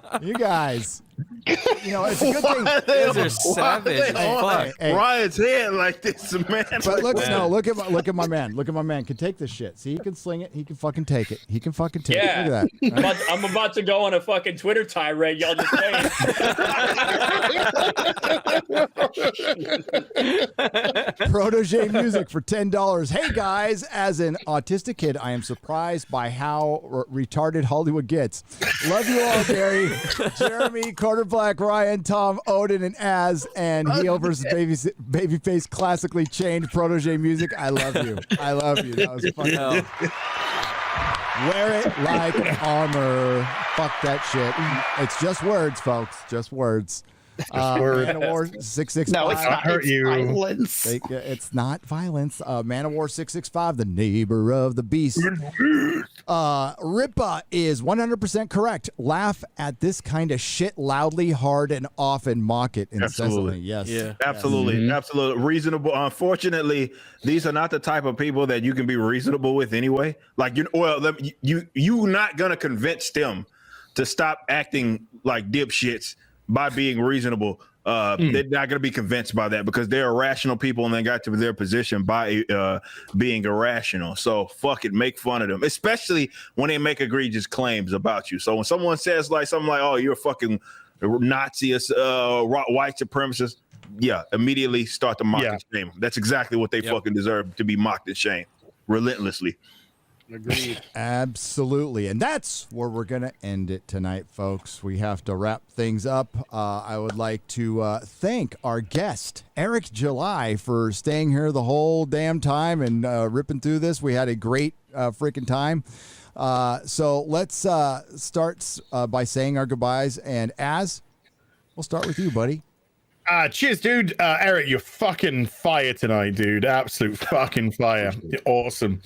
fuck? You guys. It's a good thing. Those are savage. Hey, Ryan's head like this, man. But look at my man. Look at my man. Can take this shit. See, he can sling it. He can fucking take it. He can fucking take it. Look at that. I'm about to go on a fucking Twitter tirade. Y'all just saying. Protege Music for $10. Hey guys, as an autistic kid, I am surprised by how retarded Hollywood gets. Love you all, Gary, Jeremy, Carter Black, Ryan, Tom, Odin, and Az, and heel versus Babyface classically chained Protege Music. I love you. I love you. That was fucking. Wear it like armor. Fuck that shit. It's just words, folks. Just words. Man of War 665. No, it's not. Hurt you. Violence. It's not violence. Man of War 665, the neighbor of the beast. Ripa is 100% correct. Laugh at this kind of shit loudly, hard, and often mock it incessantly. Absolutely. Yes. Yeah. Absolutely. Mm-hmm. Absolutely. Reasonable. Unfortunately, these are not the type of people that you can be reasonable with anyway. Like, you're not going to convince them to stop acting like dipshits by being reasonable. They're not going to be convinced by that because they're irrational people and they got to their position by being irrational. So fuck it, make fun of them, especially when they make egregious claims about you. So when someone says like something like, "Oh, you're a fucking Nazi, white supremacist," yeah, immediately start to mock and shame. That's exactly what they fucking deserve, to be mocked and shamed relentlessly. Agreed. Absolutely. And that's where we're going to end it tonight, folks. We have to wrap things up. I would like to thank our guest, Eric July, for staying here the whole damn time and ripping through this. We had a great freaking time. So let's start by saying our goodbyes. And Az, we'll start with you, buddy. Cheers, dude. Eric, you're fucking fire tonight, dude. Absolute fucking fire. You're awesome.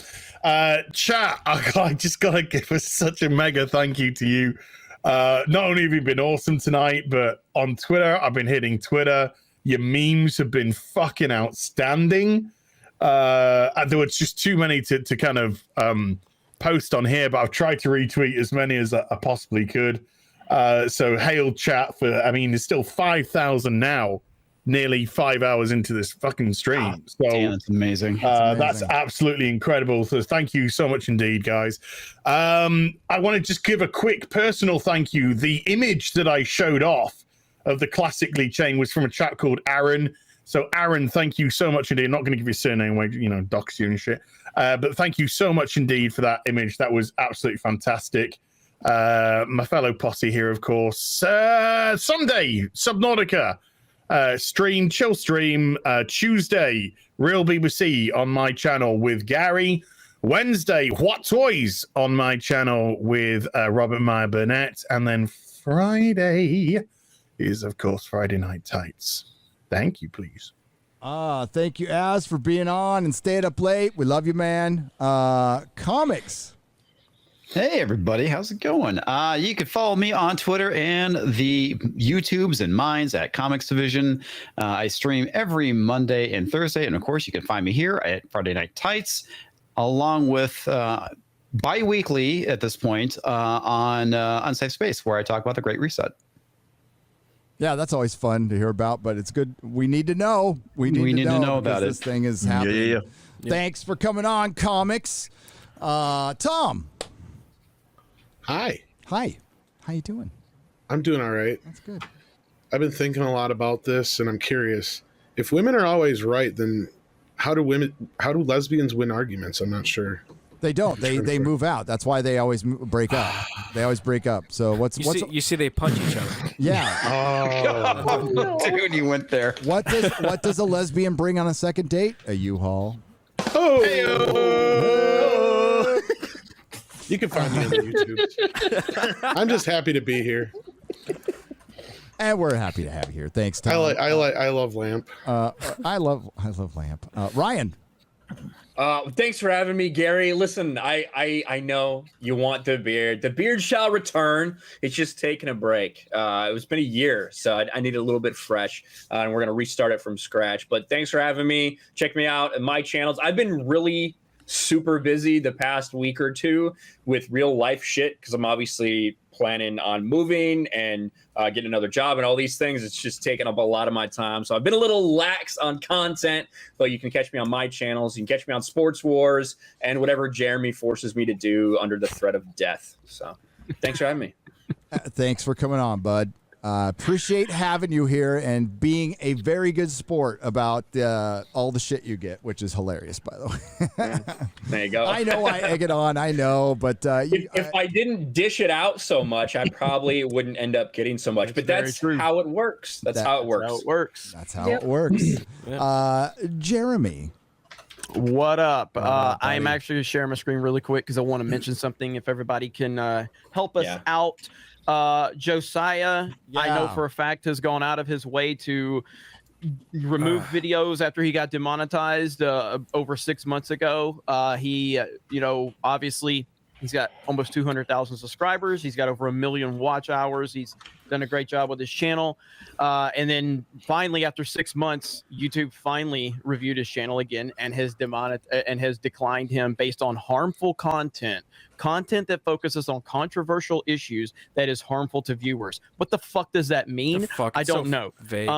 Chat, I just gotta give us such a mega thank you to you. Not only have you been awesome tonight, but on Twitter, I've been hitting Twitter. Your memes have been fucking outstanding. There was just too many to kind of post on here, but I've tried to retweet as many as I possibly could. So hail chat for, there's still 5,000 now, nearly 5 hours into this fucking stream. So damn, that's amazing. That's absolutely incredible. So thank you so much indeed, guys. I want to just give a quick personal thank you. The image that I showed off of the classically chain was from a chap called Aaron. So Aaron, thank you so much indeed. I'm not going to give you a surname, dox you and shit. But thank you so much indeed for that image. That was absolutely fantastic. My fellow posse here, of course. Sunday, Subnautica stream, chill stream. Tuesday, Real BBC on my channel with Gary. Wednesday, What Toys on my channel with Robert Meyer Burnett. And then Friday is, of course, Friday Night Tights. Thank you, please. Thank you, Az, for being on and staying up late. We love you, man. Comics. Hey, everybody. How's it going? You can follow me on Twitter and the YouTubes and mines at Comics Division. I stream every Monday and Thursday. And, of course, you can find me here at Friday Night Tights, along with bi-weekly at this point on Unsafe Space, where I talk about the Great Reset. Yeah, that's always fun to hear about, but it's good. We need to know. We need to know about because this thing is happening. Yeah. Thanks for coming on, Comics. Tom. Hi. How you doing? I'm doing all right. That's good. I've been thinking a lot about this, and I'm curious. If women are always right, then how do lesbians win arguments? I'm not sure. They don't. They move out. That's why they always break up. They always break up. So you see they punch each other. Yeah. Oh, dude, you went there. What does a lesbian bring on a second date? A U-Haul. Oh. You can find me on the YouTube. I'm just happy to be here. And we're happy to have you here. Thanks, Tom. I love Lamp. I love Lamp. Ryan. Thanks for having me, Gary. Listen, I know you want the beard. The beard shall return. It's just taking a break. It's been a year, so I need a little bit fresh, and we're gonna restart it from scratch. But thanks for having me. Check me out at my channels. I've been really super busy the past week or two with real life shit because I'm obviously planning on moving and getting another job and all these things. It's just taking up a lot of my time. So I've been a little lax on content, but you can catch me on my channels. You can catch me on Sports Wars and whatever Jeremy forces me to do under the threat of death. So thanks for having me. Thanks for coming on, bud. Appreciate having you here and being a very good sport about all the shit you get, which is hilarious, by the way. There you go. I know I egg it on. I know, but if I didn't dish it out so much, I probably wouldn't end up getting so much. But that's how it works. That's how it works. That's how it works. Jeremy. What up? I'm actually going to share my screen really quick because I want to mention something if everybody can help us out. Josiah, I know for a fact, has gone out of his way to remove videos after he got demonetized over 6 months ago. He, obviously he's got almost 200,000 subscribers. He's got over 1 million watch hours. He's done a great job with his channel. And then finally, after 6 months, YouTube finally reviewed his channel again and has declined him based on harmful content that focuses on controversial issues that is harmful to viewers. What the fuck does that mean? I don't know. Vague.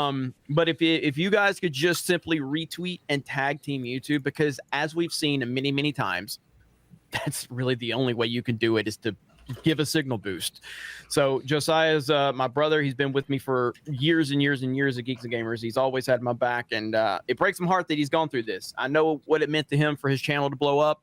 But if you guys could just simply retweet and tag Team YouTube, because as we've seen many, many times, that's really the only way you can do it is to give a signal boost. So Josiah's my brother. He's been with me for years and years and years at Geeks and Gamers. He's always had my back, and it breaks my heart that he's gone through this. I know what it meant to him for his channel to blow up,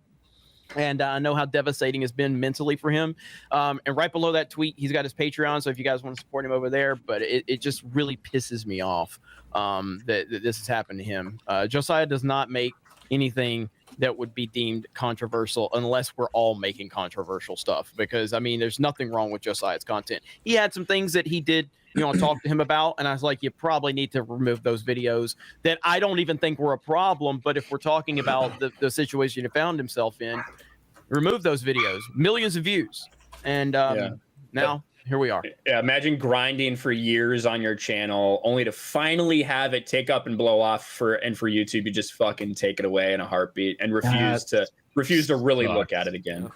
and I know how devastating it's been mentally for him. And right below that tweet, he's got his Patreon, so if you guys want to support him over there, but it just really pisses me off that this has happened to him. Josiah does not make anything that would be deemed controversial unless we're all making controversial stuff, because I mean there's nothing wrong with Josiah's content. He had some things that he did talk to him about, and I was like, you probably need to remove those videos that I don't even think were a problem, but if we're talking about the situation he found himself in, remove those videos. Millions of views, and now here we are. Yeah, imagine grinding for years on your channel only to finally have it take up and blow off for YouTube to just fucking take it away in a heartbeat and refuse to really look at it again.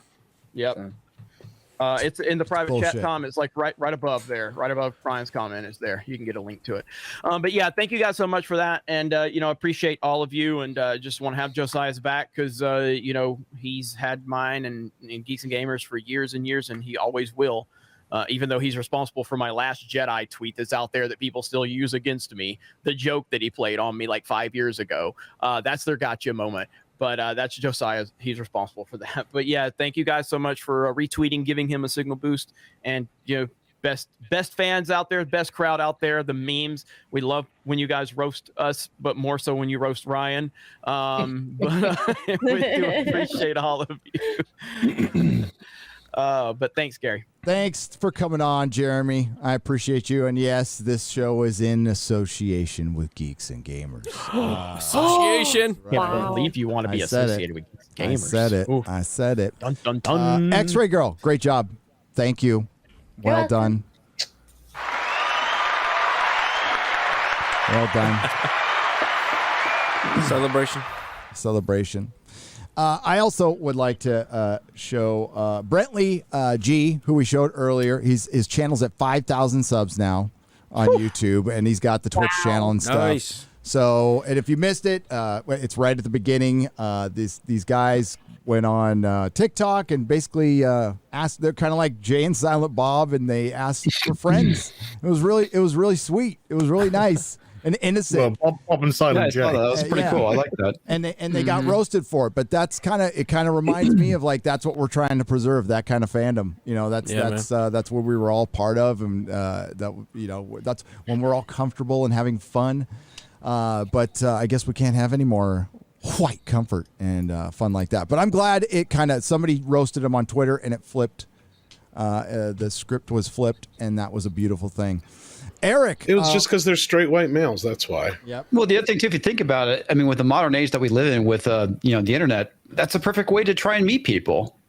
Yep. It's in the private chat comment. It's like right above there, right above Brian's comment is there. You can get a link to it. But yeah, thank you guys so much for that. And, appreciate all of you, and just want to have Josiah's back because, he's had mine and Geeks and Gamers for years and years, and he always will. Even though he's responsible for my Last Jedi tweet that's out there that people still use against me, the joke that he played on me like 5 years ago, that's their gotcha moment. But that's Josiah. He's responsible for that. But yeah, thank you guys so much for retweeting, giving him a signal boost, and best fans out there, best crowd out there. The memes, we love when you guys roast us, but more so when you roast Ryan. But we do appreciate all of you. But thanks, Gary. Thanks for coming on, Jeremy. I appreciate you. And yes, this show is in association with Geeks and Gamers. Association. Can't believe you want to be associated with gamers. I said it. Ooh. I said it. Dun, dun, dun. X-Ray Girl, great job. Thank you. Well done. Well done. Celebration. I also would like to show Brentley G, who we showed earlier. His channel's at 5,000 subs now on YouTube, and he's got the Twitch channel and stuff. Nice. So, and if you missed it, it's right at the beginning. These guys went on TikTok and basically asked. They're kind of like Jay and Silent Bob, and they asked for friends. It was really sweet. It was really nice. And innocent. Well, Bob and Silent Jay. That was pretty cool. I like that. And they got roasted for it, but that's kind of reminds me of like that's what we're trying to preserve, that kind of fandom. You know, that's what we were all part of, and that's when we're all comfortable and having fun. But I guess we can't have any more white comfort and fun like that. But I'm glad somebody roasted him on Twitter and it flipped. The script was flipped, and that was a beautiful thing. Eric. It was just because they're straight white males. That's why. Yep. Well, the other thing too, if you think about it, I mean, with the modern age that we live in, with the internet, that's a perfect way to try and meet people.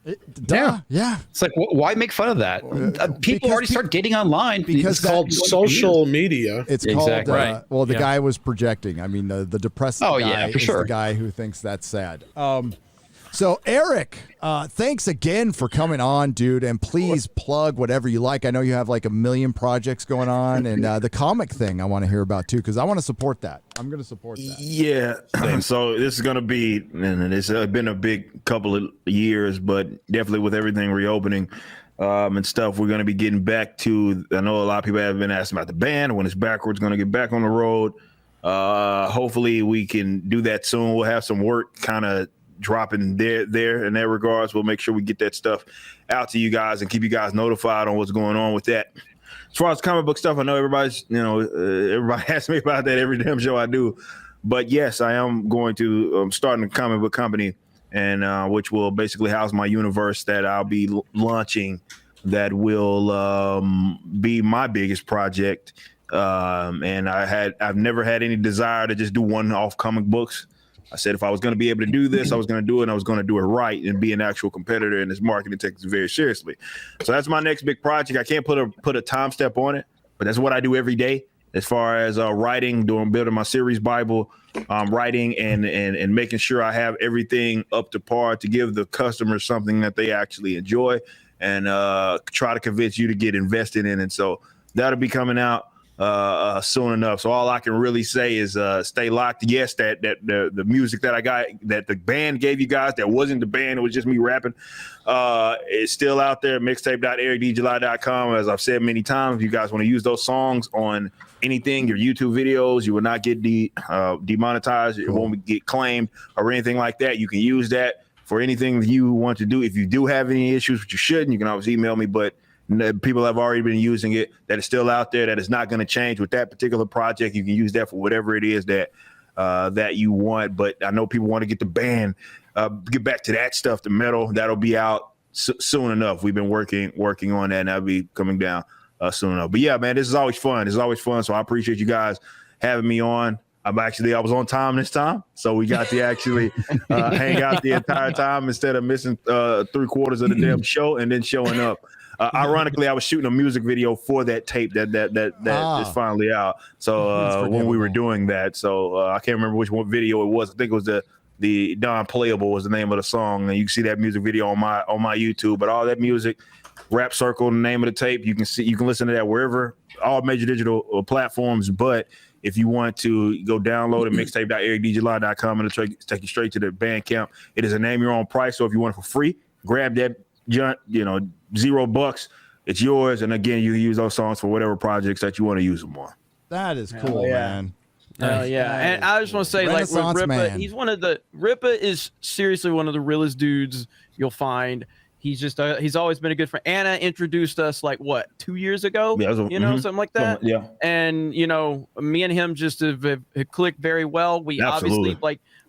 Yeah. It's like, why make fun of that? People already start dating online because it's called social media. It's called. Well, the guy was projecting. I mean, the depressed guy is the guy who thinks that's sad. So, Eric, thanks again for coming on, dude. And please plug whatever you like. I know you have like 1 million projects going on. And the comic thing I want to hear about, too, because I want to support that. I'm going to support that. Yeah. So this is going to be, and it's been a big couple of years, but definitely with everything reopening and stuff, we're going to be getting back to, I know a lot of people have been asking about the band, when it's backwards, going to get back on the road. Hopefully we can do that soon. We'll have some work kind of dropping there in that regards. We'll make sure we get that stuff out to you guys and keep you guys notified on what's going on with that. As far as comic book stuff, I know everybody asks me about that every damn show I do, but yes, I am going to start a comic book company, and which will basically house my universe that I'll be launching. That will be my biggest project, and I've never had any desire to just do one-off comic books. I said if I was going to be able to do this, I was going to do it, and I was going to do it right and be an actual competitor in this market and take this very seriously. So that's my next big project. I can't put a time step on it, but that's what I do every day as far as writing, building my series Bible, writing and making sure I have everything up to par to give the customers something that they actually enjoy and try to convince you to get invested in it. So that'll be coming out soon enough. So all I can really say is stay locked. Yes, that the music that I got, that the band gave you guys, that wasn't the band, it was just me rapping, it's still out there. Mixtape.ericdjuly.com. As I've said many times, if you guys want to use those songs on anything, your YouTube videos, you will not get demonetized. It won't get claimed or anything like that. You can use that for anything you want to do. If you do have any issues, which you shouldn't, you can always email me, but people have already been using it. That is still out there. That is not going to change with that particular project. You can use that for whatever it is that you want. But I know people want to get the band, get back to that stuff, the metal. That'll be out soon enough. We've been working on that, and that'll be coming down soon enough. But yeah, man, this is always fun. So I appreciate you guys having me on. I was on time this time, so we got to actually hang out the entire time instead of missing 3/4 of the damn show and then showing up. Ironically, I was shooting a music video for that tape that is finally out. So when we were doing that, so I can't remember which one video it was. I think it was the Don Playable was the name of the song, and you can see that music video on my YouTube. But all that music, Rap Circle, the name of the tape, you can listen to that wherever, all major digital platforms. But if you want to go download it, mixtape.ericdjuly.com, and it'll take you straight to the Bandcamp. It is a name your own price, so if you want it for free, grab that. $0. It's yours, and again, you can use those songs for whatever projects that you want to use them on. That is cool, man. Yeah, and I just want to say, like, with Rippa, Rippa is seriously one of the realest dudes you'll find. He's just he's always been a good friend. Anna introduced us 2 years ago, something like that. Yeah, and me and him just have clicked very well. We obviously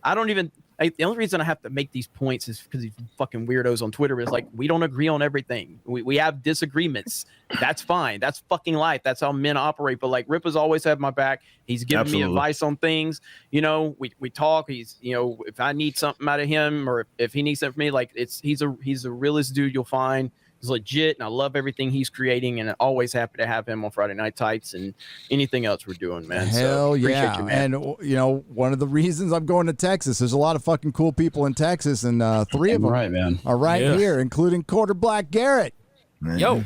I don't even the only reason I have to make these points is because these fucking weirdos on Twitter is like, we don't agree on everything. We have disagreements. That's fine. That's fucking life. That's how men operate. But like, Rip has always had my back. He's given me advice on things. You know, we talk. He's, you know, if I need something out of him or if he needs something from me, like he's a realest dude you'll find. He's legit, and I love everything he's creating, and I'm always happy to have him on Friday Night Tights and anything else we're doing, man. Hell yeah. You, man. And, you know, one of the reasons I'm going to Texas, there's a lot of fucking cool people in Texas, and 3 of them are here, including Quarter Black Garrett. Yo.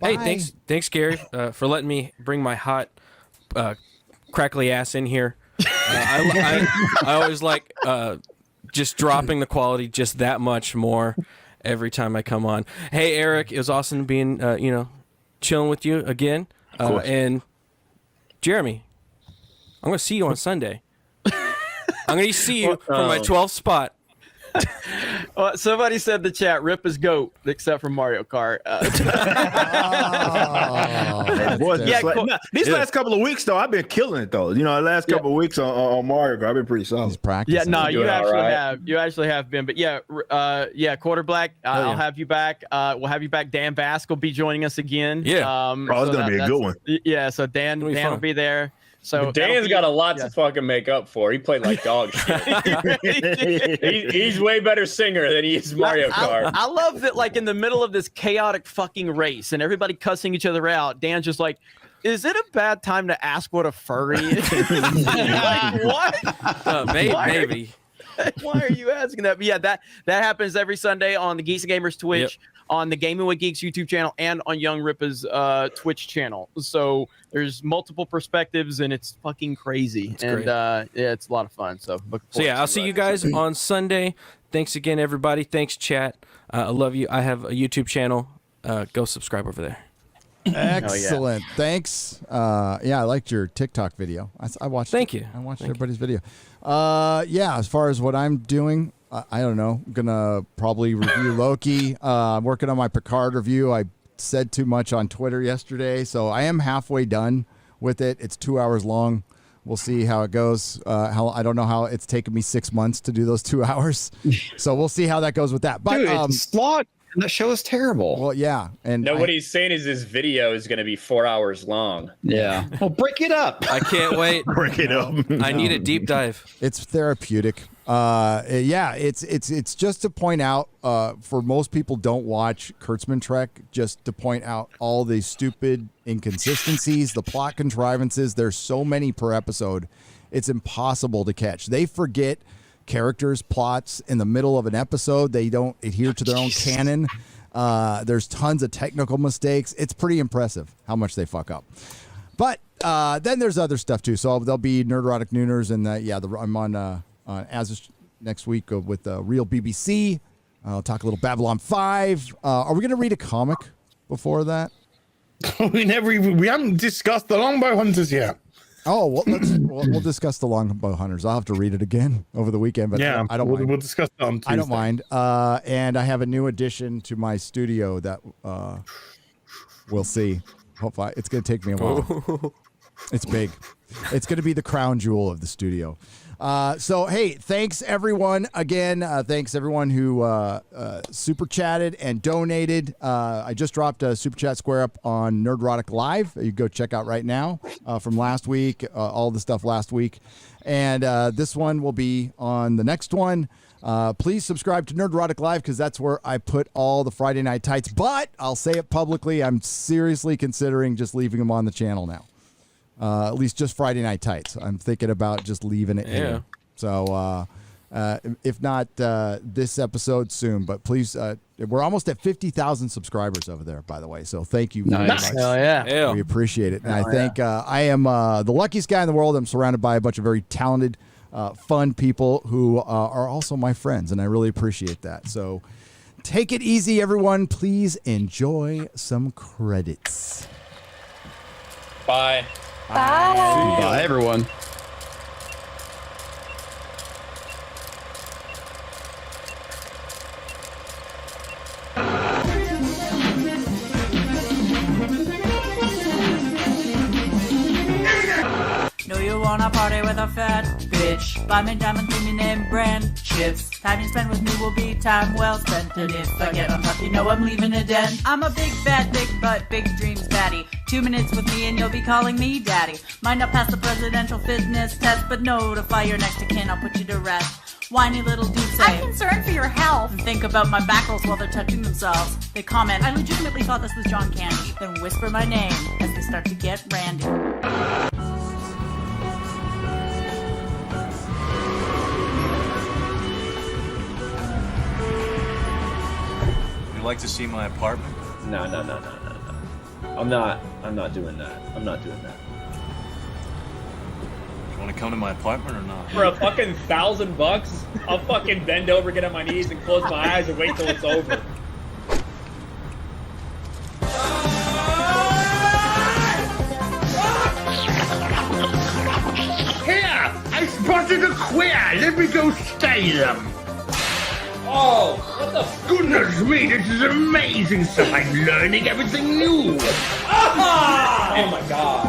Hey, thanks, Gary, for letting me bring my hot, crackly ass in here. I always like just dropping the quality just that much more every time I come on. Hey, Eric, it was awesome being, chilling with you again. And Jeremy, I'm going to see you on Sunday. I'm going to see you from my 12th spot. Somebody said in the chat, Rip is GOAT, except for Mario Kart. These last couple of weeks, though, I've been killing it, though. You know, the last couple of weeks on Mario Kart, I've been pretty solid. Yeah, no, you actually have been. But Quarter Black, I'll have you back. We'll have you back. Dan Bask will be joining us again. Yeah. It's going to be a good one. Yeah, so Dan will be there. So Dan's got a lot to fucking make up for. He played like dog shit. He's way better singer than he is Mario Kart. I love that, like, in the middle of this chaotic fucking race and everybody cussing each other out, Dan's just like, is it a bad time to ask what a furry is? Like, what? Maybe. Why are you asking that? But yeah, that happens every Sunday on the Geeks and Gamers Twitch, on the Gaming with Geeks YouTube channel, and on Young Ripa's Twitch channel. So there's multiple perspectives, and it's fucking crazy. It's a lot of fun. So I'll see you guys on Sunday. Thanks again, everybody. Thanks, chat. I love you. I have a YouTube channel. Go subscribe over there. Excellent. Thanks. I liked your TikTok video. I watched. Thank you. I watched everybody's video. As far as what I'm doing, I don't know. I'm gonna probably review Loki. I'm working on my Picard review. I said too much on Twitter yesterday, so I am halfway done with it. It's 2 hours long. We'll see how it goes. I don't know how it's taken me 6 months to do those 2 hours, so we'll see how that goes with that. But dude, it's slog. That show is terrible. Well, yeah, and what he's saying is this video is going to be 4 hours long. Yeah. Well, break it up. I can't wait. Break it up. I need a deep dive. It's therapeutic. It's just to point out, for most people don't watch Kurtzman Trek, just to point out all the stupid inconsistencies, the plot contrivances. There's so many per episode. It's impossible to catch. They forget characters, plots in the middle of an episode. They don't adhere to their own canon. There's tons of technical mistakes. It's pretty impressive how much they fuck up. But then there's other stuff too. So there'll be Nerdrotic Nooners, and I'm on as next week with Real BBC. I'll talk a little Babylon 5. Are we going to read a comic before that? we haven't discussed the Longbow Hunters yet. Oh, well, we'll discuss the Longbow Hunters. I'll have to read it again over the weekend, but I don't mind. We'll discuss it on Tuesday. I don't mind. And I have a new addition to my studio that we'll see. Hopefully, it's going to take me a while. It's big. It's going to be the crown jewel of the studio. So, hey, thanks, everyone. Again, thanks, everyone who super chatted and donated. I just dropped a super chat square up on Nerdrotic Live. You go check out right now from last week, all the stuff last week. And this one will be on the next one. Please subscribe to Nerdrotic Live because that's where I put all the Friday Night Tights. But I'll say it publicly, I'm seriously considering just leaving them on the channel now. At least just Friday Night Tights. I'm thinking about just leaving it here. So if not this episode, soon. But please, we're almost at 50,000 subscribers over there, by the way. So thank you very much. Hell yeah. We appreciate it. And I think I am the luckiest guy in the world. I'm surrounded by a bunch of very talented, fun people who are also my friends. And I really appreciate that. So take it easy, everyone. Please enjoy some credits. Bye. Bye. Bye, everyone. No, you wanna party with a fat bitch. bitch. Buy me diamond premium brand chips. Time you spend with me will be time well spent. And if I get on top, you know I'm leaving a dent. I'm a big fat, big butt, big dreams baddie. 2 minutes with me and you'll be calling me daddy. Might not pass the presidential fitness test, but notify your next of kin, I'll put you to rest. Whiny little dudes say, I'm concerned for your health. And think about my back rolls while they're touching themselves. They comment, I legitimately thought this was John Candy. Then whisper my name as they start to get randy. You'd like to see my apartment? No. I'm not doing that. I'm not doing that. You want to come to my apartment or not? For a fucking $1,000, I'll fucking bend over, get on my knees, and close my eyes and wait till it's over. Here! I spotted a queer! Let me go stay them! Oh, what the goodness me, this is amazing stuff! I'm learning everything new! Ah! Oh my god.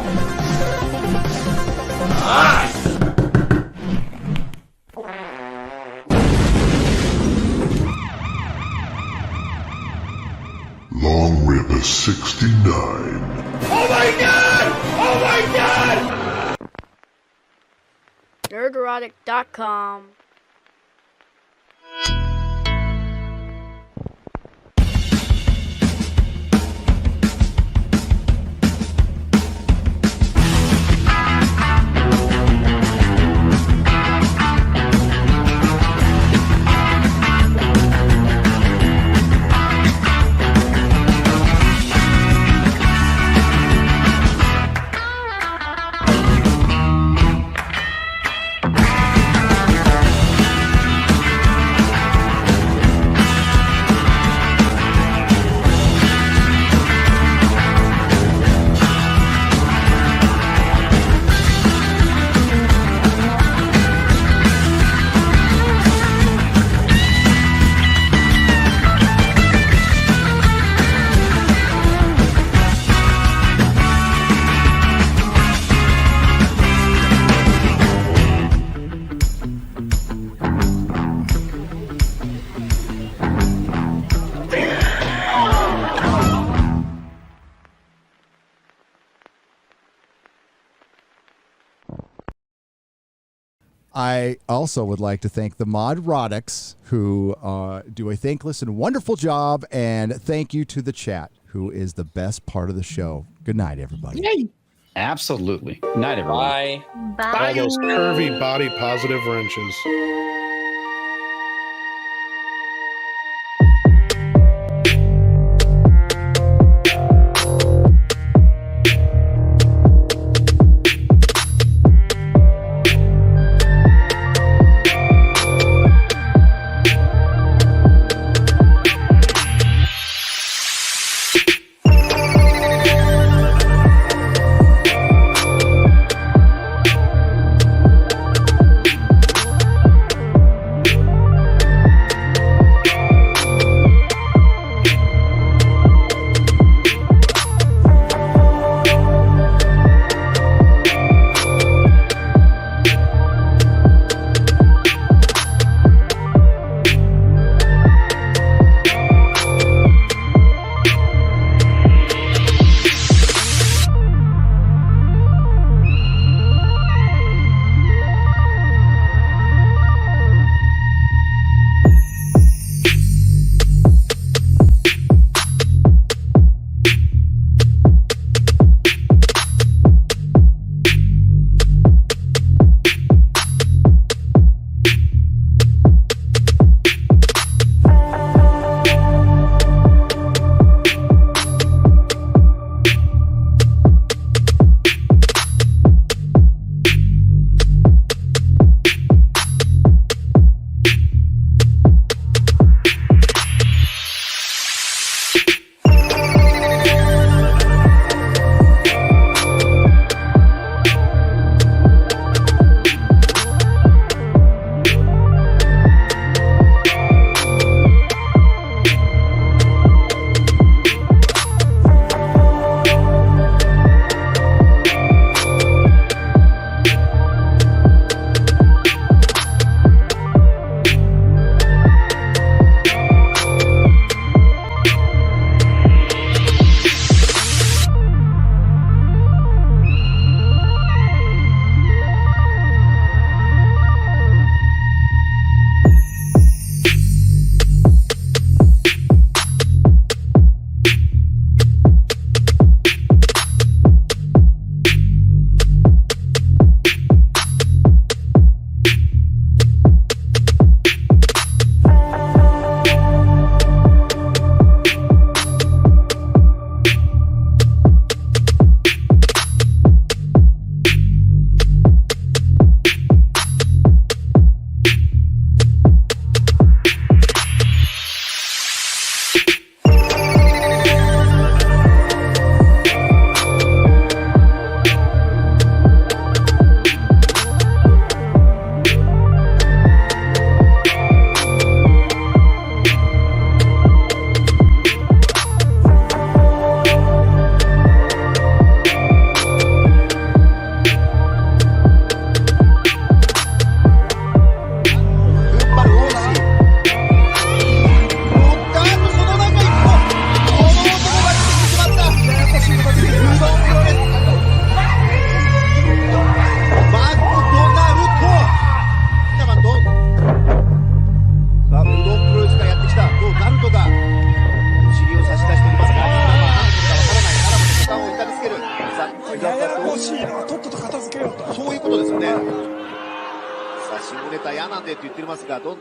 Ah! Long Rip 69. Oh my god! Oh my god! Nerdrotic.com. I also would like to thank the Nerdrotics, who do a thankless and wonderful job, and thank you to the chat, who is the best part of the show. Good night, everybody. Yay. Absolutely. Good night, everyone. Bye. All those curvy body positive wrenches.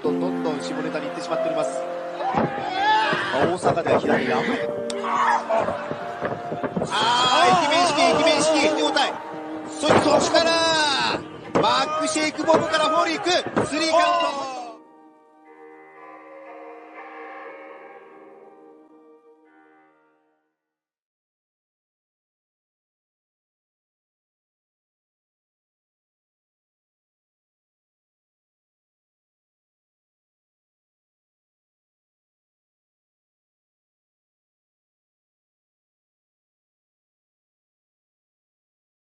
んどん下ネタに行ってしまっております。大阪では左が駅面式手応え。そしてそこからバックシェイクボムからフォールいくスリーカウント。